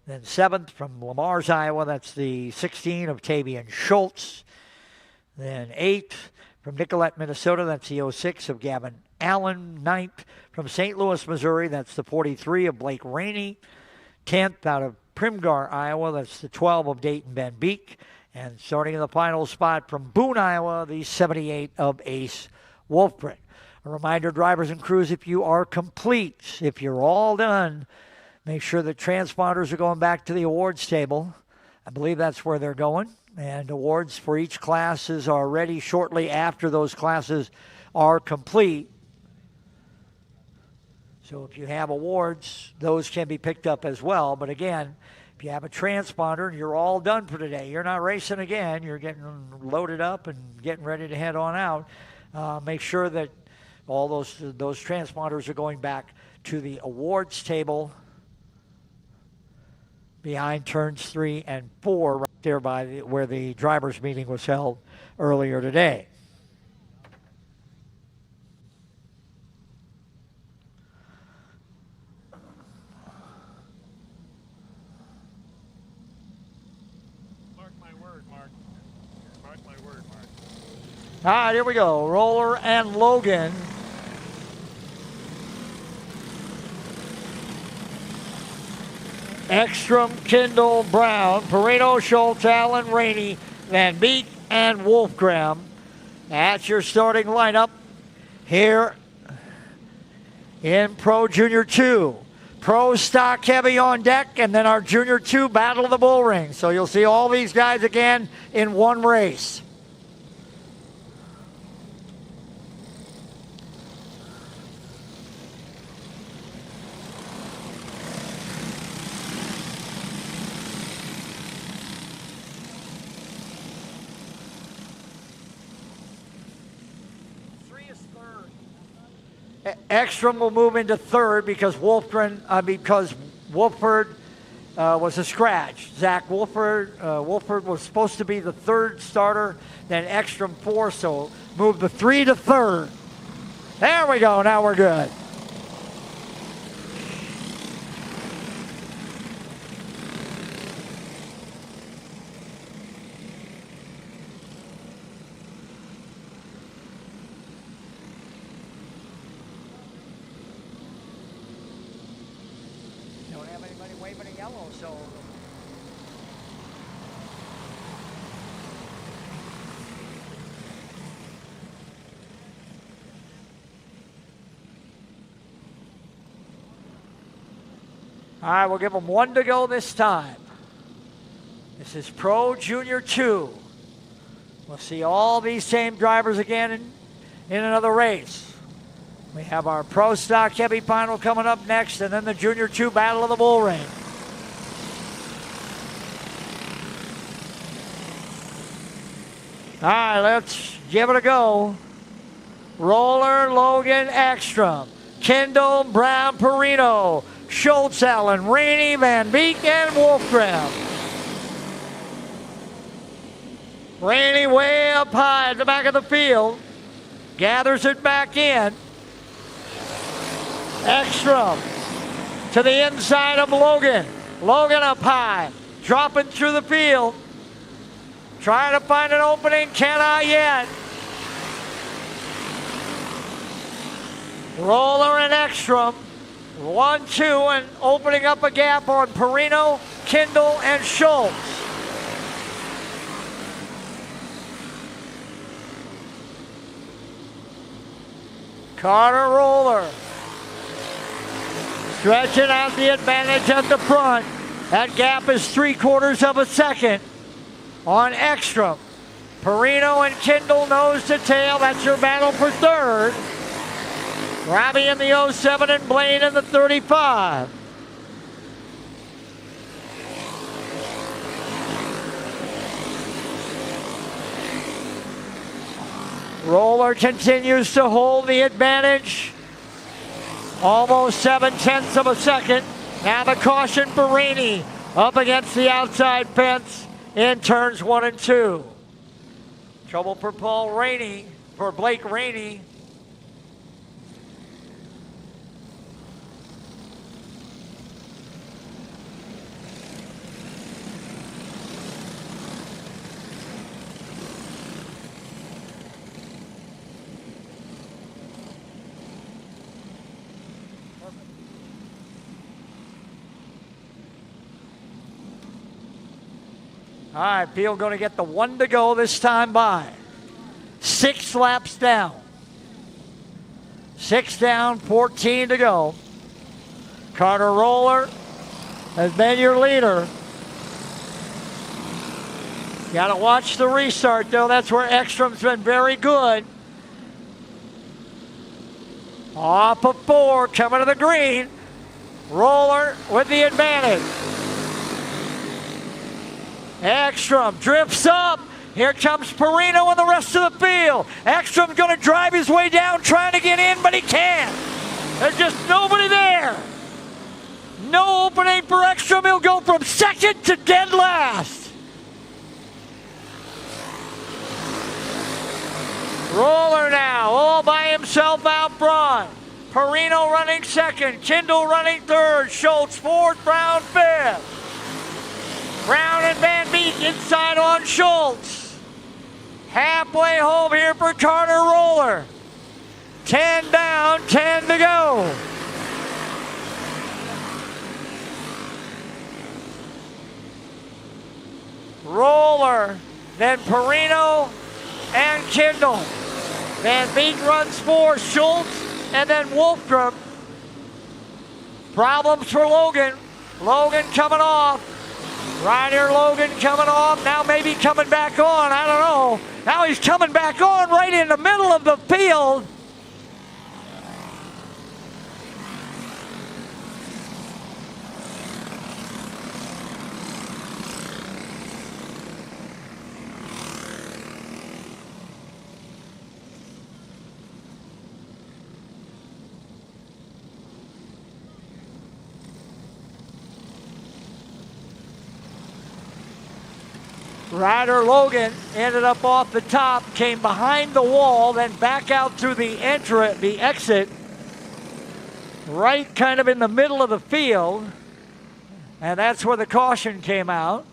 Then 7th from Lamar's, Iowa, that's the 16 of Tavian Schultz. Then 8th from Nicollet, Minnesota, that's the 06 of Gavin Allen. 9th from St. Louis, Missouri, that's the 43 of Blake Rainey. 10th out of Primgar, Iowa, that's the 12 of Dayton Ben Beek. And starting in the final spot from Boone, Iowa, the 78 of Ace Wolfbrit. A reminder, drivers and crews, if you are complete, if you're all done, make sure that transponders are going back to the awards table. I believe that's where they're going. And awards for each classes are ready shortly after those classes are complete. So if you have awards, those can be picked up as well. But again, if you have a transponder and you're all done for today, you're not racing again, you're getting loaded up and getting ready to head on out, make sure that all those transponders are going back to the awards table behind turns 3 and 4, right there by where the drivers' meeting was held earlier today. Mark my word, Mark. Mark my word, Mark. All right, here we go. Roller and Logan. Ekstrom, Kindle, Brown, Perino, Schultz, Allen, Rainey, Van Beek, and Wolfgram. That's your starting lineup here in Pro Junior 2. Pro Stock Heavy on deck, and then our Junior 2 Battle of the Bullring. So you'll see all these guys again in one race. Ekstrom will move into third because Wolfford was a scratch. Zach Wolford was supposed to be the third starter, then Ekstrom 4, so move the 3 to third. There we go, now we're good. All right, we'll give them 1 to go this time. This is Pro Junior 2. We'll see all these same drivers again in another race. We have our Pro Stock Heavy final coming up next, and then the Junior 2 Battle of the Bullring. All right, let's give it a go. Roller, Logan, Ekstrom, Kendall, Brown, Perino, Schultz, Allen, Rainey, Van Beek, and Wolfgram. Rainey way up high at the back of the field. Gathers it back in. Ekstrom to the inside of Logan. Logan up high, dropping through the field. Trying to find an opening, cannot yet. Roller and Ekstrom. 1-2 and opening up a gap on Perino, Kindle, and Schultz. Carter Roller stretching out the advantage at the front. That gap is 3/4 of a second on Ekstrom. Perino and Kindle nose to tail. That's your battle for third. Robbie in the 07 and Blaine in the 35. Roller continues to hold the advantage. Almost 7/10 of a second. Now the caution for Rainey up against the outside fence in turns 1 and 2. Trouble for Blake Rainey. All right, Peel going to get the 1 to go this time by. 6 laps down. 6 down, 14 to go. Carter Roller has been your leader. Got to watch the restart, though. That's where Ekstrom's been very good. Off of 4, coming to the green. Roller with the advantage. Ekstrom drifts up. Here comes Perino and the rest of the field. Ekstrom's going to drive his way down, trying to get in, but he can't. There's just nobody there. No opening for Ekstrom. He'll go from second to dead last. Roller now, all by himself out front. Perino running second, Kindle running third, Schultz fourth, Brown fifth. Brown and Van Beek inside on Schultz. Halfway home here for Carter Roller. 10 down, 10 to go. Roller, then Perino and Kindle. Van Beek runs 4, Schultz, and then Wolfram. Problems for Logan. Logan coming off. Right here, Logan coming off. Now maybe coming back on. I don't know. Now he's coming back on right in the middle of the field. Ryder Logan ended up off the top, came behind the wall, then back out through the exit, right kind of in the middle of the field. And that's where the caution came out.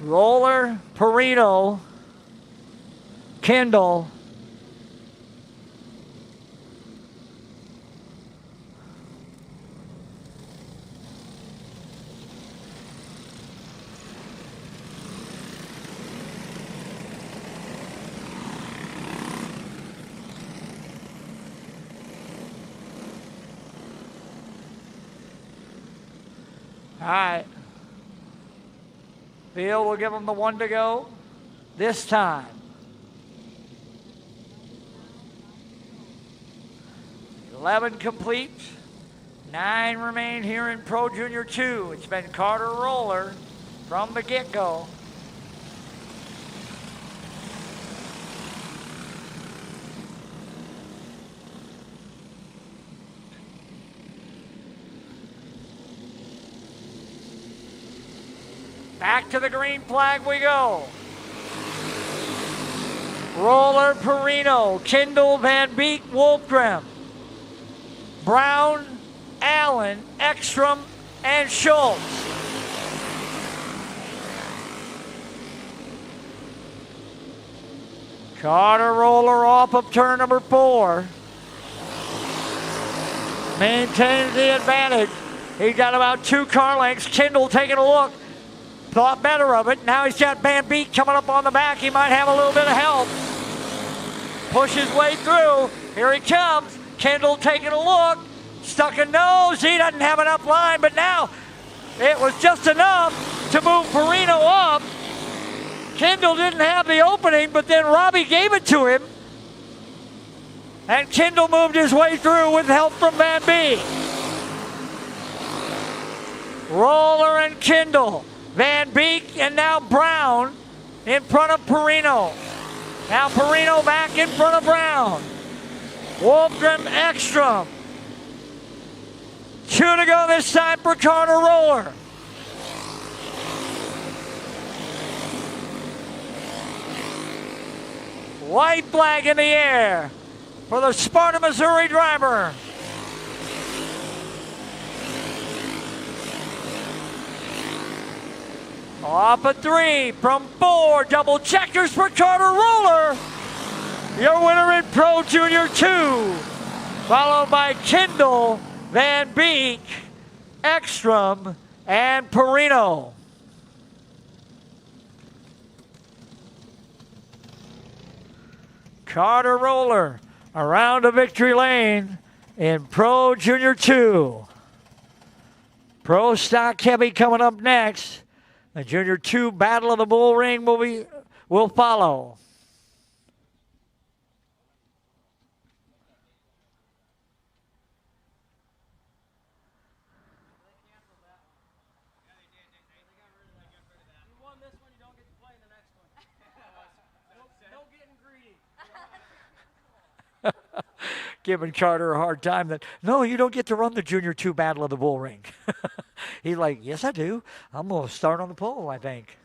Roller, Perino, Kindle. All right. Field will give them the 1 to go this time. 11 complete. 9 remain here in Pro Junior 2. It's been Carter Roller from the get-go. Back to the green flag we go. Roller, Perino, Kindle, Van Beek, Wolfram, Brown, Allen, Ekstrom, and Schultz. Carter Roller off of turn number 4. Maintains the advantage. He's got about 2 car lengths. Kindle taking a look. Thought better of it. Now he's got Van Beek coming up on the back. He might have a little bit of help. Push his way through. Here he comes. Kindle taking a look. Stuck a nose. He doesn't have enough line, but now it was just enough to move Perino up. Kindle didn't have the opening, but then Robbie gave it to him. And Kindle moved his way through with help from Van Beek. Roller and Kindle. Van Beek and now Brown in front of Perino. Now Perino back in front of Brown. Wolfram, Ekstrom. 2 to go this time for Carter Roller. White flag in the air for the Sparta, Missouri driver. Off at 3 from 4, double checkers for Carter Roller. Your winner in Pro Junior 2, followed by Kendall, Van Beek, Ekstrom, and Perino. Carter Roller around to victory lane in Pro Junior 2. Pro Stock Heavy coming up next. The Junior 2 Battle of the Bullring will follow. Giving Carter a hard time that, no, you don't get to run the Junior 2 Battle of the Bullring. He's like, yes, I do. I'm going to start on the pole, I think.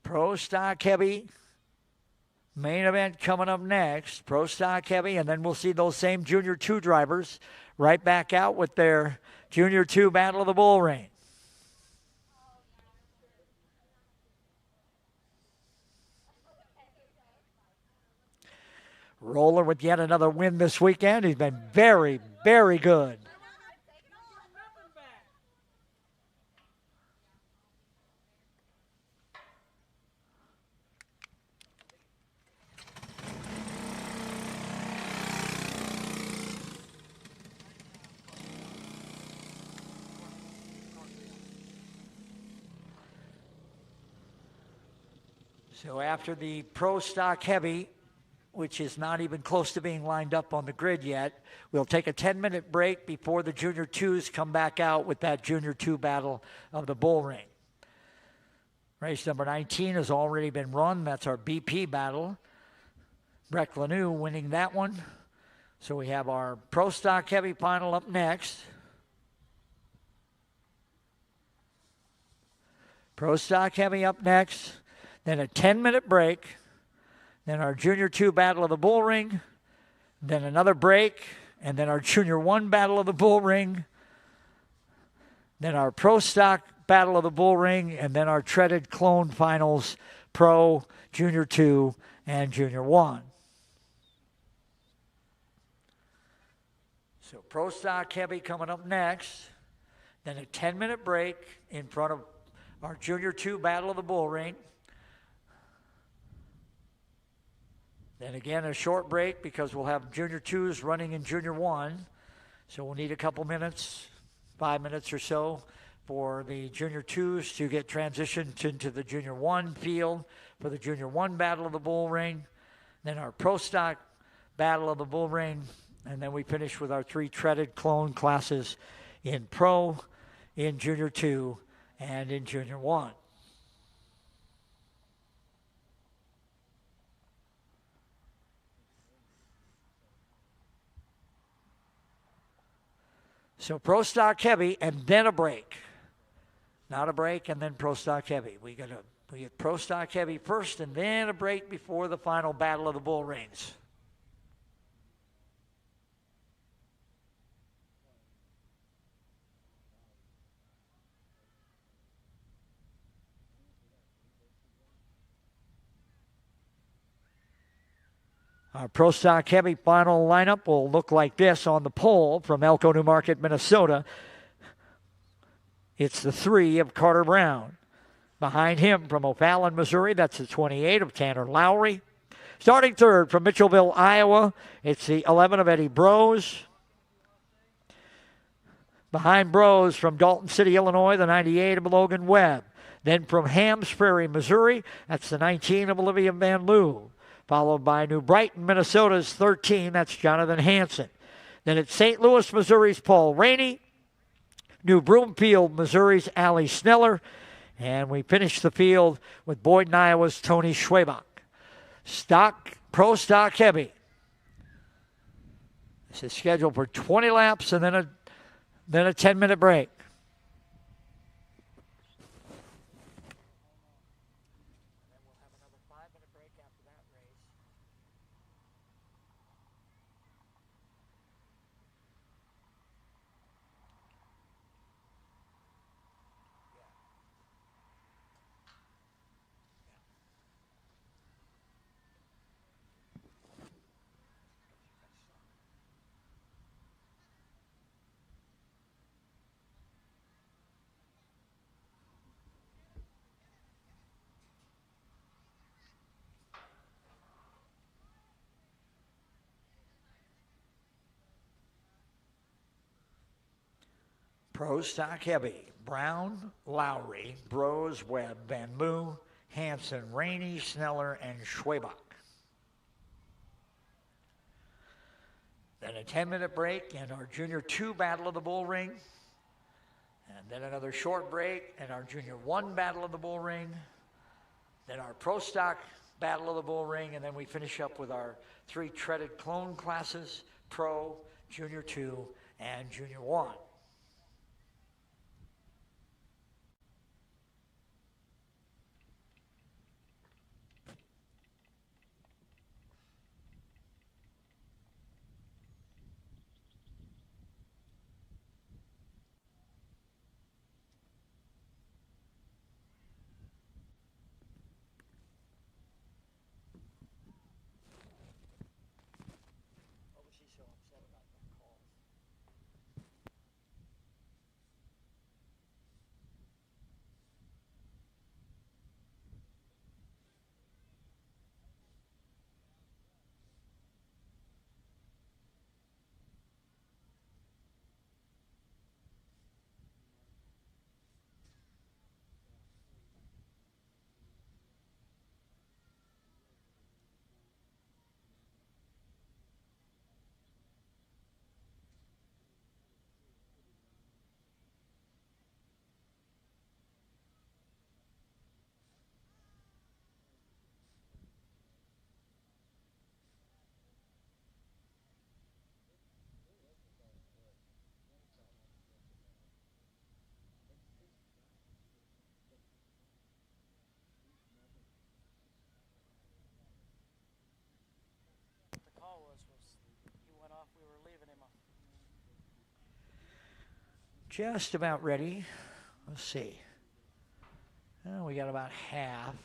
Pro Stock Heavy main event coming up next. Pro Stock Heavy, and then we'll see those same Junior 2 drivers right back out with their Junior 2 Battle of the Bullring. Roller with yet another win this weekend. He's been very, very good. So after the Pro Stock Heavy, which is not even close to being lined up on the grid yet, we'll take a 10-minute break before the Junior 2s come back out with that Junior 2 Battle of the Bullring. Race number 19 has already been run. That's our BP battle. Breck Lanou winning that one. So we have our Pro Stock Heavy final up next. Pro Stock Heavy up next. Then a 10-minute break. Then our Junior 2 Battle of the Bullring. Then another break. And then our Junior 1 Battle of the Bullring. Then our Pro Stock Battle of the Bullring. And then our Treaded Clone Finals, Pro, Junior 2, and Junior 1. So Pro Stock Heavy coming up next. Then a 10-minute break in front of our Junior 2 Battle of the Bullring. Then again, a short break because we'll have Junior 2s running in Junior 1. So we'll need a couple minutes, 5 minutes or so, for the Junior 2s to get transitioned into the Junior 1 field for the Junior 1 Battle of the Bullring. Then our Pro Stock Battle of the Bullring. And then we finish with our 3 treaded clone classes in Pro, in Junior 2, and in Junior 1. So Pro Stock Heavy and then a break. Not a break and then Pro Stock Heavy. We get Pro Stock Heavy first and then a break before the final Battle of the Bullrings. Our Pro Stock Heavy final lineup will look like this on the pole from Elko, New Market, Minnesota. It's the 3 of Carter Brown. Behind him from O'Fallon, Missouri, that's the 28 of Tanner Lowry. Starting third from Mitchellville, Iowa, it's the 11 of Eddie Brose. Behind Brose from Dalton City, Illinois, the 98 of Logan Webb. Then from Hams Prairie, Missouri, that's the 19 of Olivia Van Loo. Followed by New Brighton, Minnesota's 13. That's Jonathan Hansen. Then it's St. Louis, Missouri's Paul Rainey. New Broomfield, Missouri's Allie Sneller. And we finish the field with Boyden, Iowa's Tony Schwabach. Pro Stock Heavy. This is scheduled for 20 laps and then a 10-minute break. Pro Stock Heavy, Brown, Lowry, Brose, Webb, Van Moo, Hansen, Rainey, Sneller, and Schwabach. Then a 10-minute break and our Junior 2 Battle of the Bullring. And then another short break and our Junior 1 Battle of the Bullring. Then our Pro Stock Battle of the Bullring. And then we finish up with our 3 treaded clone classes, Pro, Junior 2, and Junior 1. Just about ready. Let's see. We got about half.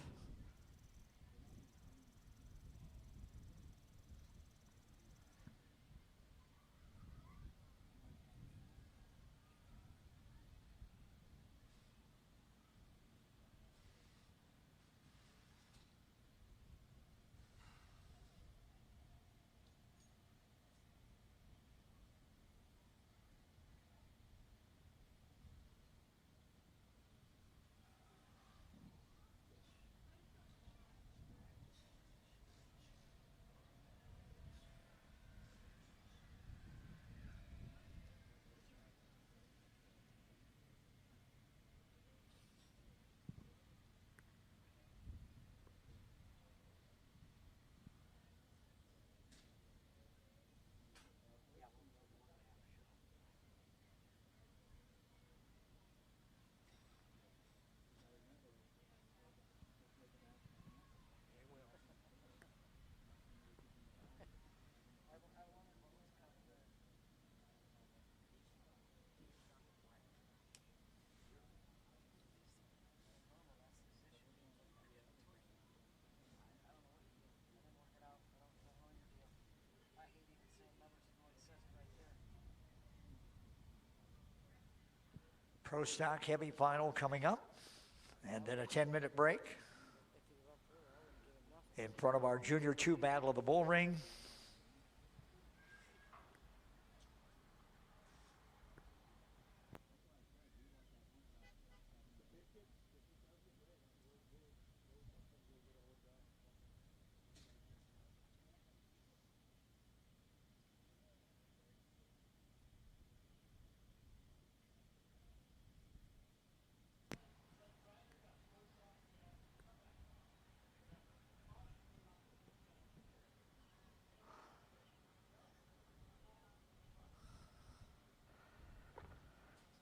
Pro Stock Heavy final coming up, and then a 10-minute break in front of our Junior 2 Battle of the Bullring.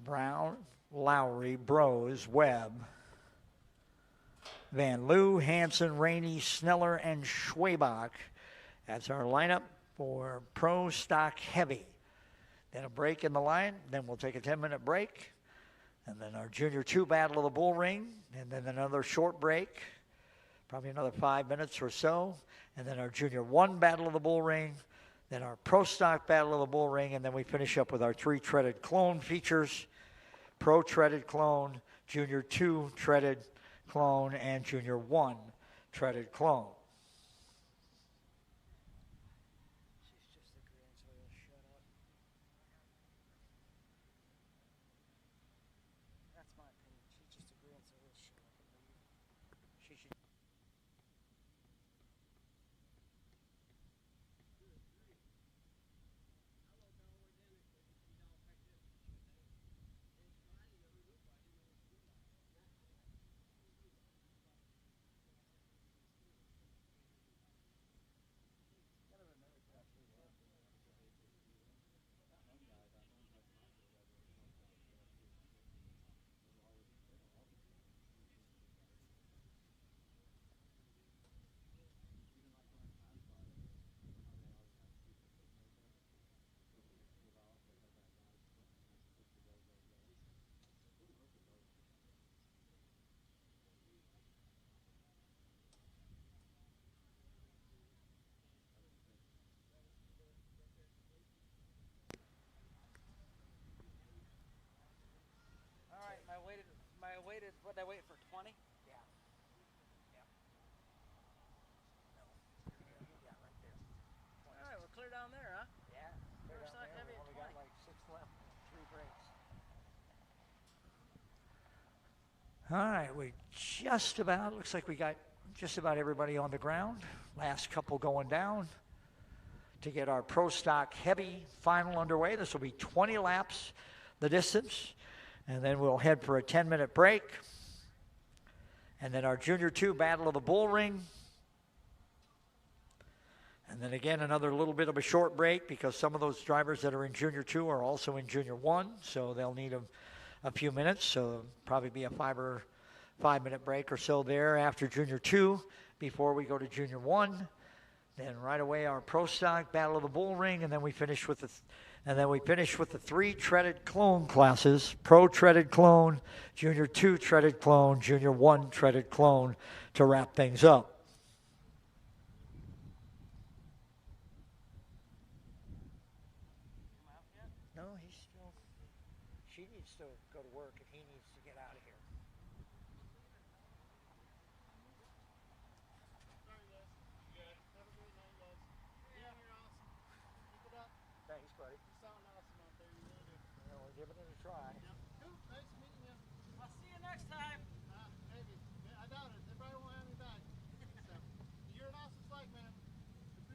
Brown, Lowry, Bros, Webb, Van Loo, Hansen, Rainey, Sneller, and Schwabach. That's our lineup for Pro Stock Heavy. Then a break in the line. Then we'll take a 10-minute break. And then our Junior 2 Battle of the Bullring. And then another short break, probably another 5 minutes or so. And then our Junior 1 Battle of the Bullring. Then our Pro Stock Battle of the Bullring. And then we finish up with our 3 treaded clone features. Pro treaded clone, Junior 2 treaded clone, and Junior 1 treaded clone. I waited, what did I wait for, 20? Yeah. All right, we're clear down there, huh? Yeah. We're stock heavy at 20. We got like 6 left, 3 breaks. All right, we just about, looks like we got just about everybody on the ground. Last couple going down to get our Pro Stock Heavy final underway. This will be 20 laps, the distance. And then we'll head for a 10-minute break. And then our Junior 2 Battle of the Bullring. And then again, another little bit of a short break because some of those drivers that are in Junior 2 are also in Junior 1. So they'll need a few minutes. So probably be a 5-minute break or so there after Junior 2 before we go to Junior 1. Then right away our Pro Stock Battle of the Bullring. And then we finish with the 3 treaded clone classes, Pro treaded clone, Junior 2 treaded clone, Junior 1 treaded clone to wrap things up. No, she needs to go to work and he needs to get out of here. Thanks, buddy. Well, we're giving it a try. Nice meeting you. I'll see you next time. Maybe. I doubt it. They probably won't have me back. So, you're an awesome flag man.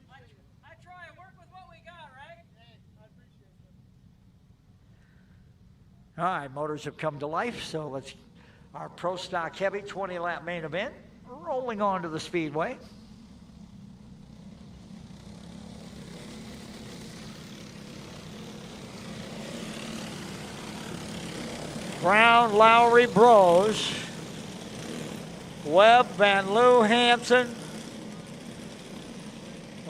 Appreciate it. I try and work with what we got, right? Hey, I appreciate it. All right, motors have come to life, so let's our Pro Stock Heavy 20-lap main event rolling onto the speedway. Brown, Lowry, Bros, Webb, Van Loo, Hansen,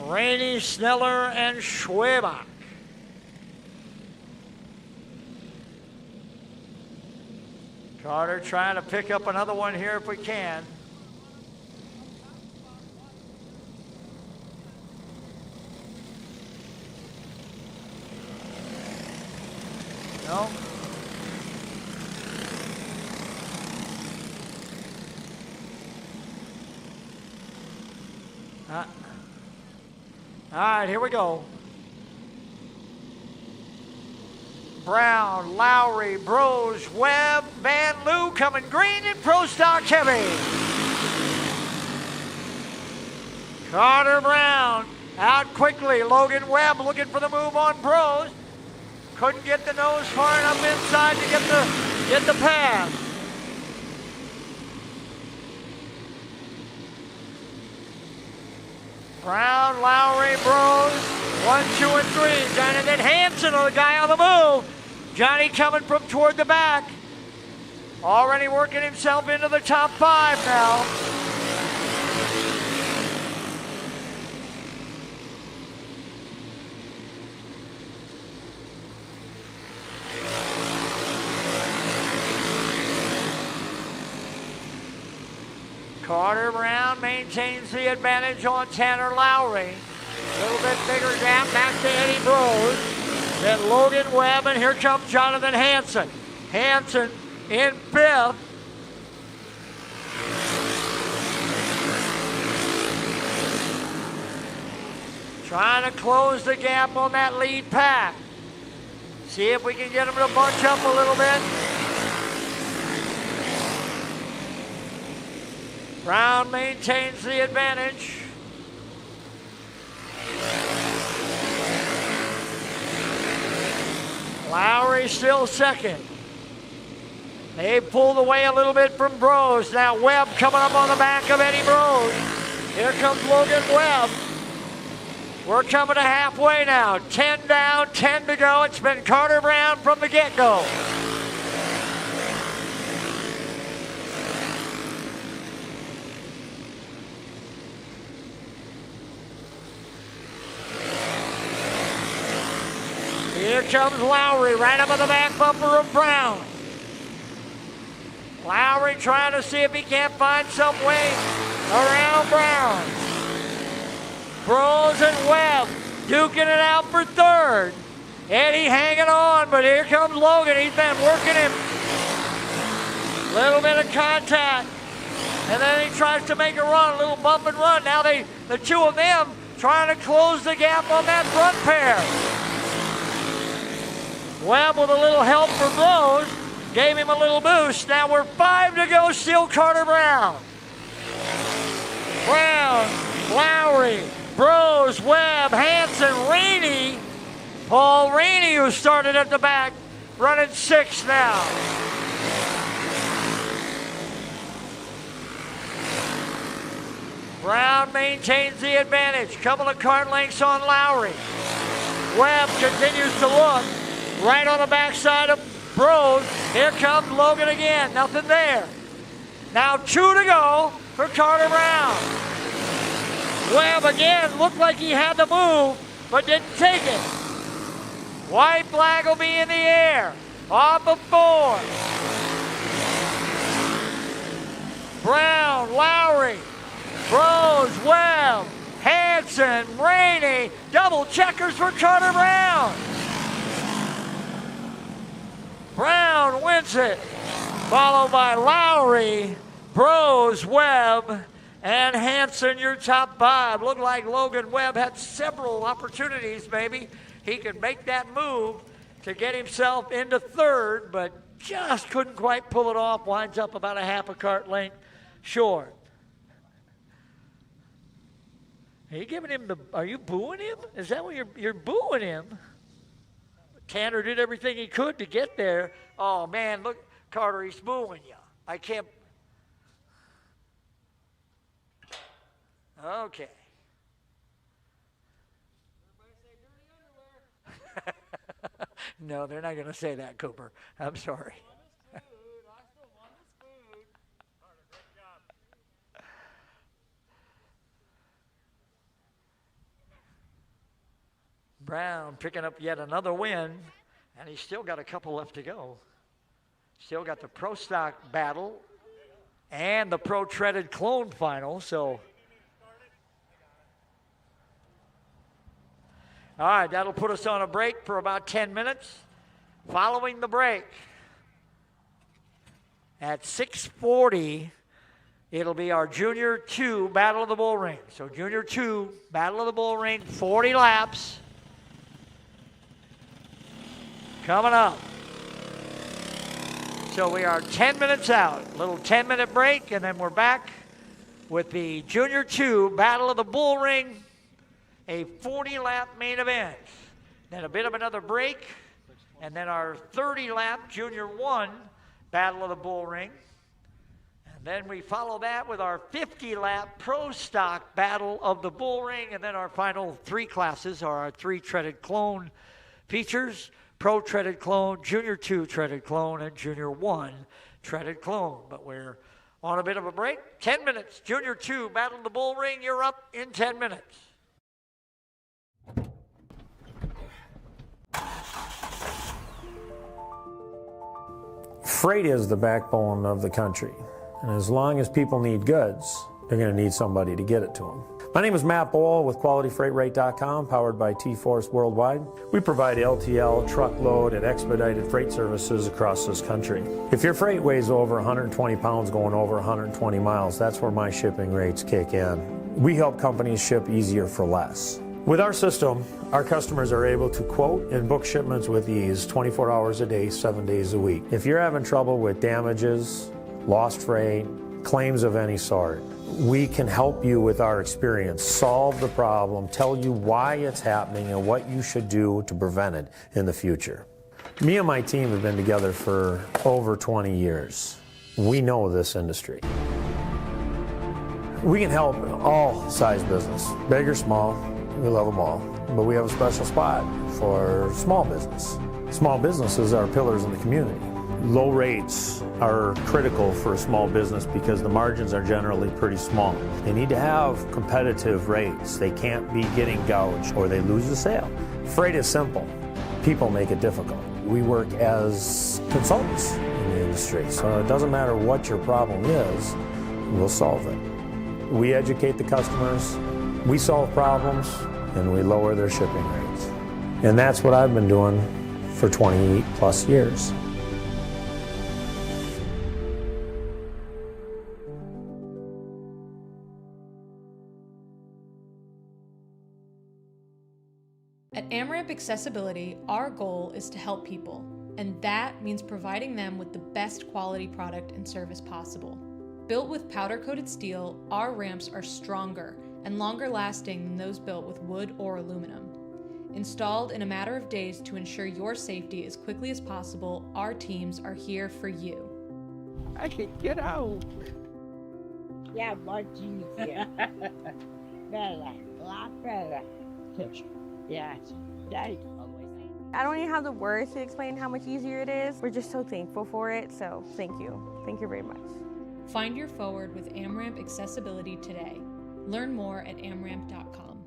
Rainey, Sneller, and Schwabach. Carter trying to pick up another one here if we can. No. All right, here we go. Brown, Lowry, Bros, Webb, Van Loo coming green in Pro Stock Heavy. Carter Brown out quickly. Logan Webb looking for the move on Bros. Couldn't get the nose far enough inside to get the pass. Brown, Lowry, Bros, 1, 2, and 3. Trying to get Hansen, the guy on the move. Johnny coming from toward the back. Already working himself into the top 5 now. Carter Brown maintains the advantage on Tanner Lowry. A little bit bigger gap back to Eddie Brose. Then Logan Webb, and here comes Jonathan Hansen. Hansen in 5th. Trying to close the gap on that lead pack. See if we can get them to bunch up a little bit. Brown maintains the advantage. Lowry still second. They pulled away a little bit from Brose. Now Webb coming up on the back of Eddie Brose. Here comes Logan Webb. We're coming to halfway now. 10 down, 10 to go. It's been Carter Brown from the get-go. Here comes Lowry right up on the back bumper of Brown. Lowry trying to see if he can't find some way around Brown. Brose and Webb duking it out for 3rd. Eddie hanging on, but here comes Logan. He's been working him. Little bit of contact. And then he tries to make a run, a little bump and run. Now the two of them trying to close the gap on that front pair. Webb with a little help from Brose. Gave him a little boost. Now we're 5 to go, still Carter Brown. Brown, Lowry, Brose, Webb, Hansen, Rainey. Paul Rainey, who started at the back, running 6th now. Brown maintains the advantage. Couple of kart lengths on Lowry. Webb continues to look. Right on the backside of Brose. Here comes Logan again. Nothing there. Now 2 to go for Carter Brown. Webb again looked like he had the move, but didn't take it. White flag will be in the air. Off of 4. Brown, Lowry, Brose, Webb, Hansen, Rainey. Double checkers for Carter Brown. Brown wins it, followed by Lowry, Brose, Webb, and Hansen, your top 5. Looked like Logan Webb had several opportunities, maybe. He could make that move to get himself into 3rd, but just couldn't quite pull it off. Winds up about a half a kart length short. Are you giving him are you booing him? Is that what you're booing him? Tanner did everything he could to get there. Oh, man, look, Carter, he's booing you. I can't. Okay. No, they're not going to say that, Cooper. I'm sorry. Brown picking up yet another win, and he's still got a couple left to go. Still got the Pro Stock Battle and the Pro Treaded Clone Final, so. All right, that'll put us on a break for about 10 minutes. Following the break, at 6:40, it'll be our Junior 2 Battle of the Bullring. So Junior 2 Battle of the Bullring, 40 laps. Coming up. So we are 10 minutes out. A little 10-minute break, and then we're back with the Junior 2 Battle of the Bullring, a 40-lap main event. Then a bit of another break, and then our 30-lap Junior 1 Battle of the Bullring. And then we follow that with our 50-lap Pro Stock Battle of the Bullring, and then our final 3 classes are our 3 treaded clone features Pro Treaded Clone, Junior 2 Treaded Clone, and Junior 1 Treaded Clone. But we're on a bit of a break. 10 minutes. Junior 2 battle the Bullring. You're up in 10 minutes. Freight is the backbone of the country. And as long as people need goods, they're going to need somebody to get it to them. My name is Matt Bowl with QualityFreightRate.com, powered by T-Force Worldwide. We provide LTL, truckload, and expedited freight services across this country. If your freight weighs over 120 pounds going over 120 miles, that's where my shipping rates kick in. We help companies ship easier for less. With our system, our customers are able to quote and book shipments with ease 24 hours a day, 7 days a week. If you're having trouble with damages, lost freight, claims of any sort, we can help you with our experience, solve the problem, tell you why it's happening and what you should do to prevent it in the future. Me and my team have been together for over 20 years. We know this industry. We can help all size business, big or small, we love them all. But we have a special spot for small business. Small businesses are pillars in the community. Low rates are critical for a small business because the margins are generally pretty small. They need to have competitive rates. They can't be getting gouged or they lose the sale. Freight is simple. People make it difficult. We work as consultants in the industry, so it doesn't matter what your problem is, we'll solve it. We educate the customers, we solve problems, and we lower their shipping rates. And that's what I've been doing for 20 plus years. At AmRamp Accessibility, our goal is to help people, and that means providing them with the best quality product and service possible. Built with powder-coated steel, our ramps are stronger and longer lasting than those built with wood or aluminum. Installed in a matter of days to ensure your safety as quickly as possible, our teams are here for you. I can get out. Yeah, much easier. Better, a lot better. Yes, thank you. I don't even have the words to explain how much easier it is. We're just so thankful for it, so thank you. Thank you very much. Find your forward with AmRamp Accessibility today. Learn more at amramp.com.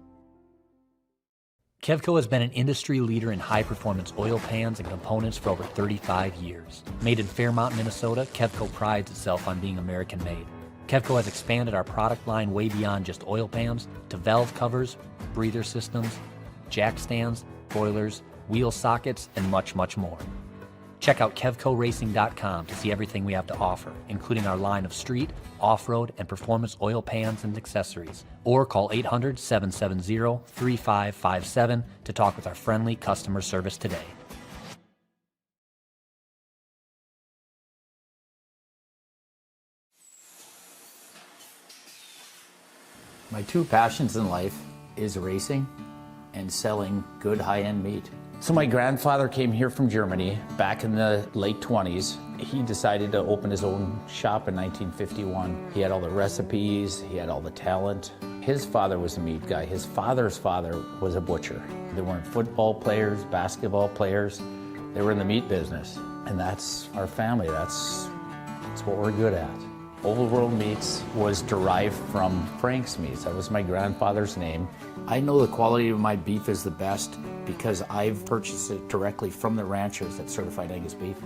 Kevco has been an industry leader in high-performance oil pans and components for over 35 years. Made in Fairmont, Minnesota, Kevco prides itself on being American-made. Kevco has expanded our product line way beyond just oil pans to valve covers, breather systems, jack stands, boilers, wheel sockets, and much, much more. Check out KevcoRacing.com to see everything we have to offer, including our line of street, off-road, and performance oil pans and accessories. Or call 800-770-3557 to talk with our friendly customer service today. My two passions in life is racing and selling good high-end meat. So my grandfather came here from Germany back in the late 20s. He decided to open his own shop in 1951. He had all the recipes, he had all the talent. His father was a meat guy. His father's father was a butcher. They weren't football players, basketball players. They were in the meat business. And that's our family. That's what we're good at. Old World Meats was derived from Frank's Meats. That was my grandfather's name. I know the quality of my beef is the best because I've purchased it directly from the ranchers at Certified Angus Beef.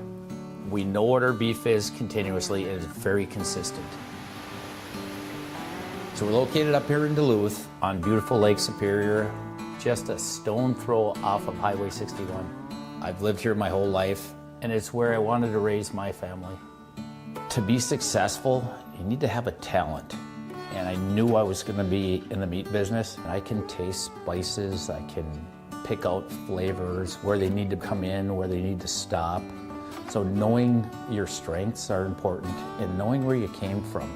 We know what our beef is continuously and it's very consistent. So we're located up here in Duluth on beautiful Lake Superior, just a stone throw off of Highway 61. I've lived here my whole life and it's where I wanted to raise my family. To be successful, you need to have a talent. And I knew I was going to be in the meat business. I can taste spices, I can pick out flavors, where they need to come in, where they need to stop. So knowing your strengths are important and knowing where you came from.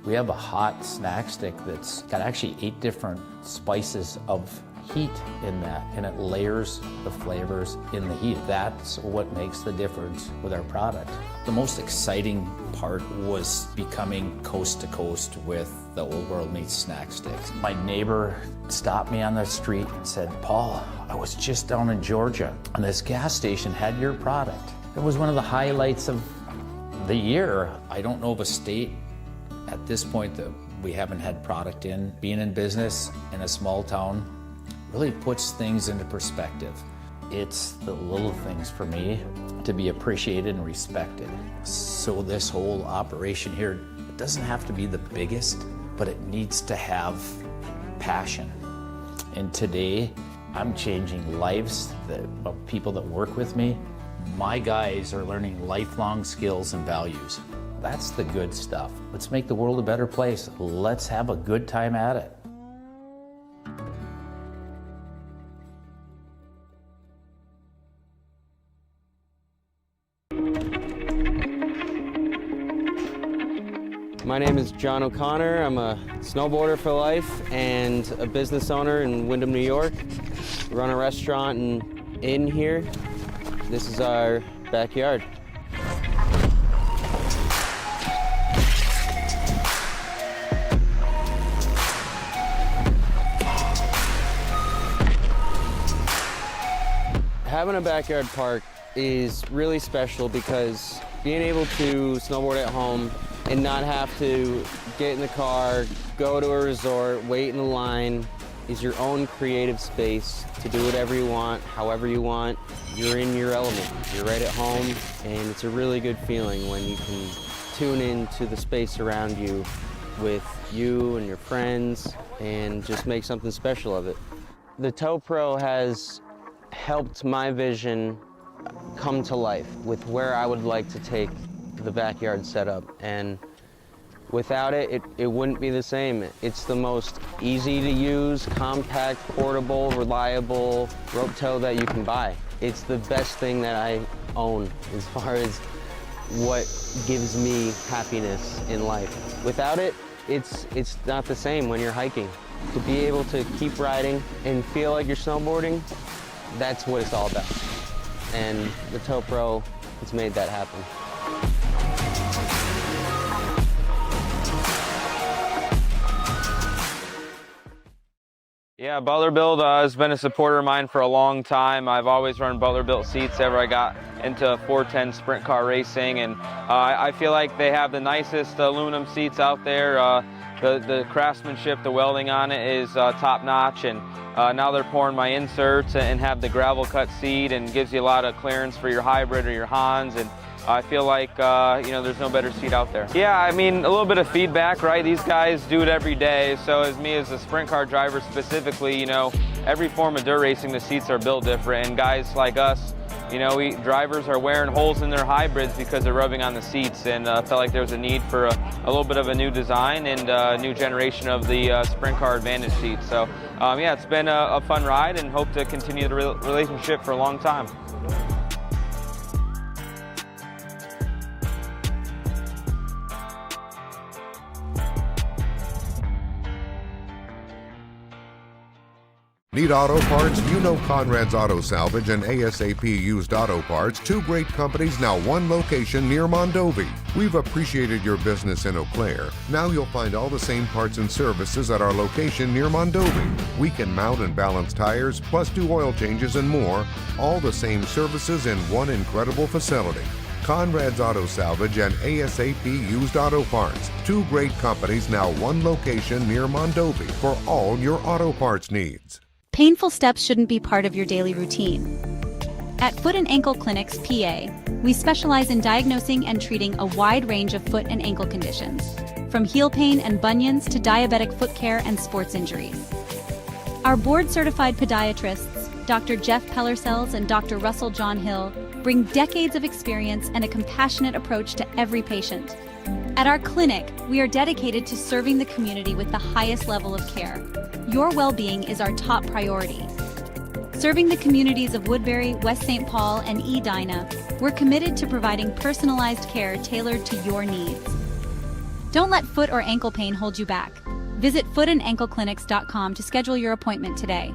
We have a hot snack stick that's got actually 8 different spices of heat in that, and it layers the flavors in the heat. That's what makes the difference with our product. The most exciting part was becoming coast to coast with the Old World Meats snack sticks. My neighbor stopped me on the street and said, "Paul, I was just down in Georgia and this gas station had your product." It was one of the highlights of the year. I don't know of a state at this point that we haven't had product in. Being in business in a small town really puts things into perspective. It's the little things for me to be appreciated and respected. So this whole operation here, it doesn't have to be the biggest, but it needs to have passion. And today, I'm changing lives of people that work with me. My guys are learning lifelong skills and values. That's the good stuff. Let's make the world a better place. Let's have a good time at it. My name is John O'Connor. I'm a snowboarder for life and a business owner in Windham, New York. We run a restaurant and inn here. This is our backyard. Having a backyard park is really special because being able to snowboard at home and not have to get in the car, go to a resort, wait in the line, is your own creative space to do whatever you want, however you want. You're in your element. You're right at home, and it's a really good feeling when you can tune into the space around you with you and your friends and just make something special of it. The Tow Pro has helped my vision come to life with where I would like to take the backyard setup, and without it, it wouldn't be the same. It's the most easy to use, compact, portable, reliable rope tow that you can buy. It's the best thing that I own as far as what gives me happiness in life. Without it, it's not the same when you're hiking. To be able to keep riding and feel like you're snowboarding, that's what it's all about. And the Tow Pro has made that happen. Yeah, Butler-Built has been a supporter of mine for a long time. I've always run Butler-Built seats ever I got into 410 sprint car racing, and I feel like they have the nicest aluminum seats out there. The craftsmanship, the welding on it is top-notch, and now they're pouring my inserts and have the gravel cut seat and gives you a lot of clearance for your hybrid or your Hans, and I feel like, you know, there's no better seat out there. Yeah, I mean, a little bit of feedback, right? These guys do it every day, so as me as a sprint car driver specifically, you know, every form of dirt racing, the seats are built different, and guys like us, you know, drivers are wearing holes in their hybrids because they're rubbing on the seats, and felt like there was a need for a little bit of a new design and a new generation of the sprint car advantage seat. So, yeah, it's been a fun ride, and hope to continue the relationship for a long time. Need auto parts? You know Conrad's Auto Salvage and ASAP Used Auto Parts, two great companies, now one location near Mondovi. We've appreciated your business in Eau Claire. Now you'll find all the same parts and services at our location near Mondovi. We can mount and balance tires, plus do oil changes and more. All the same services in one incredible facility. Conrad's Auto Salvage and ASAP Used Auto Parts, two great companies, now one location near Mondovi for all your auto parts needs. Painful steps shouldn't be part of your daily routine. At Foot and Ankle Clinics, PA, we specialize in diagnosing and treating a wide range of foot and ankle conditions, from heel pain and bunions to diabetic foot care and sports injuries. Our board-certified podiatrists, Dr. Jeff Pellercells and Dr. Russell John Hill, bring decades of experience and a compassionate approach to every patient. At our clinic, we are dedicated to serving the community with the highest level of care. Your well-being is our top priority. Serving the communities of Woodbury, West St. Paul, and Edina, we're committed to providing personalized care tailored to your needs. Don't let foot or ankle pain hold you back. Visit footandankleclinics.com to schedule your appointment today.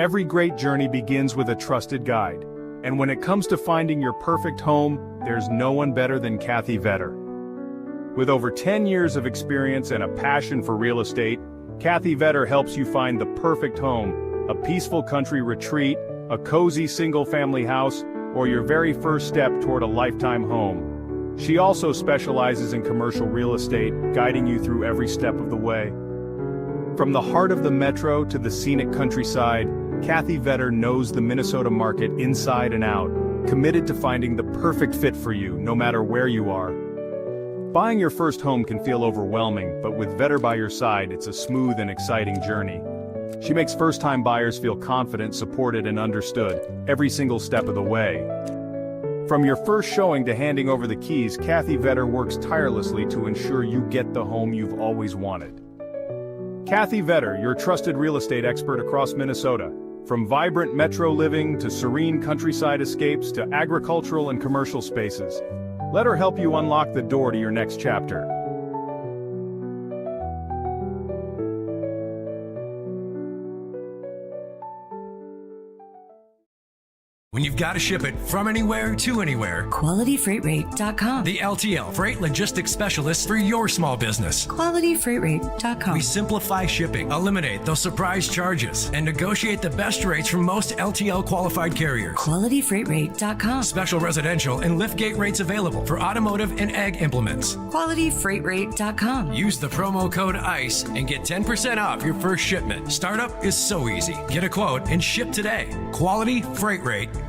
Every great journey begins with a trusted guide. And when it comes to finding your perfect home, there's no one better than Kathy Vetter. With over 10 years of experience and a passion for real estate, Kathy Vetter helps you find the perfect home, a peaceful country retreat, a cozy single-family house, or your very first step toward a lifetime home. She also specializes in commercial real estate, guiding you through every step of the way. From the heart of the metro to the scenic countryside, Kathy Vetter knows the Minnesota market inside and out, committed to finding the perfect fit for you, no matter where you are. Buying your first home can feel overwhelming, but with Vetter by your side, it's a smooth and exciting journey. She makes first-time buyers feel confident, supported, and understood, every single step of the way. From your first showing to handing over the keys, Kathy Vetter works tirelessly to ensure you get the home you've always wanted. Kathy Vetter, your trusted real estate expert across Minnesota. From vibrant metro living to serene countryside escapes to agricultural and commercial spaces. Let her help you unlock the door to your next chapter. When you've got to ship it from anywhere to anywhere. QualityFreightRate.com. The LTL Freight Logistics Specialist for your small business. QualityFreightRate.com. We simplify shipping, eliminate those surprise charges, and negotiate the best rates from most LTL qualified carriers. QualityFreightRate.com. Special residential and liftgate rates available for automotive and ag implements. QualityFreightRate.com. Use the promo code ICE and get 10% off your first shipment. Startup is so easy. Get a quote and ship today. QualityFreightRate.com.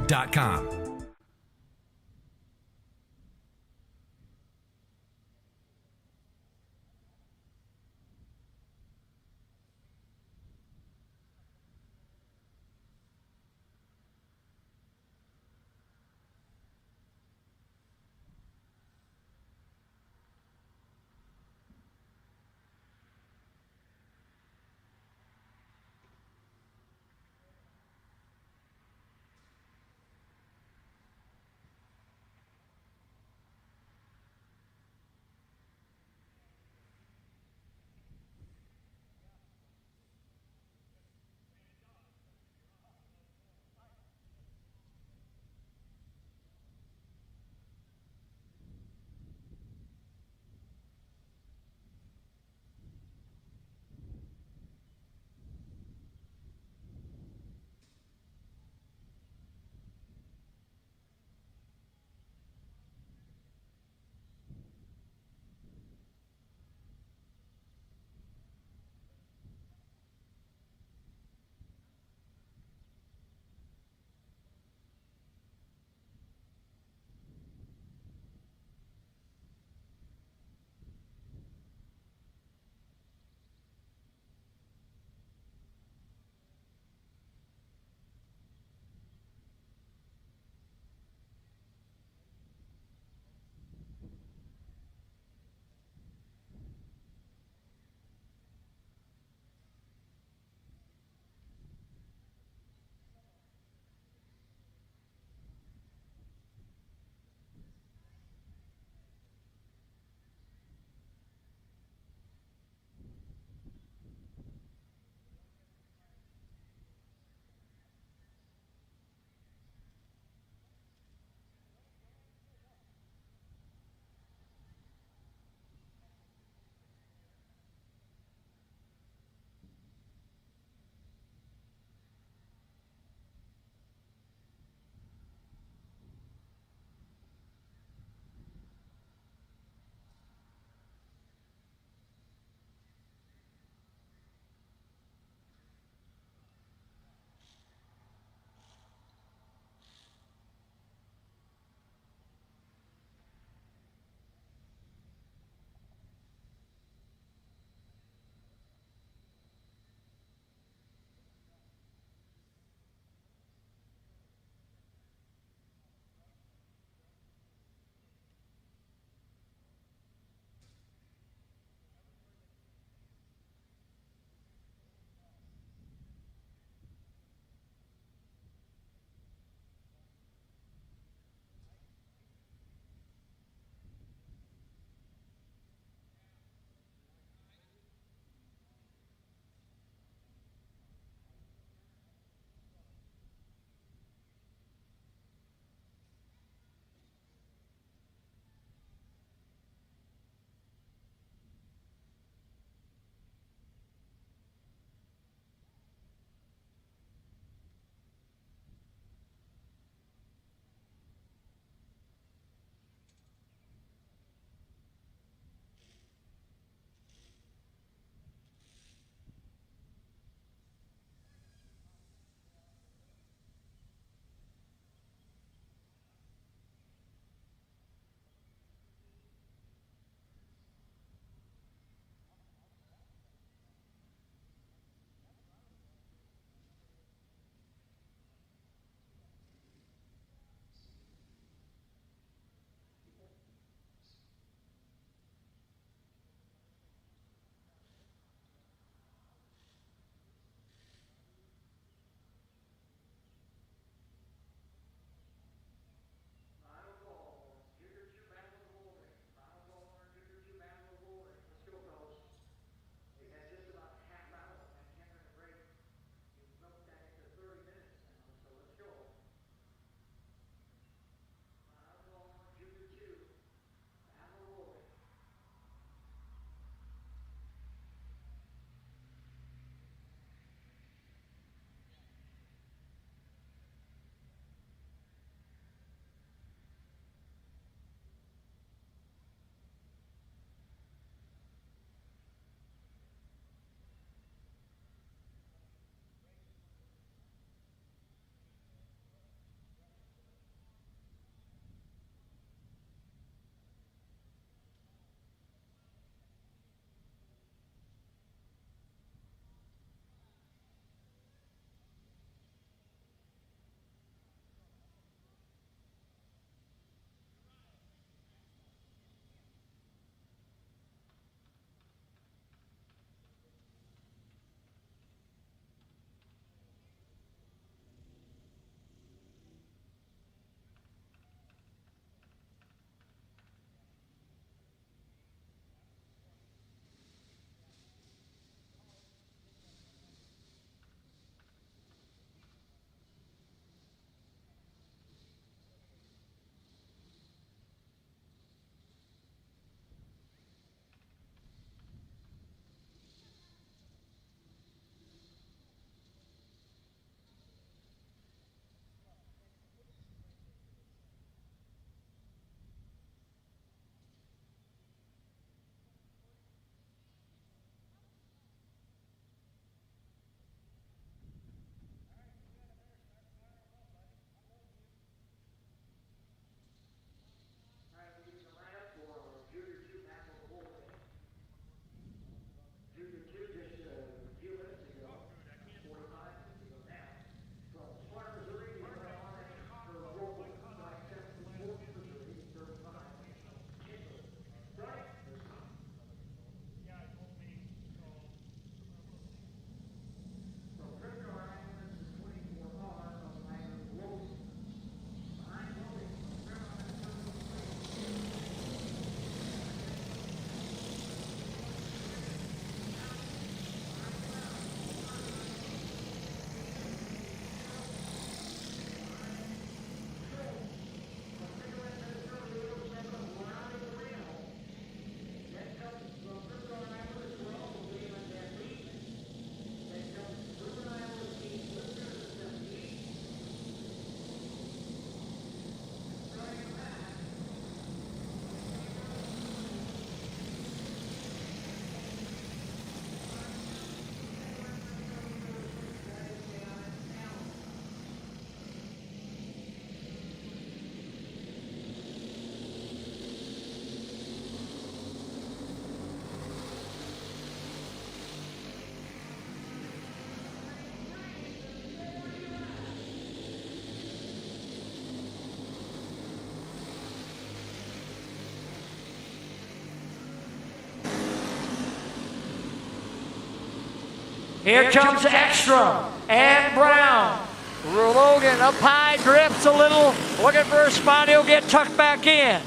Here comes Ekstrom and Brown. Logan up high, drifts a little, looking for a spot. He'll get tucked back in.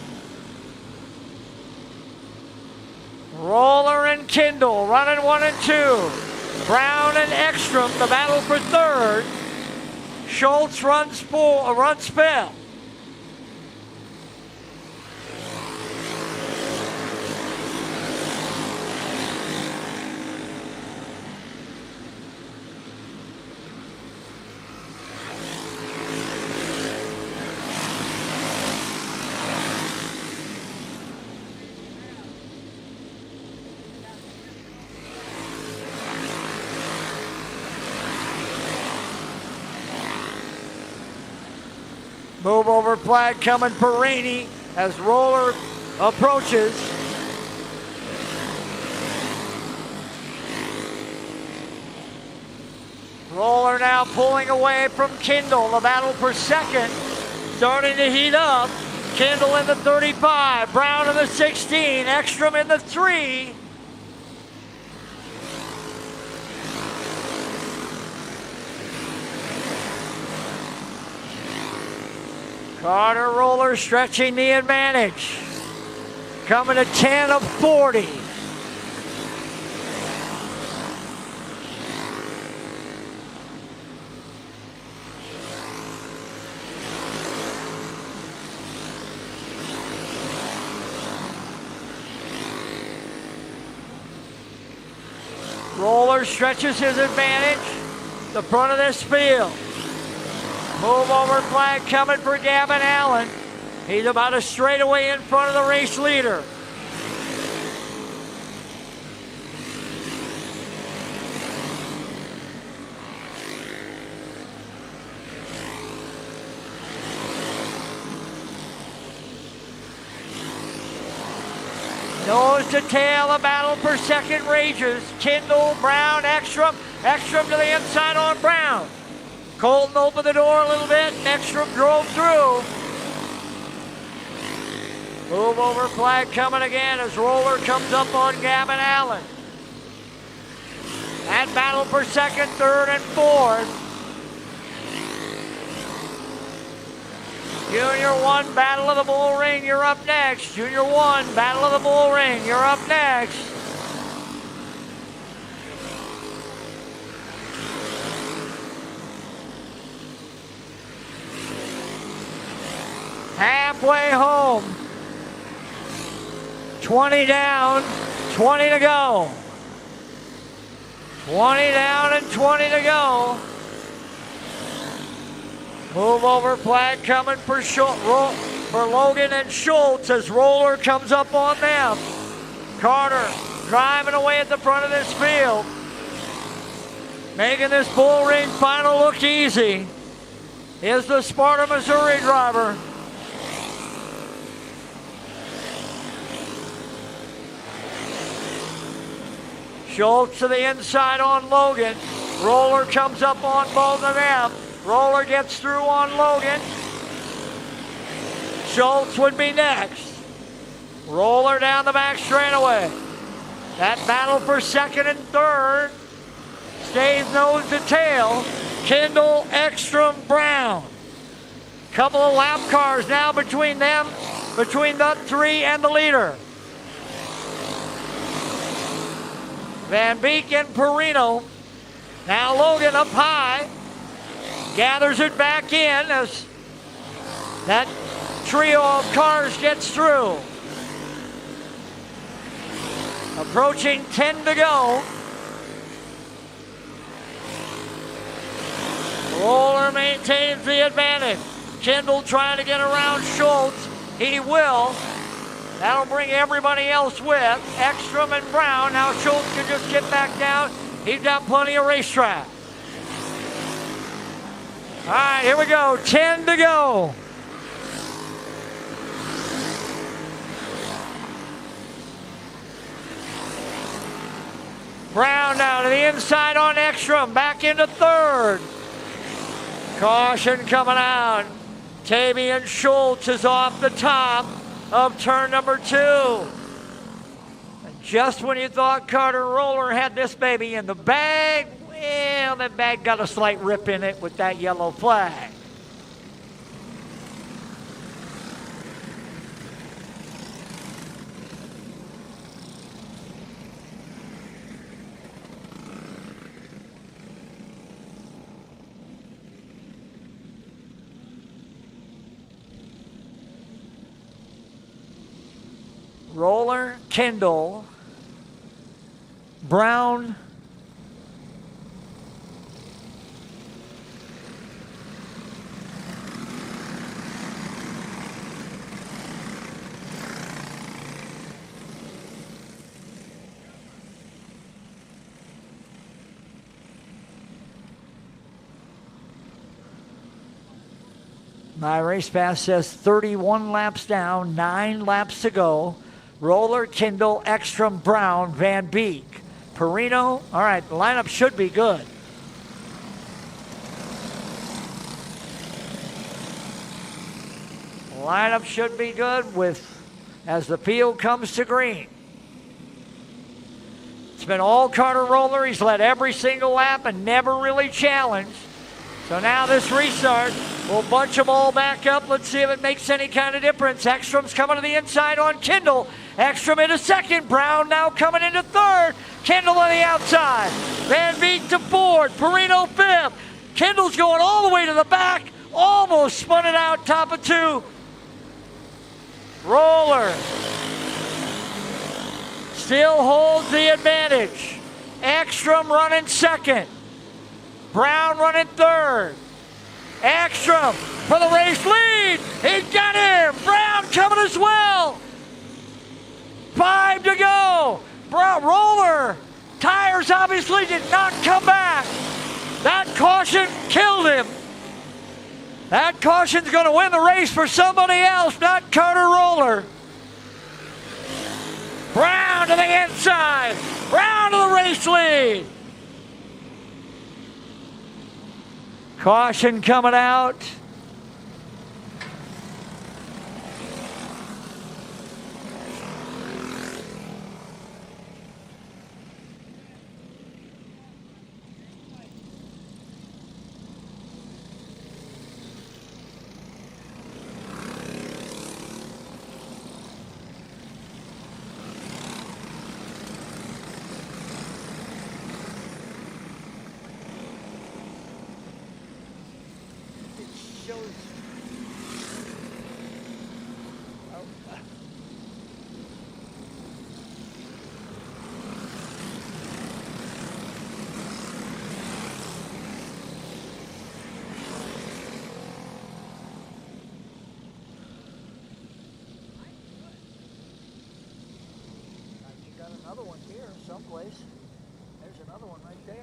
Roller and Kindle running 1 and 2. Brown and Ekstrom, the battle for third. Schultz runs spell. Move over flag coming for Rainey as Roller approaches. Roller now pulling away from Kindle. The battle for second starting to heat up. Kindle in the 35, Brown in the 16, Ekstrom in the 3. Carter Roller stretching the advantage. Coming to 10 of 40. Roller stretches his advantage. The front of this field. Move over flag coming for Gavin Allen. He's about a straightaway in front of the race leader. Nose to tail, a battle for second rages. Kindle, Brown, Ekstrom. Ekstrom to the inside on Brown. Colton opened the door a little bit, and Ekstrom drove through. Move over flag coming again as Roller comes up on Gavin Allen. That battle for second, third, and fourth. Junior 1, Battle of the Bullring, you're up next. Junior 1, Battle of the Bullring, you're up next. Halfway home. 20 down, 20 to go. 20 down and 20 to go. Move over flag coming for Logan and Schultz as Roller comes up on them. Carter driving away at the front of this field. Making this Bullring final look easy is the Sparta, Missouri driver. Schultz to the inside on Logan. Roller comes up on both of them. Roller gets through on Logan. Schultz would be next. Roller down the back straightaway. That battle for second and third stays nose to tail. Kindle, Ekstrom, Brown. Couple of lap cars now between them, between the 3 and the leader. Van Beek and Perino. Now Logan up high. Gathers it back in as that trio of cars gets through. Approaching 10 to go. Roller maintains the advantage. Kindle trying to get around Schultz. He will. That'll bring everybody else with. Ekstrom and Brown. Now Schultz can just get back down. He's got plenty of racetrack. All right, here we go. 10 to go. Brown now to the inside on Ekstrom. Back into third. Caution coming out. Tavian Schultz is off the top of turn number 2. And just when you thought Carter Roller had this baby in the bag, Yeah, that bag got a slight rip in it with that yellow flag. Roller, Kendall, Brown, my race pass says 31 laps down, 9 laps to go. Roller, Kendall, Ekstrom, Brown, Van Beek. Perino, all right, the lineup should be good. Lineup should be good with as the field comes to green. It's been all Carter Roller. He's led every single lap and never really challenged. So now this restart, we'll bunch them all back up. Let's see if it makes any kind of difference. Ekstrom's coming to the inside on Kendall. Ekstrom into second. Brown now coming into third. Kendall on the outside. Van Beek to fourth. Perino fifth. Kendall's going all the way to the back. Almost spun it out top of two. Roller still holds the advantage. Ekstrom running second. Brown running third. Ekstrom for the race lead. He's got him. Brown coming as well. 5 to go. Roller tires obviously did not come back. That caution killed him. That caution's going to win the race for somebody else, not Carter Roller. Brown to the inside. Brown to the race lead. Caution coming out. Another one here someplace. There's another one right there.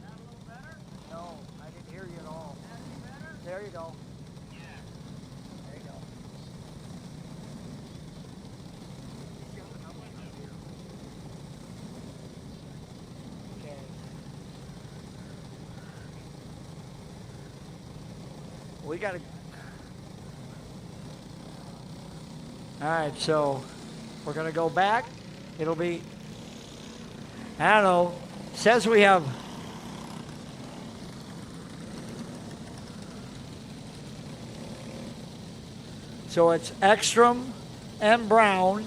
That a little better? No, I didn't hear you at all. That any better? There you go. Yeah. There you go. Okay. We got to. All right, so we're going to go back. It'll be, I don't know, says we have, so it's Ekstrom and Brown.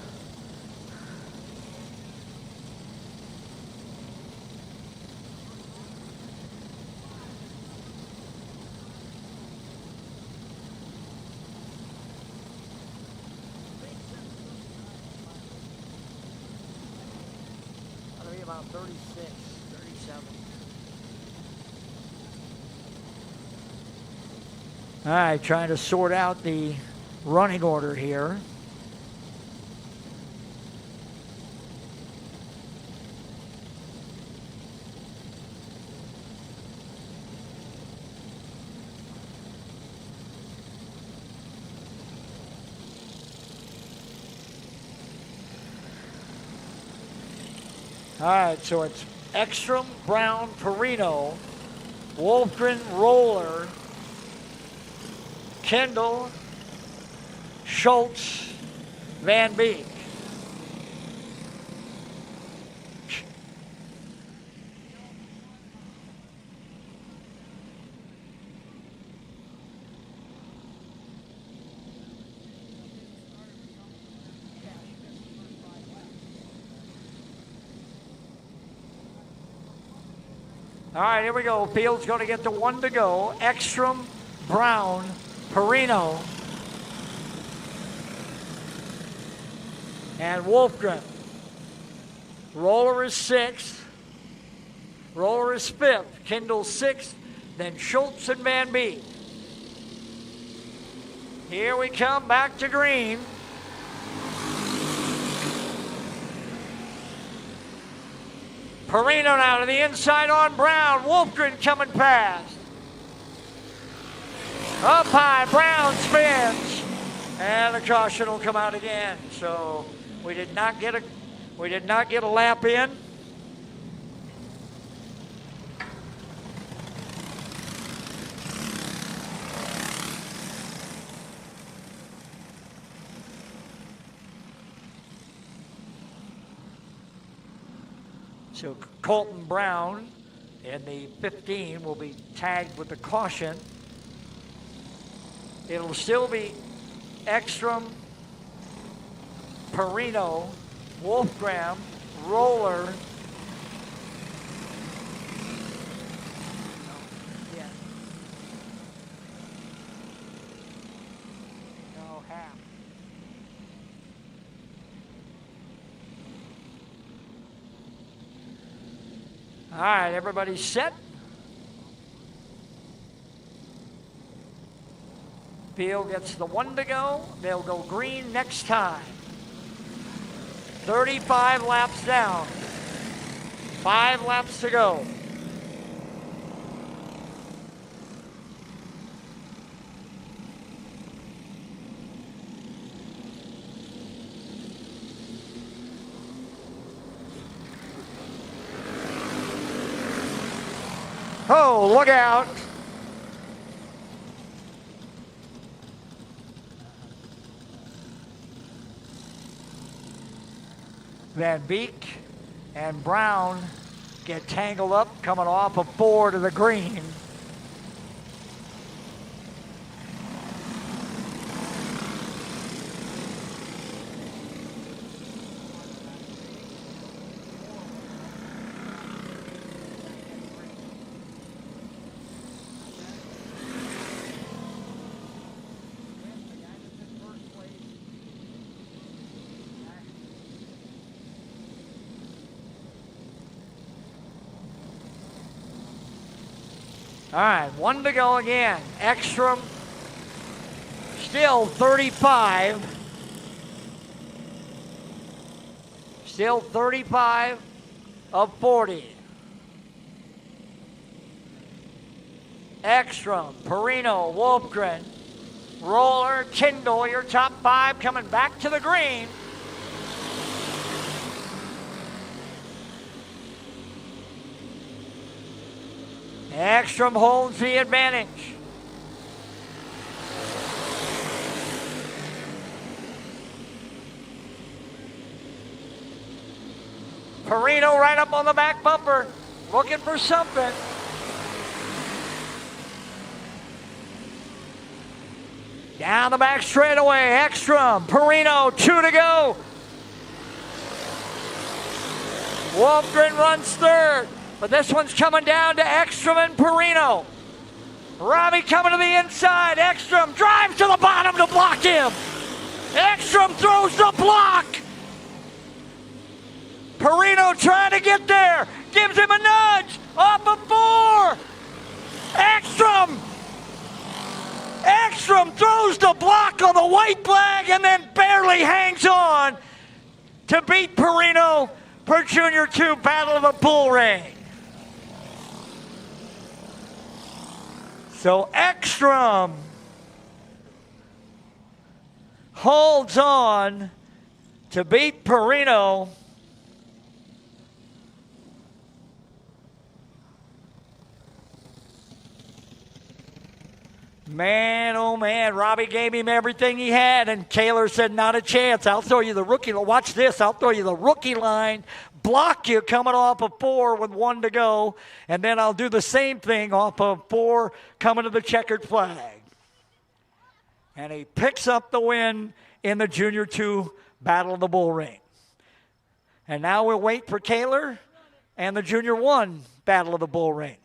About 36, 37. All right, trying to sort out the running order here. All right, so it's Ekstrom, Brown, Perino, Wolfgren, Roller, Kendall, Schultz, Van Beek. All right, here we go. Field's going to get the 1 to go. Ekstrom, Brown, Perino, and Wolfgren. Roller is 6th. Roller is 5th. Kindle 6th. Then Schultz and Van Beek. Here we come back to green. Perino now to the inside on Brown. Wolfgren coming past. Up high, Brown spins. And the caution will come out again. So we did not get a lap in. So Colton Brown in the 15 will be tagged with the caution. It'll still be Ekstrom, Perino, Wolfgram, Roller. No, half. All right, everybody's set. Field gets the 1 to go. They'll go green next time. 35 laps down. 5 laps to go. Oh, look out. Van Beek and Brown get tangled up coming off of 4 to the green. All right, 1 to go again. Ekstrom, still 35. Still 35 of 40. Ekstrom, Perino, Wolfgren, Roller, Tyndall, your top 5 coming back to the green. Ekstrom holds the advantage. Perino right up on the back bumper, looking for something. Down the back straightaway, Ekstrom, Perino, 2 to go. Wolfgren runs 3rd. But this one's coming down to Ekstrom and Perino. Robbie coming to the inside. Ekstrom drives to the bottom to block him. Ekstrom throws the block. Perino trying to get there. Gives him a nudge. Off of 4. Ekstrom throws the block on the white flag and then barely hangs on to beat Perino for Junior 2 Battle of the Bullring. So Ekstrom holds on to beat Perino. Man, oh man, Robbie gave him everything he had, and Kaler said, not a chance. I'll throw you the rookie. Watch this. I'll throw you the rookie line, block you coming off of 4 with 1 to go, and then I'll do the same thing off of 4 coming to the checkered flag. And he picks up the win in the Junior 2 Battle of the Bullring. And now we'll wait for Kaler and the Junior 1 Battle of the Bullring.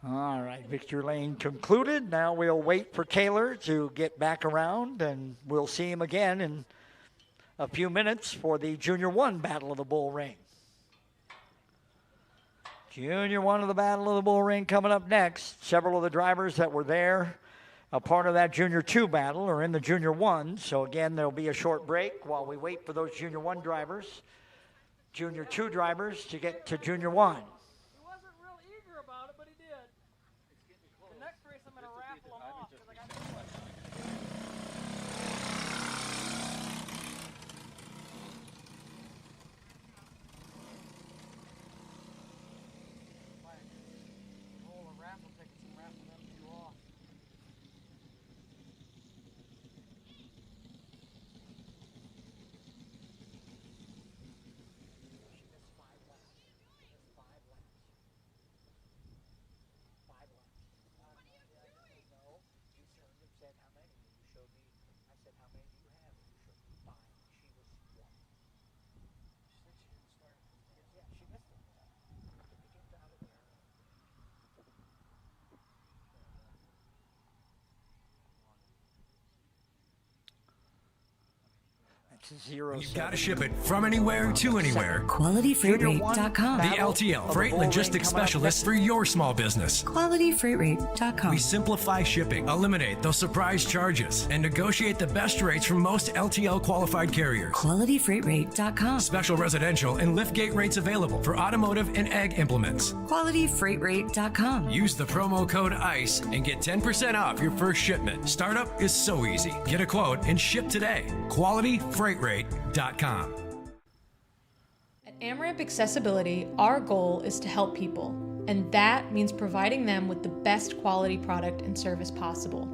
All right, victory lane concluded. Now we'll wait for Taylor to get back around, and we'll see him again in a few minutes for the Junior 1 Battle of the Bullring. Junior 1 of the Battle of the Bullring coming up next. Several of the drivers that were there, a part of that Junior 2 battle, are in the Junior 1. So again, there'll be a short break while we wait for those Junior 1 drivers, Junior 2 drivers to get to Junior 1. You've got to ship it from anywhere to anywhere. QualityFreightRate.com. The LTL Freight Logistics Specialist for your small business. QualityFreightRate.com. We simplify shipping, eliminate those surprise charges, and negotiate the best rates from most LTL qualified carriers. QualityFreightRate.com. Special residential and liftgate rates available for automotive and ag implements. QualityFreightRate.com. Use the promo code ICE and get 10% off your first shipment. Startup is so easy. Get a quote and ship today. QualityFreightRate.com. At AmRamp Accessibility, our goal is to help people, and that means providing them with the best quality product and service possible.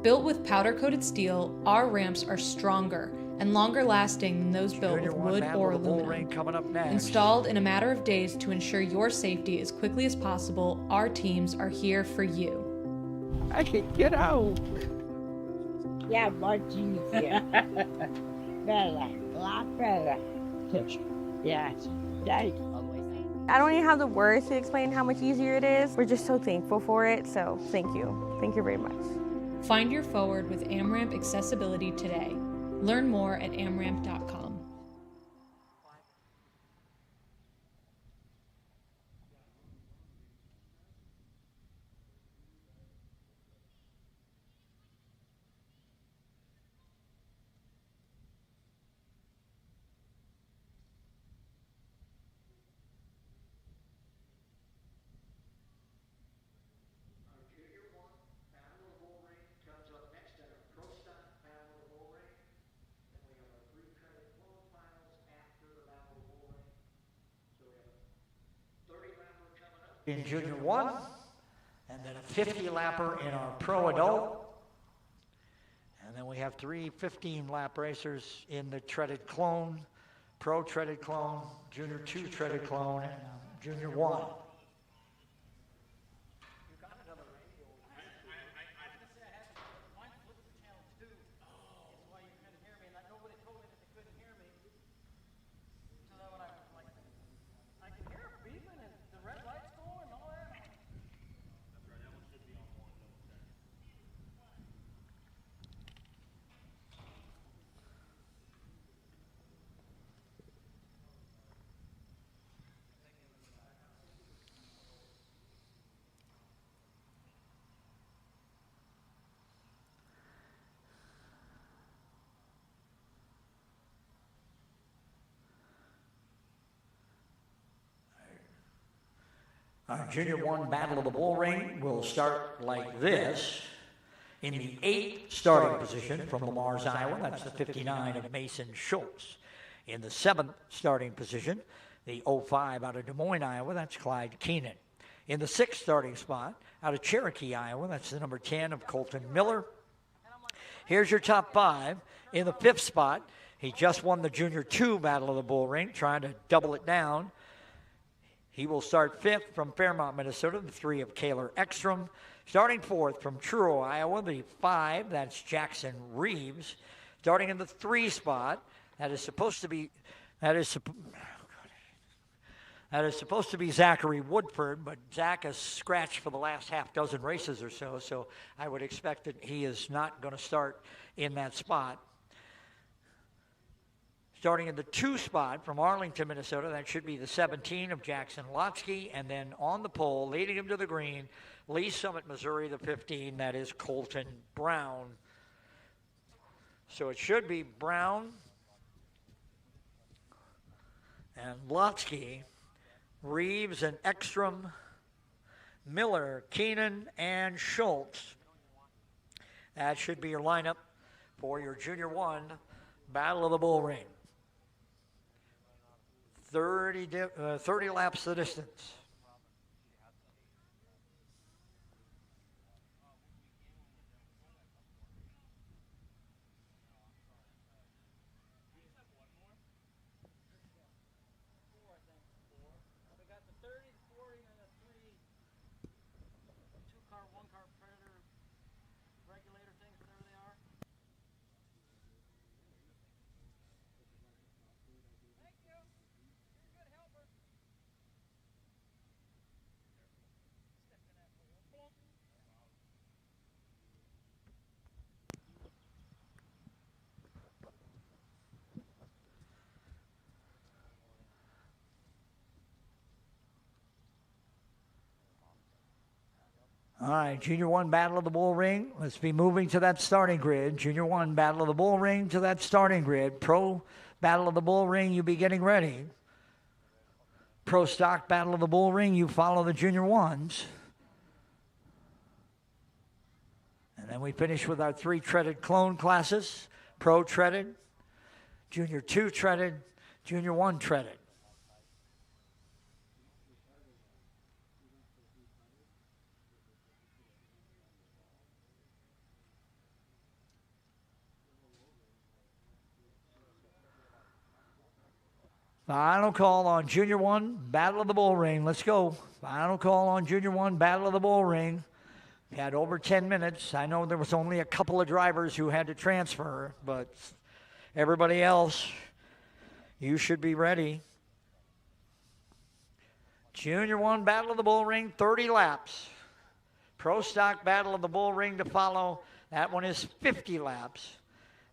Built with powder-coated steel, our ramps are stronger and longer lasting than those built with wood or aluminum. Installed in a matter of days to ensure your safety as quickly as possible, our teams are here for you. I can get out. Yeah, much easier. Better, a lot better. Yes, thank you. I don't even have the words to explain how much easier it is. We're just so thankful for it, so thank you. Thank you very much. Find your forward with AmRamp Accessibility today. Learn more at amramp.com. In Junior 1, and then a 50-lapper in our Pro Adult. And then we have 3 15-lap racers in the Treaded Clone, Pro Treaded Clone, Junior 2 Treaded Clone, and Junior 1. Junior 1 Battle of the Bullring will start like this. In the 8th starting position from Lamar's, Iowa, that's the 59 of Mason Schultz. In the 7th starting position, the 05 out of Des Moines, Iowa, that's Clyde Keenan. In the 6th starting spot, out of Cherokee, Iowa, that's the number 10 of Colton Miller. Here's your top 5. In the 5th spot, he just won the Junior 2 Battle of the Bullring, trying to double it down. He will start 5th from Fairmont, Minnesota, the 3 of Kaylor Ekstrom. Starting 4th from Truro, Iowa, the 5, that's Jackson Reeves. Starting in the 3 spot, that is supposed to be Zachary Woodford, but Zach has scratched for the last half dozen races or so, so I would expect that he is not going to start in that spot. Starting in the 2 spot from Arlington, Minnesota, that should be the 17 of Jackson Lotsky, and then on the pole, leading him to the green, Lee Summit, Missouri, the 15, that is Colton Brown. So it should be Brown and Lotsky, Reeves and Ekstrom, Miller, Keenan, and Schultz. That should be your lineup for your Junior 1 Battle of the Bullring. 30 laps the distance. All right, Junior 1 Battle of the Bullring. Let's be moving to that starting grid. Junior 1 Battle of the Bullring to that starting grid. Pro Battle of the Bullring, you be getting ready. Pro Stock Battle of the Bullring, you follow the Junior 1s. And then we finish with our 3 treaded clone classes. Pro treaded, Junior 2 treaded, Junior 1 treaded. Final call on Junior 1, Battle of the Bullring. Let's go. Final call on Junior 1, Battle of the Bullring. We had over 10 minutes. I know there was only a couple of drivers who had to transfer, but everybody else, you should be ready. Junior 1, Battle of the Bullring, 30 laps. Pro Stock Battle of the Bullring to follow. That one is 50 laps.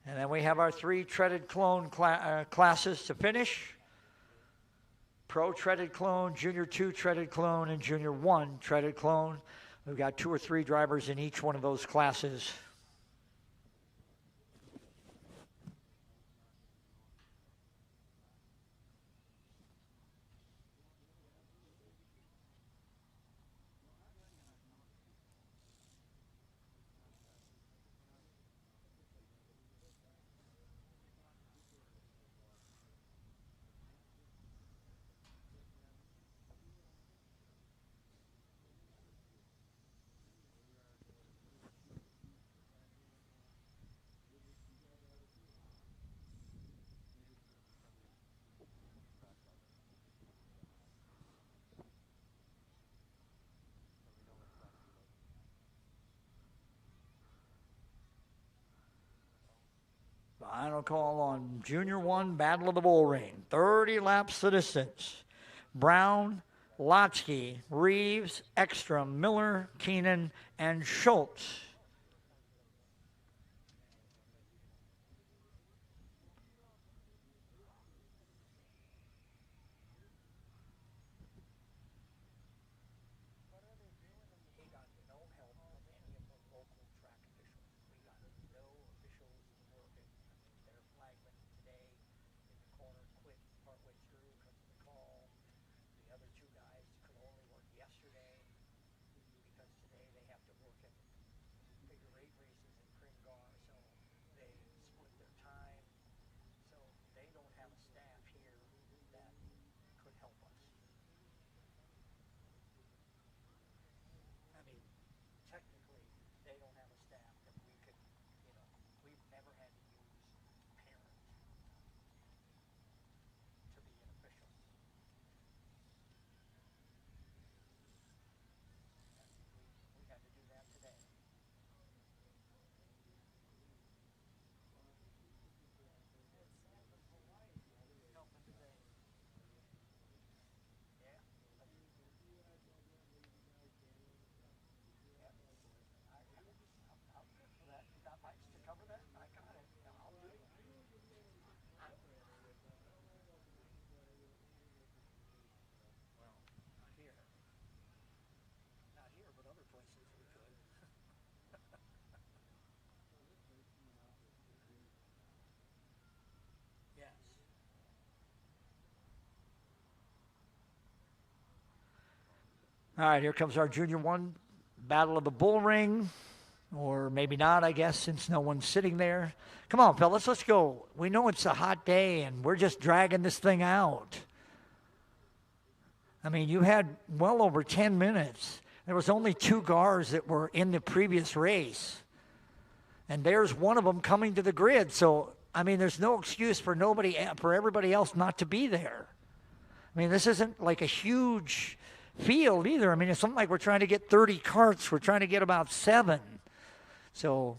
And then we have our 3 treaded clone classes to finish. Pro treaded clone, Junior 2 treaded clone, and Junior 1 treaded clone. We've got 2 or 3 drivers in each one of those classes. Final call on Junior 1, Battle of the Bullring. 30 laps the distance. Brown, Lotsky, Reeves, Ekstrom, Miller, Keenan, and Schultz. Yesterday. All right, here comes our Junior 1 Battle of the Bullring. Or maybe not, I guess, since no one's sitting there. Come on, fellas, let's go. We know it's a hot day, and we're just dragging this thing out. I mean, you had well over 10 minutes. There was only 2 cars that were in the previous race. And there's one of them coming to the grid. So, I mean, there's no excuse for everybody else not to be there. I mean, this isn't like a huge field either. I mean, it's something like we're trying to get 30 carts. We're trying to get about 7. So,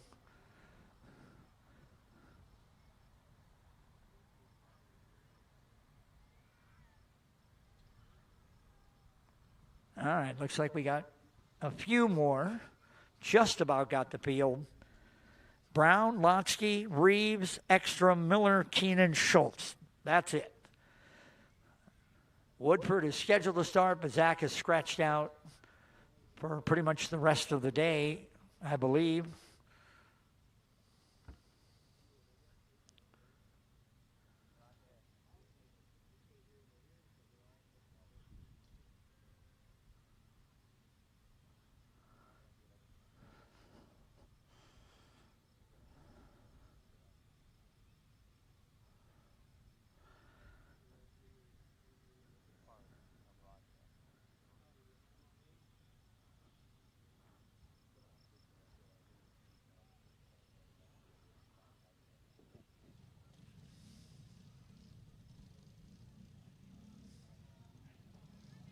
all right, looks like we got a few more. Just about got the field. Brown, Lotsky, Reeves, Ekstrom, Miller, Keenan, Schultz. That's it. Woodford is scheduled to start, but Zach is scratched out for pretty much the rest of the day, I believe.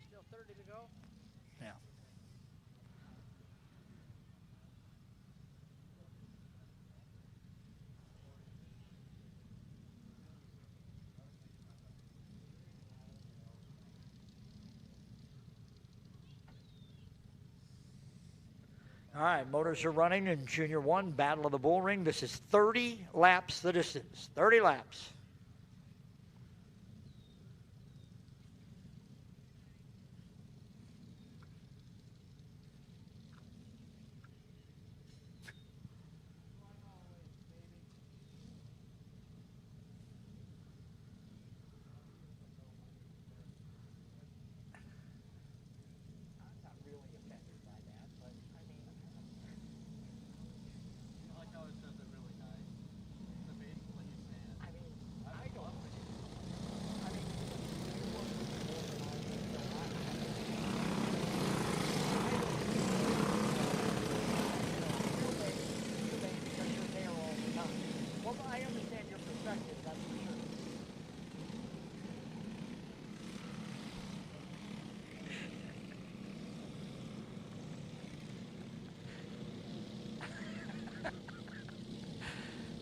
Still 30 to go. Yeah. All right, motors are running in Junior 1, Battle of the Bullring. This is 30 laps the distance, 30 laps.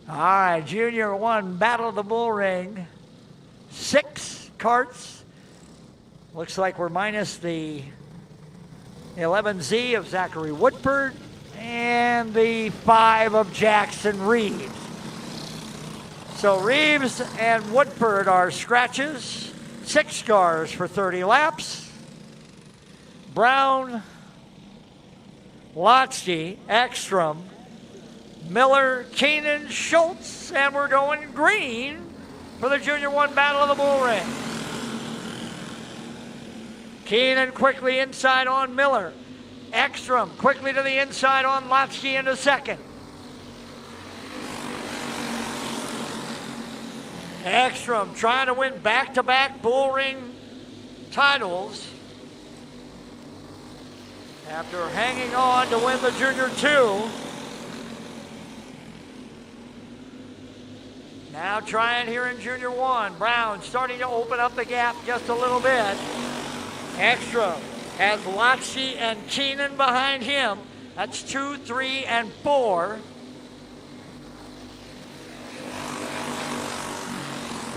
All right, Junior 1, Battle of the Bullring. 6 carts. Looks like we're minus the 11Z of Zachary Woodford and the 5 of Jackson Reeves. So Reeves and Woodford are scratches. 6 cars for 30 laps. Brown, Lotsky, Ekstrom, Miller, Keenan, Schultz, and we're going green for the Junior 1 Battle of the Bullring. Keenan quickly inside on Miller. Ekstrom quickly to the inside on Lotsky into second. Ekstrom trying to win back-to-back Bullring titles after hanging on to win the Junior 2. Now trying here in Junior 1. Brown starting to open up the gap just a little bit. Ekstrom has Lotsky and Keenan behind him. That's 2, 3, and 4.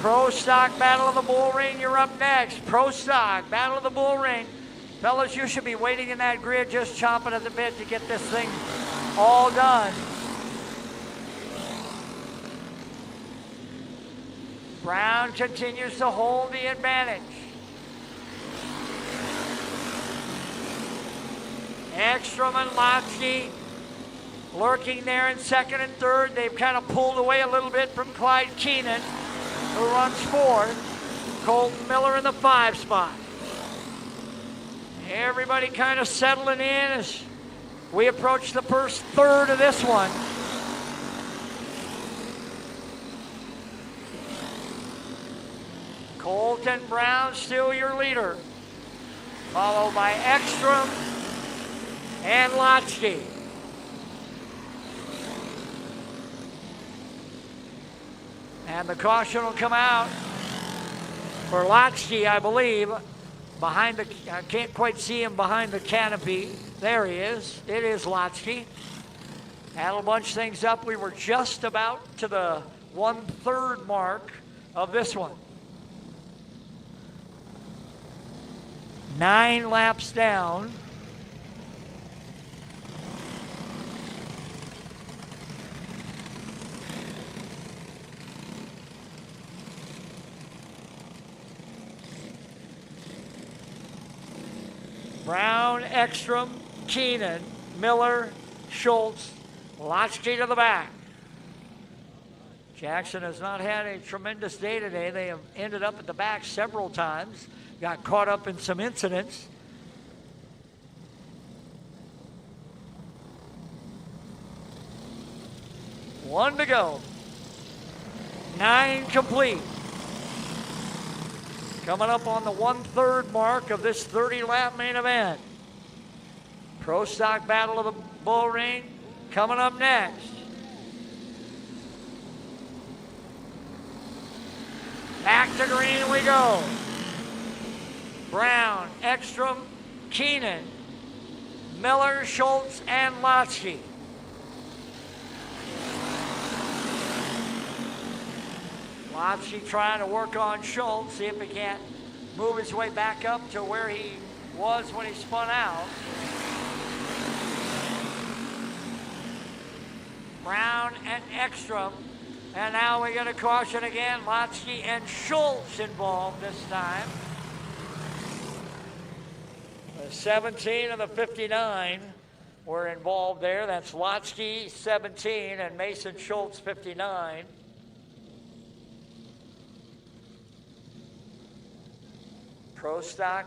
Pro Stock Battle of the Bullring, you're up next. Pro Stock Battle of the Bullring. Fellas, you should be waiting in that grid just chomping at the bit to get this thing all done. Brown continues to hold the advantage. Ekstrom and Lotsky lurking there in second and third. They've kind of pulled away a little bit from Clyde Keenan, who runs fourth. Colton Miller in the 5 spot. Everybody kind of settling in as we approach the first third of this one. Colton Brown still your leader, followed by Ekstrom and Lotchke. And the caution will come out for Lotchke, I believe, behind the, I can't quite see him behind the canopy. There he is. It is Lotchke. That'll bunch things up. We were just about to the 1/3 mark of this one. 9 laps down. Brown, Ekstrom, Keenan, Miller, Schultz, Lotchke to the back. Jackson has not had a tremendous day today. They have ended up at the back several times. Got caught up in some incidents. One to go. 9 complete. Coming up on the 1/3 mark of this 30-lap main event. Pro Stock Battle of the Bullring coming up next. Back to green we go. Brown, Ekstrom, Keenan, Miller, Schultz, and Lotchke. Lotchke trying to work on Schultz, see if he can't move his way back up to where he was when he spun out. Brown and Ekstrom. And now we get a caution again. Lotchke and Schultz involved this time. The 17 and the 59 were involved there. That's Lotchke, 17, and Mason Schultz, 59. Pro Stock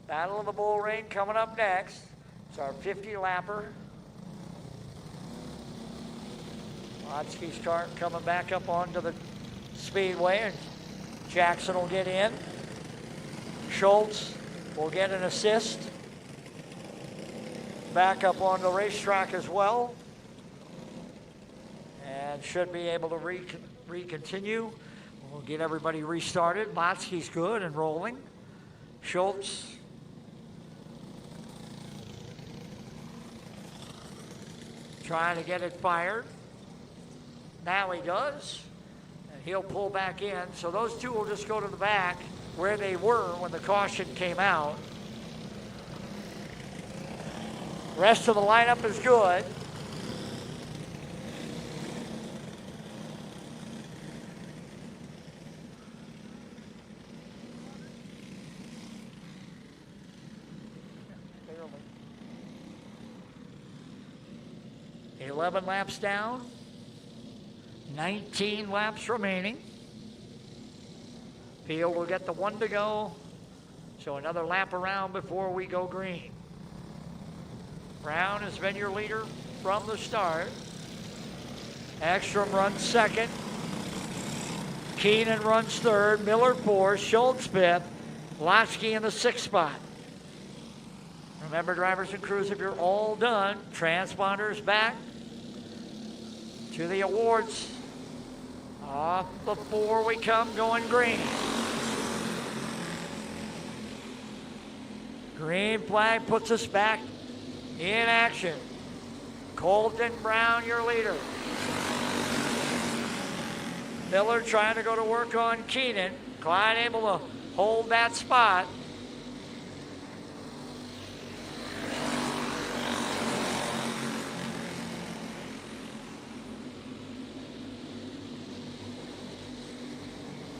Battle of the Bullring coming up next. It's our 50-lapper. Lotchke's kart coming back up onto the speedway, and Jackson will get in. Schultz will get an assist. Back up on the racetrack as well. And should be able to re-continue. We'll get everybody restarted. Lotchke's good and rolling. Schultz. Trying to get it fired. Now he does. And he'll pull back in. So those two will just go to the back where they were when the caution came out. Rest of the lineup is good. Barely. 11 laps down. 19 laps remaining. Field will get the 1 to go. So another lap around before we go green. Brown has been your leader from the start. Ekstrom runs second. Keenan runs third. Miller fourth. Schultz fifth. Lotchke in the 6th spot. Remember, drivers and crews, if you're all done, transponders back to the awards. Off before we come, going green. Green flag puts us back in action. Colton Brown, your leader. Miller trying to go to work on Keenan. Quite able to hold that spot.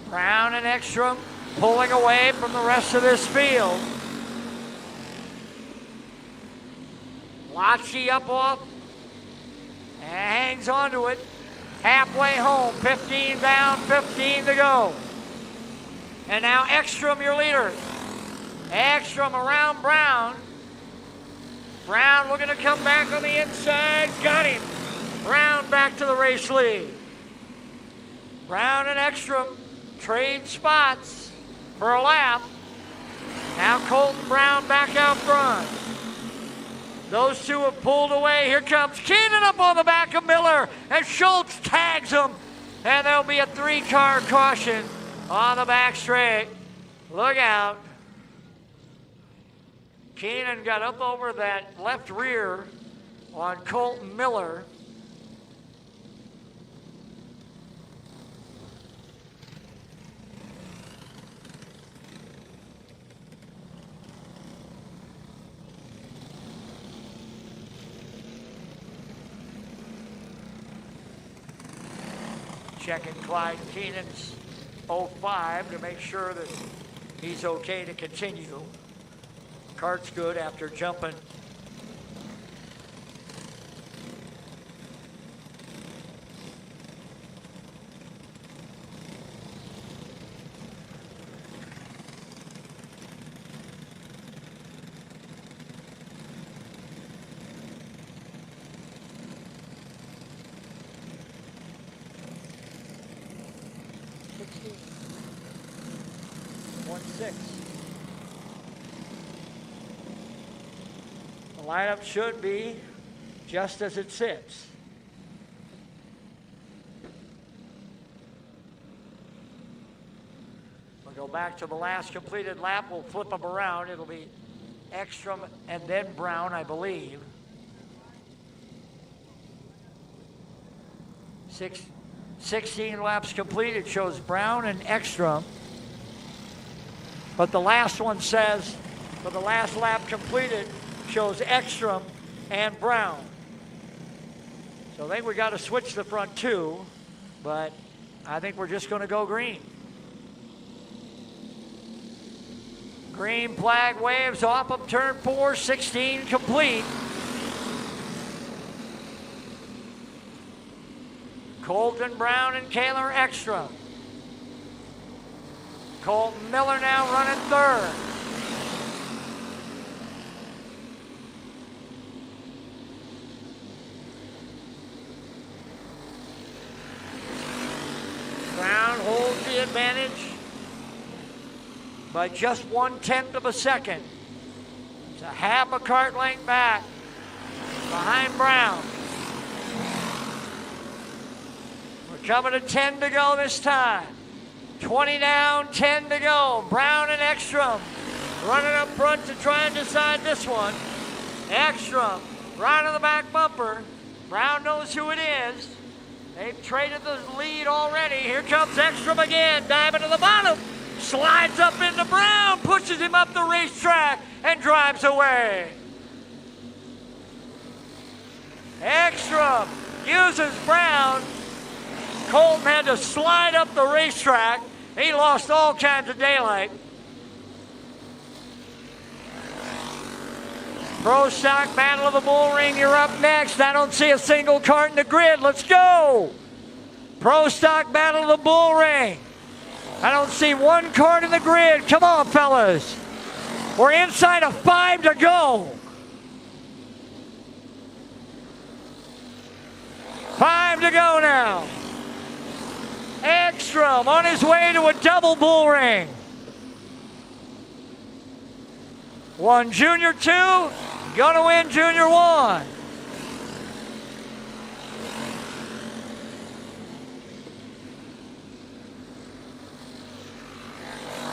Brown and Ekstrom pulling away from the rest of this field. Lotchke up off and hangs onto it. Halfway home, 15 down, 15 to go. And now Ekstrom, your leader. Ekstrom around Brown. Brown looking to come back on the inside. Got him. Brown back to the race lead. Brown and Ekstrom trade spots for a lap. Now Colton Brown back out front. Those two have pulled away. Here comes Keenan up on the back of Miller, and Schultz tags him. And there'll be a 3-car caution on the back straight. Look out. Keenan got up over that left rear on Colton Miller. Checking Clyde Keenan's 05 to make sure that he's okay to continue. Kart's good after jumping. The lineup should be just as it sits. We'll go back to the last completed lap. We'll flip them around. It'll be Ekstrom and then Brown, I believe. 16 laps completed shows Brown and Ekstrom. But the last one says, for the last lap completed, shows Ekstrom and Brown. So I think we got to switch the front two, but I think we're just going to go green. Green flag waves off of turn 4, 16 complete. Colton Brown and Kaylor Ekstrom. Colton Miller now running third. Brown holds the advantage by just 1/10 of a second. It's a half a kart length back behind Brown. We're coming to 10 to go this time. 20 down, 10 to go. Brown and Ekstrom running up front to try and decide this one. Ekstrom right on the back bumper. Brown knows who it is. They've traded the lead already. Here comes Ekstrom again, diving to the bottom. Slides up into Brown, pushes him up the racetrack, and drives away. Ekstrom uses Brown. Colton had to slide up the racetrack. He lost all kinds of daylight. Pro Stock Battle of the Bullring, you're up next. I don't see a single kart in the grid. Let's go. Pro Stock Battle of the Bullring. I don't see one kart in the grid. Come on, fellas. We're inside of 5 to go. 5 to go now. Ekstrom on his way to a double Bullring. 1 Junior 2, gonna win Junior 1.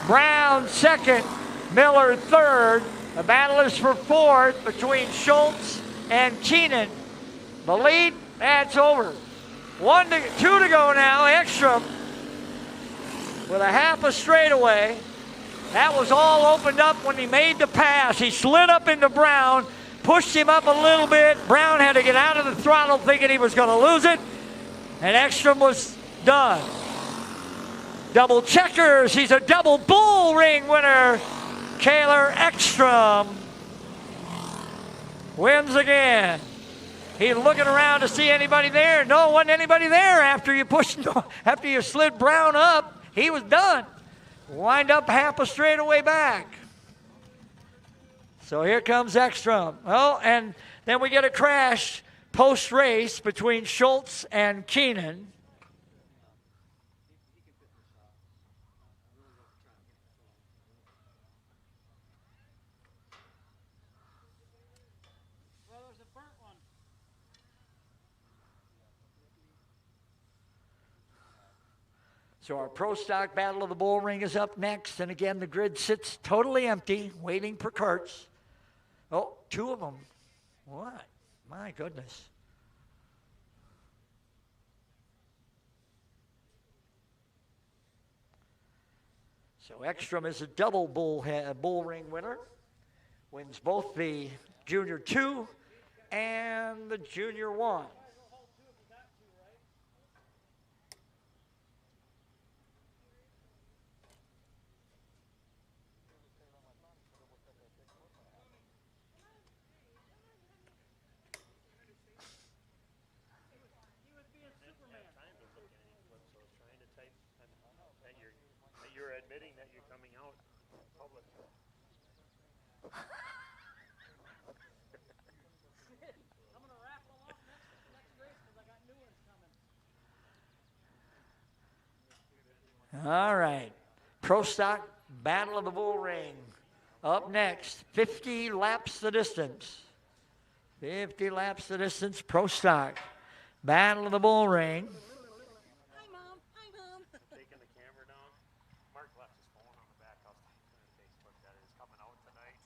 Brown second, Miller third. The battle is for fourth between Schultz and Keenan. The lead, that's over. 2 to go now. Ekstrom with a half a straightaway. That was all opened up when he made the pass. He slid up into Brown, pushed him up a little bit. Brown had to get out of the throttle thinking he was going to lose it, and Ekstrom was done. Double checkers. He's a double Bullring winner. Kaylor Ekstrom wins again. He's looking around to see anybody there. No, wasn't anybody there after you slid Brown up. He was done. Wind up half a straightaway back. So here comes Ekstrom. Oh, and then we get a crash post-race between Schultz and Keenan. So our Pro Stock Battle of the Bullring is up next. And again, the grid sits totally empty, waiting for carts. Oh, two of them. What? My goodness. So Ekstrom is a double Bullring winner. Wins both the Junior 2 and the Junior 1. You're admitting that you're coming out public. I'm going to raffle them off next race because I got new ones coming. All right. Pro Stock Battle of the Bullring. Up next, 50 laps the distance. 50 laps the distance, Pro Stock Battle of the Bullring. Taking the camera down. Mark left his phone on the back of Facebook that is coming out tonight.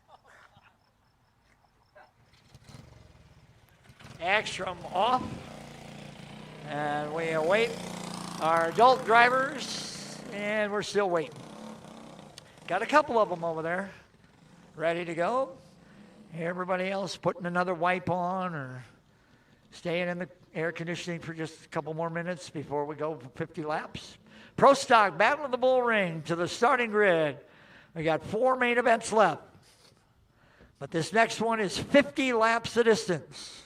Ekstrom off. And we await our adult drivers, and we're still waiting. Got a couple of them over there ready to go. Everybody else putting another wipe on or staying in the air conditioning for just a couple more minutes before we go for 50 laps. Pro Stock Battle of the Bullring to the starting grid. We got 4 main events left. But this next one is 50 laps the distance.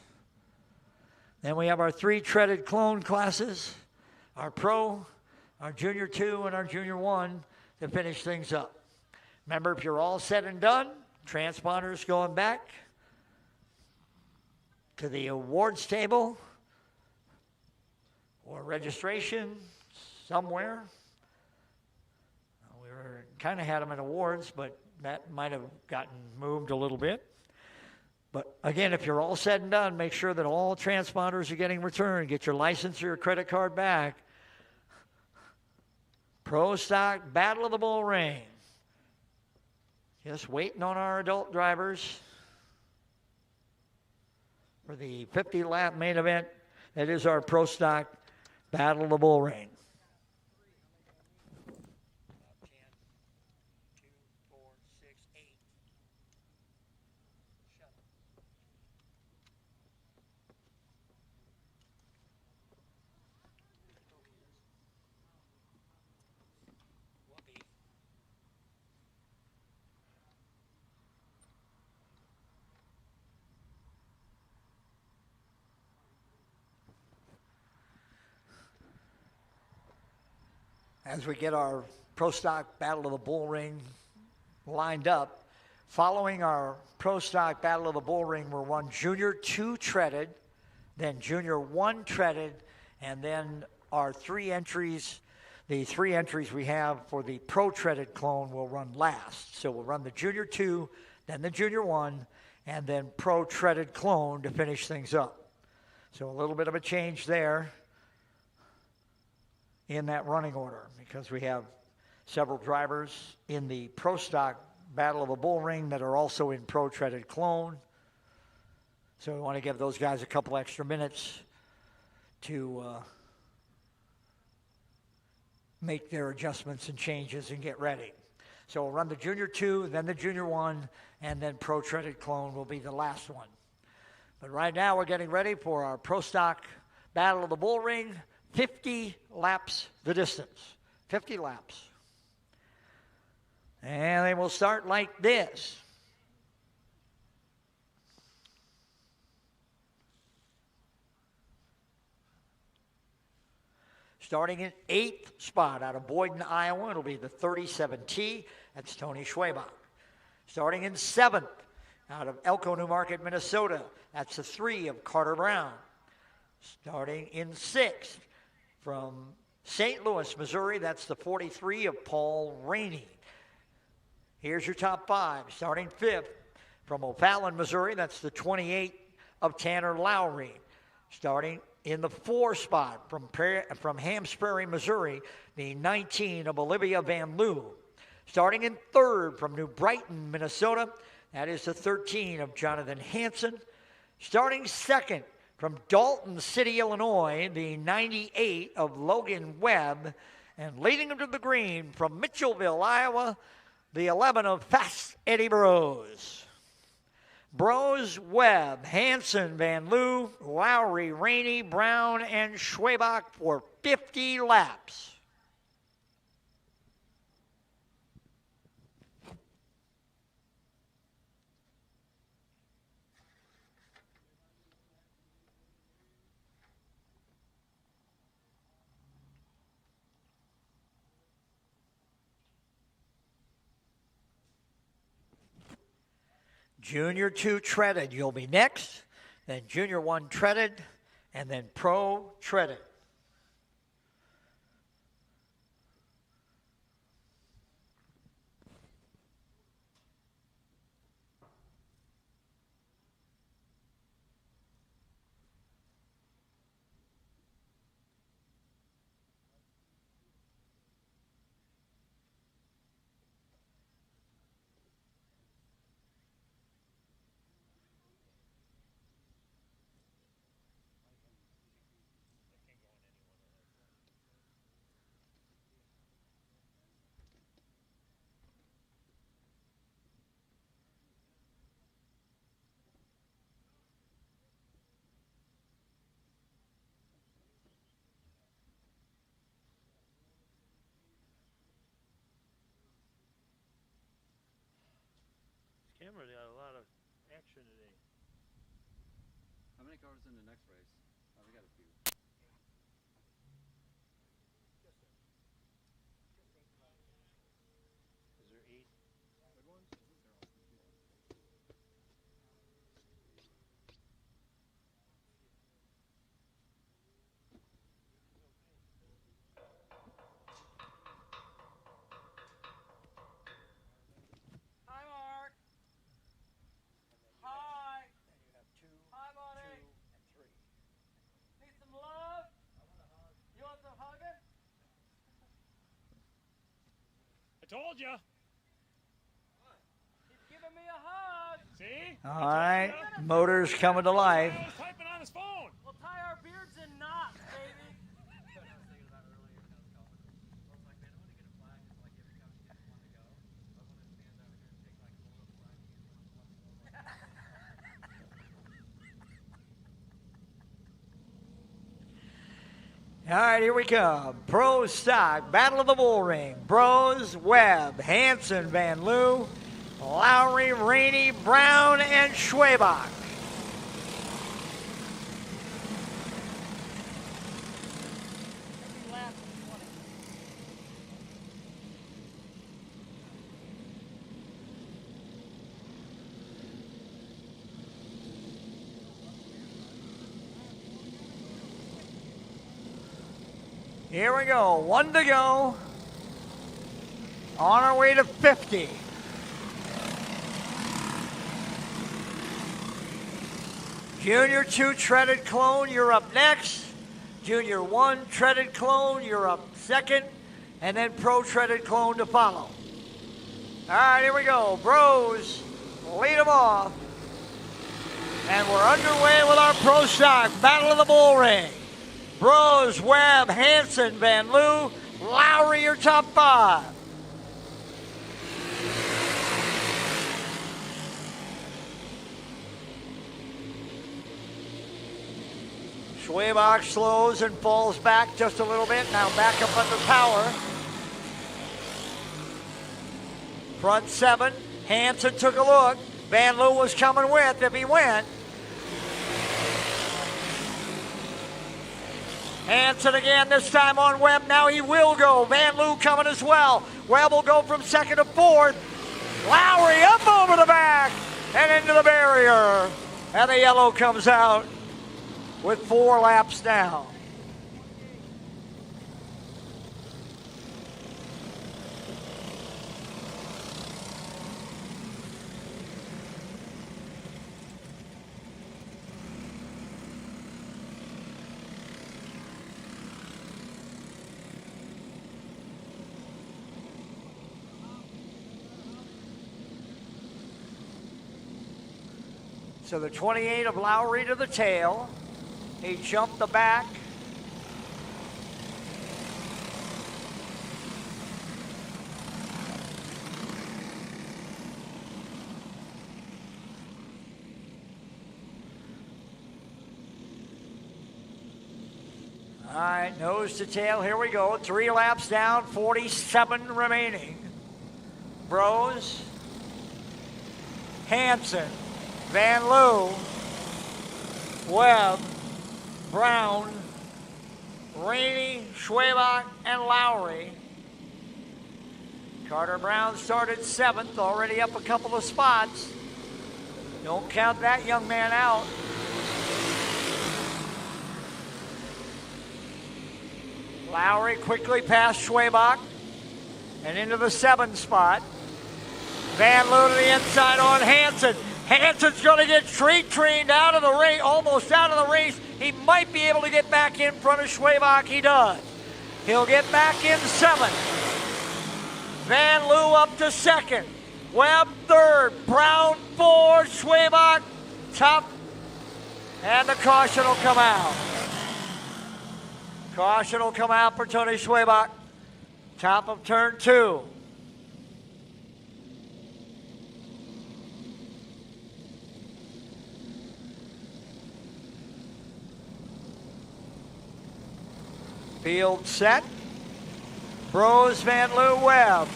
Then we have our 3 treaded clone classes, our Pro, our Junior 2, and our Junior 1 to finish things up. Remember, if you're all said and done, transponders going back to the awards table or registration somewhere. We were kind of had them at awards, but that might have gotten moved a little bit. But again, if you're all said and done, make sure that all transponders are getting returned. Get your license or your credit card back. Pro Stock Battle of the Bullring. Just waiting on our adult drivers for the 50-lap main event. That is our Pro Stock Battle of the Bullring. As we get our Pro Stock Battle of the Bullring lined up, following our Pro Stock Battle of the Bullring, we'll run Junior 2 treaded, then Junior 1 treaded, and then our 3 entries, the 3 entries we have for the Pro treaded clone will run last. So we'll run the Junior 2, then the Junior 1, and then Pro treaded clone to finish things up. So a little bit of a change there in that running order because we have several drivers in the Pro Stock Battle of the Bullring that are also in Pro Treaded Clone. So we want to give those guys a couple extra minutes to make their adjustments and changes and get ready. So we'll run the Junior 2, then the Junior 1, and then Pro Treaded Clone will be the last one. But right now we're getting ready for our Pro Stock Battle of the Bullring. 50 laps the distance. 50 laps. And they will start like this. Starting in 8th spot out of Boyden, Iowa, it'll be the 37T. That's Tony Schwabach. Starting in 7th, out of Elko, New Market, Minnesota. That's the 3 of Carter Brown. Starting in 6th from St. Louis, Missouri, that's the 43 of Paul Rainey. Here's your top 5. Starting 5th from O'Fallon, Missouri, that's the 28 of Tanner Lowry. Starting in the 4 spot from Hams Prairie, Missouri, the 19 of Olivia Van Loo. Starting in 3rd from New Brighton, Minnesota, that is the 13 of Jonathan Hansen. Starting 2nd from Dalton City, Illinois, the 98 of Logan Webb. And leading him to the green from Mitchellville, Iowa, the 11 of Fast Eddie Burrows. Bros, Webb, Hansen, Van Loo, Lowry, Rainey, Brown, and Schwabach for 50 laps. Junior 2 treaded, you'll be next. Then Junior 1 treaded, and then Pro treaded. Camera got a lot of action today. How many cars in the next race? Oh, we got a few. Is there 8 good ones? I think they're all good ones. Hi, Mark. Hi. Hi, buddy. Need some love? You want some hugging? I told you. He's giving me a hug. See? All right, motors coming to life. I was typing on his phone. We'll tie our beards in knots, baby. All right, here we come. Pro stock, Battle of the Bullring. Bros, Webb, Hansen, Van Loo, Lowry, Rainey, Brown, and Schwabach. Here we go, 1 to go. On our way to 50. Junior 2 treaded clone, you're up next. Junior 1 treaded clone, you're up second. And then Pro treaded clone to follow. All right, here we go. Bros, lead them off. And we're underway with our Pro Stock Battle of the Bullring. Bros, Webb, Hansen, Van Loo, Lowry, your top 5. Schwabach slows and falls back just a little bit. Now back up under power. Front 7. Hansen took a look. Van Loo was coming with if he went. Hansen again, this time on Webb. Now he will go. Van Loo coming as well. Webb will go from 2nd to 4th. Lowry up over the back. and into the barrier. And the yellow comes out with 4 laps down. So the 28 of Lowry to the tail. He jumped the back. All right, nose to tail, here we go. 3 laps down, 47 remaining. Bros, Hansen, Van Loo, Webb, Brown, Rainey, Schwabach, and Lowry. Carter Brown started 7th, already up a couple of spots. Don't count that young man out. Lowry quickly passed Schwabach and into the 7th spot. Van Loo to the inside on Hansen. Hansen's going to get tree-trained out of the race, almost out of the race. He might be able to get back in front of Schwabach. He does. He'll get back in 7th. Van Loo up to 2nd. Webb 3rd. Brown 4th. Schwabach top. And the caution will come out. Caution will come out for Tony Schwabach. Top of turn 2. Field set. Bros, Van Loo, Webb.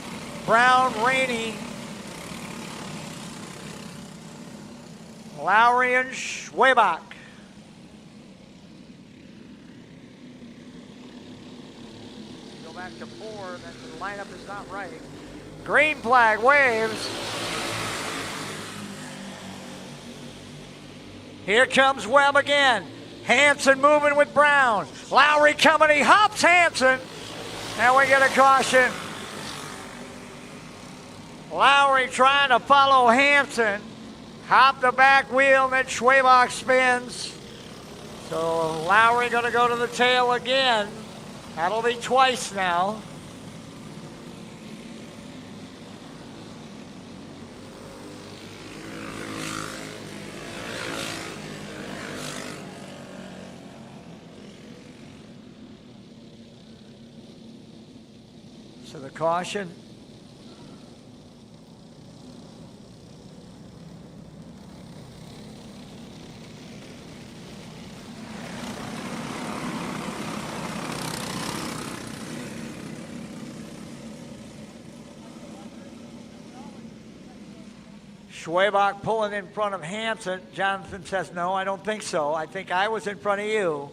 Brown, Rainey. Lowry and Schwabach. Go back to 4, then the lineup is not right. Green flag waves. Here comes Webb again. Hansen moving with Brown. Lowry coming, he hops Hansen. And we get a caution. Lowry trying to follow Hansen. Hop the back wheel and then Schwabach spins. So Lowry going to go to the tail again. That'll be twice now. So the caution. Schwabach pulling in front of Hansen. Jonathan says, no, I don't think so. I think I was in front of you.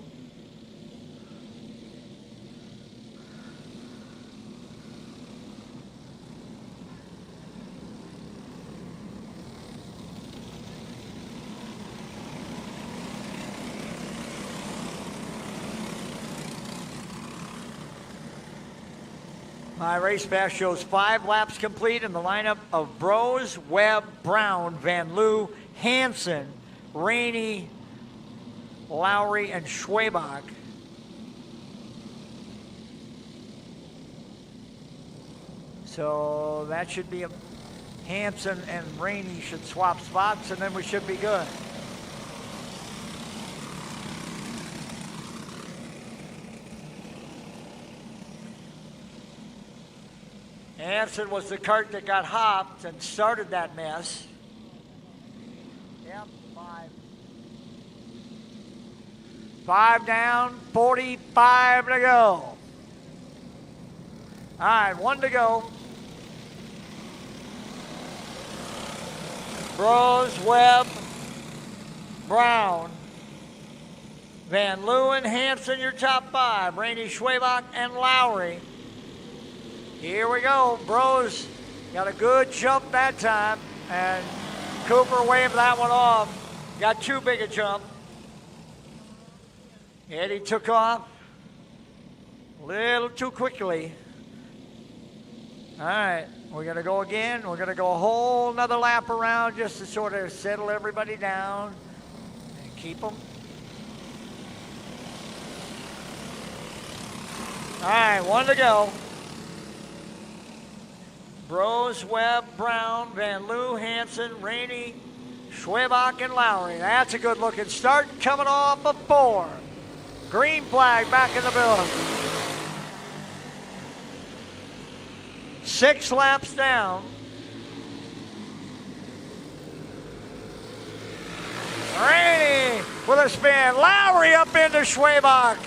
My race pass shows 5 laps complete in the lineup of Bros, Webb, Brown, Van Loo, Hansen, Rainey, Lowry, and Schwabach. So that should be a Hansen and Rainey should swap spots, and then we should be good. Hansen was the cart that got hopped and started that mess. Yep, 5. 5 down, 45 to go. All right, 1 to go. Bros, Webb, Brown, Van Loo and Hansen, your top 5. Rainey, Schwabach, and Lowry. Here we go. Bros got a good jump that time. And Cooper waved that one off. Got too big a jump. Eddie took off a little too quickly. All right, we're going to go again. We're going to go a whole nother lap around just to sort of settle everybody down and keep them. All right, one to go. Bros, Webb, Brown, Van Loo, Hansen, Rainey, Schwebach, and Lowry. That's a good looking start coming off of 4. Green flag back in the building. 6 laps down. Rainey with a spin. Lowry up into Schwebach.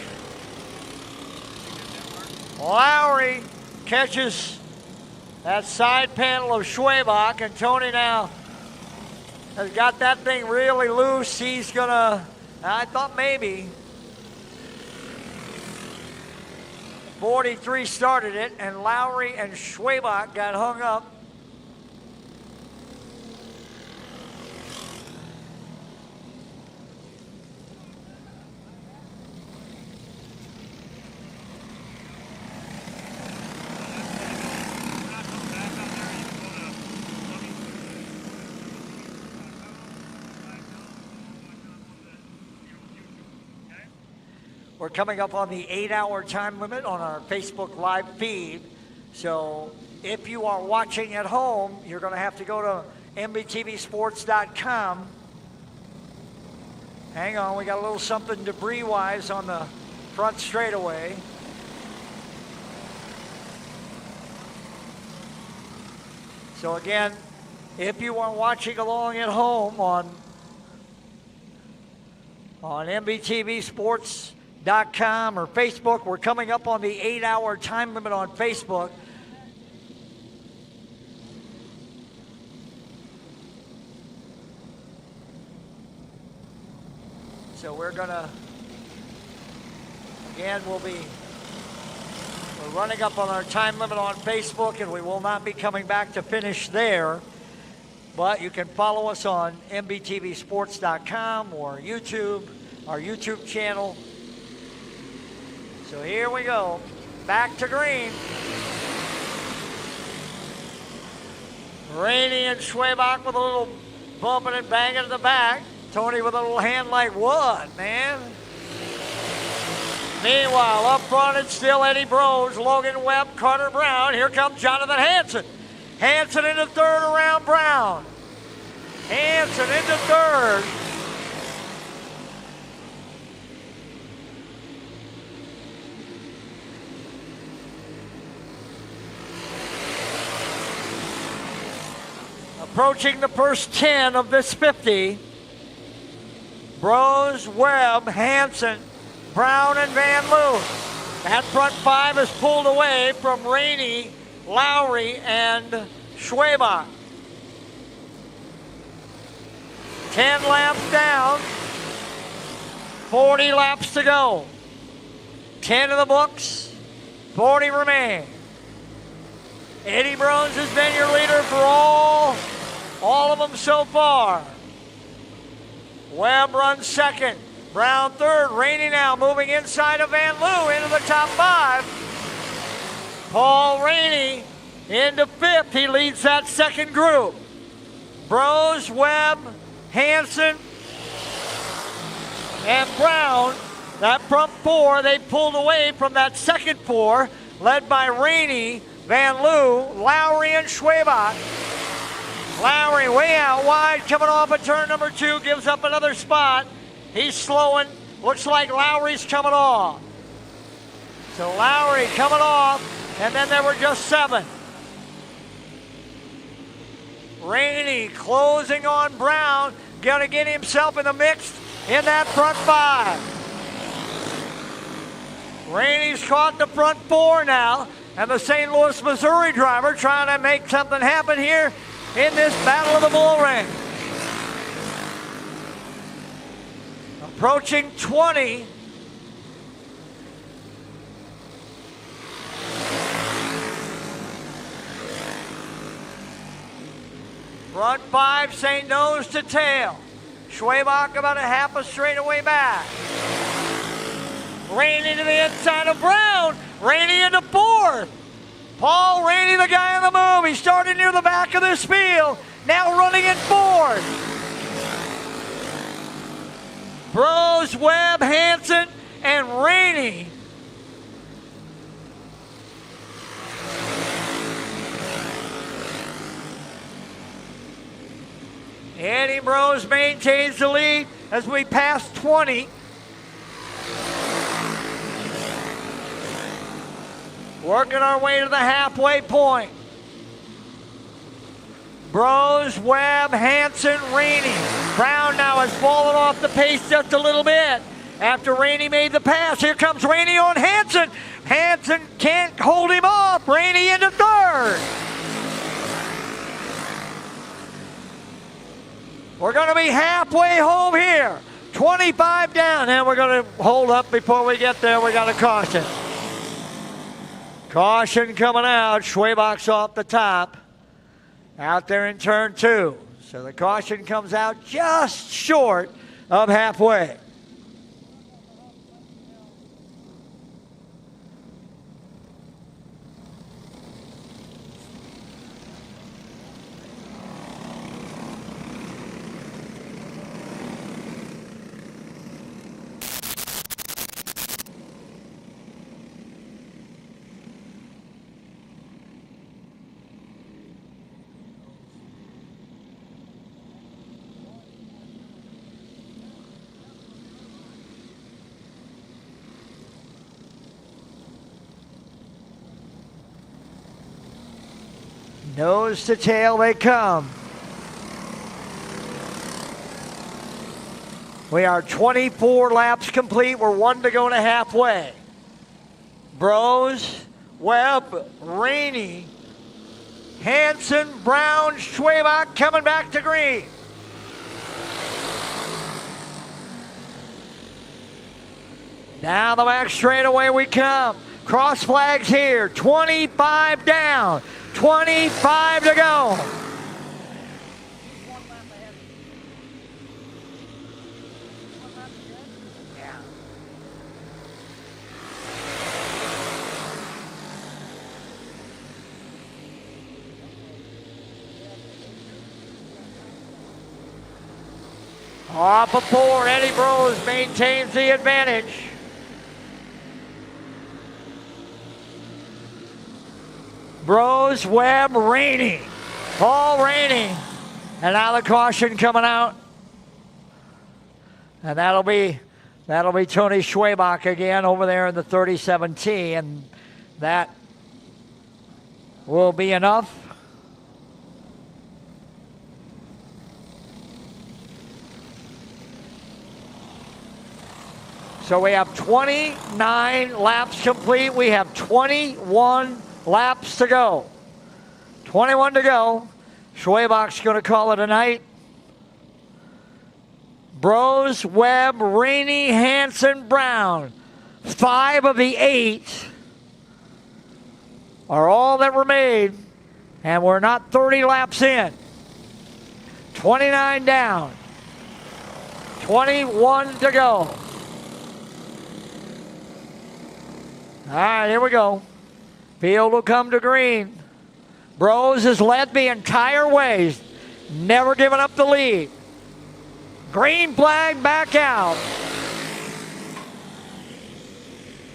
Lowry catches that side panel of Schwebach, and Tony now has got that thing really loose. He's gonna, I thought maybe 43 started it, and Lowry and Schwebach got hung up. We're coming up on the 8-hour time limit on our Facebook Live feed. So if you are watching at home, you're going to have to go to MBTVsports.com. Hang on, we got a little something debris-wise on the front straightaway. So again, if you are watching along at home on MBTVsports.com or Facebook, we're coming up on the 8-hour time limit on Facebook. So we're gonna, again, we're running up on our time limit on Facebook, and we will not be coming back to finish there. But you can follow us on MBTVsports.com or YouTube, our YouTube channel. So here we go, back to green. Rainey and Schwebach with a little bumping and banging at the back. Tony with a little hand like, what, man? Meanwhile, up front it's still Eddie Bros, Logan Webb, Carter Brown. Here comes Jonathan Hansen. Hansen into third around Brown. Hansen into third. Approaching the first 10 of this 50. Bros, Webb, Hansen, Brown, and Van Loo. That front 5 is pulled away from Rainey, Lowry, and Schwebach. 10 laps down, 40 laps to go. 10 in the books, 40 remain. Eddie Bros has been your leader for all of them so far. Webb runs second, Brown third, Rainey now moving inside of Van Loo into the top 5. Paul Rainey into 5th, he leads that second group. Bros, Webb, Hansen, and Brown, that front 4, they pulled away from that second 4, led by Rainey, Van Loo, Lowry, and Schwebach. Lowry way out wide, coming off of turn number 2, gives up another spot. He's slowing. Looks like Lowry's coming off. So Lowry coming off, and then there were just 7. Rainey closing on Brown, gonna get himself in the mix in that front 5. Rainey's caught the front 4 now, and the St. Louis, Missouri driver trying to make something happen here in this Battle of the Bullring. Approaching 20. Front 5 say nose to tail. Schwabach about a half a straightaway back. Rainey to the inside of Brown. Rainey into 4th. Paul Rainey, the guy on the move. He started near the back of this field. Now running in 4th. Bros, Webb, Hanson, and Rainey. Eddie Bros maintains the lead as we pass 20. Working our way to the halfway point. Bros, Webb, Hanson, Rainey. Brown now has fallen off the pace just a little bit after Rainey made the pass. Here comes Rainey on Hanson. Hanson can't hold him off. Rainey into 3rd. We're going to be halfway home here. 25 down, and we're going to hold up before we get there. We got a caution. Caution coming out. Schwabach's off the top. Out there in turn 2. So the caution comes out just short of halfway. Nose to tail they come. We are 24 laps complete. We're 1 to go to halfway. Bros, Webb, Rainey, Hanson, Brown, Schwabach coming back to green. Down the back straightaway we come. Cross flags here. 25 down. 25 to go. Off of 4, Eddie Bros maintains the advantage. Bros, Webb, Rainey. Paul Rainey. And now the caution coming out. And that'll be Tony Schwabach again over there in the 37T. And that will be enough. So we have 29 laps complete. We have 21 laps to go. 21 to go. Schwabach's going to call it a night. Bros, Webb, Rainey, Hanson, Brown. 5 of the 8 are all that remain, and we're not 30 laps in. 29 down. 21 to go. All right, here we go. Field will come to green. Bros has led the entire way. Never given up the lead. Green flag back out.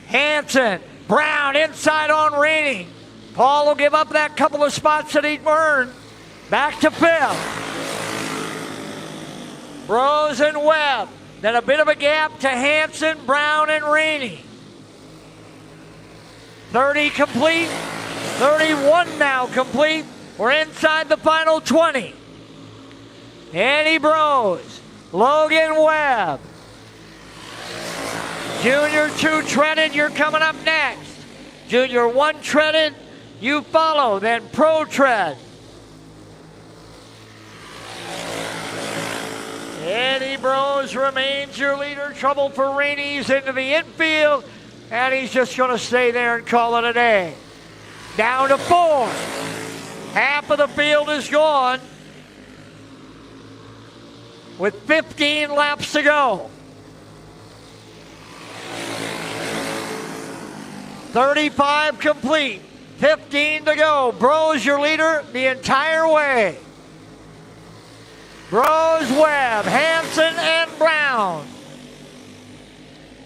Hanson, Brown inside on Rainey. Paul will give up that couple of spots that he'd earned. Back to 5th. Bros and Webb. Then a bit of a gap to Hanson, Brown, and Rainey. 30 complete. 31 now complete. We're inside the final 20. Eddie Bros. Logan Webb. Junior 2 treaded, you're coming up next. Junior 1 treaded, you follow, then Pro tread. Eddie Bros remains your leader. Trouble for Rainey. He's into the infield, and he's just going to stay there and call it a day. Down to 4. Half of the field is gone. with 15 laps to go. 35 complete, 15 to go. Bros, your leader the entire way. Bros, Webb, Hanson, and Brown.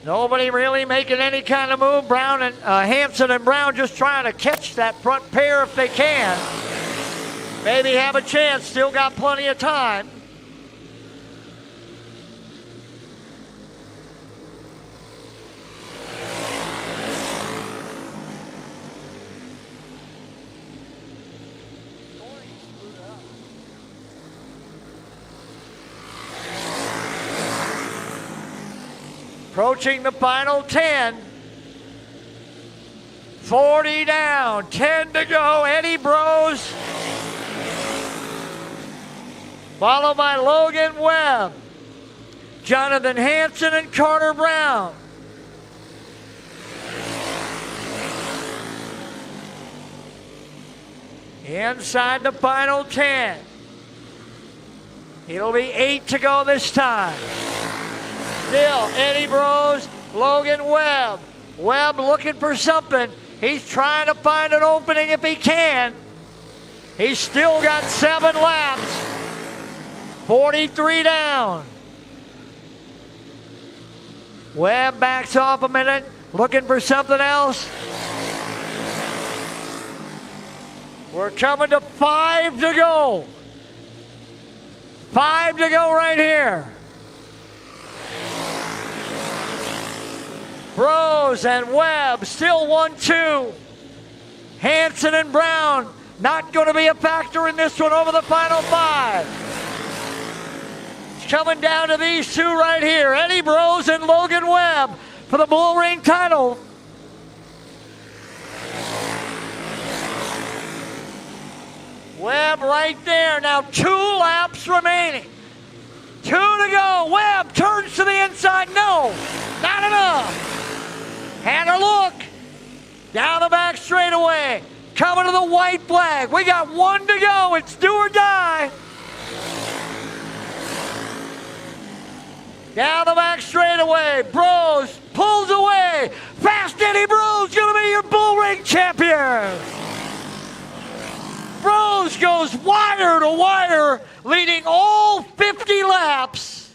Nobody really making any kind of move. Brown and Hanson and Brown just trying to catch that front pair if they can. Maybe have a chance. Still got plenty of time. Approaching the final 10. 40 down, 10 to go. Eddie Bros. Followed by Logan Webb, Jonathan Hanson, and Carter Brown. Inside the final 10. It'll be 8 to go this time. Still, Eddie Bros, Logan Webb. Webb looking for something. He's trying to find an opening if he can. He's still got 7 laps. 43 down. Webb backs off a minute, looking for something else. We're coming to 5 to go. 5 to go right here. Bros and Webb still 1-2. Hanson and Brown not going to be a factor in this one over the final 5. It's coming down to these two right here, Eddie Bros and Logan Webb for the Bullring title. Webb right there. Now 2 laps remaining. 2 to go. Webb turns to the inside. No, not enough. And a look down the back straightaway. Coming to the white flag. We got 1 to go. It's do or die. Down the back straightaway. Bros pulls away. Fast Eddie Bros going to be your Bullring champion. Bros goes wire to wire, leading all 50 laps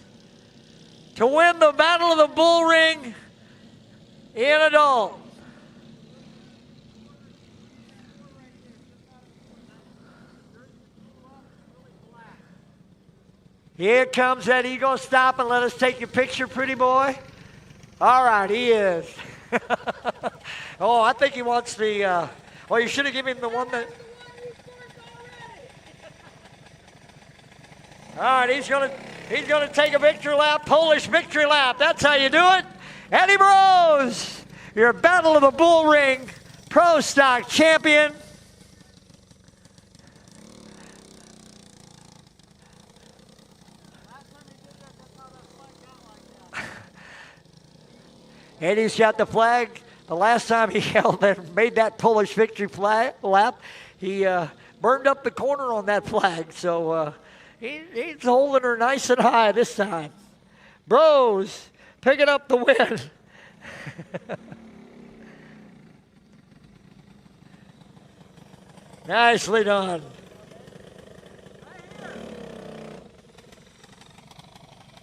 to win the Battle of the Bullring in adult. Here comes Eddie. You gonna stop and let us take your picture, pretty boy? All right, he is. Oh, I think he wants the, well, you should have given him the one that. All right, he's gonna take a victory lap, Polish victory lap. That's how you do it. Eddie Bros, your Battle of the Bullring Pro Stock champion. Eddie's got the flag. The last time he made that Polish victory lap, he burned up the corner on that flag. So he's holding her nice and high this time. Bros picking up the win. Nicely done.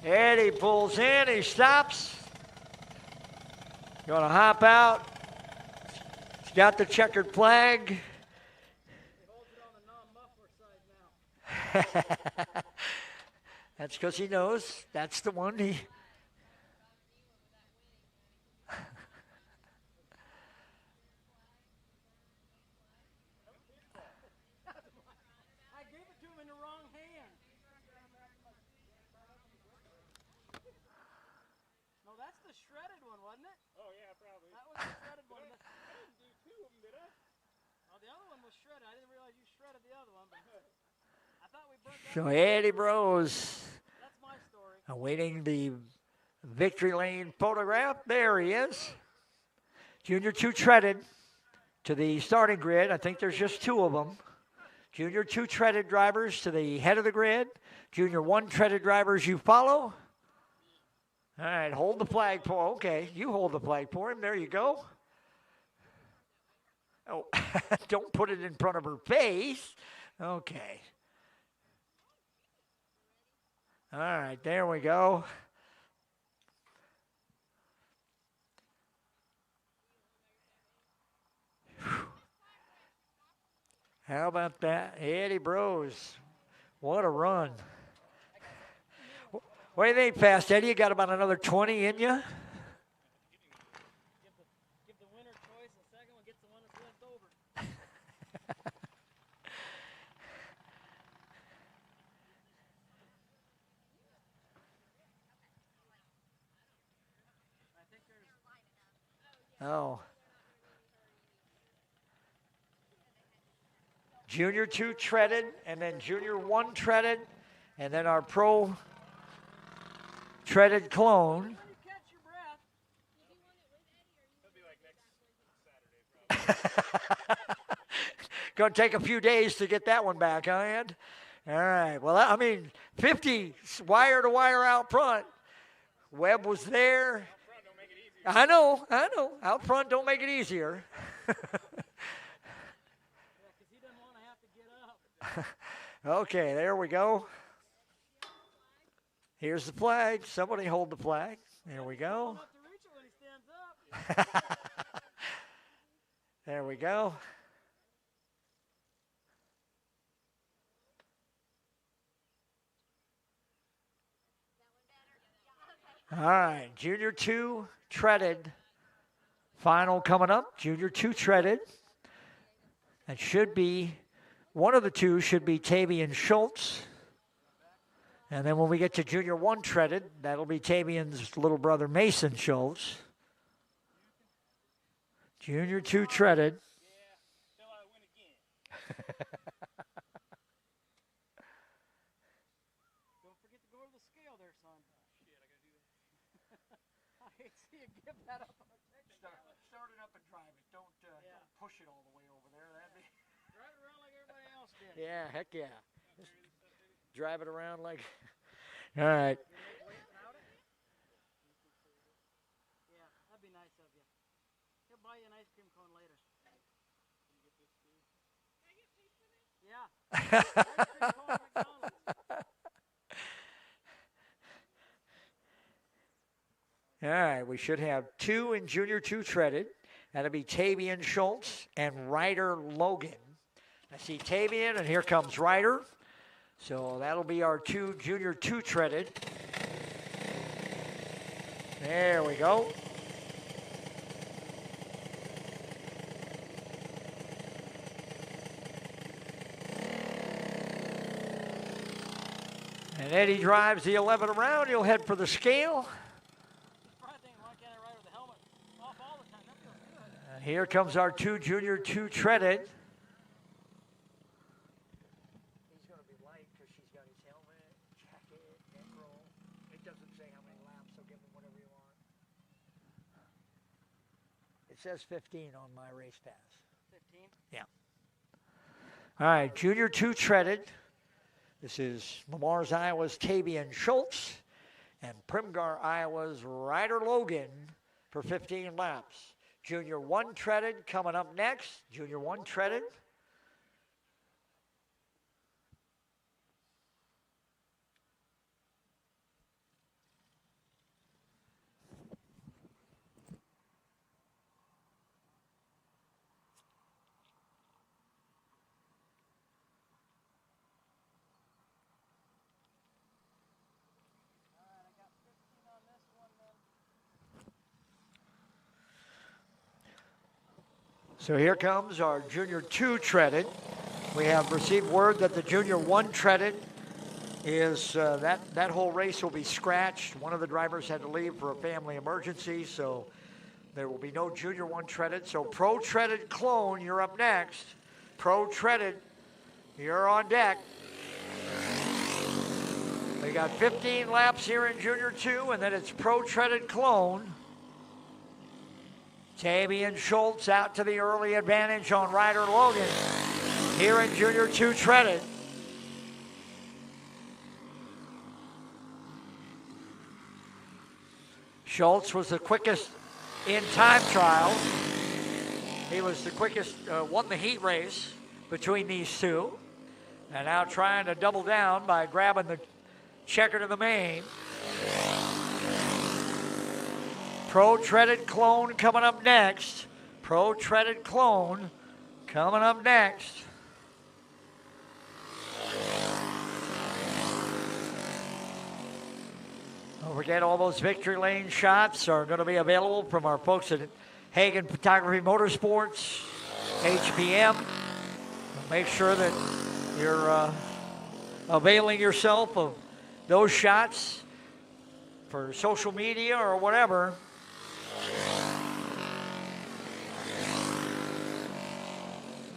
Eddie pulls in, he stops. Going to hop out. He's got the checkered flag. That's because he knows that's the one he. I gave it to him in the wrong hand. No, that's the shredded one, wasn't it? Oh, yeah, probably. That was the shredded one. I didn't do 2 of them, did I? Oh, the other one was shredded. I didn't realize you shredded the other one. But I thought we burnt that. So Eddie Bros awaiting the victory lane photograph. There he is. Junior 2 treaded to the starting grid. I think there's just 2 of them. Junior 2 treaded drivers to the head of the grid. Junior 1 treaded drivers, you follow. All right, hold the flagpole. Okay, you hold the flag for him. There you go. Oh, don't put it in front of her face. Okay. All right, there we go. How about that? Eddie Bros. What a run. What do you think, Fast Eddie? You got about another 20 in you? Give the winner choice. The second one gets the one that's left over. Oh. Junior 2 treaded, and then Junior 1 treaded, and then our pro treaded clone. Going to take a few days to get that one back, huh, Ed? All right. Well, I mean, 50 wire to wire out front. Webb was there. I know. Out front don't make it easier. Okay, there we go. Here's the flag. Somebody hold the flag. There we go. There we go. All right, Junior 2 treaded. Final coming up. Junior 2 treaded. That should be, one of the two should be Tavian Schultz. And then when we get to Junior 1 treaded, that'll be Tavian's little brother Mason Schultz. Junior 2 treaded. Don't forget to go to the scale there, son. Shit, I gotta do that. I hate to see you give that up on a text. Start it up and drive it. Don't push it all the way over there. That'd be... Drive it around like everybody else did. Yeah, heck yeah. Just drive it around like... All right. Yeah, that'd be nice of you. He'll buy you an ice cream cone later. Yeah. Ice cream cone at McDonald's. All right, we should have 2 in Junior 2 treaded. That'll be Tavian Schultz and Ryder Logan. I see Tavian, and here comes Ryder. So that'll be our 2 Junior 2 treaded. There we go. And Eddie drives the 11 around. He'll head for the scale. And here comes our 2 Junior 2 treaded. He's going to be light because she's got his helmet, jacket, neck roll. It doesn't say how many laps, so give him whatever you want. It says 15 on my race pass. 15? Yeah. All right, Junior 2 treaded. This is Lamar's, Iowa's Tavian Schultz and Primgar, Iowa's Ryder Logan for 15 laps. Junior 1 treaded coming up next. Junior 1 treaded. So here comes our Junior 2 treaded. We have received word that the Junior 1 treaded is, that whole race will be scratched. One of the drivers had to leave for a family emergency, so there will be no Junior 1 treaded. So Pro Treaded Clone, you're up next. Pro Treaded, you're on deck. We got 15 laps here in Junior 2, and then it's Pro Treaded Clone. Tavian Schultz out to the early advantage on Ryder Logan here in Junior 2 treaded. Schultz was the quickest in time trial. He was the quickest, won the heat race between these two. And now trying to double down by grabbing the checker to the main. Pro Treaded Clone coming up next. Pro Treaded Clone coming up next. Don't forget, all those victory lane shots are going to be available from our folks at Hagen Photography Motorsports, HPM. Make sure that you're availing yourself of those shots for social media or whatever.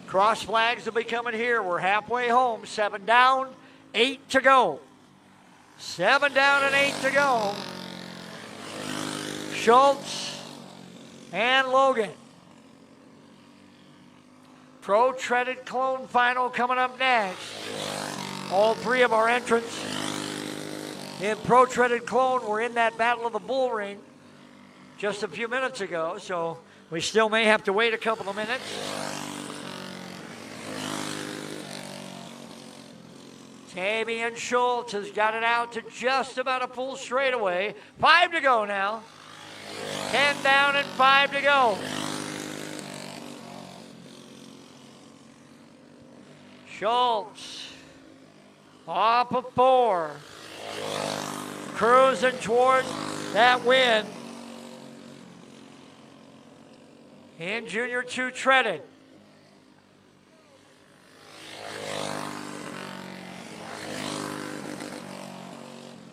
Cross flags will be coming here. We're halfway home. 7 down, 8 to go. 7 down and 8 to go. Schultz and Logan. Pro Treaded Clone final coming up next. All three of our entrants in Pro Treaded Clone were in that battle of the Bullring just a few minutes ago, so we still may have to wait a couple of minutes. Damian Schultz has got it out to just about a full straightaway. 5 to go now. 10 down and 5 to go. Schultz off of 4. Cruising towards that win. In Junior 2 Treaded.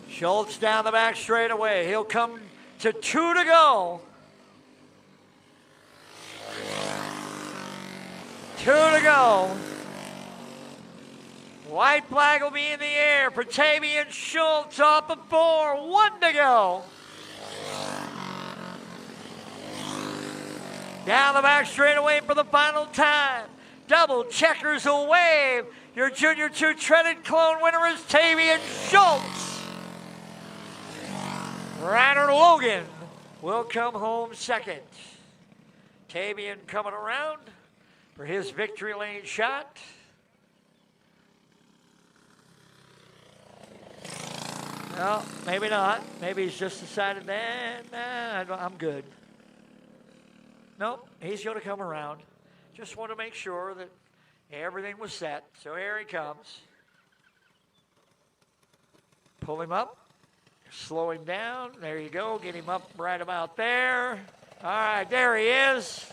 Schultz down the back straightaway. He'll come to 2 to go. 2 to go. White flag will be in the air for Damian Schultz off of 4. 1 to go. Down the back straightaway for the final time. Double checkers will wave. Your Junior 2 Treaded Clone winner is Damian Schultz. Ryder Logan will come home second. Damian coming around for his victory lane shot. No, maybe not. Maybe he's just decided that, nah, I'm good. Nope, he's going to come around. Just want to make sure that everything was set. So here he comes. Pull him up. Slow him down. There you go. Get him up right about there. All right, there he is.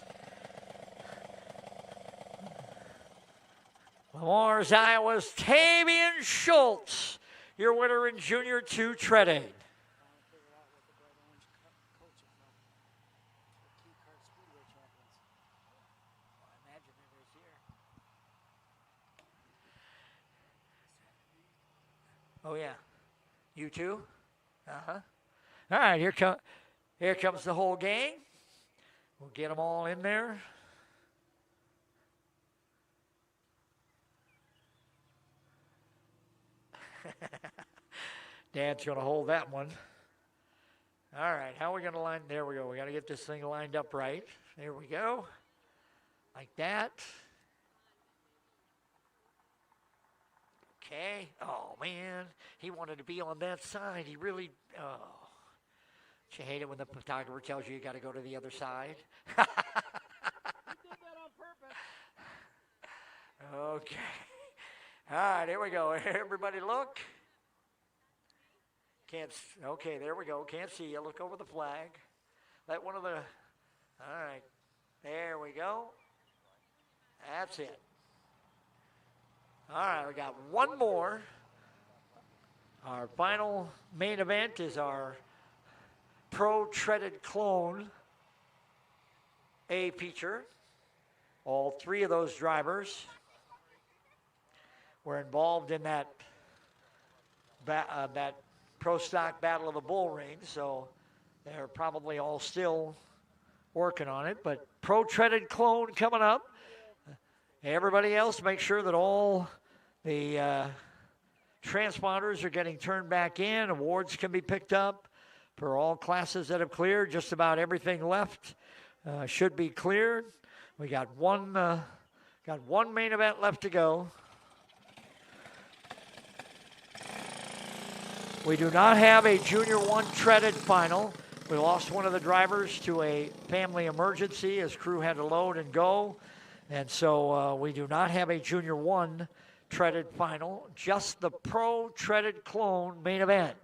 Lamar's, Iowa's Damian Schultz, your winner in Junior 2 Treaded. Kee Kart Speedway champions. I imagine it is here. Oh, yeah. You too? Uh-huh. All right, here comes the whole gang. We'll get them all in there. Dad's going to hold that one. All right, how are we going to line? There we go. We got to get this thing lined up right. There we go. Like that. Okay. Oh, man. He wanted to be on that side. He really, oh. You hate it when the photographer tells you got to go to the other side. He did that on purpose. Okay. All right, here we go. Everybody look. Okay, there we go. Can't see you. Look over the flag. Let one of the, all right. There we go. That's it. All right, we got one more. Our final main event is our Pro Treaded Clone A feature. All three of those drivers were involved in that Pro Stock Battle of the Bullring, so they're probably all still working on it. But Pro Treaded Clone coming up. Everybody else, make sure that all the transponders are getting turned back in. Awards can be picked up. for all classes that have cleared. Just about everything left should be cleared. We got one main event left to go. We do not have a Junior 1 treaded final. We lost one of the drivers to a family emergency as crew had to load and go. And so we do not have a Junior 1 treaded final, just the Pro treaded clone main event.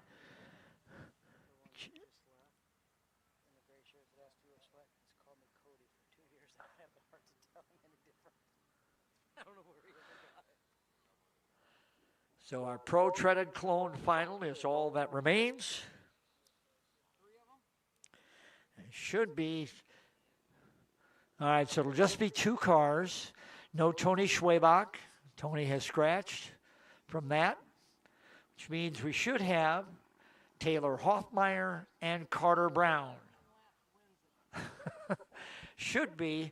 So our Pro treaded clone final is all that remains. It should be. All right, so it'll just be 2 cars. No Tony Schwabach. Tony has scratched from that, which means we should have Taylor Hoffmeyer and Carter Brown. Should be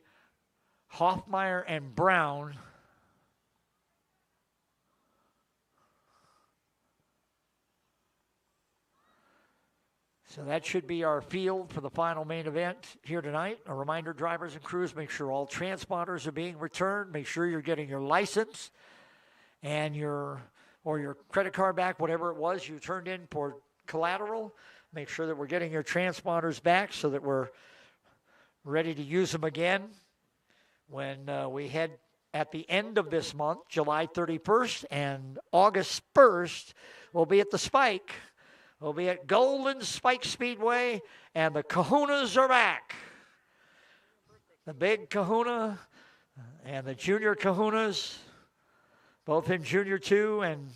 Hoffmeyer and Brown. So that should be our field for the final main event here tonight. A reminder, drivers and crews, make sure all transponders are being returned. Make sure you're getting your license and your credit card back, whatever it was you turned in for collateral. Make sure that we're getting your transponders back so that we're ready to use them again when we head at the end of this month, July 31st and August 1st, we'll be at the Spike. We'll be at Golden Spike Speedway, and the Kahunas are back. The big Kahuna and the junior Kahunas, both in Junior 2 and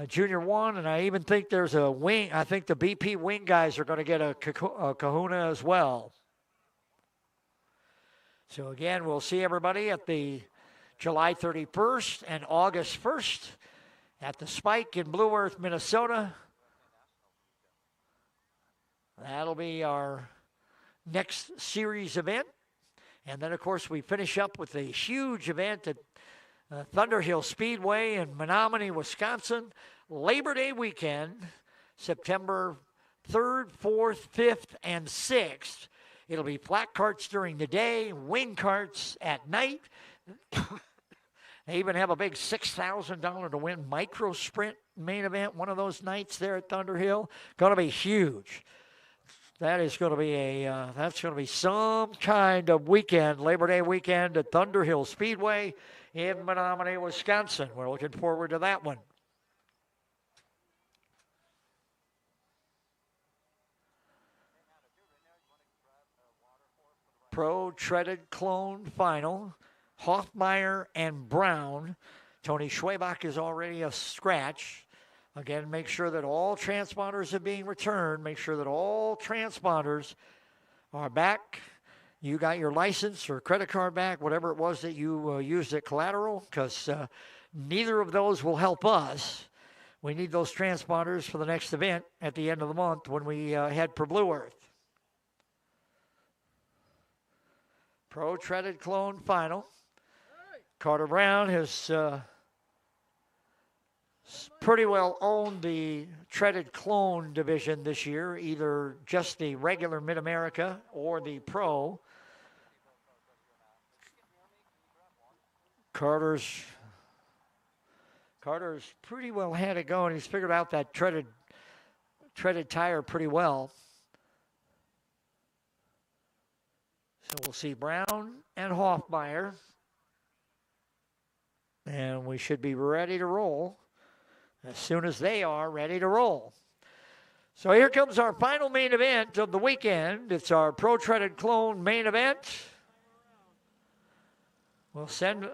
Junior 1, and I even think there's a wing. I think the BP wing guys are going to get a Kahuna as well. So again, we'll see everybody at the July 31st and August 1st at the Spike in Blue Earth, Minnesota. That'll be our next series event. And then, of course, we finish up with a huge event at Thunderhill Speedway in Menominee, Wisconsin, Labor Day weekend, September 3rd, 4th, 5th, and 6th. It'll be flat carts during the day, wing carts at night. They even have a big $6,000 to win micro sprint main event one of those nights there at Thunderhill. Going to be huge. That is going to be that's going to be some kind of weekend, Labor Day weekend at Thunderhill Speedway in Menominee, Wisconsin. We're looking forward to that one. Pro treaded clone final, Hoffmeyer and Brown. Tony Schwabach is already a scratch. Again, make sure that all transponders are being returned. Make sure that all transponders are back. You got your license or credit card back, whatever it was that you used at collateral, because neither of those will help us. We need those transponders for the next event at the end of the month when we head for Blue Earth. Pro treaded clone final. Carter Brown has pretty well owned the treaded clone division this year, either just the regular Mid America or the Pro. Carter's pretty well had it going. He's figured out that treaded tire pretty well. So we'll see Brown and Hoffmeyer. And we should be ready to roll as soon as they are ready to roll. So here comes our final main event of the weekend. It's our Pro Treaded Clone main event. We'll send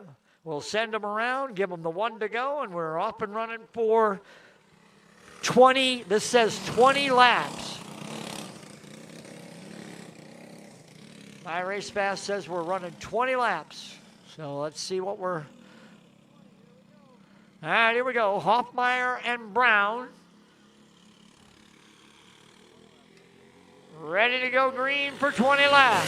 them around, give them the one to go, and we're off and running for 20. This says 20 laps. My Race Pass says we're running 20 laps. So let's see what we're... All right, here we go. Hoffmeyer and Brown. Ready to go green for 20 laps.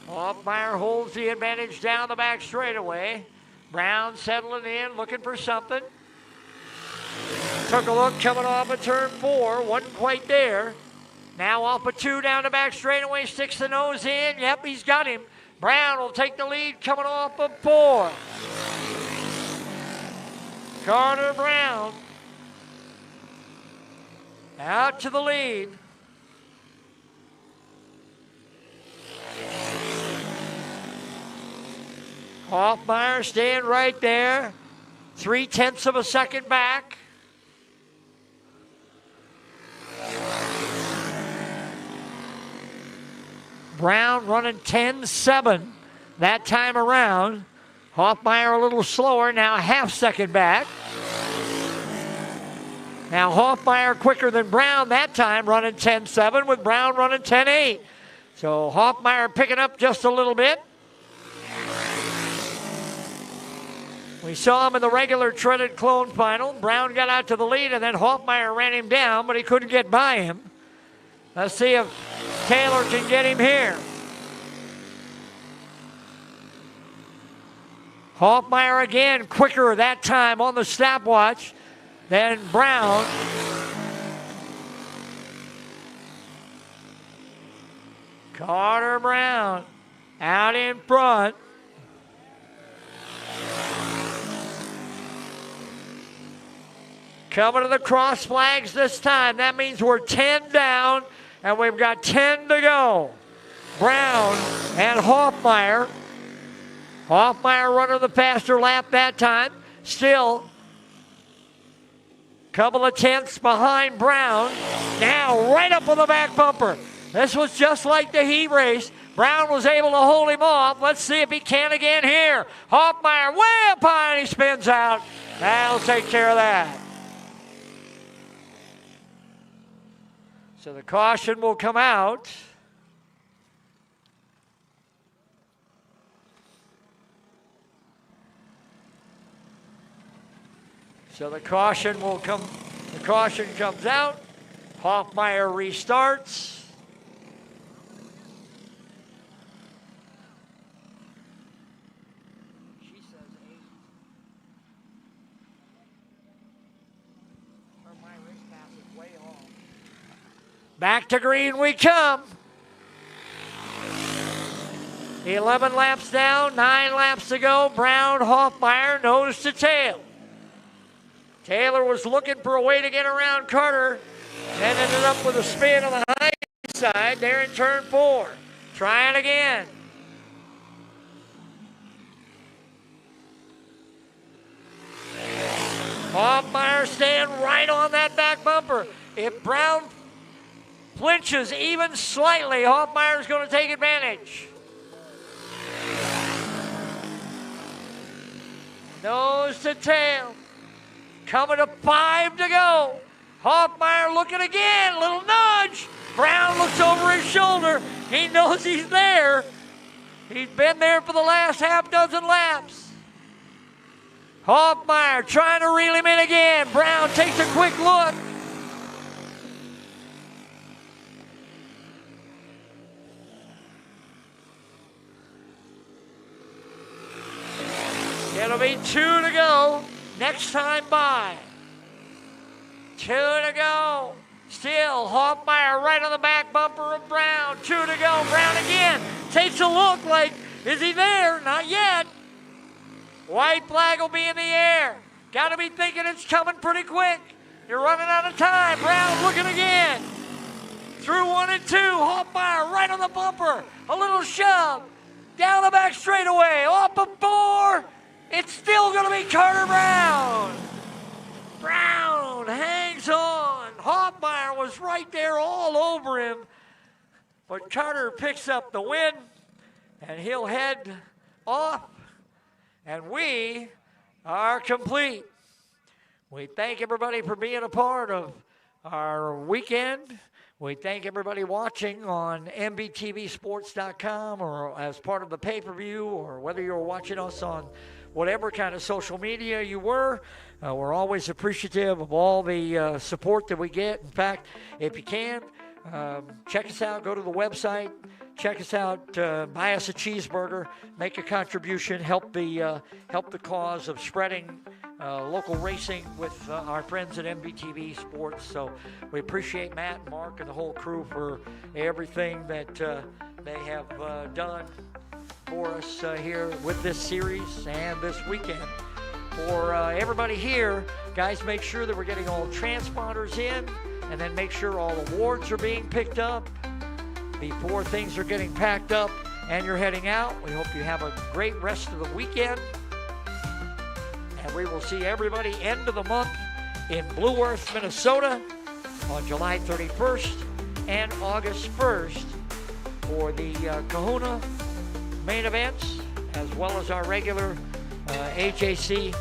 Hoffmeyer holds the advantage down the back straightaway. Brown settling in, looking for something. Took a look coming off of turn 4. Wasn't quite there. Now off of 2 down the back straightaway. Sticks the nose in. Yep, he's got him. Brown will take the lead coming off of 4. Carter Brown out to the lead. Hoffmeyer staying right there. 0.3 of a second back. Brown running 10.7 that time around. Hoffmeyer a little slower, now a half second back. Now Hoffmeyer quicker than Brown that time, running 10.7 with Brown running 10.8. So Hoffmeyer picking up just a little bit. We saw him in the regular treaded clone final. Brown got out to the lead, and then Hoffmeyer ran him down, but he couldn't get by him. Let's see if Taylor can get him here. Hoffmeyer again, quicker that time on the stopwatch than Brown. Carter Brown out in front. Coming to the cross flags this time. That means we're 10 down, and we've got 10 to go. Brown and Hoffmeyer. Hoffmeyer running the faster lap that time. Still a couple of tenths behind Brown. Now right up on the back bumper. This was just like the heat race. Brown was able to hold him off. Let's see if he can again here. Hoffmeyer way up high, and he spins out. That'll take care of that. So the caution will come out. So the caution comes out. Hoffmeyer restarts. She says 8. My race pass is way off. Back to green we come. 11 laps down, 9 laps to go. Brown, Hoffmeyer, nose to tail. Taylor was looking for a way to get around Carter and ended up with a spin on the high side there in turn 4. Trying again. Hoffmeyer staying right on that back bumper. If Brown flinches even slightly, Hoffmeyer's going to take advantage. Nose to tail. Coming to 5 to go. Hoffmeyer looking again. Little nudge. Brown looks over his shoulder. He knows he's there. He's been there for the last half dozen laps. Hoffmeyer trying to reel him in again. Brown takes a quick look. It'll be 2 to go. Next time by. 2 to go. Still, Hoffmeyer right on the back bumper of Brown. 2 to go. Brown again. Takes a look like, is he there? Not yet. White flag will be in the air. Got to be thinking it's coming pretty quick. You're running out of time. Brown looking again. Through 1 and 2. Hoffmeyer right on the bumper. A little shove. Down the back straightaway. Off of 4. It's still going to be Carter Brown. Brown hangs on. Hoffmeyer was right there all over him. But Carter picks up the win, and he'll head off. And we are complete. We thank everybody for being a part of our weekend. We thank everybody watching on MBTVsports.com or as part of the pay-per-view, or whether you're watching us on whatever kind of social media you were. We're always appreciative of all the support that we get. In fact, if you can, check us out. Go to the website. Check us out. Buy us a cheeseburger. Make a contribution. Help the cause of spreading local racing with our friends at MBTV Sports. So we appreciate Matt and Mark and the whole crew for everything that they have done for us here with this series and this weekend. For everybody here, guys, make sure that we're getting all transponders in, and then make sure all awards are being picked up before things are getting packed up and you're heading out. We hope you have a great rest of the weekend. And we will see everybody end of the month in Blue Earth, Minnesota on July 31st and August 1st for the Kahuna main events, as well as our regular AJC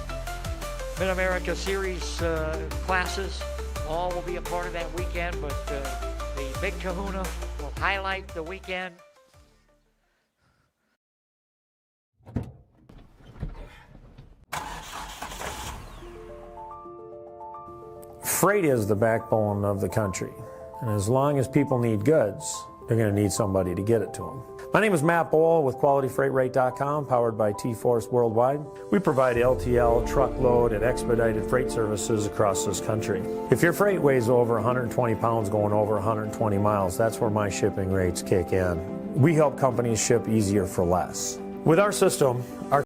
Mid America Series classes. All will be a part of that weekend, but the Big Kahuna will highlight the weekend. Freight is the backbone of the country, and as long as people need goods, they're going to need somebody to get it to them. My name is Matt Bohl with QualityFreightRate.com, powered by T-Force Worldwide. We provide LTL, truckload, and expedited freight services across this country. If your freight weighs over 120 pounds going over 120 miles, that's where my shipping rates kick in. We help companies ship easier for less. With our system, our